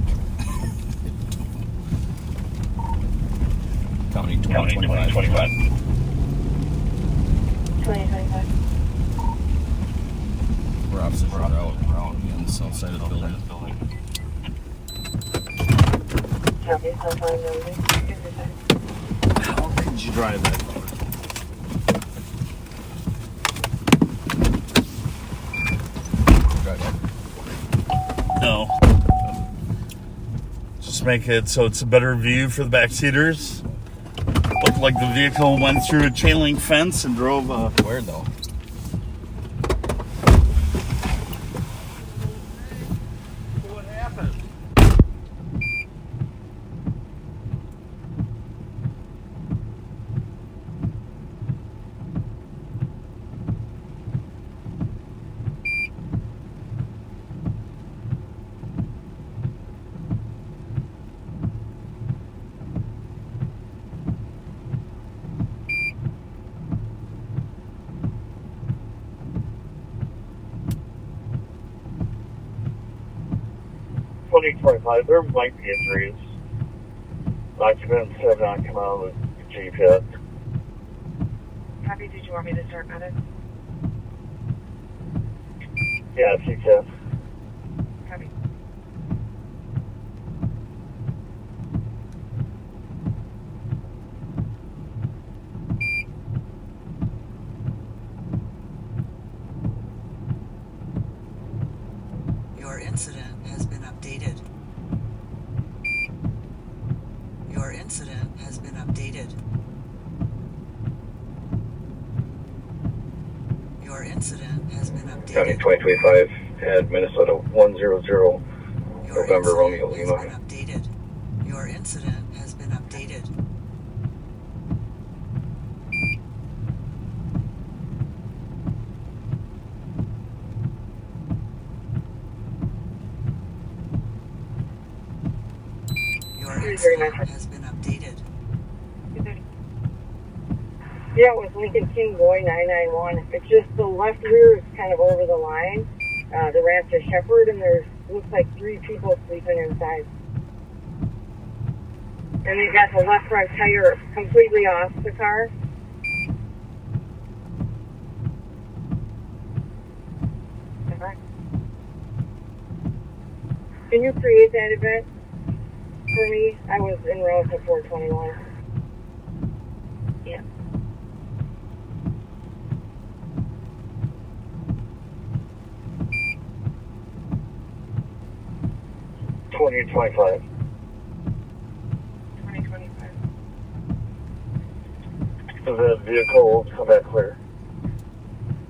County 2025. 2025. We're opposite route on the south side of the building. Copy, south line building. How did you drive that far? No. Just make it so it's a better view for the backseaters. Looked like the vehicle went through a chain link fence and drove where though? What happened? There might be injuries. Occupants have not come out of the Jeep yet. Copy, did you want me to start medic? Yeah, if you can. Copy. Your incident has been updated. Your incident has been updated. Your incident has been updated. County 2025 at Minnesota 100 November Romeo Lima. Updated. Your incident has been updated. Your incident has been updated. Yeah, it was Lincoln King Boy 991. It's just the left rear is kind of over the line. The rat's a shepherd, and there's looks like 3 people sleeping inside. And they got the left front tire completely off the car. Can you create that event for me? I was en route to 421. Yeah. Twenty 25. 2025. Does that vehicle come back clear?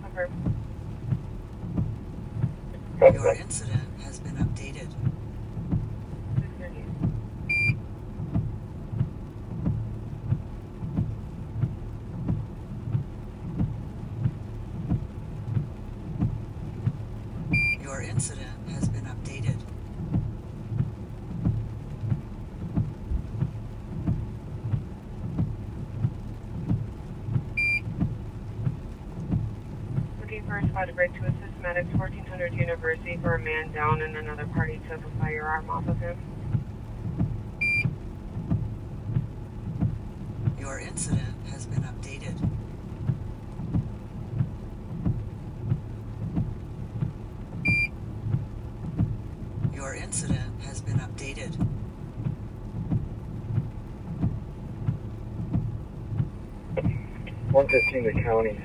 Over. Your incident has been updated. Your incident has been updated. Looking for a spot to break to assist medics 1400 University for a man down and another party took a firearm off of him. Your incident has been updated. Your incident has been updated. One 115 the county.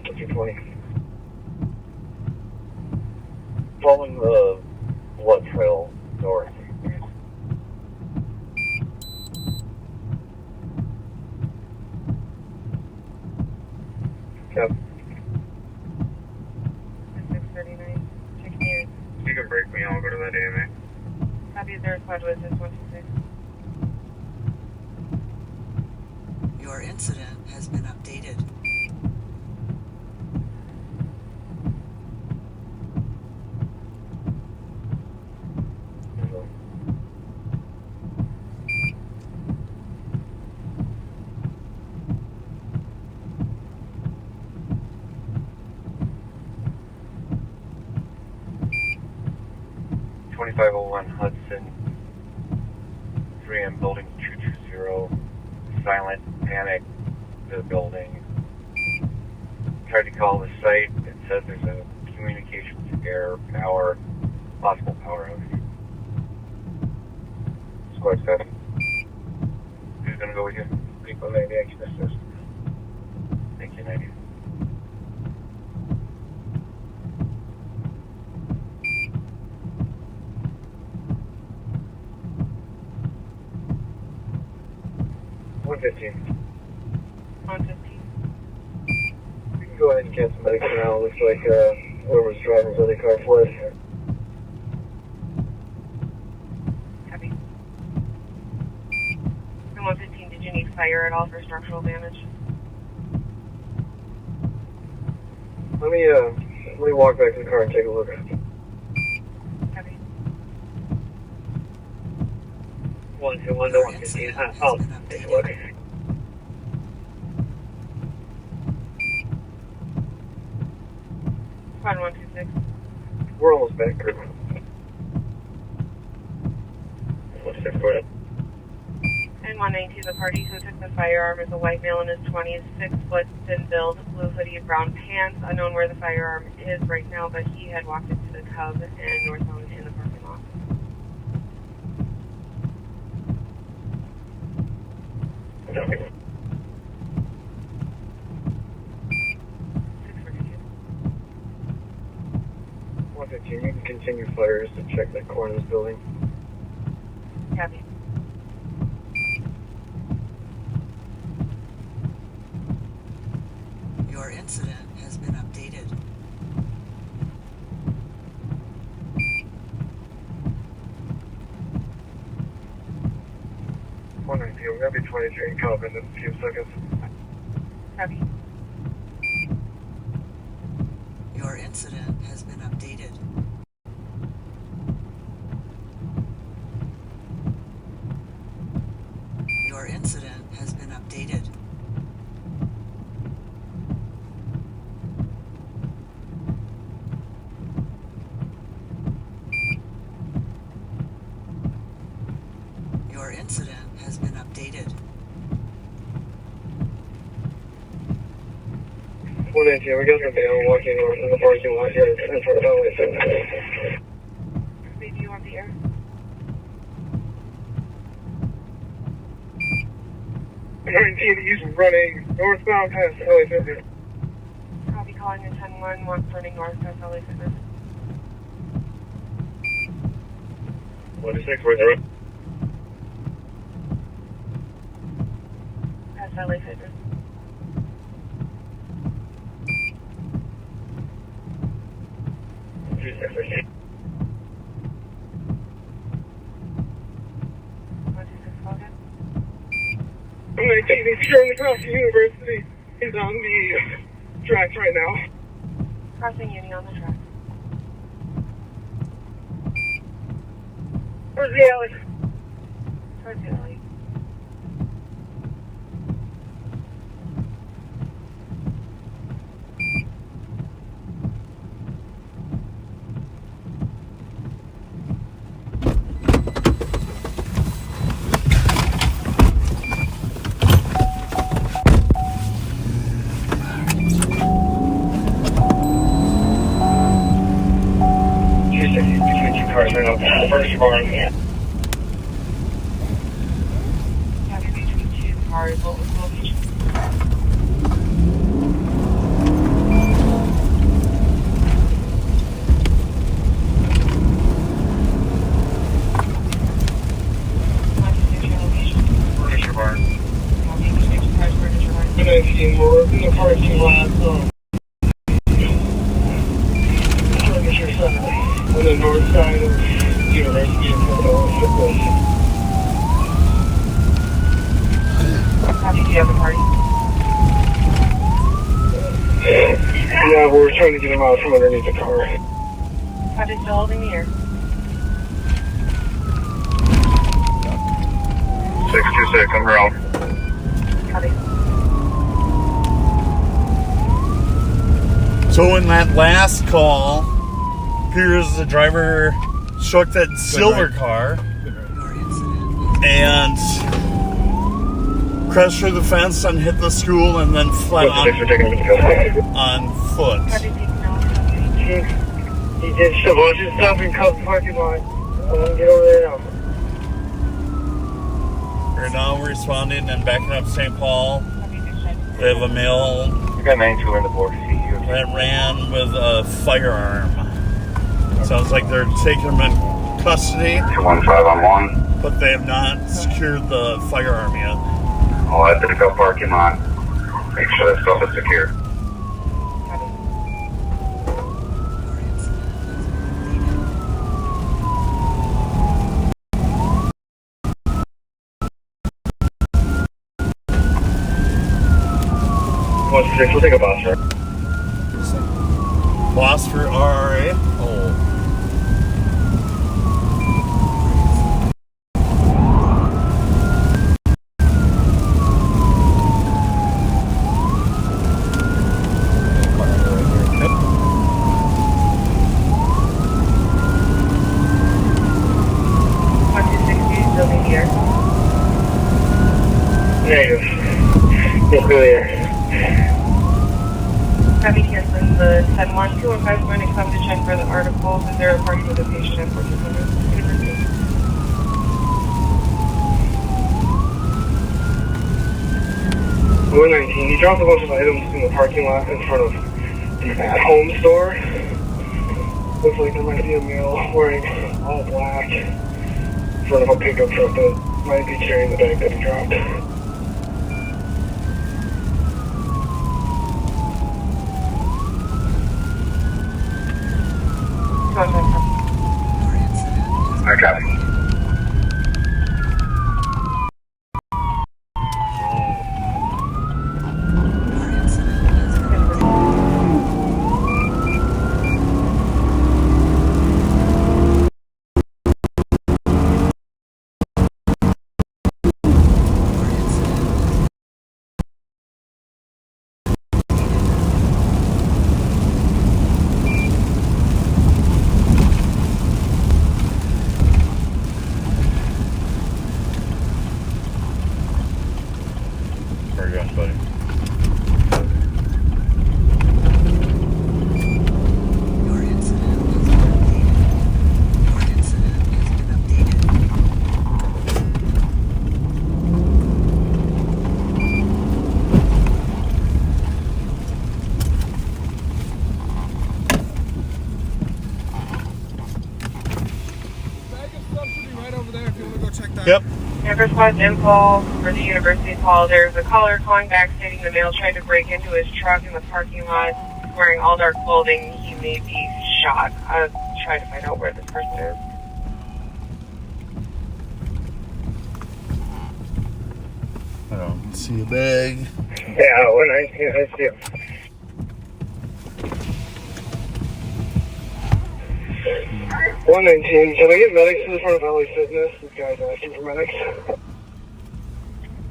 220. Following the blood trail north. Yep. 639. Check me in. You can break me, I'll go to that AMA. Copy, is there a squad with this 126? Your incident has been updated. 2501 Hudson, 3M Building 220, silent panic, the building. Tried to call the site. It says there's a communications error, possible power outage. Squad 7. Who's going to go with you? People 90 action assist. Thank you, 90. One 115. We can go ahead and cancel medics now. Looks like whoever's driving the other car fled. Copy. And 115, did you need fire at all for structural damage? Let me walk back to the car and take a look. Copy. 121 to 115. I'll take a look. Squad 126. We're almost back, Kurt. 126, go ahead. And 119, the party who took the firearm is a white male in his 20s, 6 foot, thin build, blue hoodie, brown pants. Unknown where the firearm is right now, but he had walked into the Cub and northbound in the parking lot. Okay. 115, you can continue fires to check that corner of this building. Copy. Your incident has been updated. We're going to be 23 and Cub in a few seconds. Copy. Your incident has been updated. Your incident has been updated. Your incident has been updated. 118, we got some male walking north in the parking lot here in front of Highway 7. Maybe you on the air? He's running northbound past Highway 7. I'll be calling in 10-1, turning north past LA Fitness. 126, where's the road? Past LA Fitness. He's currently crossing University. He's on the tracks right now. Crossing Uni on the track. Where's the alley? Towards the alley. Between two cars right up the first barn. Yeah, between two cars. What was the location? Furniture barn. 119, we're in the parking lot. Furniture center. On the north side of University of Philadelphia. How did you have a party? Yeah, we're trying to get him out from underneath the car. How did still holding the air? 626, I'm around. Copy. So in that last call, appears the driver struck that silver car and crashed through the fence and hit the school and then fled on foot. He did so much stuff in Cubs parking lot. Get over there now. Right now we're responding and backing up St. Paul. We have a male We got 92 in the border seat. that ran with a firearm. Sounds like they're taking him in custody. 215 on 1. But they have not secured the firearm yet. I'll head to the Cub parking lot. Make sure that stuff is secure. We'll take a bus, right? Boss for RRA. Oh. Negative. Yes, clear. Happy to cancel the 10-1-215 is going to come to check for the articles. Is there a party with a patient at 1400? 119. He dropped a bunch of items in the parking lot in front of the at-home store. Looks like there might be a male wearing all black in front of a pickup truck that might be carrying the bag that he dropped. I copy. Where are you going, buddy? Yep. Never spot info for the University Hall. There's a caller calling back stating the male tried to break into his truck in the parking lot wearing all dark clothing. He may be shot. I'll try to find out where this person is. I don't see a bag. Yeah, 119. I see him. Can I get medics to the front of LA Fitness? This guy's asking for medics.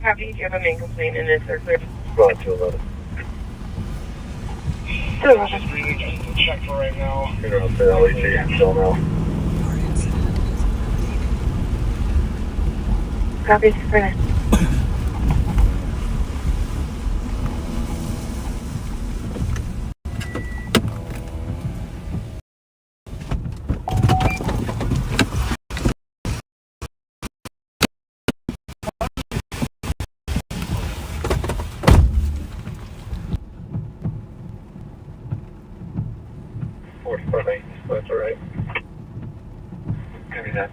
Copy. Do you have a main complaint in this or clear? Go on 211. Sure, let's just really just to check for right now. You're up there, LET until now. Copy. Further. That's all right. Copy that.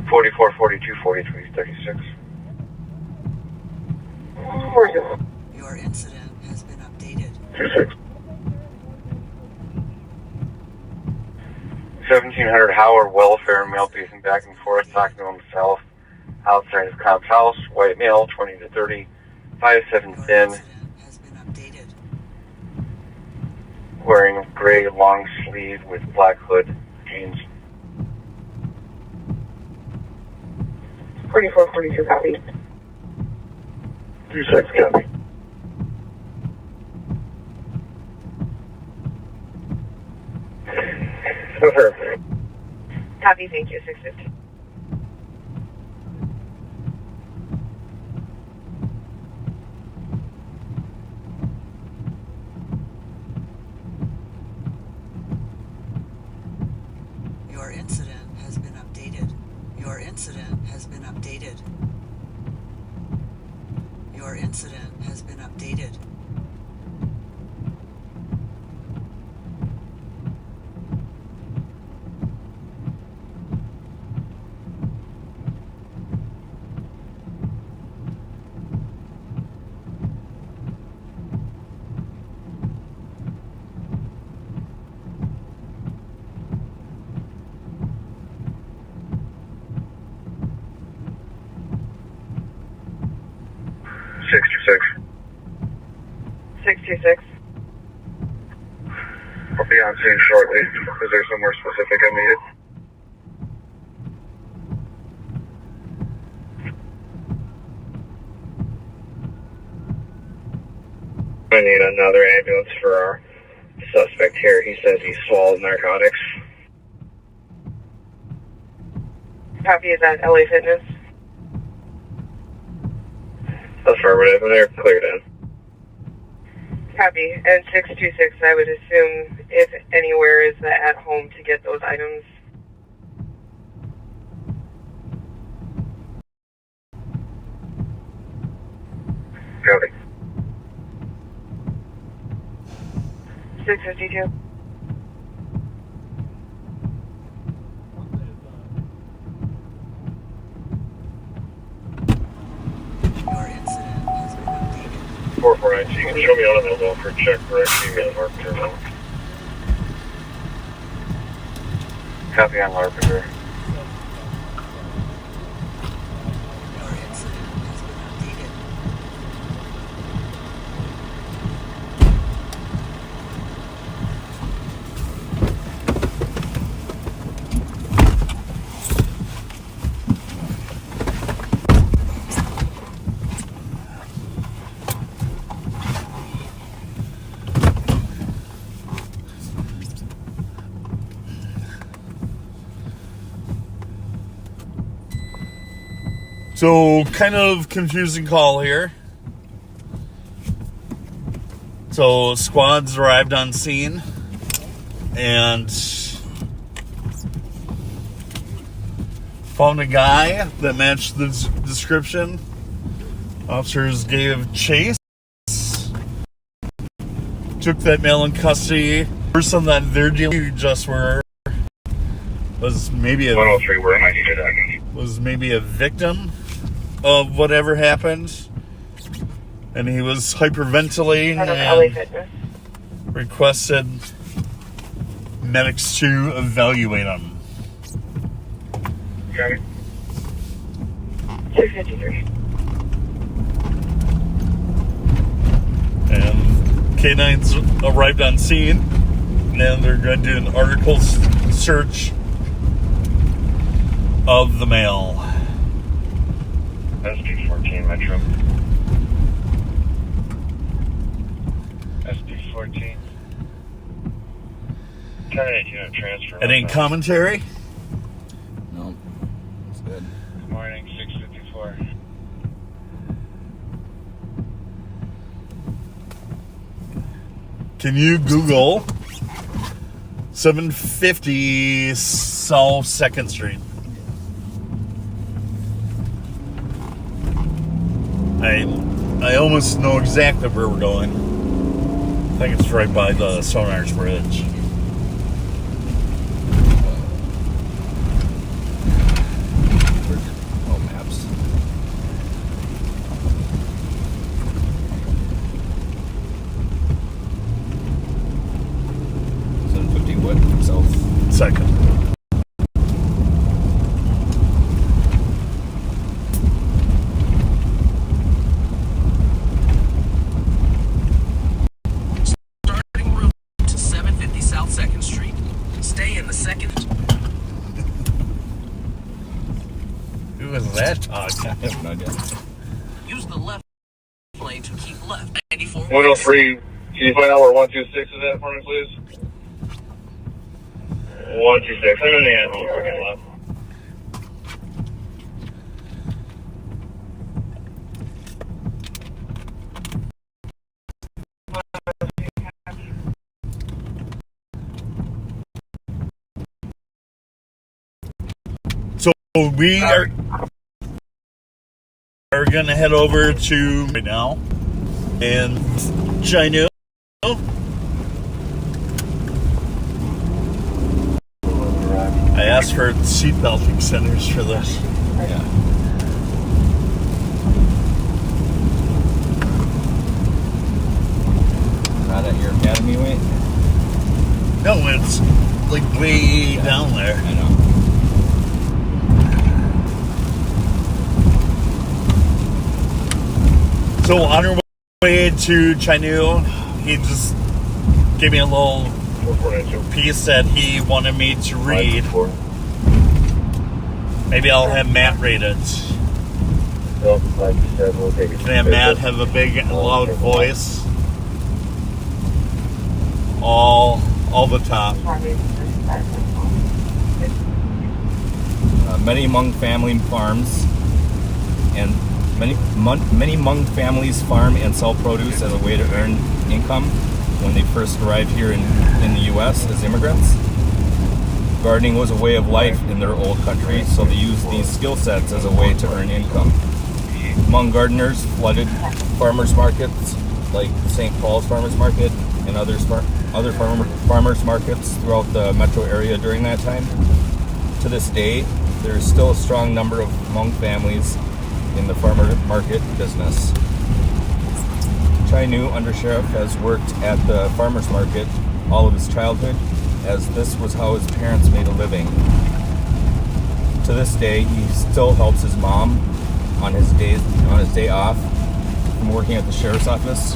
Forty-four, 42, 43, 36. Your incident has been updated. 26. 1700 Howard, welfare, male pacing back and forth, talking to himself outside of Cobb's house, white male, 20 to 30, 5'7" thin, wearing a gray long sleeve with black hood, jeans. 44, 42, copy. 26, copy. Perfect. Copy, thank you, 650. Your incident has been updated. Your incident has been updated. Your incident has been updated. I'll be on scene shortly. Is there somewhere specific I needed? I need another ambulance for our suspect here. He says he swallowed narcotics. Copy, is that LA Fitness? Affirmative, and they're cleared in. Copy, and 626, I would assume, if anywhere, is the at home to get those items. Copy. 652. Your incident has been updated. 449, you can show me on the bill for check correct email mark terminal. Copy on Larpenter. So, kind of confusing call here. So, squads arrived on scene and found a guy that matched the description. Officers gave chase. Took that male in custody. The person that they're dealing just were was maybe a 103, where am I needed at? Was maybe a victim of whatever happened, and he was hyperventilating and requested medics to evaluate him. Okay. 253. And K9s arrived on scene, and they're going to do an article search of the male. SD14 Metro. SD14. 10-8 unit transfer. Any commentary? No. That's good. Good morning, 654. Can you Google 750 South 2nd Street? I almost know exactly where we're going. I think it's right by the Sonars Bridge. Oh, maps. What? South. Second. Starting route to 750 South 2nd Street. Stay in the second. Who was that talking? I have no idea. Use the left lane to keep left. 94. 103. Can you find out where 126 is at for me, please? 126, I'm in the animal parking lot. So we are going to head over to right now in China. I asked for seatbelt extenders for this. Yeah. Not at your academy weight? No, it's like way down there. I know. So on our way to China, he just gave me a little piece that he wanted me to read. Maybe I'll have Matt read it. Can have Matt have a big, loud voice all the time. Many Hmong family farms and many Hmong families farm and sell produce as a way to earn income when they first arrived here in the U.S. as immigrants. Gardening was a way of life in their old country, so they used these skill sets as a way to earn income. Hmong gardeners flooded farmers markets like St. Paul's Farmers Market and other farmers markets throughout the metro area during that time. To this day, there is still a strong number of Hmong families in the farmer market business. Chai Nu, undersheriff, has worked at the farmer's market all of his childhood, as this was how his parents made a living. To this day, he still helps his mom on his day off from working at the sheriff's office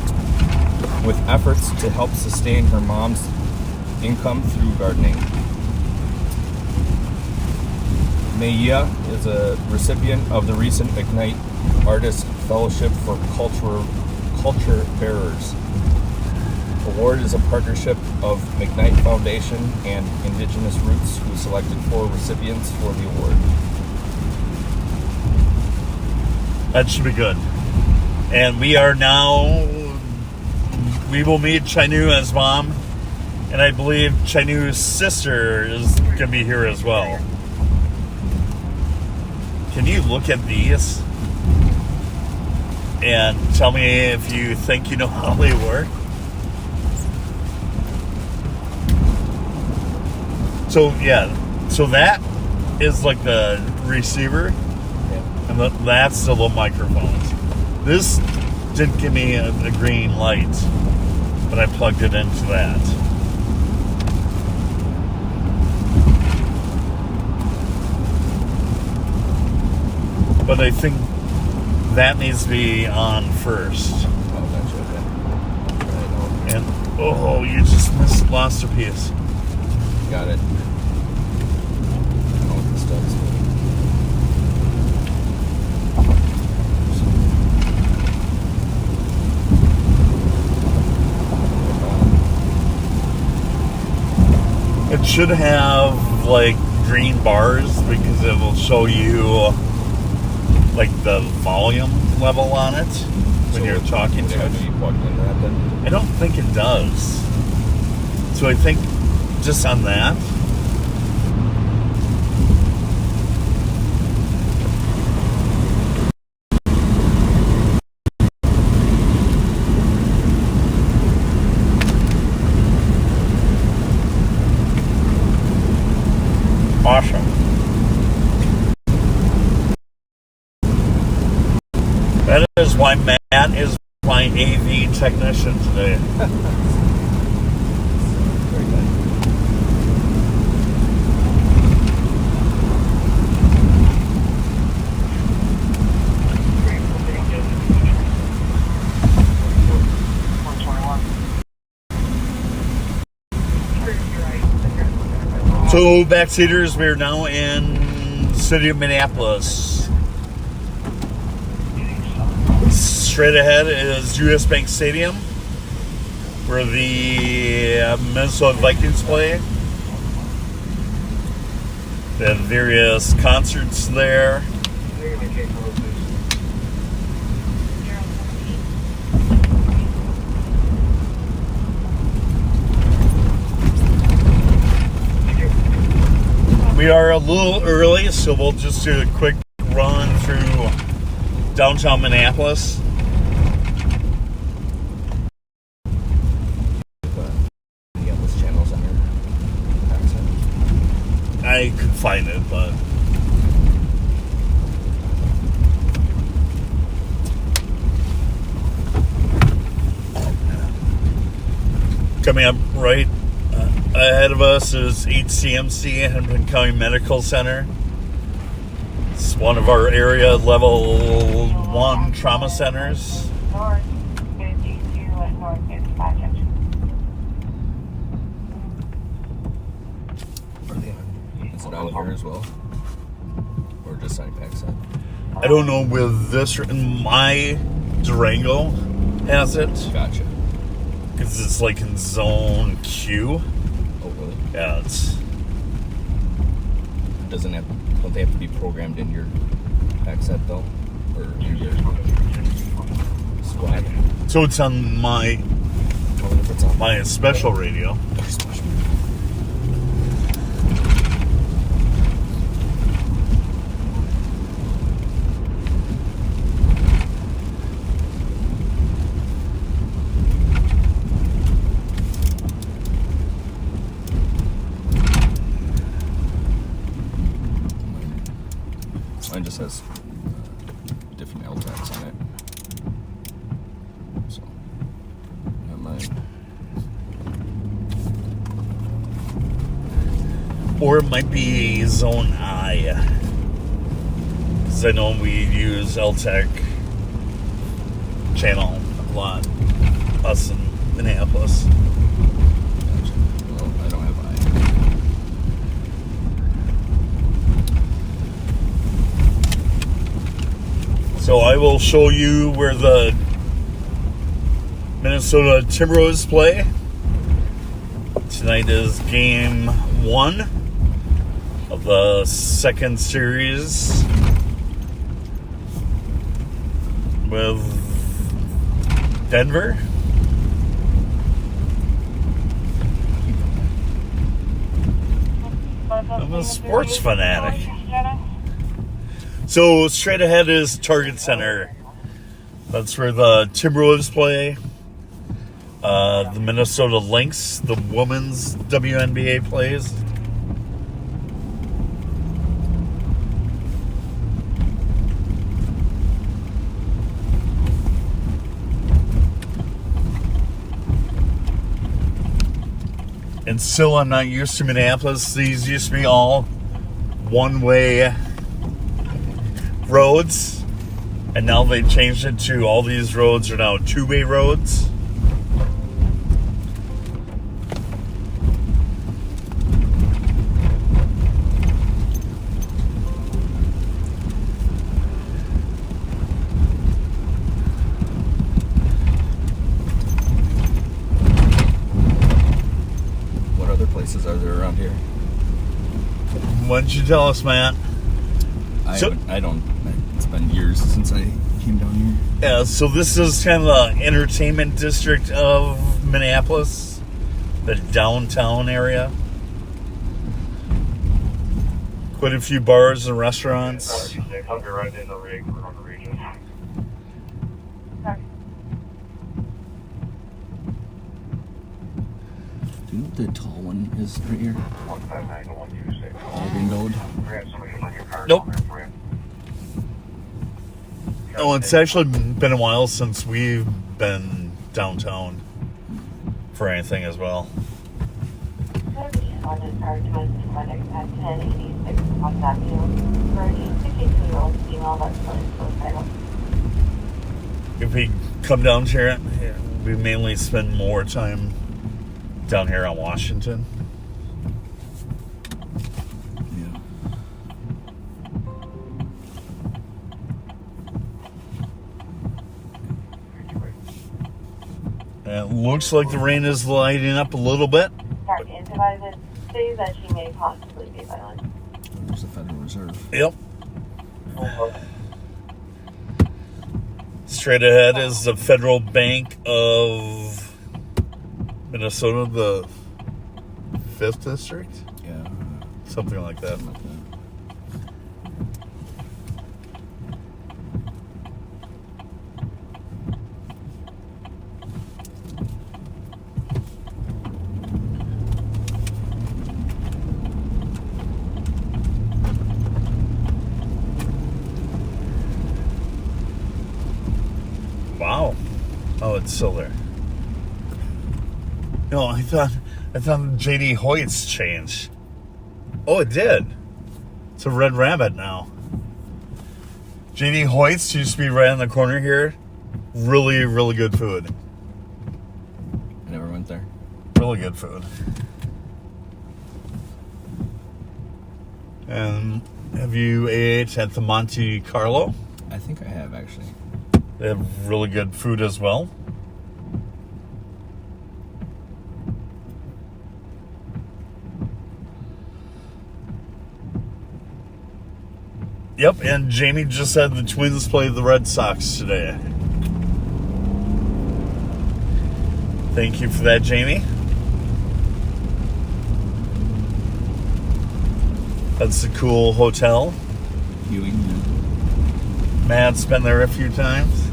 with efforts to help sustain her mom's income through gardening. Mei Yia is a recipient of the recent Ignite Artist Fellowship for Culture Bearers. Award is a partnership of McKnight Foundation and Indigenous Roots, who selected 4 recipients for the award. That should be good. And we will meet Chainu's mom, and I believe Chainu's sister is going to be here as well. Can you look at these and tell me if you think you know how they work? So that is like the receiver, and that's the little microphones. This didn't give me a green light, but I plugged it into that. But I think that needs to be on first. Oh, that's okay. And you just lost a piece. Got it. I don't know what this does. It should have like green bars because it will show you like the volume level on it when you're talking to it. I don't think it does. So I think just on that. Awesome. That is why Matt is my AV technician today. Very good. So, backseaters, we're now in the city of Minneapolis. Straight ahead is US Bank Stadium, where the Minnesota Vikings play. They had various concerts there. We are a little early, so we'll just do a quick run through downtown Minneapolis. Minneapolis Channel Center. I could find it, but coming up right ahead of us is HCMC, Hamilton County Medical Center. It's one of our area level 1 trauma centers. North 52 and North 55 junction. Is it out here as well? Or just side pack set? I don't know with this, my Durango has it. Gotcha. Because it's like in zone Q. Oh, really? Yeah, it's... Don't they have to be programmed in your pack set though? Or in your squad? So it's on my special radio. Mine just has different LTACs on it. So, not mine. Or it might be zone I. Because I know we use LTAC channel a lot. Us in Minneapolis. Well, I don't have I. So I will show you where the Minnesota Timberwolves play. Tonight is game 1 of the second series with Denver. I'm a sports fanatic. So straight ahead is Target Center. That's where the Timberwolves play. The Minnesota Lynx, the women's WNBA plays. And still, I'm not used to Minneapolis. These used to be all one-way roads, and now they changed it to all these roads are now two-way roads. What other places are there around here? Why don't you tell us, Matt? I don't. It's been years since I came down here. Yeah, so this is kind of the entertainment district of Minneapolis, the downtown area. Quite a few bars and restaurants. I'll be right in the rig on the region. Do you know what the tall one is right here? 159-126. Arden Hills. Nope. Oh, it's actually been a while since we've been downtown for anything as well. If we come down here, we mainly spend more time down here on Washington. It looks like the rain is lighting up a little bit. Intimated say that she may possibly be violent. There's the Federal Reserve. Yep. Straight ahead is the Federal Bank of Minnesota, the 5th District? Yeah. Something like that. Wow. Oh, it's still there. No, I thought JD Hoyt's changed. Oh, it did. It's a Red Rabbit now. JD Hoyt's used to be right on the corner here. Really, really good food. I never went there. Really good food. And have you ate at the Monte Carlo? I think I have, actually. They have really good food as well. Yep, and Jamie just said the Twins played the Red Sox today. Thank you for that, Jamie. That's a cool hotel. Ewing. Matt's been there a few times.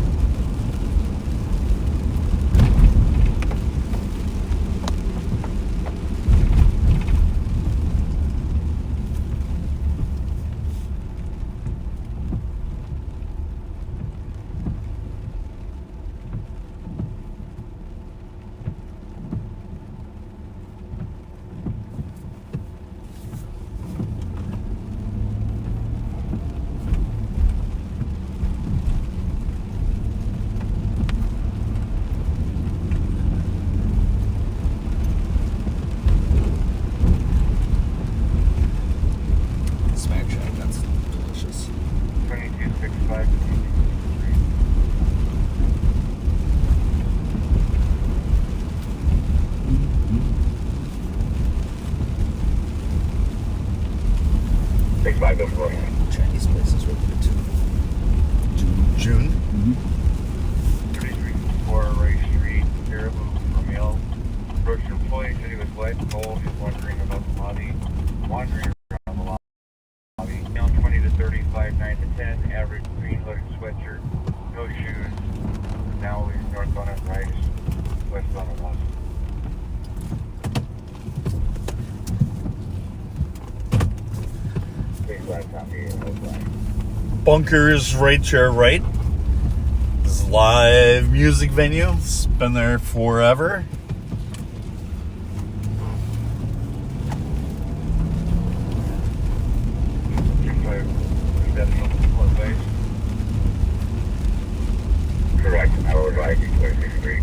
Smack Shack, that's delicious. 2265. Take 5 over going. Chinese place is really good too. June? 3364 Ray Street, Caribou, Romeo. Approached employee said he was wet and cold. He was wondering about the lobby. Wandering around the lobby. Down 20 to 35, 9 to 10. Average green hooded sweatshirt. No shoes. Now he's northbound on right, westbound on left. Bunkers right to your right. This is a live music venue. It's been there forever. Correct. I would like you 26th Street.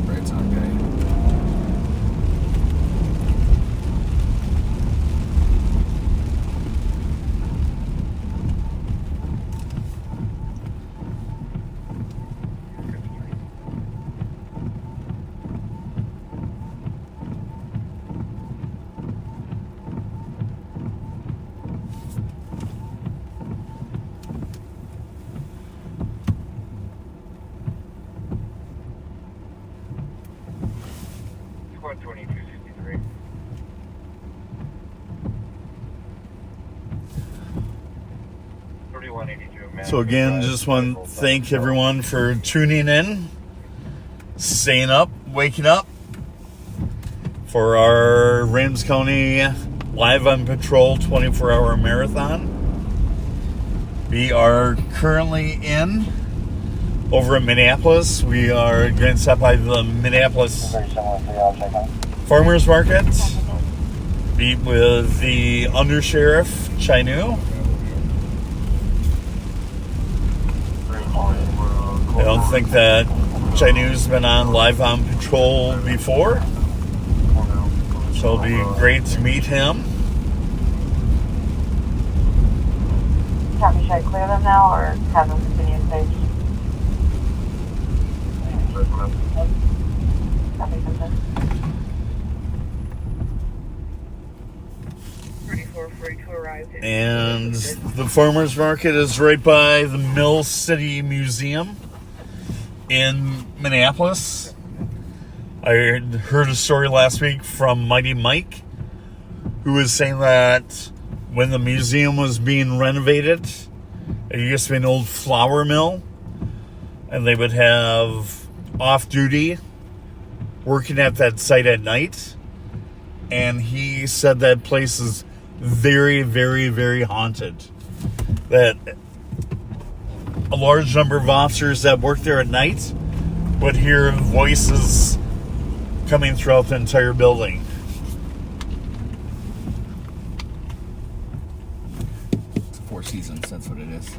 Right on, guy. Squad 2263. So again, just want to thank everyone for tuning in, staying up, waking up for our Ramsey County Live on Patrol 24-hour marathon. We are currently in over in Minneapolis. We are going to stop by the Minneapolis Farmers Market, meet with the Undersheriff Chinu. I don't think that Chinu's been on live on patrol before, so it'll be great to meet him. Copy, should I clear them now or have them continue in stage? Copy, consent. 3442 arrived. And the farmers market is right by the Mill City Museum in Minneapolis. I heard a story last week from Mighty Mike, who was saying that when the museum was being renovated, it used to be an old flour mill, and they would have off-duty working at that site at night. And he said that place is very, very, very haunted. That a large number of officers that work there at night would hear voices coming throughout the entire building. It's Four Seasons, that's what it is.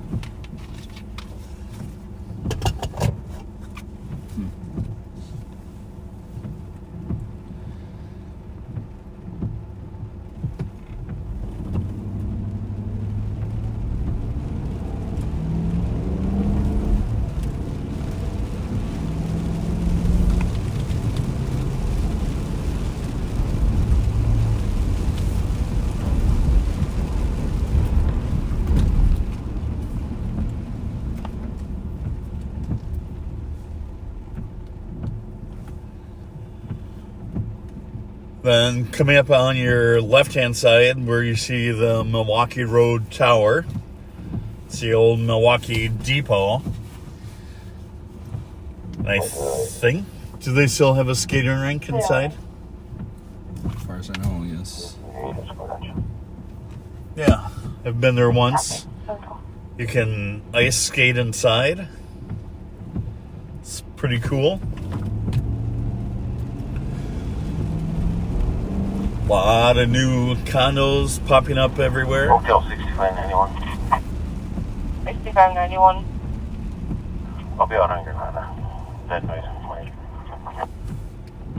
Then coming up on your left-hand side where you see the Milwaukee Road Tower, it's the old Milwaukee Depot. I think. Do they still have a skating rink inside? As far as I know, yes. Yeah, I've been there once. You can ice skate inside. It's pretty cool. A lot of new condos popping up everywhere. Hotel 6591. 6591. I'll be out on your line. That noise and plane.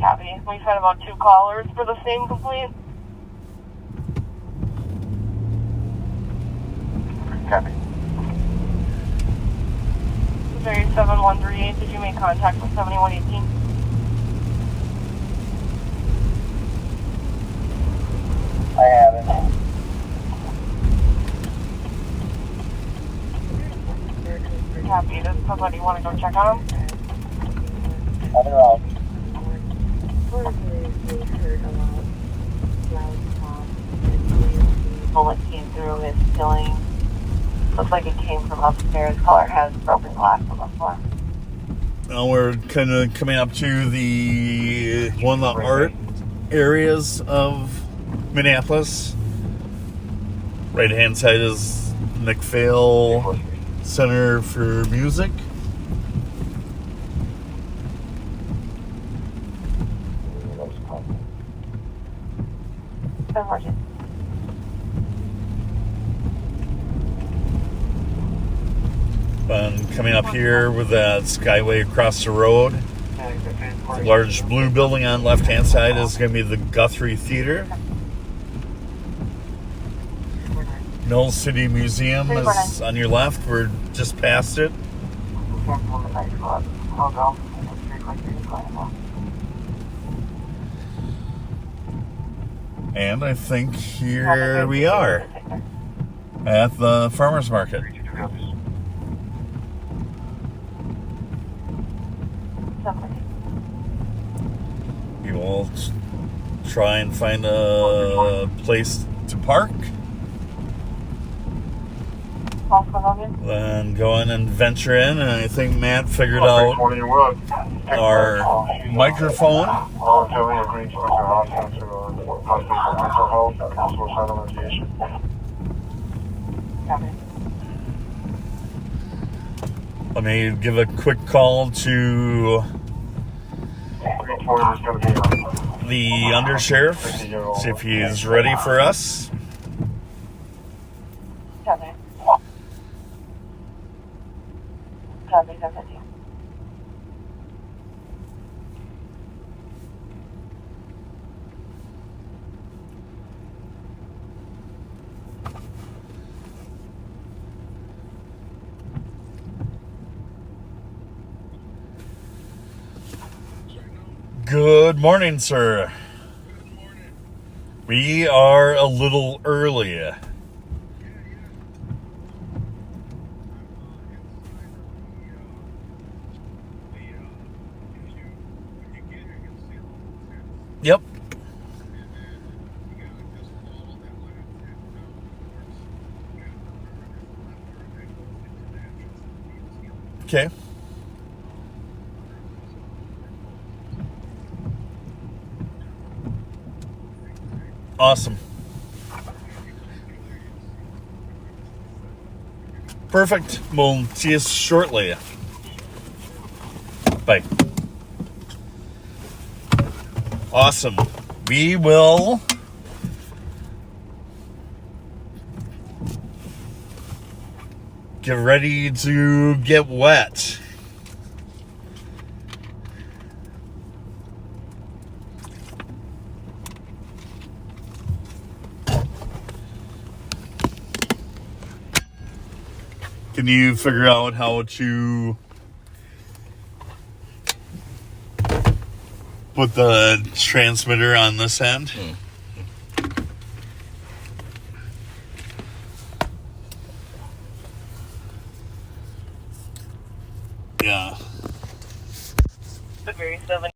Copy. We've had about 2 callers for the same complaint. Copy. Missouri 7138, did you make contact with 7118? I haven't. Copy. Does somebody want to go check on him? On the road. Bullet came through his ceiling. Looks like it came from upstairs. Caller has broken glass on the floor. Now we're kind of coming up to the one of the art areas of Minneapolis. Right hand side is McPhail Center for Music. And coming up here with that Skyway across the road, the large blue building on left hand side is going to be the Guthrie Theater. Mill City Museum is on your left. We're just past it. And I think here we are at the farmers market. You will try and find a place to park. Then go in and venture in, and I think Matt figured out our microphone. Let me give a quick call to the undersheriff, see if he's ready for us. Copy. Copy, Good morning, sir. We are a little early. Yep. Okay. Awesome. Perfect. We'll see you shortly. Bye. Awesome. We will get ready to get wet. Can you figure out how to put the transmitter on this end? Yeah. Very 7.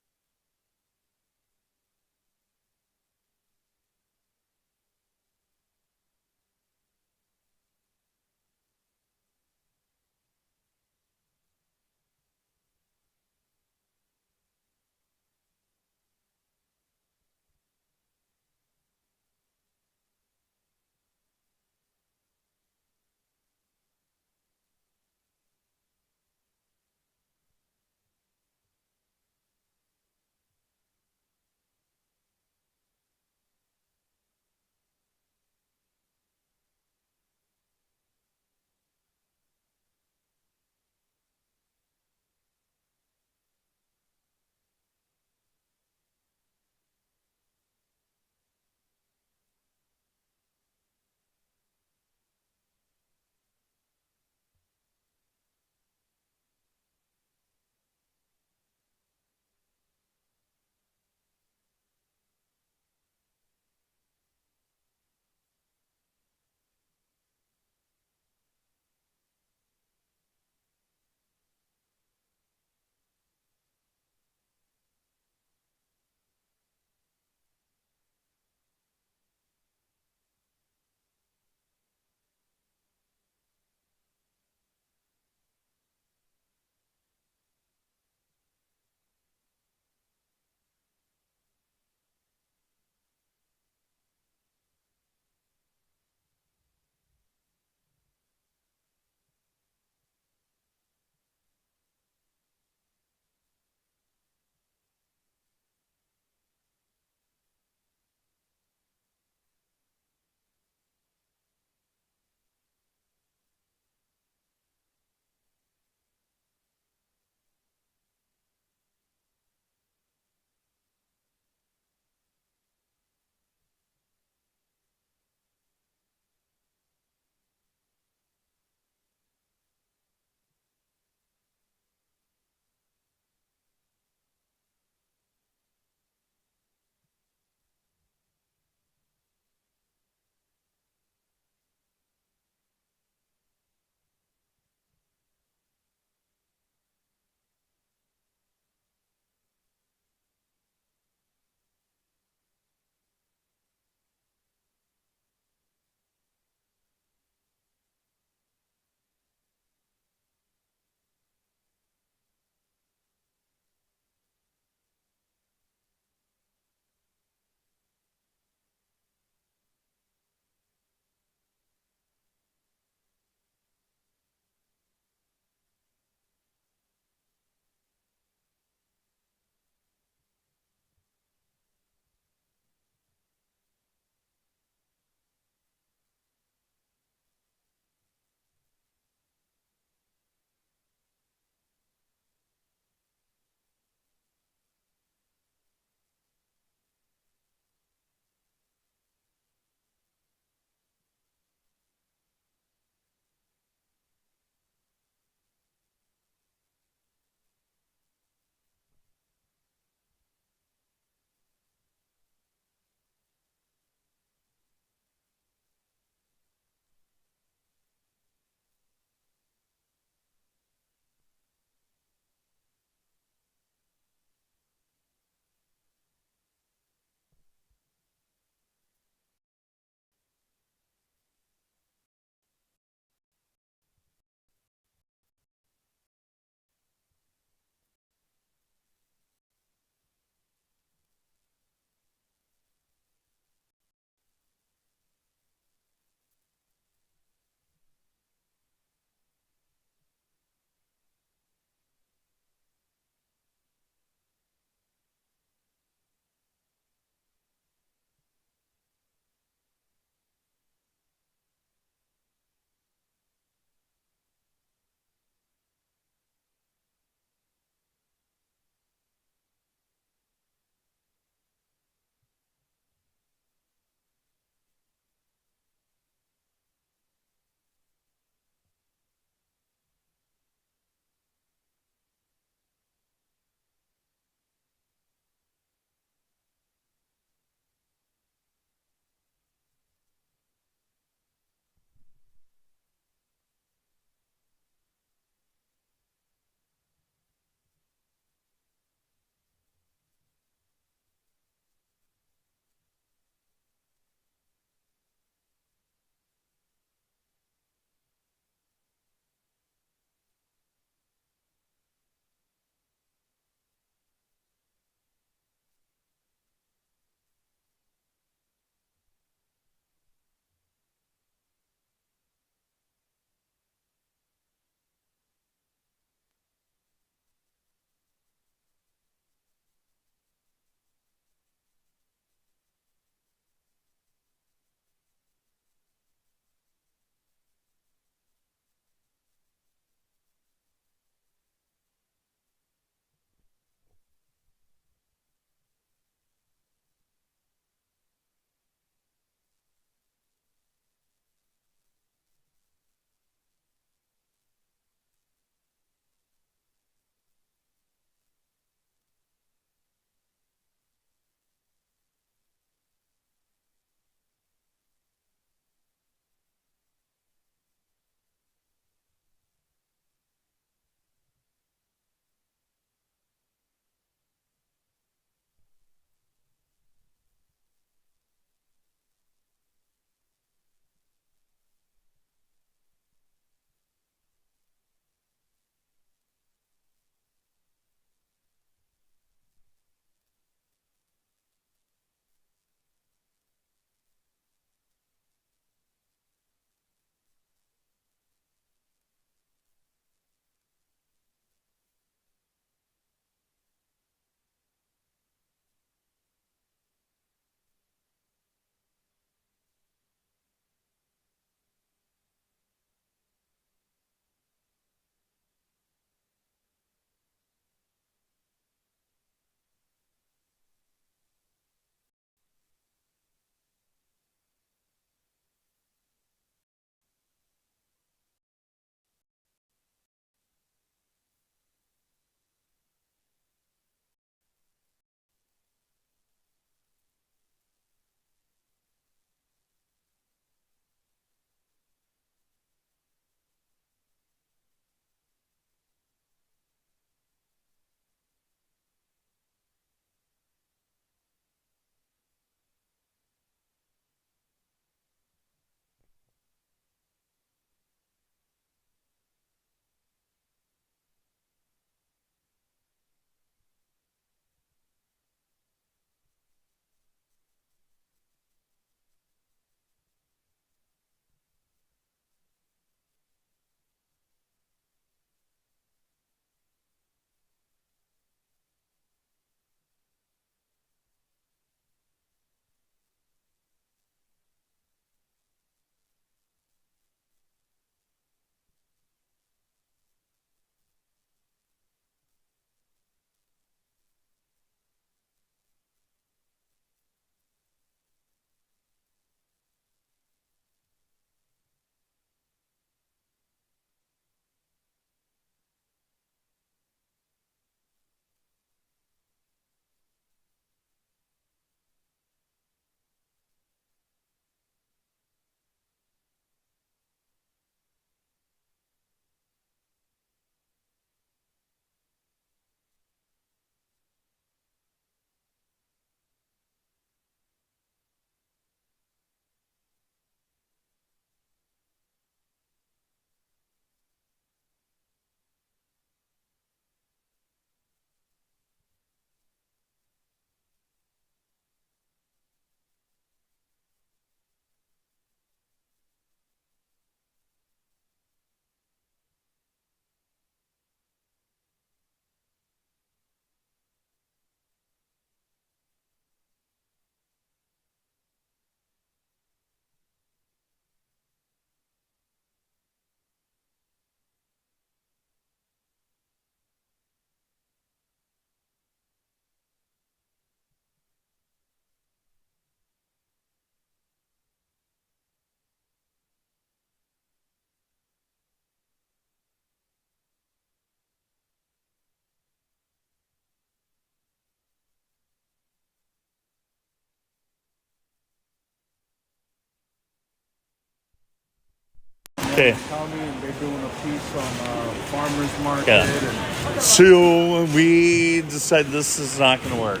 Okay. County, and they're doing a piece on farmers market. Yeah. And So we decided this is not going to work.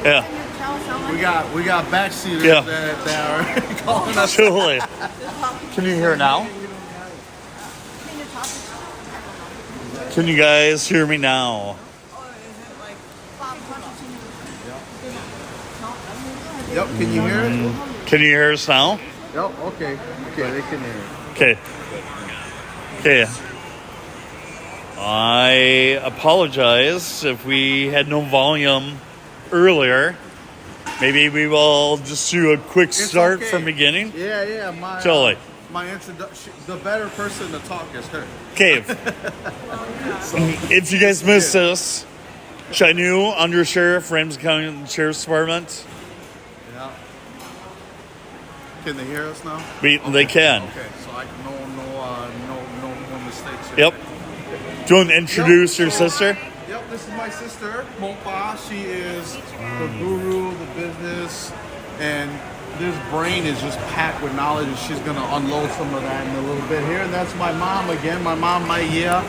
Yeah. we got backseaters Yeah. that are calling us. Totally. Can you hear now? Can you guys hear me now? Yep, can you hear it? Can you hear us now? Yep, okay. Okay, they can hear it. Okay. Okay. I apologize if we had no volume earlier. Maybe we will just do a quick start okay. from beginning. Yeah. Totally. My introduction. The better person to talk is her. Okay. If you guys missed this, Chanu, Undersheriff, Ramsey County Sheriff's Department. Yeah. Can they hear us now? They can. Okay, so I no mistakes here. Yep. Do you want to introduce your sister? Yep, this is my sister, Mopa. She is the guru of the business, and this brain is just packed with knowledge, and she's going to unload some of that in a little bit here. And that's my mom again. My mom, Maya.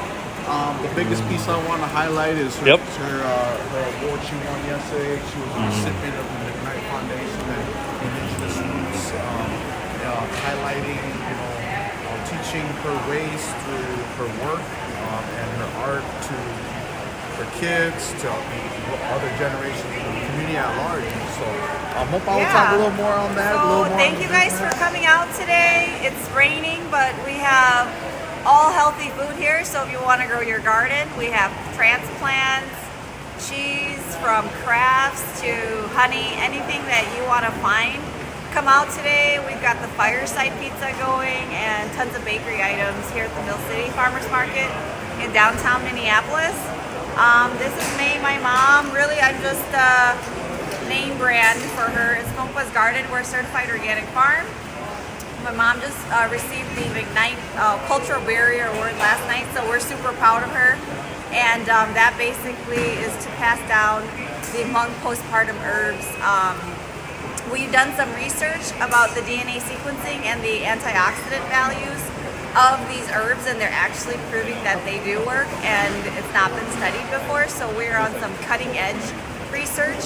The biggest piece I want to highlight is her award she won yesterday. She was a recipient of the McKnight Foundation and Indigenous Roots, highlighting, teaching her ways through her work and her art to her kids, to other generations of the community at large. So I hope I will talk a little more on that. So thank you guys for coming out today. It's raining, but we have all healthy food here. So if you want to grow your garden, we have transplants, cheese, from crafts to honey, anything that you want to find. Come out today. We've got the fireside pizza going and tons of bakery items here at the Mill City Farmers Market in downtown Minneapolis. This is May, my mom. Really, I'm just a name brand for her. It's Mopa's Garden. We're a certified organic farm. My mom just received the McKnight Cultural Barrier Award last night, so we're super proud of her. And that basically is to pass down the Hmong postpartum herbs. We've done some research about the DNA sequencing and the antioxidant values of these herbs, and they're actually proving that they do work, and it's not been studied before, so we're on some cutting edge research.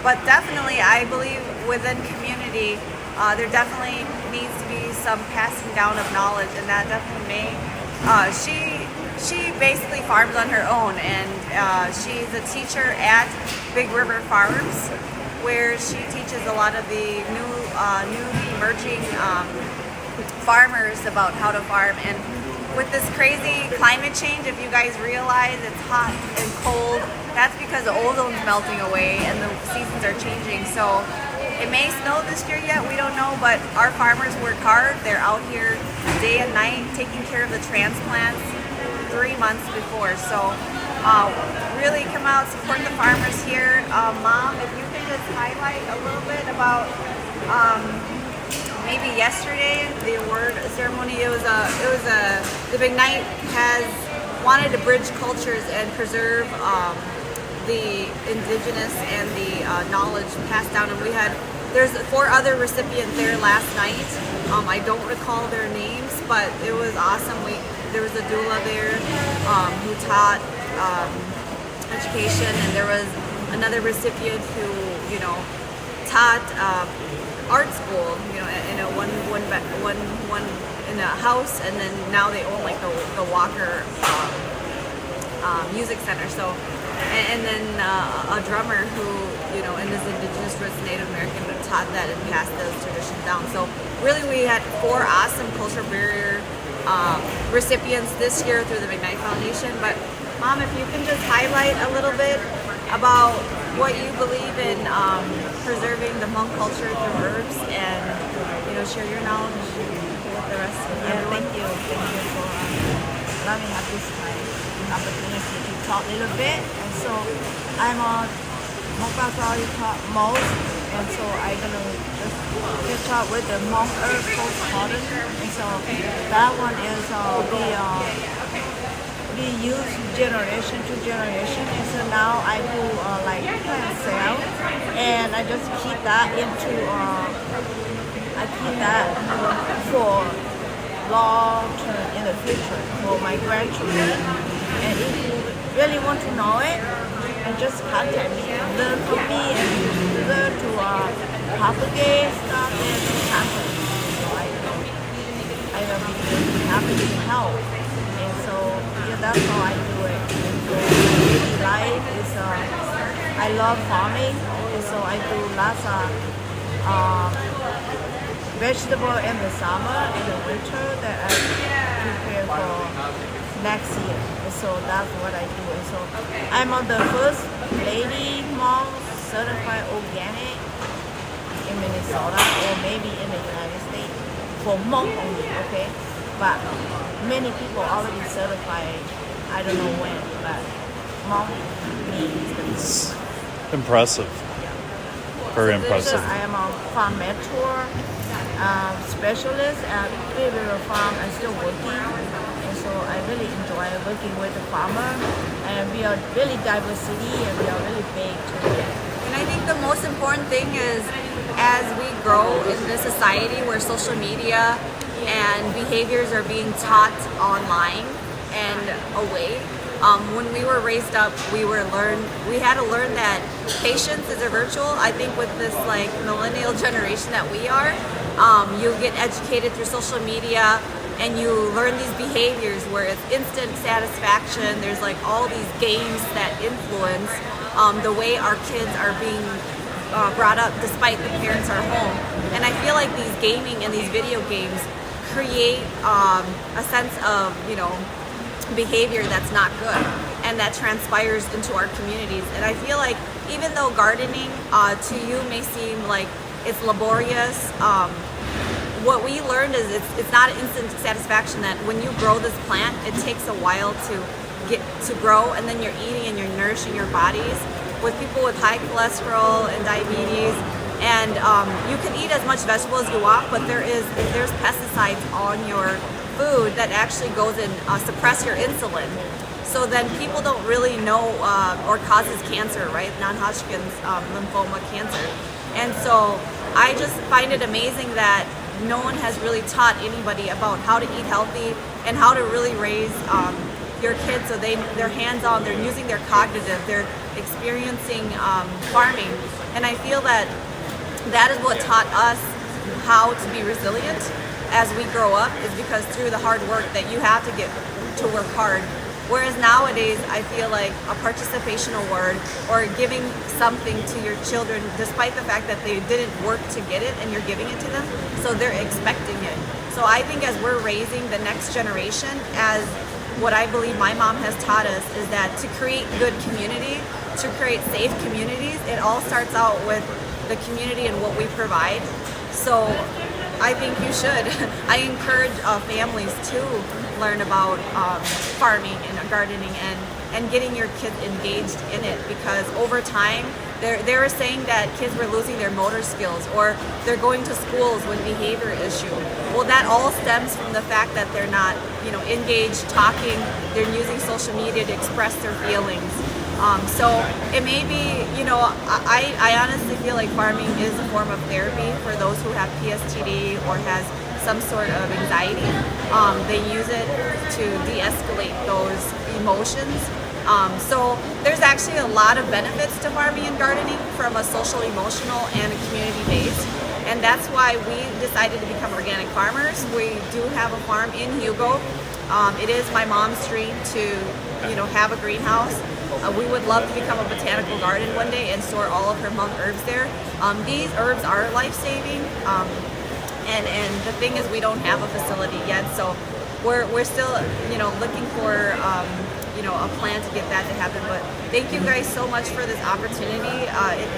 But definitely, I believe within community, there definitely needs to be some passing down of knowledge, and that definitely may. She basically farms on her own, and she's a teacher at Big River Farms, where she teaches a lot of the newly emerging farmers about how to farm. And with this crazy climate change, if you guys realize it's hot and cold, that's because the ozone's melting away and the seasons are changing. So it may snow this year yet, we don't know, but our farmers work hard. They're out here day and night taking care of the transplants 3 months before. So really come out, support the farmers here. Mom, if you can just highlight a little bit about maybe yesterday, the award ceremony. The McKnight has wanted to bridge cultures and preserve the indigenous and the knowledge passed down. And there's 4 other recipients there last night. I don't recall their names, but it was awesome. There was a doula there who taught education, and there was another recipient who, taught art school, in a one in a house, and then now they own like the Walker Music Center. So, and then a drummer who, and this indigenous roots Native American who taught that and passed those traditions down. So really, we had 4 awesome cultural barrier recipients this year through the McKnight Foundation. But Mom, if you can just highlight a little bit about what you believe in preserving the Hmong culture through herbs, and share your knowledge with the rest of everyone. Thank you for allowing me this time, opportunity to talk a little bit. And so I'm on Mopa's already taught most, and so I'm gonna just catch up with the Hmong herb postpartum. And so that one is we use generation to generation, and so now I do like plant sale, and I just keep that into I keep that for long term in the future for my grandchildren. And if you really want to know it, and just contact me, learn from me, and learn to propagate stuff and contact me. So I will be happy to help. And so yeah, that's how I do it. And so my daily life is I love farming, and so I do lots of vegetable in the summer and the winter that I prepare for next year. And so that's what I do. And so I'm on the first lady Mounds certified organic in Minnesota, or maybe in the United States for monk only, okay? But many people already certified, I don't know when, but monk means impressive. Very impressive. I am a farm mentor, specialist at Freeway farm. I'm still working, and so I really enjoy working with the farmer. And we are really diverse city, and we are really big too. And I think the most important thing is, as we grow in this society where social media and behaviors are being taught online and away. When we were raised up, we had to learn that patience is a virtual. I think with this like millennial generation that we are, you get educated through social media and you learn these behaviors where it's instant satisfaction. There's like all these games that influence the way our kids are being brought up despite the parents are home. And I feel like these gaming and these video games create a sense of, behavior that's not good, and that transpires into our communities. And I feel like even though gardening to you may seem like it's laborious, what we learned is it's not an instant satisfaction, that when you grow this plant, it takes a while to get to grow, and then you're eating and you're nourishing your bodies. With people with high cholesterol and diabetes, and you can eat as much vegetable as you want, but there's pesticides on your food that actually goes and suppress your insulin. So then people don't really know, or causes cancer, right? Non-Hodgkin's lymphoma cancer. And so I just find it amazing that no one has really taught anybody about how to eat healthy and how to really raise your kids so they're hands-on, they're using their cognitive, they're experiencing farming. And I feel that is what taught us how to be resilient as we grow up, is because through the hard work that you have to get to work hard. Whereas nowadays, I feel like a participation award or giving something to your children, despite the fact that they didn't work to get it and you're giving it to them, so they're expecting it. So I think as we're raising the next generation, as what I believe my mom has taught us, is that to create good community, to create safe communities, it all starts out with the community and what we provide. So I think you should. I encourage families to learn about farming and gardening and getting your kids engaged in it, because over time they were saying that kids were losing their motor skills, or they're going to schools with behavior issue. Well, that all stems from the fact that they're not, engaged, talking, they're using social media to express their feelings. So it may be, I honestly feel like farming is a form of therapy for those who have PSTD or has some sort of anxiety. They use it to de-escalate those emotions. So there's actually a lot of benefits to farming and gardening from a social, emotional, and a community base. And that's why we decided to become organic farmers. We do have a farm in Hugo. It is my mom's dream to, have a greenhouse. We would love to become a botanical garden one day and store all of her monk herbs there. These herbs are life-saving, and the thing is, we don't have a facility yet, so we're still, looking for, a plan to get that to happen. But thank you guys so much for this opportunity.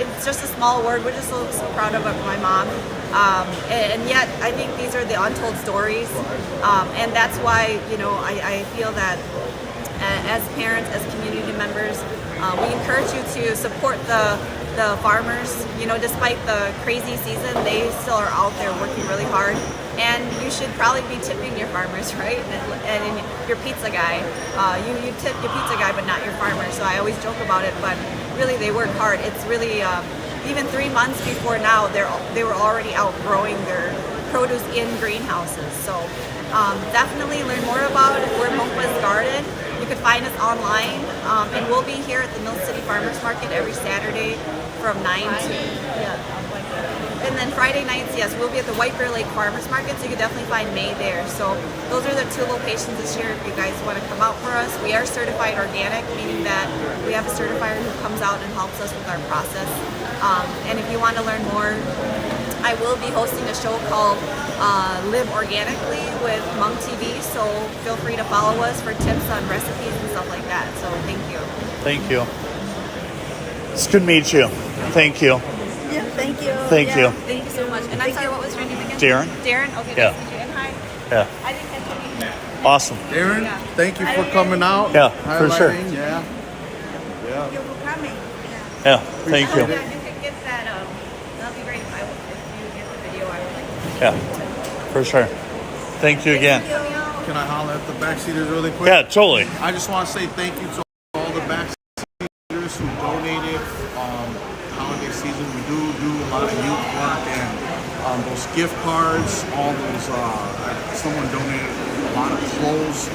It's just a small word. We're just so proud of my mom, and yet I think these are the untold stories, and that's why, I feel that as parents, as community members, we encourage you to support the farmers. Despite the crazy season, they still are out there working really hard. And you should probably be tipping your farmers, right? And your pizza guy. You tip your pizza guy, but not your farmer. So I always joke about it, but really they work hard. It's really, even 3 months before now, they were already outgrowing their produce in greenhouses. So definitely learn more about it. We're Monkwa's Garden. You can find us online, and we'll be here at the Mill City Farmers Market every Saturday from 9 to, and then Friday nights, yes, we'll be at the White Bear Lake Farmers Market, so you can definitely find May there. So those are the 2 locations this year if you guys want to come out for us. We are certified organic, meaning that we have a certifier who comes out and helps us with our process. And if you want to learn more, I will be hosting a show called Live Organically with Monk TV, so feel free to follow us for tips on recipes and stuff like that. So thank you. Thank you. It's good to meet you. Thank you. Yeah, thank you. Thank you. Thank you so much. And I'm sorry, what was your name again? Darren. Darren? Okay, Yeah. nice to meet you. And hi. Yeah. I didn't catch your name. Awesome. Darren, thank you for coming out. Yeah, for sure. Highlighting, Yeah. Thank you for coming. Yeah, thank you. Yeah, you can get that. That'll be great if you get the video. I would like to. Yeah, for sure. Thank you again. Can I holler at the backseaters really quick? Yeah, totally. I just want to say thank you to all the backseaters who donated. Holiday season, we do a lot of youth work, and those gift cards, all those. Someone donated a lot of clothes.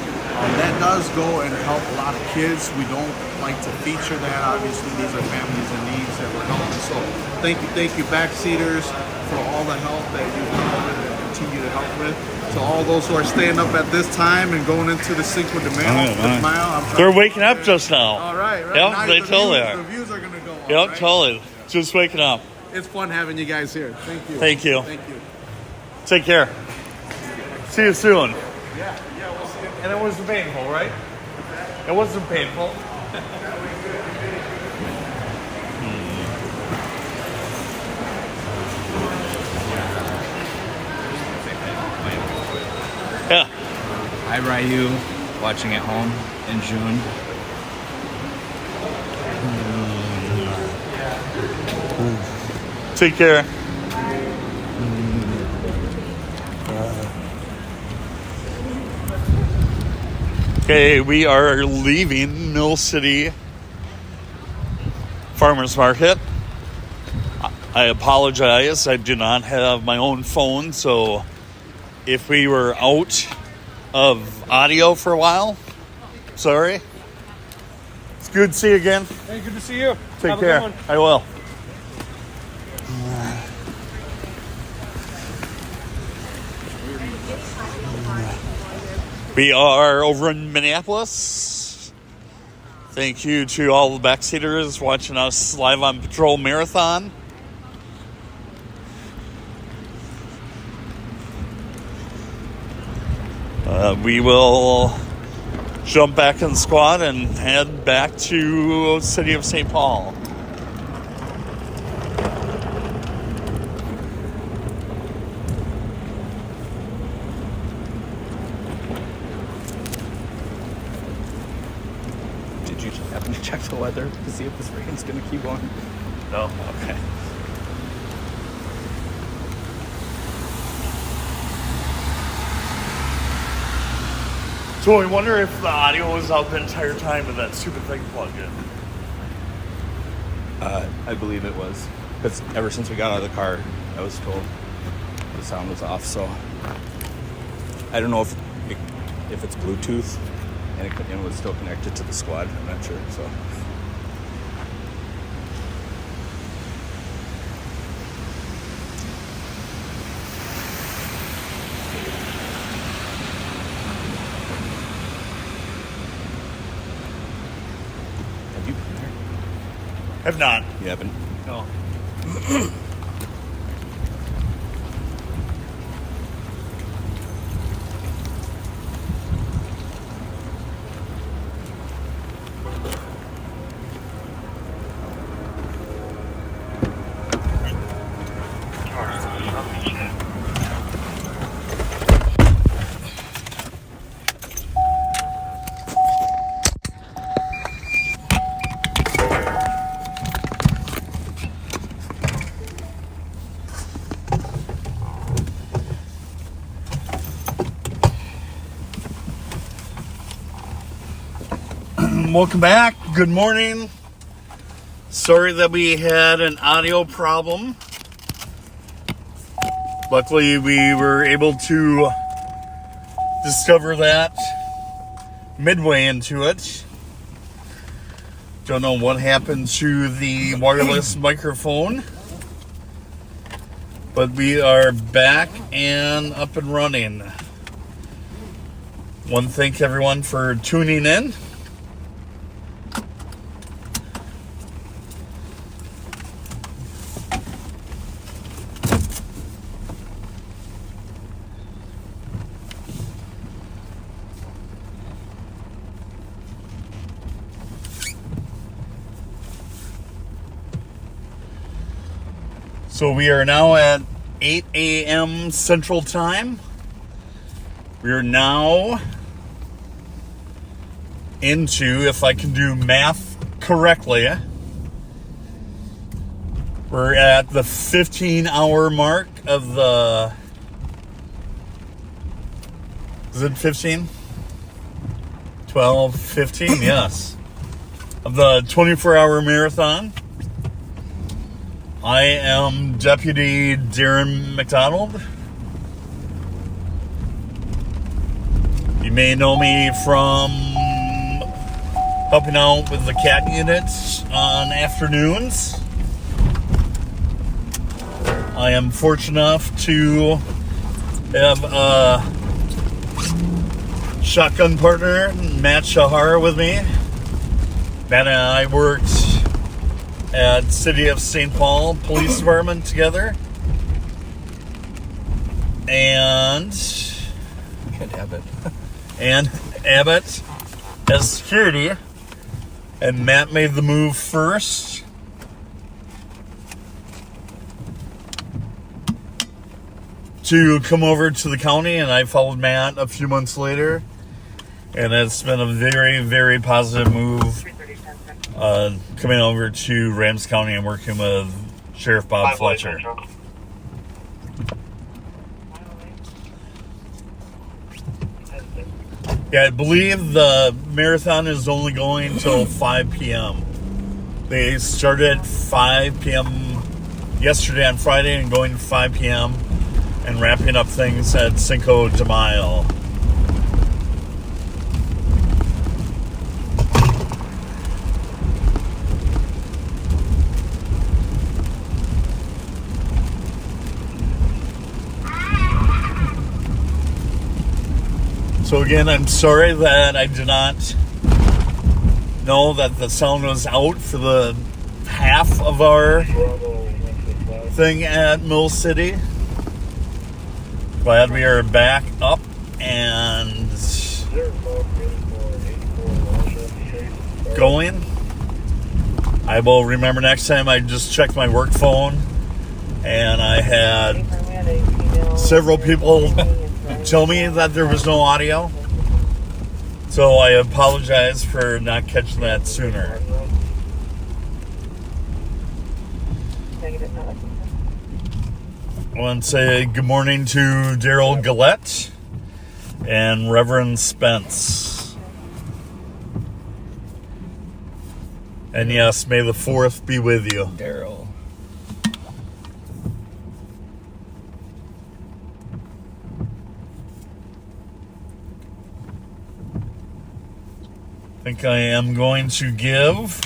That does go and help a lot of kids. We don't like to feature that. Obviously, these are families in needs that we're helping. So, thank you, backseaters, for all the help that you've helped with and continue to help with. To all those who are staying up at this time and going into the Cinco de Mayo, They're waking up just now. All right. Yep, Now they totally The are. views are gonna go up. Yep, right? totally. Just waking up. It's fun having you guys here. Thank you. Thank you. Thank you. Take care. See you soon. Yeah, we'll see you. And it wasn't painful, right? It wasn't painful. Yeah. Hi, Ryu, watching at home in June. Take care. Okay, we are leaving Mill City Farmers Market. I apologize, I do not have my own phone, so if we were out of audio for a while, sorry. It's good to see you again. Hey, good to see you. Take Have a care. good one. I will. We are over in Minneapolis. Thank you to all the backseaters watching us live on Patrol Marathon. We will jump back in the squad and head back to City of St. Paul. Did you happen to check the weather to see if this rain's going to keep on? No? Okay. So I wonder if the audio was out the entire time with that stupid thing plugged in. I believe it was. Because ever since we got out of the car, I was told the sound was off. So I don't know if it's Bluetooth and it was still connected to the squad. I'm not sure. So. Have you been there? Have not. You haven't? No. Welcome back. Good morning. Sorry that we had an audio problem. Luckily, we were able to discover that midway into it. Don't know what happened to the wireless microphone, but we are back and up and running. Want to thank everyone for tuning in. So we are now at 8 a.m. Central Time. We are now into, if I can do math correctly, we're at the 15-hour mark of the... Is it 15? 12, 15, yes. Of the 24-hour marathon. I am Deputy Darren McDonald. You may know me from helping out with the cat units on afternoons. I am fortunate enough to have a shotgun partner, Matt Shahar, with me. Matt and I worked at City of St. Paul Police Department together. And Abbott as security. And Matt made the move first. To come over to the county, and I followed Matt a few months later. And it's been a very, very positive move. Coming over to Ramsey County and working with Sheriff Bob Fletcher. Yeah, I believe the marathon is only going till 5 p.m. They started at 5 p.m. yesterday on Friday and going to 5 p.m. and wrapping up things at Cinco de Mayo. So again, I'm sorry that I did not know that the sound was out for the half of our thing at Mill City. Glad we are back up and going. I will remember next time. I just checked my work phone and I had several people tell me that there was no audio. So I apologize for not catching that sooner. I want to say good morning to Daryl Gillette and Reverend Spence. And yes, may the 4th be with you. Daryl. I think I am going to give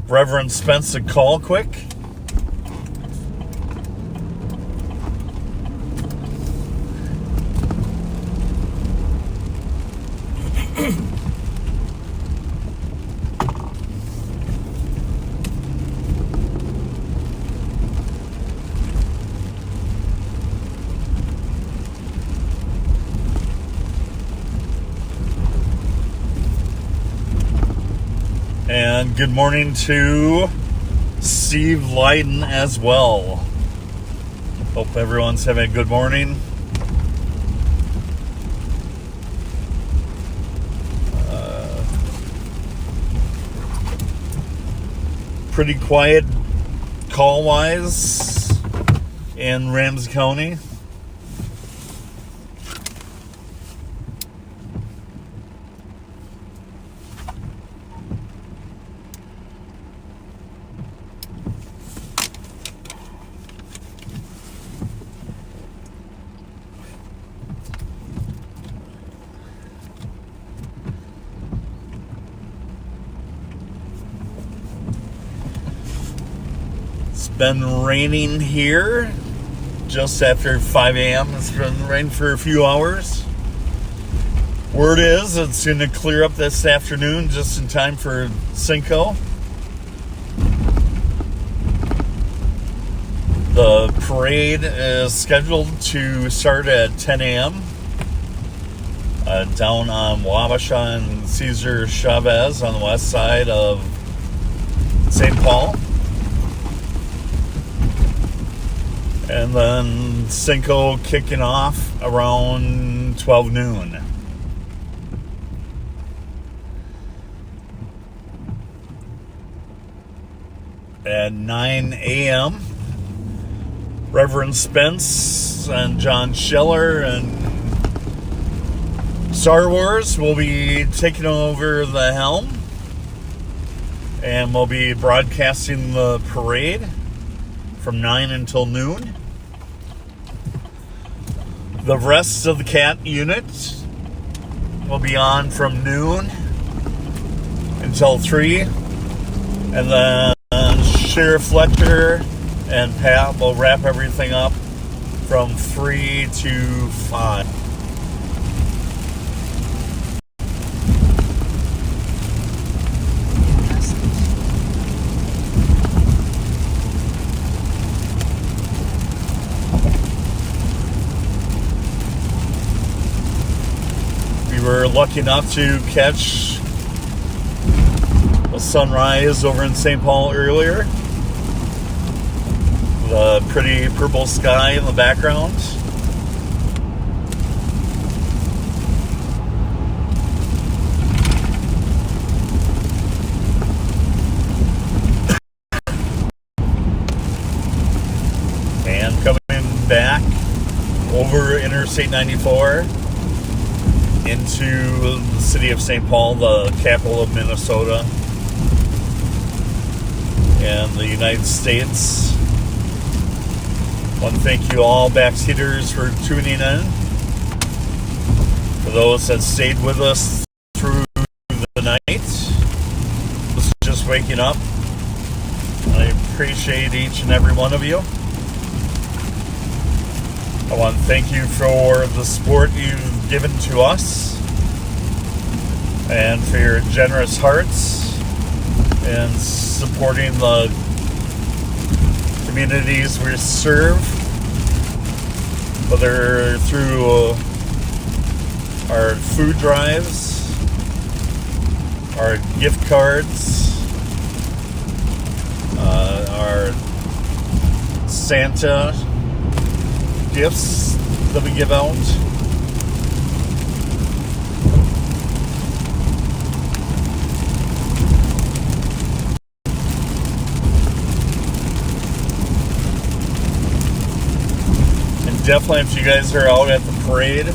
Reverend Spence a call quick. And good morning to Steve Leiden as well. Hope everyone's having a good morning. Pretty quiet call-wise in Ramsey County. been raining here just after 5 a.m. It's been raining for a few hours. Word is it's going to clear up this afternoon just in time for Cinco. The parade is scheduled to start at 10 a.m. Down on Wabasha and Cesar Chavez on the west side of St. Paul. And then Cinco kicking off around 12 noon. At 9 a.m., Reverend Spence and John Schiller and Star Wars will be taking over the helm, and we'll be broadcasting the parade from 9 until noon. The rest of the CAT unit will be on from noon until 3, and then Sheriff Fletcher and Pat will wrap everything up from 3 to 5. We were lucky enough to catch a sunrise over in St. Paul earlier. The pretty purple sky in the background. And coming back over Interstate 94 into the city of St. Paul, the capital of Minnesota and the United States. I want to thank you all backseaters for tuning in. For those that stayed with us through the night, just waking up, I appreciate each and every one of you. I want to thank you for the support you've given to us and for your generous hearts and supporting the communities we serve, whether through our food drives, our gift cards, our Santa gifts that we give out. Definitely, if you guys are out at the parade,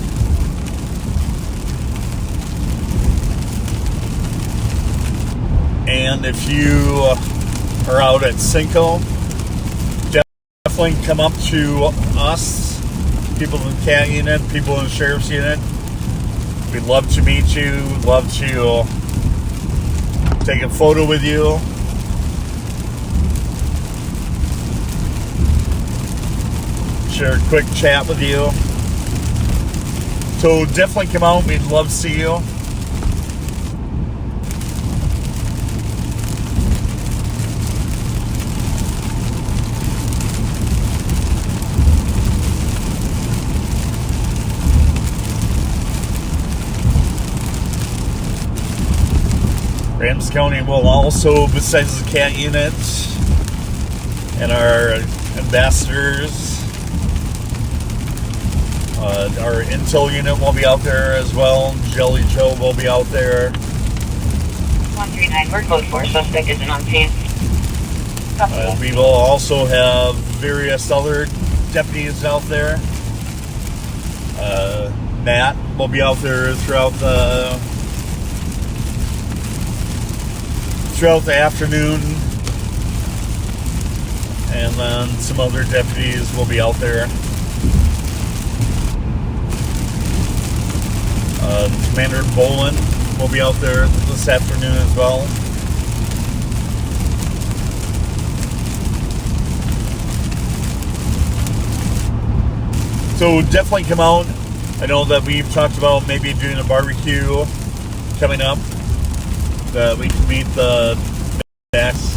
and if you are out at Cinco, definitely come up to us, people in the CAT unit, people in the Sheriff's unit. We'd love to meet you, love to take a photo with you. Share a quick chat with you. So definitely come out. We'd love to see you. Ramsey County will also, besides the CAT unit and our ambassadors, our intel unit will be out there as well. Jelly Joe will be out there. 139, we're code 4, suspect isn't on scene. We will also have various other deputies out there. Matt will be out there throughout the afternoon, and then some other deputies will be out there. Commander Bolin will be out there this afternoon as well. So definitely come out. I know that we've talked about maybe doing a barbecue coming up. That we can meet the backs,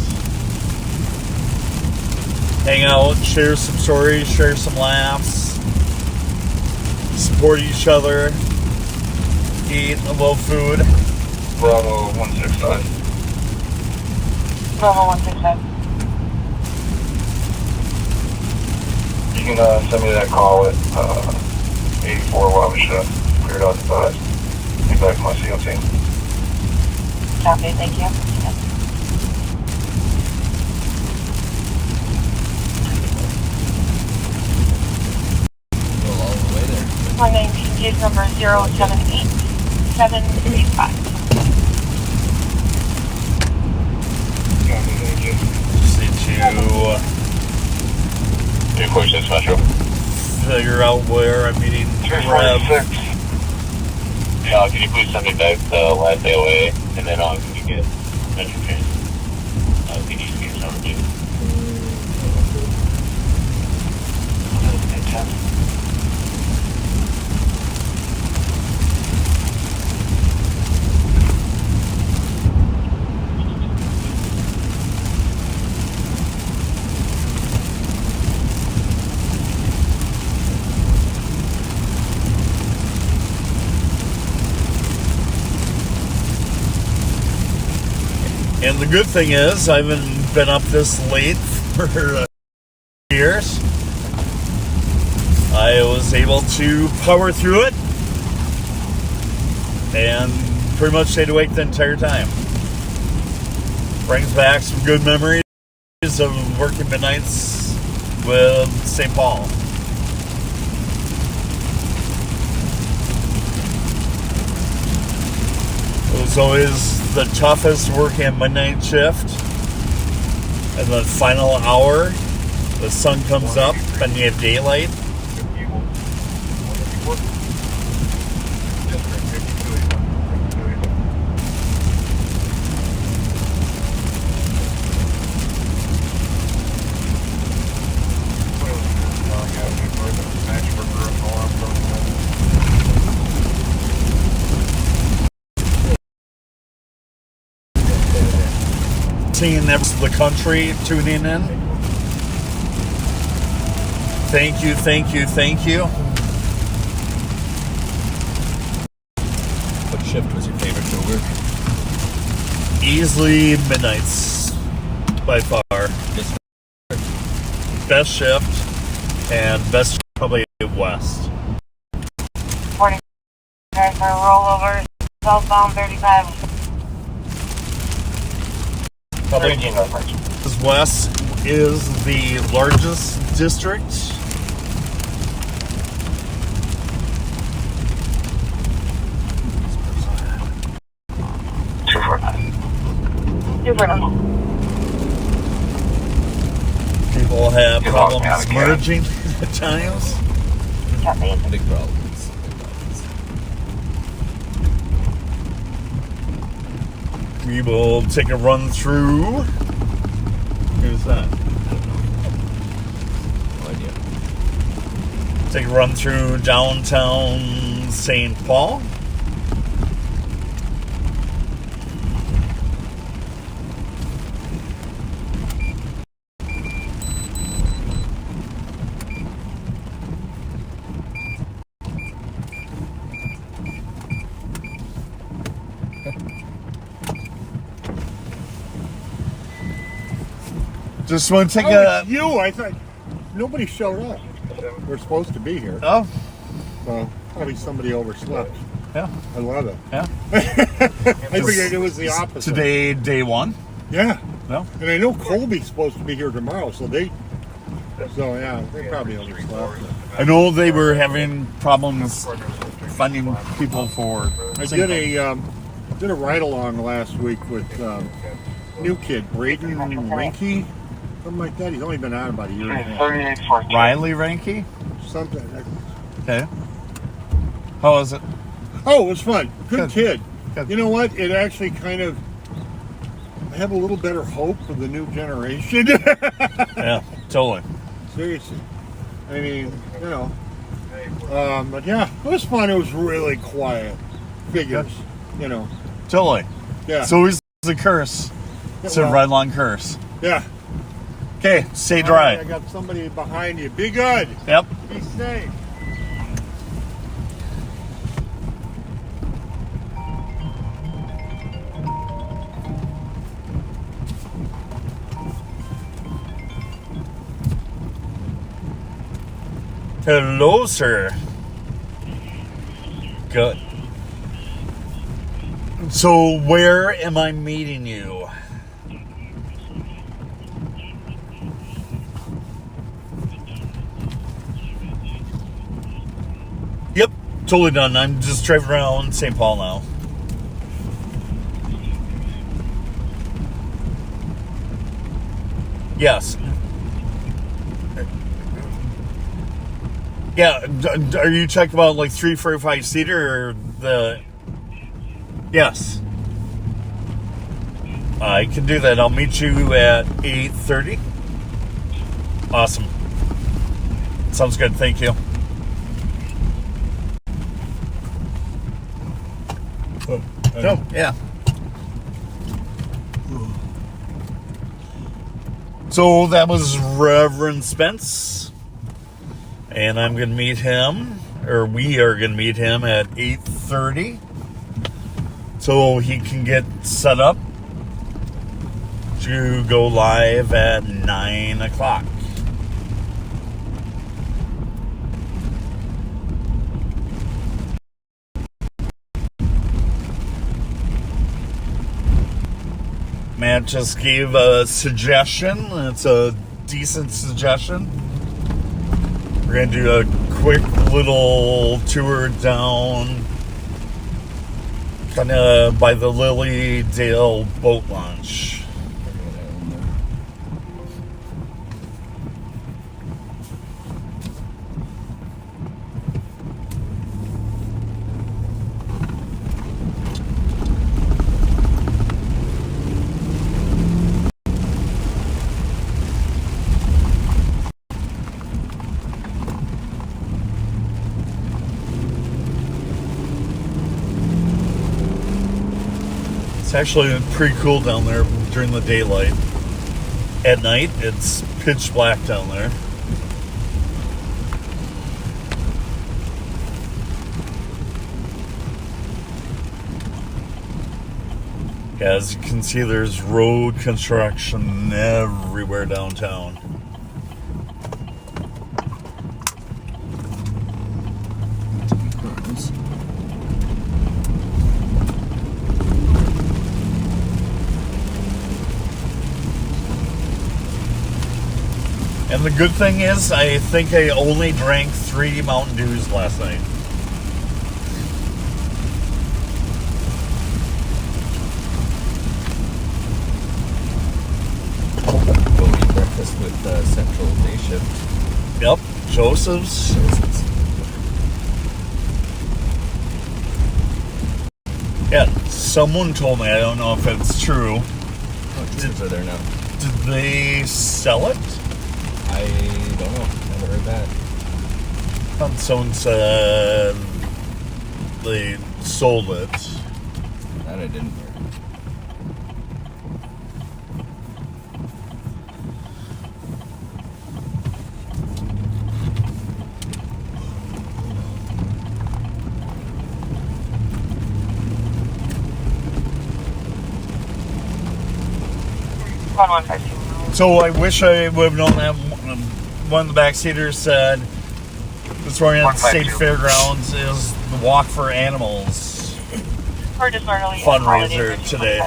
hang out, share some stories, share some laughs, support each other, eat a little food. Bravo 165. Bravo 165. You can send me that call at 84 while we should have cleared out the thought. Get back to my CO team. Copy, thank you. Go all the way there. 119 case number 078735. Just need to New questions, Metro. figure out where I'm meeting Rev. 346. Yeah, can you please send me back the last day away, and then can you get Metro Train? Can you see your number 2? And the good thing is, I haven't been up this late for years. I was able to power through it and pretty much stayed awake the entire time. Brings back some good memories of working midnights with St. Paul. It was always the toughest working a midnight shift. And the final hour, the sun comes up and you have daylight. Seeing the country tuning in. Thank you, thank you, thank you. What shift was your favorite to work? Easily midnights, by far. Best shift, and best probably west. 40 guys for rollover, southbound 35. Probably because west is the largest district. People have problems merging at times. Big problems. We will take a run through. Who's that? No idea. Take a run through downtown St. Paul. Just want to take a... It's you! I thought nobody showed up. We're supposed to be here. Oh. So, probably somebody overslept. Yeah. I love it. Yeah. I figured it was the opposite. Today, day one. Yeah. No. And I know Colby's supposed to be here tomorrow, so they probably overslept. I know they were having problems finding people for... I did a ride along last week with new kid, Braden Rinke. Something like that. He's only been on about a year and a half. Riley Ranke? Something. Okay. How was it? Oh, it was fun. Good kid. You know what? It actually kind of... I have a little better hope for the new generation. Yeah, totally. Seriously. I mean, you know, But yeah, it was fun. It was really quiet. Figures, you know. Totally. Yeah. It's always a curse. It's a right long curse. Yeah. Okay, stay All dry. right, I got somebody behind you. Be good. Yep. Be safe. Hello, sir. Good. So, where am I meeting you? Yep, totally done. I'm just driving around St. Paul now. Yes. Yeah, are you talking about like 345 seater or the... Yes. I can do that. I'll meet you at 8:30. Awesome. Sounds good. Thank you. No, yeah. So that was Reverend Spence. And I'm going to meet him, or we are going to meet him at 8:30. So he can get set up to go live at 9 o'clock. Matt just gave a suggestion. It's a decent suggestion. We're going to do a quick little tour down kind of by the Lily Dale boat launch. It's actually pretty cool down there during the daylight. At night, it's pitch black down there. As you can see, there's road construction everywhere downtown. And the good thing is, I think I only drank 3 Mountain Dews last night. We'll eat breakfast with Central Day Shift. Yep, Joseph's. Yeah, someone told me, I don't know if it's true. Oh, Joseph's are there now. Did they sell it? I don't know. Never heard that. Someone said they sold it. That I didn't hear. So I wish I would have known that. One of the backseaters said this morning at the state fairgrounds is the Walk for Animals fundraiser today.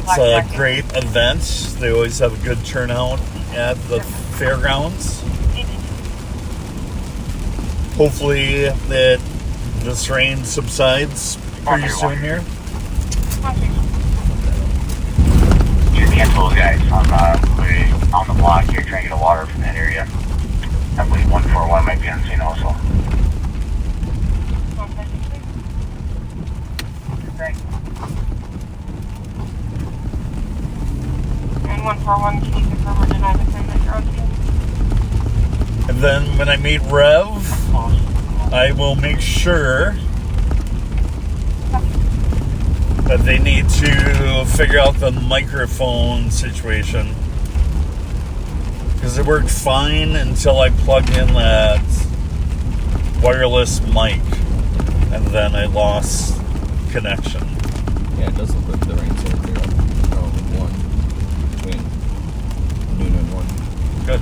It's a great event. They always have a good turnout at the fairgrounds. Hopefully that this rain subsides pretty soon here. Handful of guys on the block here trying to get water from that area. I believe 141 might be on scene also. And 141, can you confirm or deny the claim that you're on scene? And then when I meet Rev, I will make sure that they need to figure out the microphone situation. Because it worked fine until I plugged in that wireless mic. And then I lost connection. Yeah, it does look like the rain's over there around 1, between noon and 1. Good.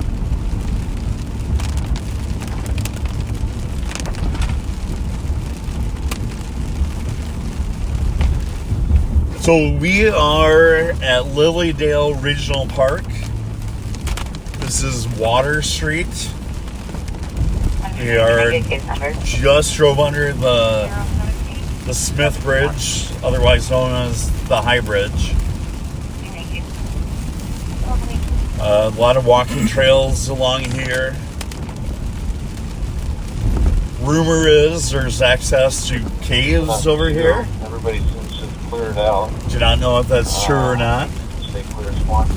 So we are at Lilydale Regional Park. This is Water Street. We are just drove under the Smith Bridge, otherwise known as the High Bridge. A lot of walking trails along here. Rumor is there's access to caves over here. Everybody seems to have cleared out. Do not know if that's true or not. Stay clear as one.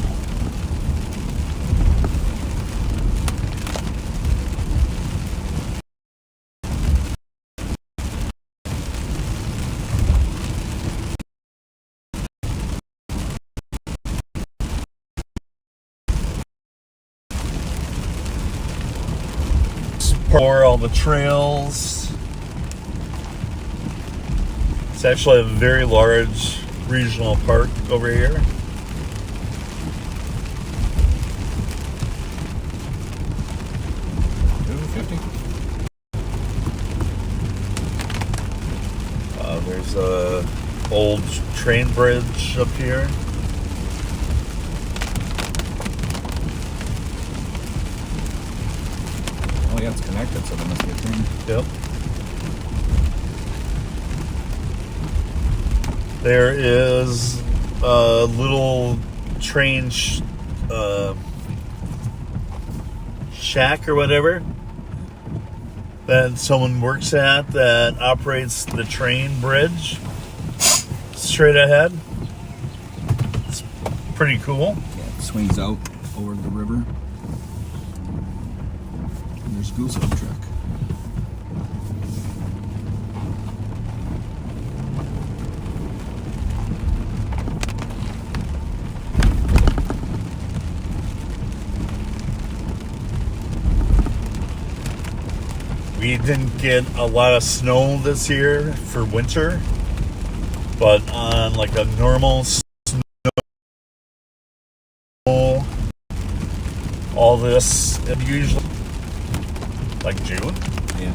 For all the trails. It's actually a very large regional park over here. There's a old train bridge up here. Oh yeah, it's connected, so there must be a train. Yep. There is a little train shack or whatever that someone works at that operates the train bridge straight ahead. It's pretty cool. Yeah, it swings out over the river. And there's Goose Hook Truck. We didn't get a lot of snow this year for winter, but on like a normal snow, all this usually like June. Yeah.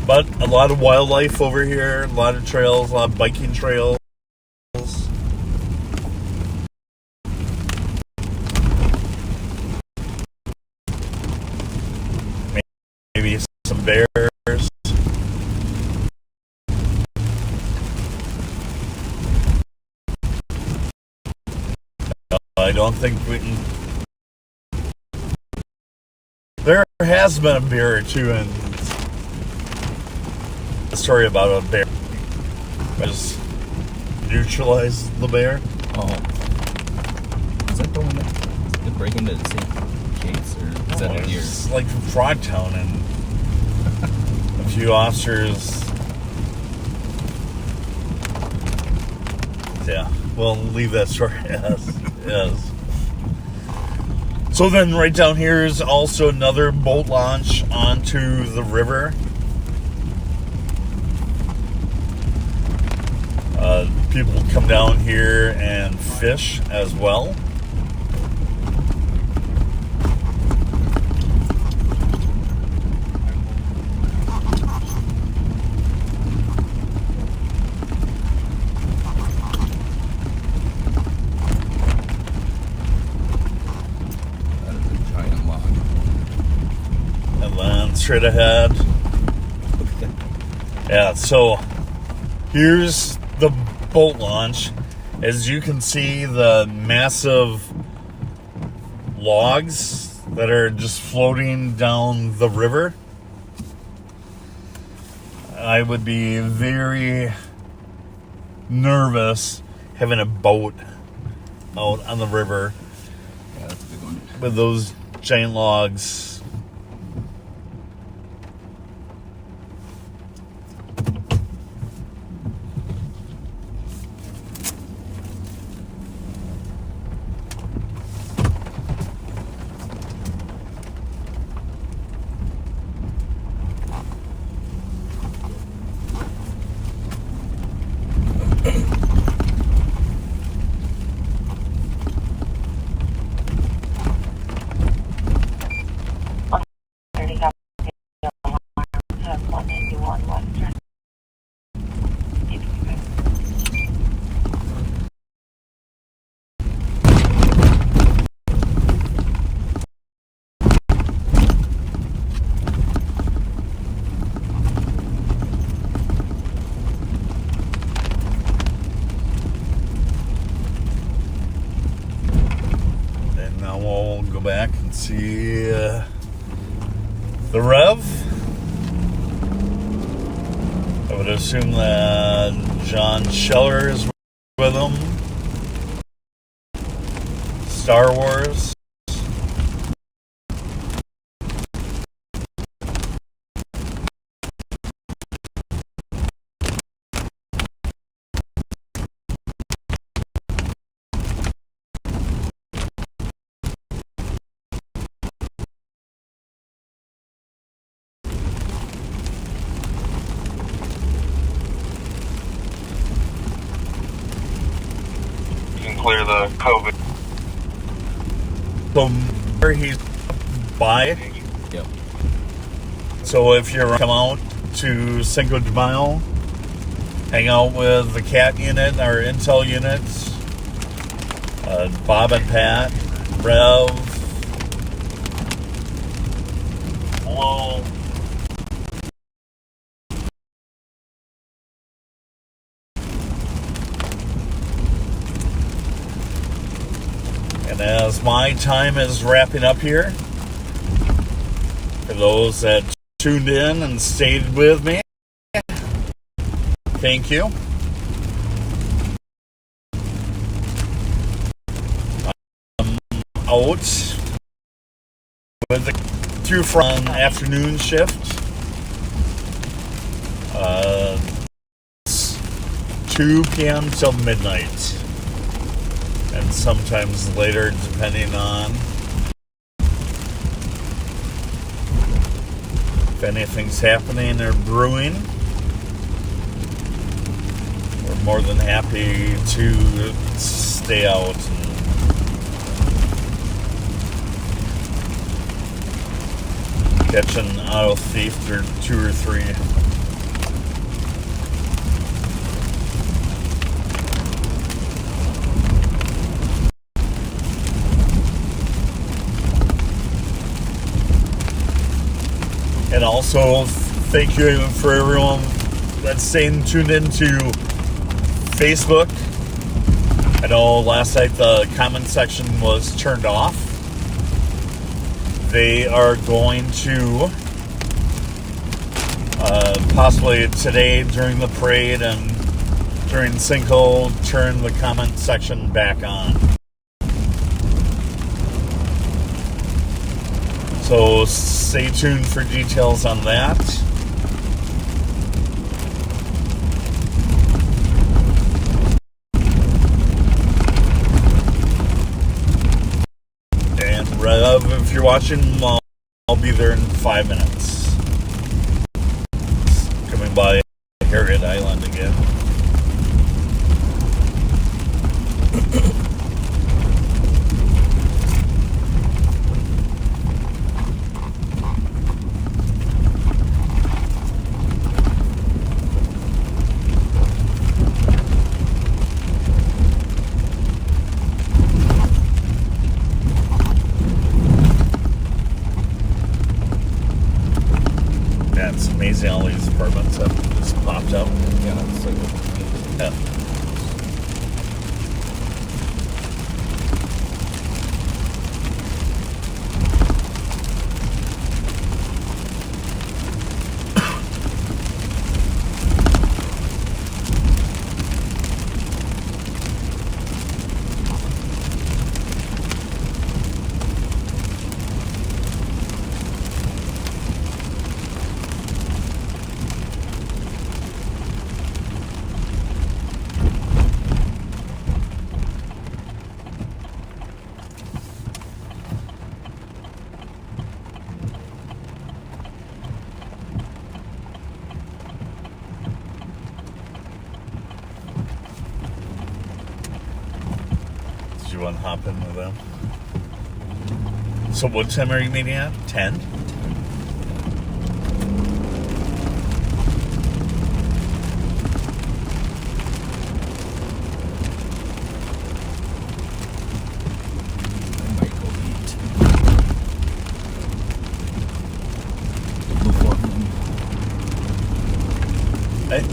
But a lot of wildlife over here, a lot of trails, a lot of biking trails. Maybe some bears. I don't think we can. There has been a bear or two in the story about a bear. Just neutralize the bear. Oh. Is that the one that did break into the same gates, or is that a deer? It's like from Frogtown, and a few officers. Yeah, we'll leave that story as. Yes. So then right down here is also another boat launch onto the river. People come down here and fish as well. Straight ahead. Yeah, so here's the boat launch. As you can see, the massive logs that are just floating down the river. I would be very nervous having a boat out on the river. Yeah, that's a big one. With those giant logs. Back and see the Rev. I would assume that John Scheller is with him. Star Wars. Clear the COVID. So where he's by. Yep. So if you're come out to Cinco de Mayo, hang out with the CAT unit, our intel units, Bob and Pat, Rev. Hello. And as my time is wrapping up here, for those that tuned in and stayed with me, thank you. I'm out with the through from afternoon shift. 2 p.m. till midnight. And sometimes later, depending on if anything's happening or brewing. We're more than happy to stay out and catch an auto thief or 2 or 3. And also, thank you for everyone that's staying tuned into Facebook. I know last night the comment section was turned off. They are going to, possibly today during the parade and during Cinco, turn the comment section back on. So stay tuned for details on that. And Rev, if you're watching, I'll be there in 5 minutes. Coming by Harriet Island again. It's amazing all these apartments have just popped up. Yeah, it's like yeah. you want to hop in with them? So what time are you meeting at? 10?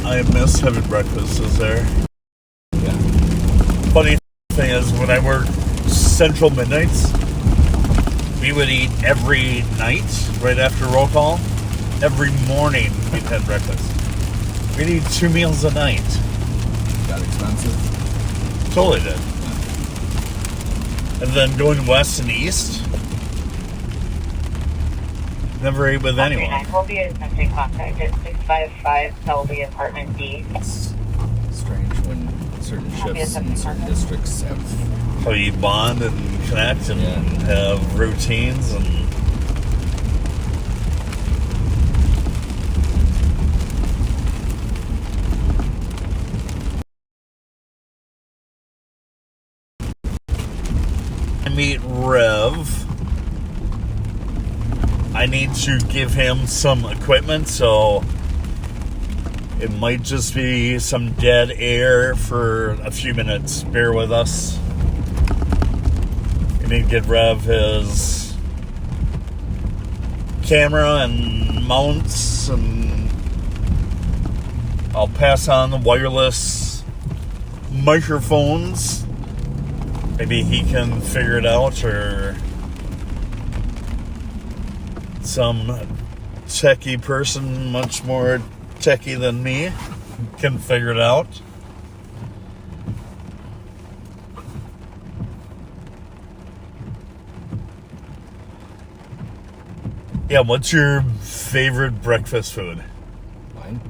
I miss having breakfast. Is there? Yeah. Funny thing is, when I worked Central Midnights, we would eat every night right after roll call. Every morning we'd have breakfast. We'd eat 2 meals a night. Got expensive. Totally did. And then going west and east, never ate with anyone. Will be attempting contact at 655 Selby Apartment D. It's strange when certain shifts in certain districts have... How you bond and connect and have routines and... I meet Rev. I need to give him some equipment, so it might just be some dead air for a few minutes. Bear with us. I need to get Rev his camera and mounts, and I'll pass on the wireless microphones. Maybe he can figure it out, or some techie person, much more techie than me, can figure it out. Yeah, what's your favorite breakfast food? Mine?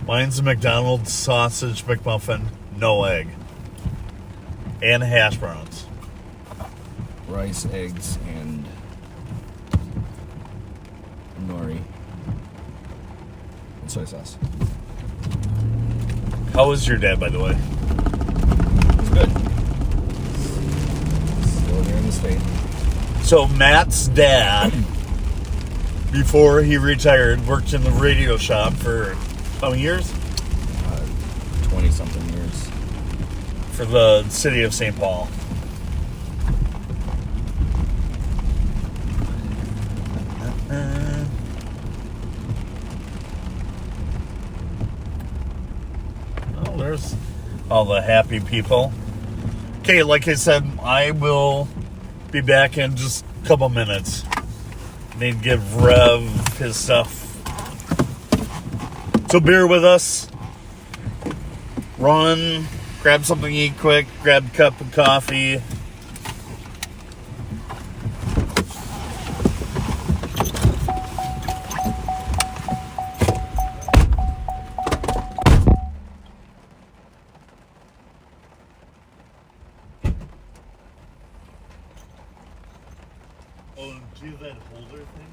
Mine's a McDonald's sausage McMuffin, no egg. And hash browns. Rice, eggs, and nori. And soy sauce. How was your dad, by the way? It's good. Still here in the state. So Matt's dad, before he retired, worked in the radio shop for how many years? 20-something years. For the city of St. Paul. Oh, there's all the happy people. Okay, like I said, I will be back in just a couple minutes. Need to give Rev his stuff. So bear with us. Run. Grab something to eat quick. Grab a cup of coffee. Oh, do that holder thing?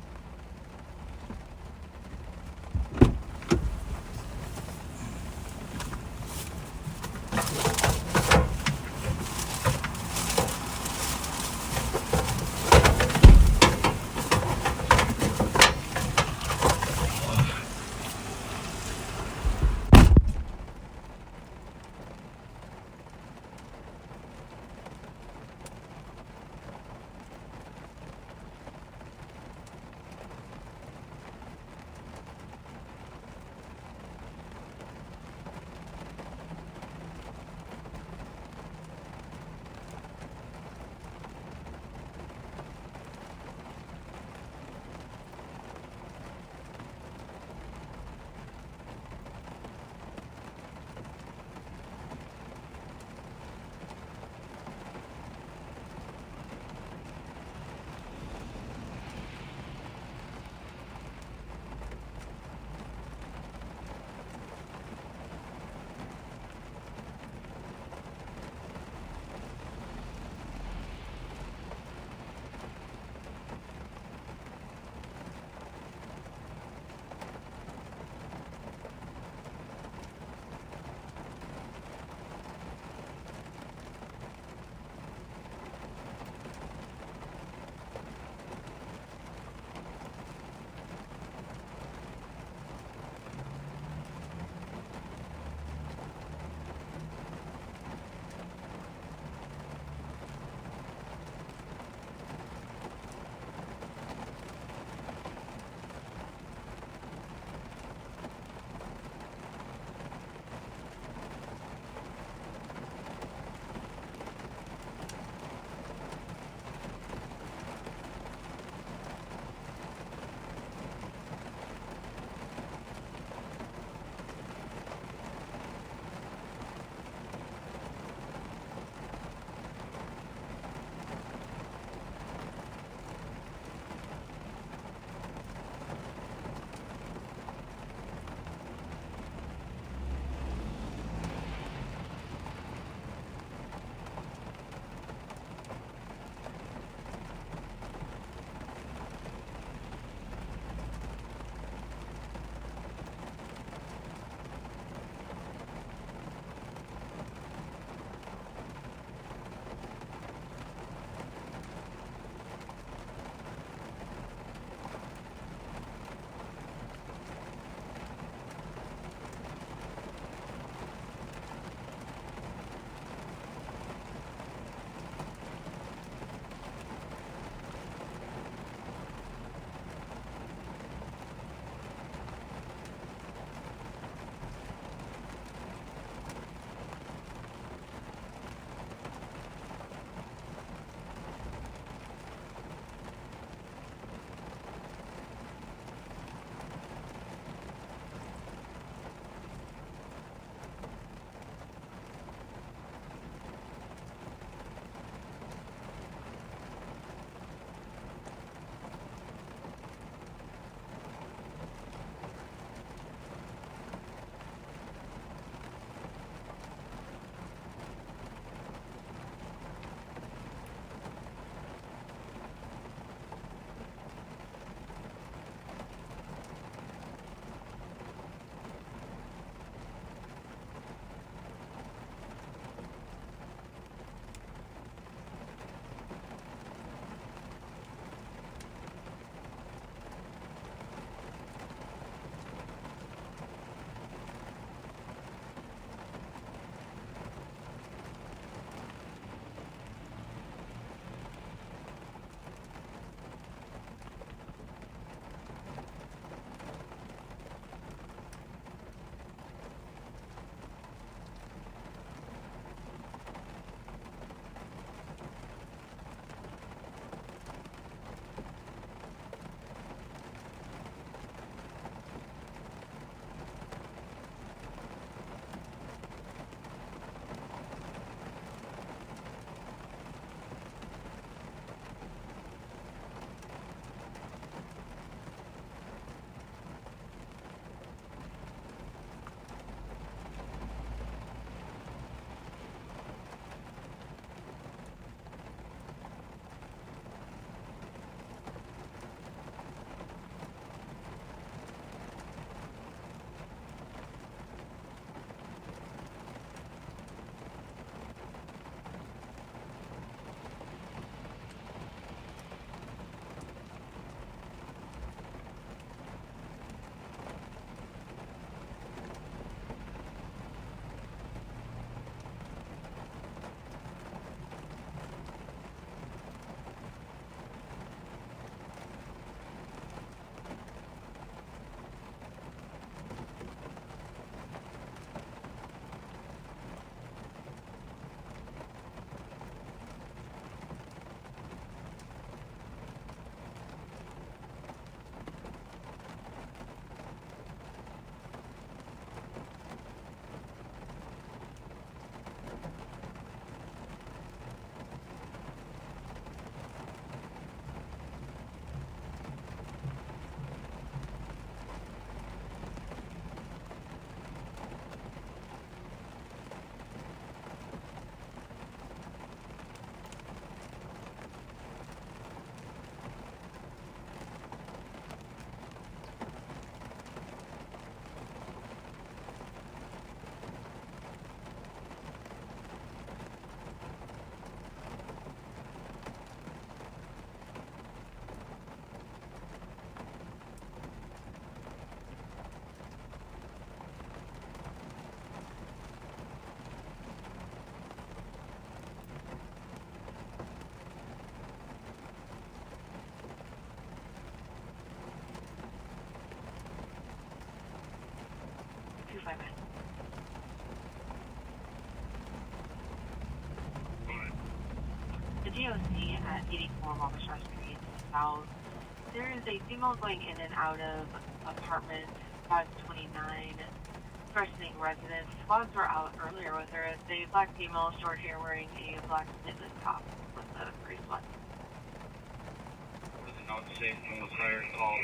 DOC at 84 Wabasha Street South. There is a female going in and out of apartment 529, questioning residents. Squads were out earlier with her. It's a black female, short hair, wearing a black knitted top with a gray sweat. Was not safe and was hired call.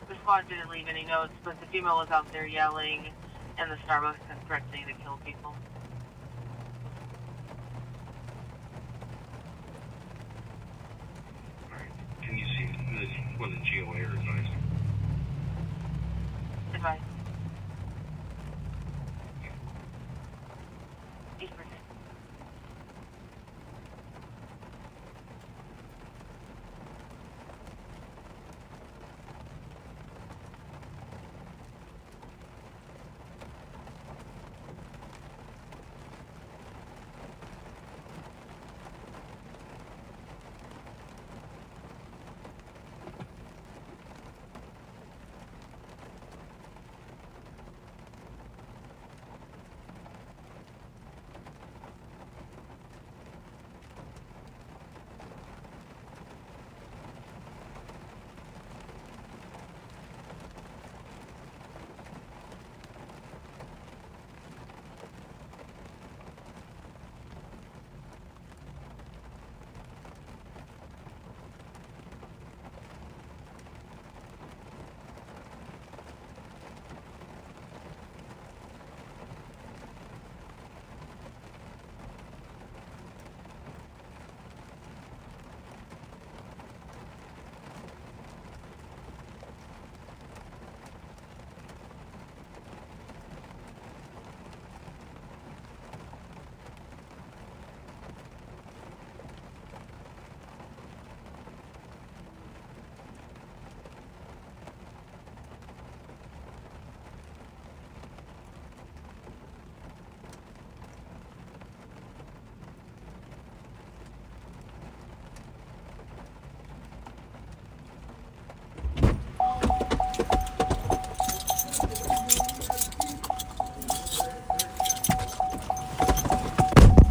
The squad didn't leave any notes, but the female was out there yelling and the Starbucks and threatening to kill people. Can you see this was a GOA or advised? Advice.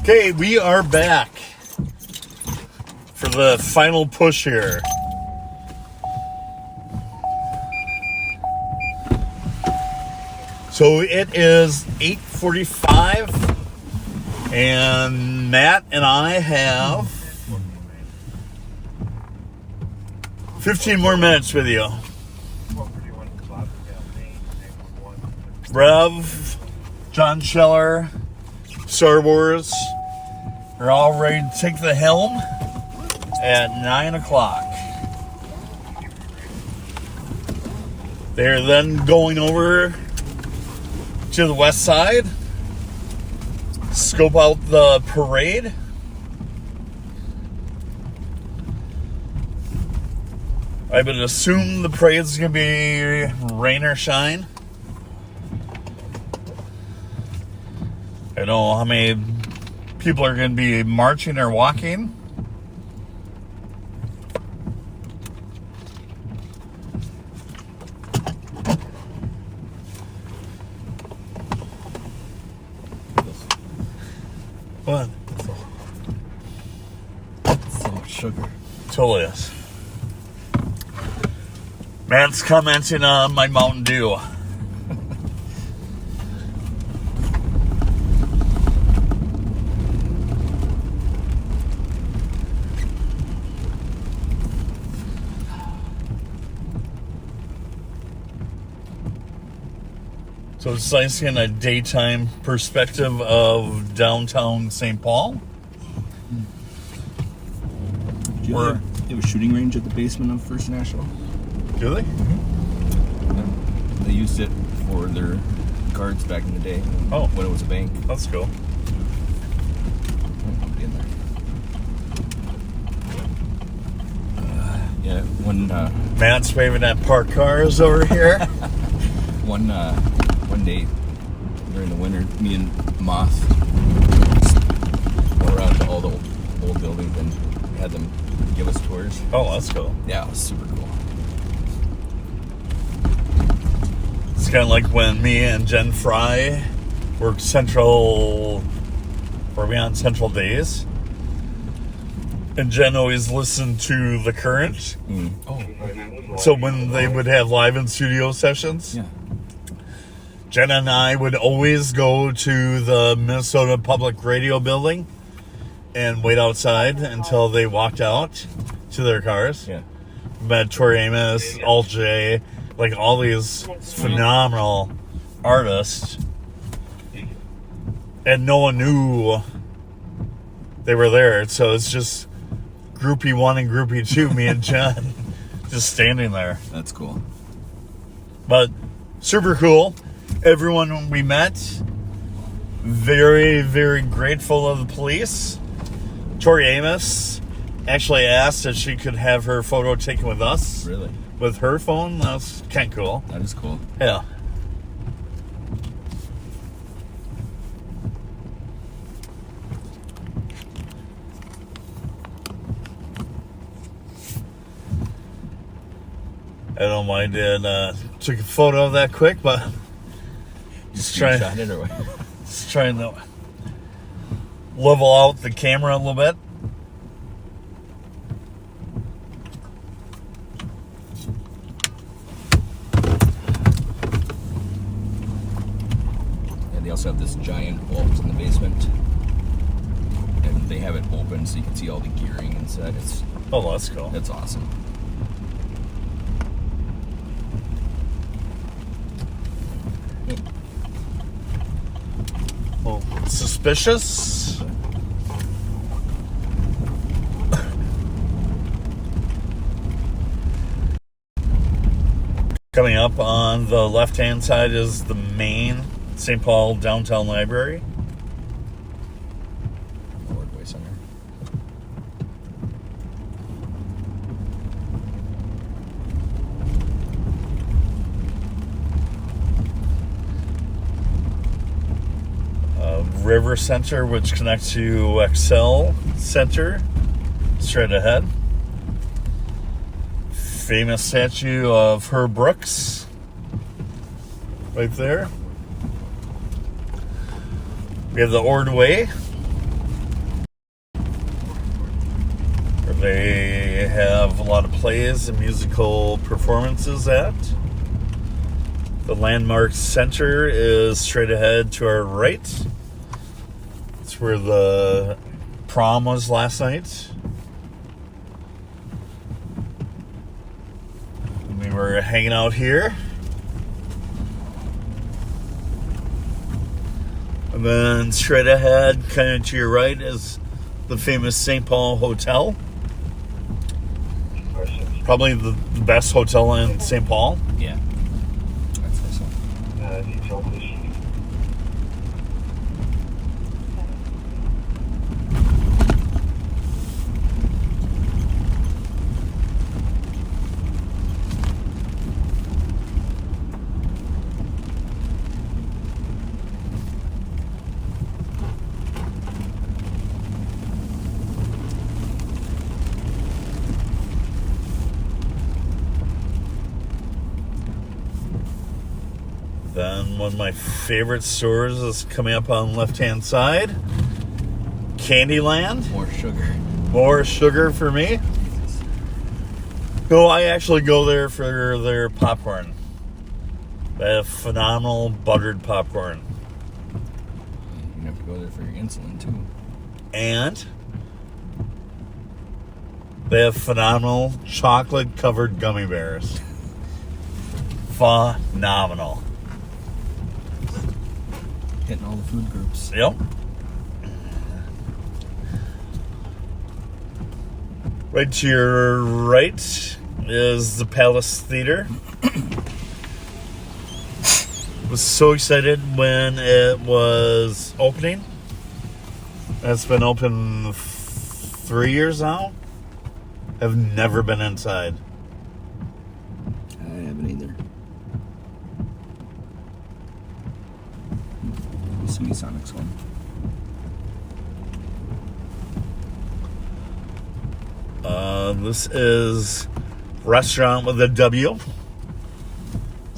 Okay, we are back for the final push here. So it is 8:45 and Matt and I have 15 more minutes with you. Rev, John Scheller, Star Wars are all ready to take the helm at 9 o'clock. They're then going over to the west side, scope out the parade. I would assume the parade's going to be rain or shine. I don't know how many people are going to be marching or walking. What? So much sugar. Totally is. Matt's commenting on my Mountain Dew. So it's nice getting a daytime perspective of downtown St. Paul. Do you have a shooting range at the basement of First National? Do they? Mm-hmm. Yeah. They used it for their guards back in the day. Oh. When it was a bank. That's cool. Nobody in there. Yeah, one... Matt's waving at parked cars over here. One day during the winter, me and Moth went around to all the old buildings and had them give us tours. Oh, that's cool. Yeah, it was super cool. It's kind of like when me and Jen Fry worked on Central Days. And Jen always listened to The Current. So when they would have live in studio sessions, Jen and I would always go to the Minnesota Public Radio building and wait outside until they walked out to their cars. Met Tori Amos, Alt J, like all these phenomenal artists. And no one knew they were there. So it's just Groupie 1 and Groupie 2, me and Jen, just standing there. That's cool. But super cool. Everyone we met, very, very grateful of the police. Tori Amos actually asked if she could have her photo taken with us. Really? With her phone. That's kind of cool. That is cool. Yeah. I don't know why I did took a photo of that quick, but just trying to level out the camera a little bit. And they also have this giant vault in the basement, and they have it open so you can see all the gearing inside. Oh, that's cool. That's awesome. Well, suspicious. Coming up on the left-hand side is the main St. Paul Downtown Library. Midway Center. River Center, which connects to Excel Center, straight ahead. Famous statue of Herb Brooks, right there. We have the Ordway, where they have a lot of plays and musical performances at. The Landmark Center is straight ahead to our right. It's where the prom was last night. We were hanging out here. And then straight ahead, kind of to your right, is the famous St. Paul Hotel. Probably the best hotel in St. Paul. Yeah. I'd say so. Then one of my favorite stores is coming up on the left-hand side. Candyland. More sugar. More sugar for me. No, I actually go there for their popcorn. They have phenomenal buttered popcorn. You have to go there for your insulin, too. And they have phenomenal chocolate-covered gummy bears. Phenomenal. Hitting all the food groups. Yep. Right to your right is the Palace Theater. Was so excited when it was opening. It's been open 3 years now. I've never been inside. I haven't either. Sonic's one. This is Restaurant with a W.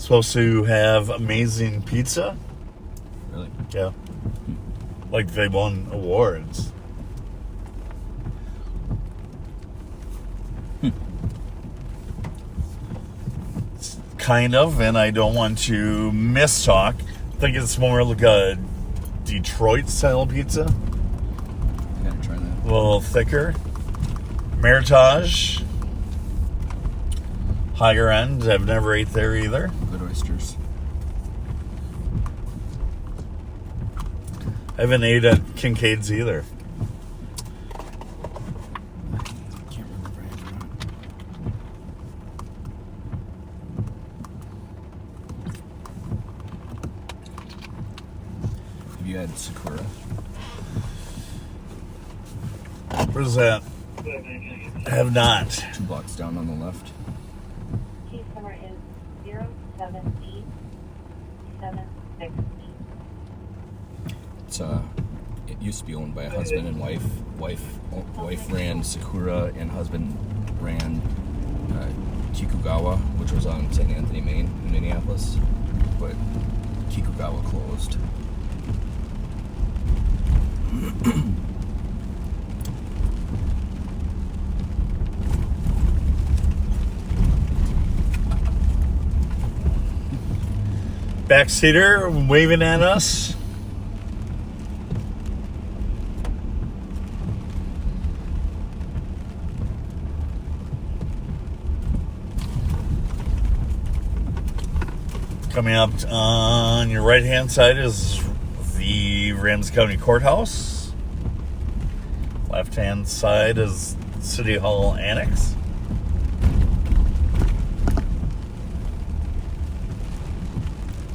Supposed to have amazing pizza. Really? Yeah. Like they won awards. Kind of, and I don't want to mistalk. I think it's more like a Detroit style pizza. Gotta try that. A little thicker. Meritage. Higher end. I've never ate there either. Good oysters. I haven't ate at Kincaid's either. Can't remember if I had or not. Have you had Sakura? Where's that? I have not. 2 blocks down on the left. Case number is 07876. It's it used to be owned by a husband and wife. Wife ran Sakura, and husband ran Kikugawa, which was on St. Anthony, Maine, in Minneapolis. But Kikugawa closed. Backseater waving at us. Coming up on your right hand side is the Ramsey County Courthouse. Left hand side is City Hall Annex.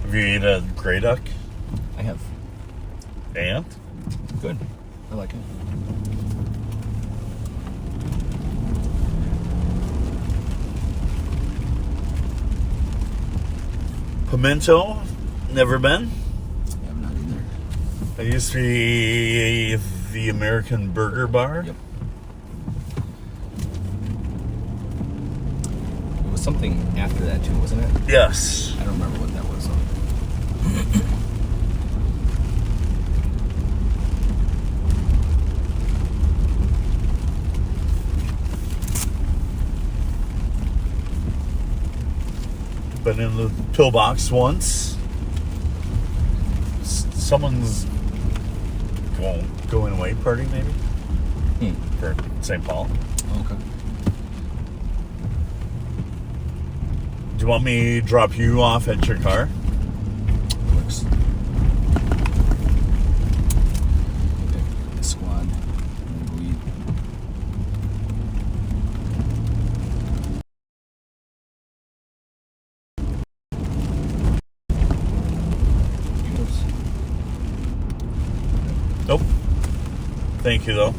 Have you eaten a gray duck? I have. And? Good. I like it. Pimento? Never been? I have not either. It used to be the American Burger Bar. Yep. It was something after that too, wasn't it? Yes. I don't remember what that was though. Been in the pillbox once. Someone's going away party maybe for St. Paul. Okay. Do you want me to drop you off at your car? Works. Okay. The squad. We Nope. Thank you, though.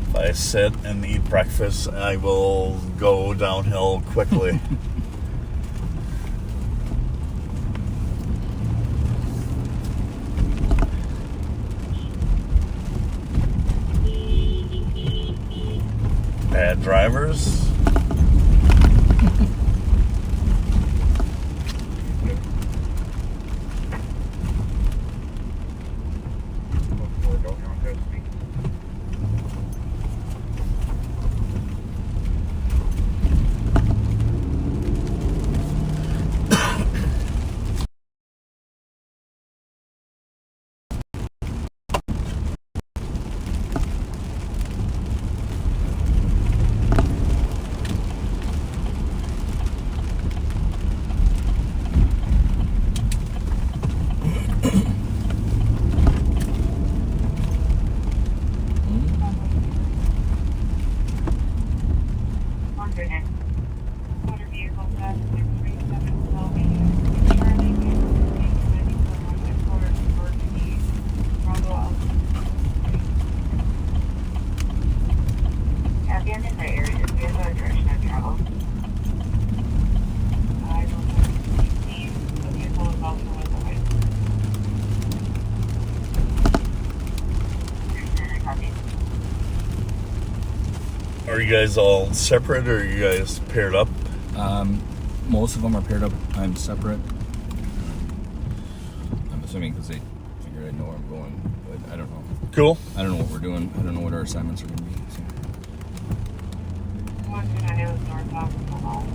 If I sit and eat breakfast, I will go downhill quickly. Bad drivers. Are Are you guys all separate, or are you guys paired up? Most of them are paired up. I'm separate. I'm assuming because they figured I know where I'm going, but I don't know. Cool. I don't know what we're doing. I don't know what our assignments are going to be. So. 129 northbound from the hall.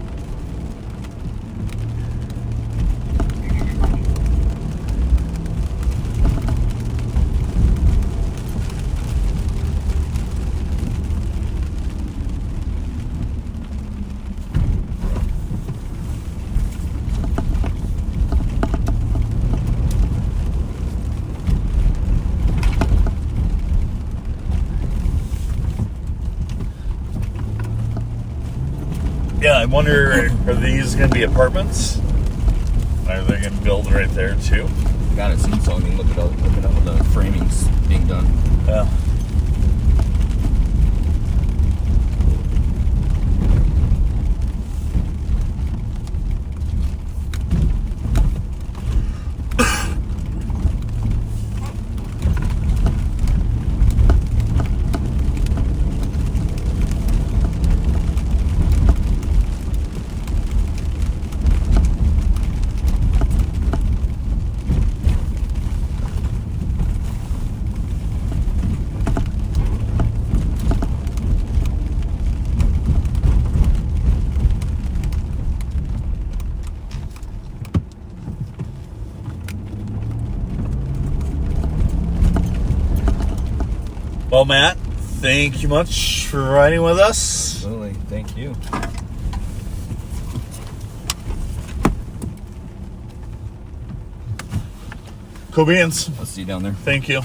Yeah, I wonder, are these going to be apartments? Are they going to build right there too? God, it seems so. I mean, look at all the framings being done. Yeah. Well, Matt, thank you much for riding with us. Absolutely. Thank you. Cool beans. I'll see you down there. Thank you.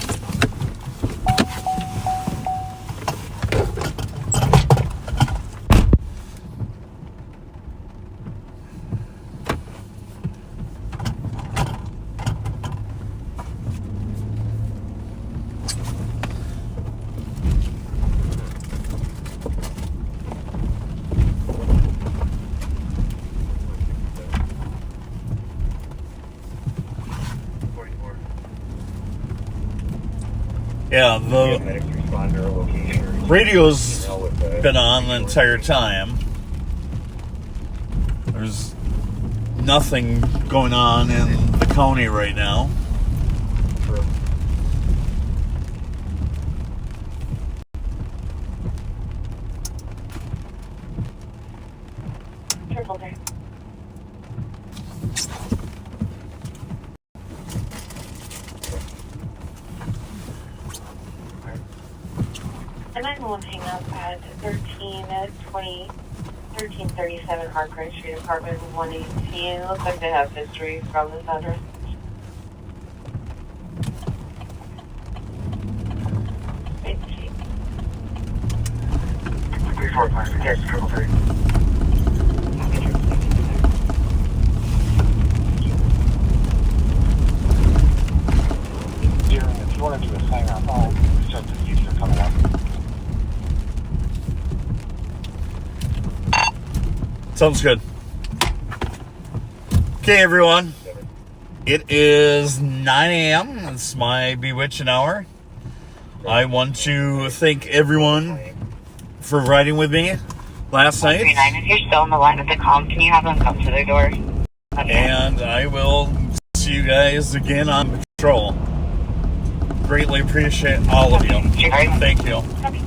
Yeah, the radio's been on the entire time. There's nothing going on in the county right now. Triple day. And I'm going to hang up at 1337 Harcourt Street, apartment 118. Looks like they have history from this address. Thank you. 345, yes, triple three. If you want to do a hang up, I'll set the user coming up. Sounds good. Okay, everyone. It is 9 a.m. It's my bewitching hour. I want to thank everyone for riding with me last night. 139, if you're still on the line with the comm, can you have them come to their door? Okay. And I will see you guys again on patrol. Greatly appreciate all of you. Thank you. Okay.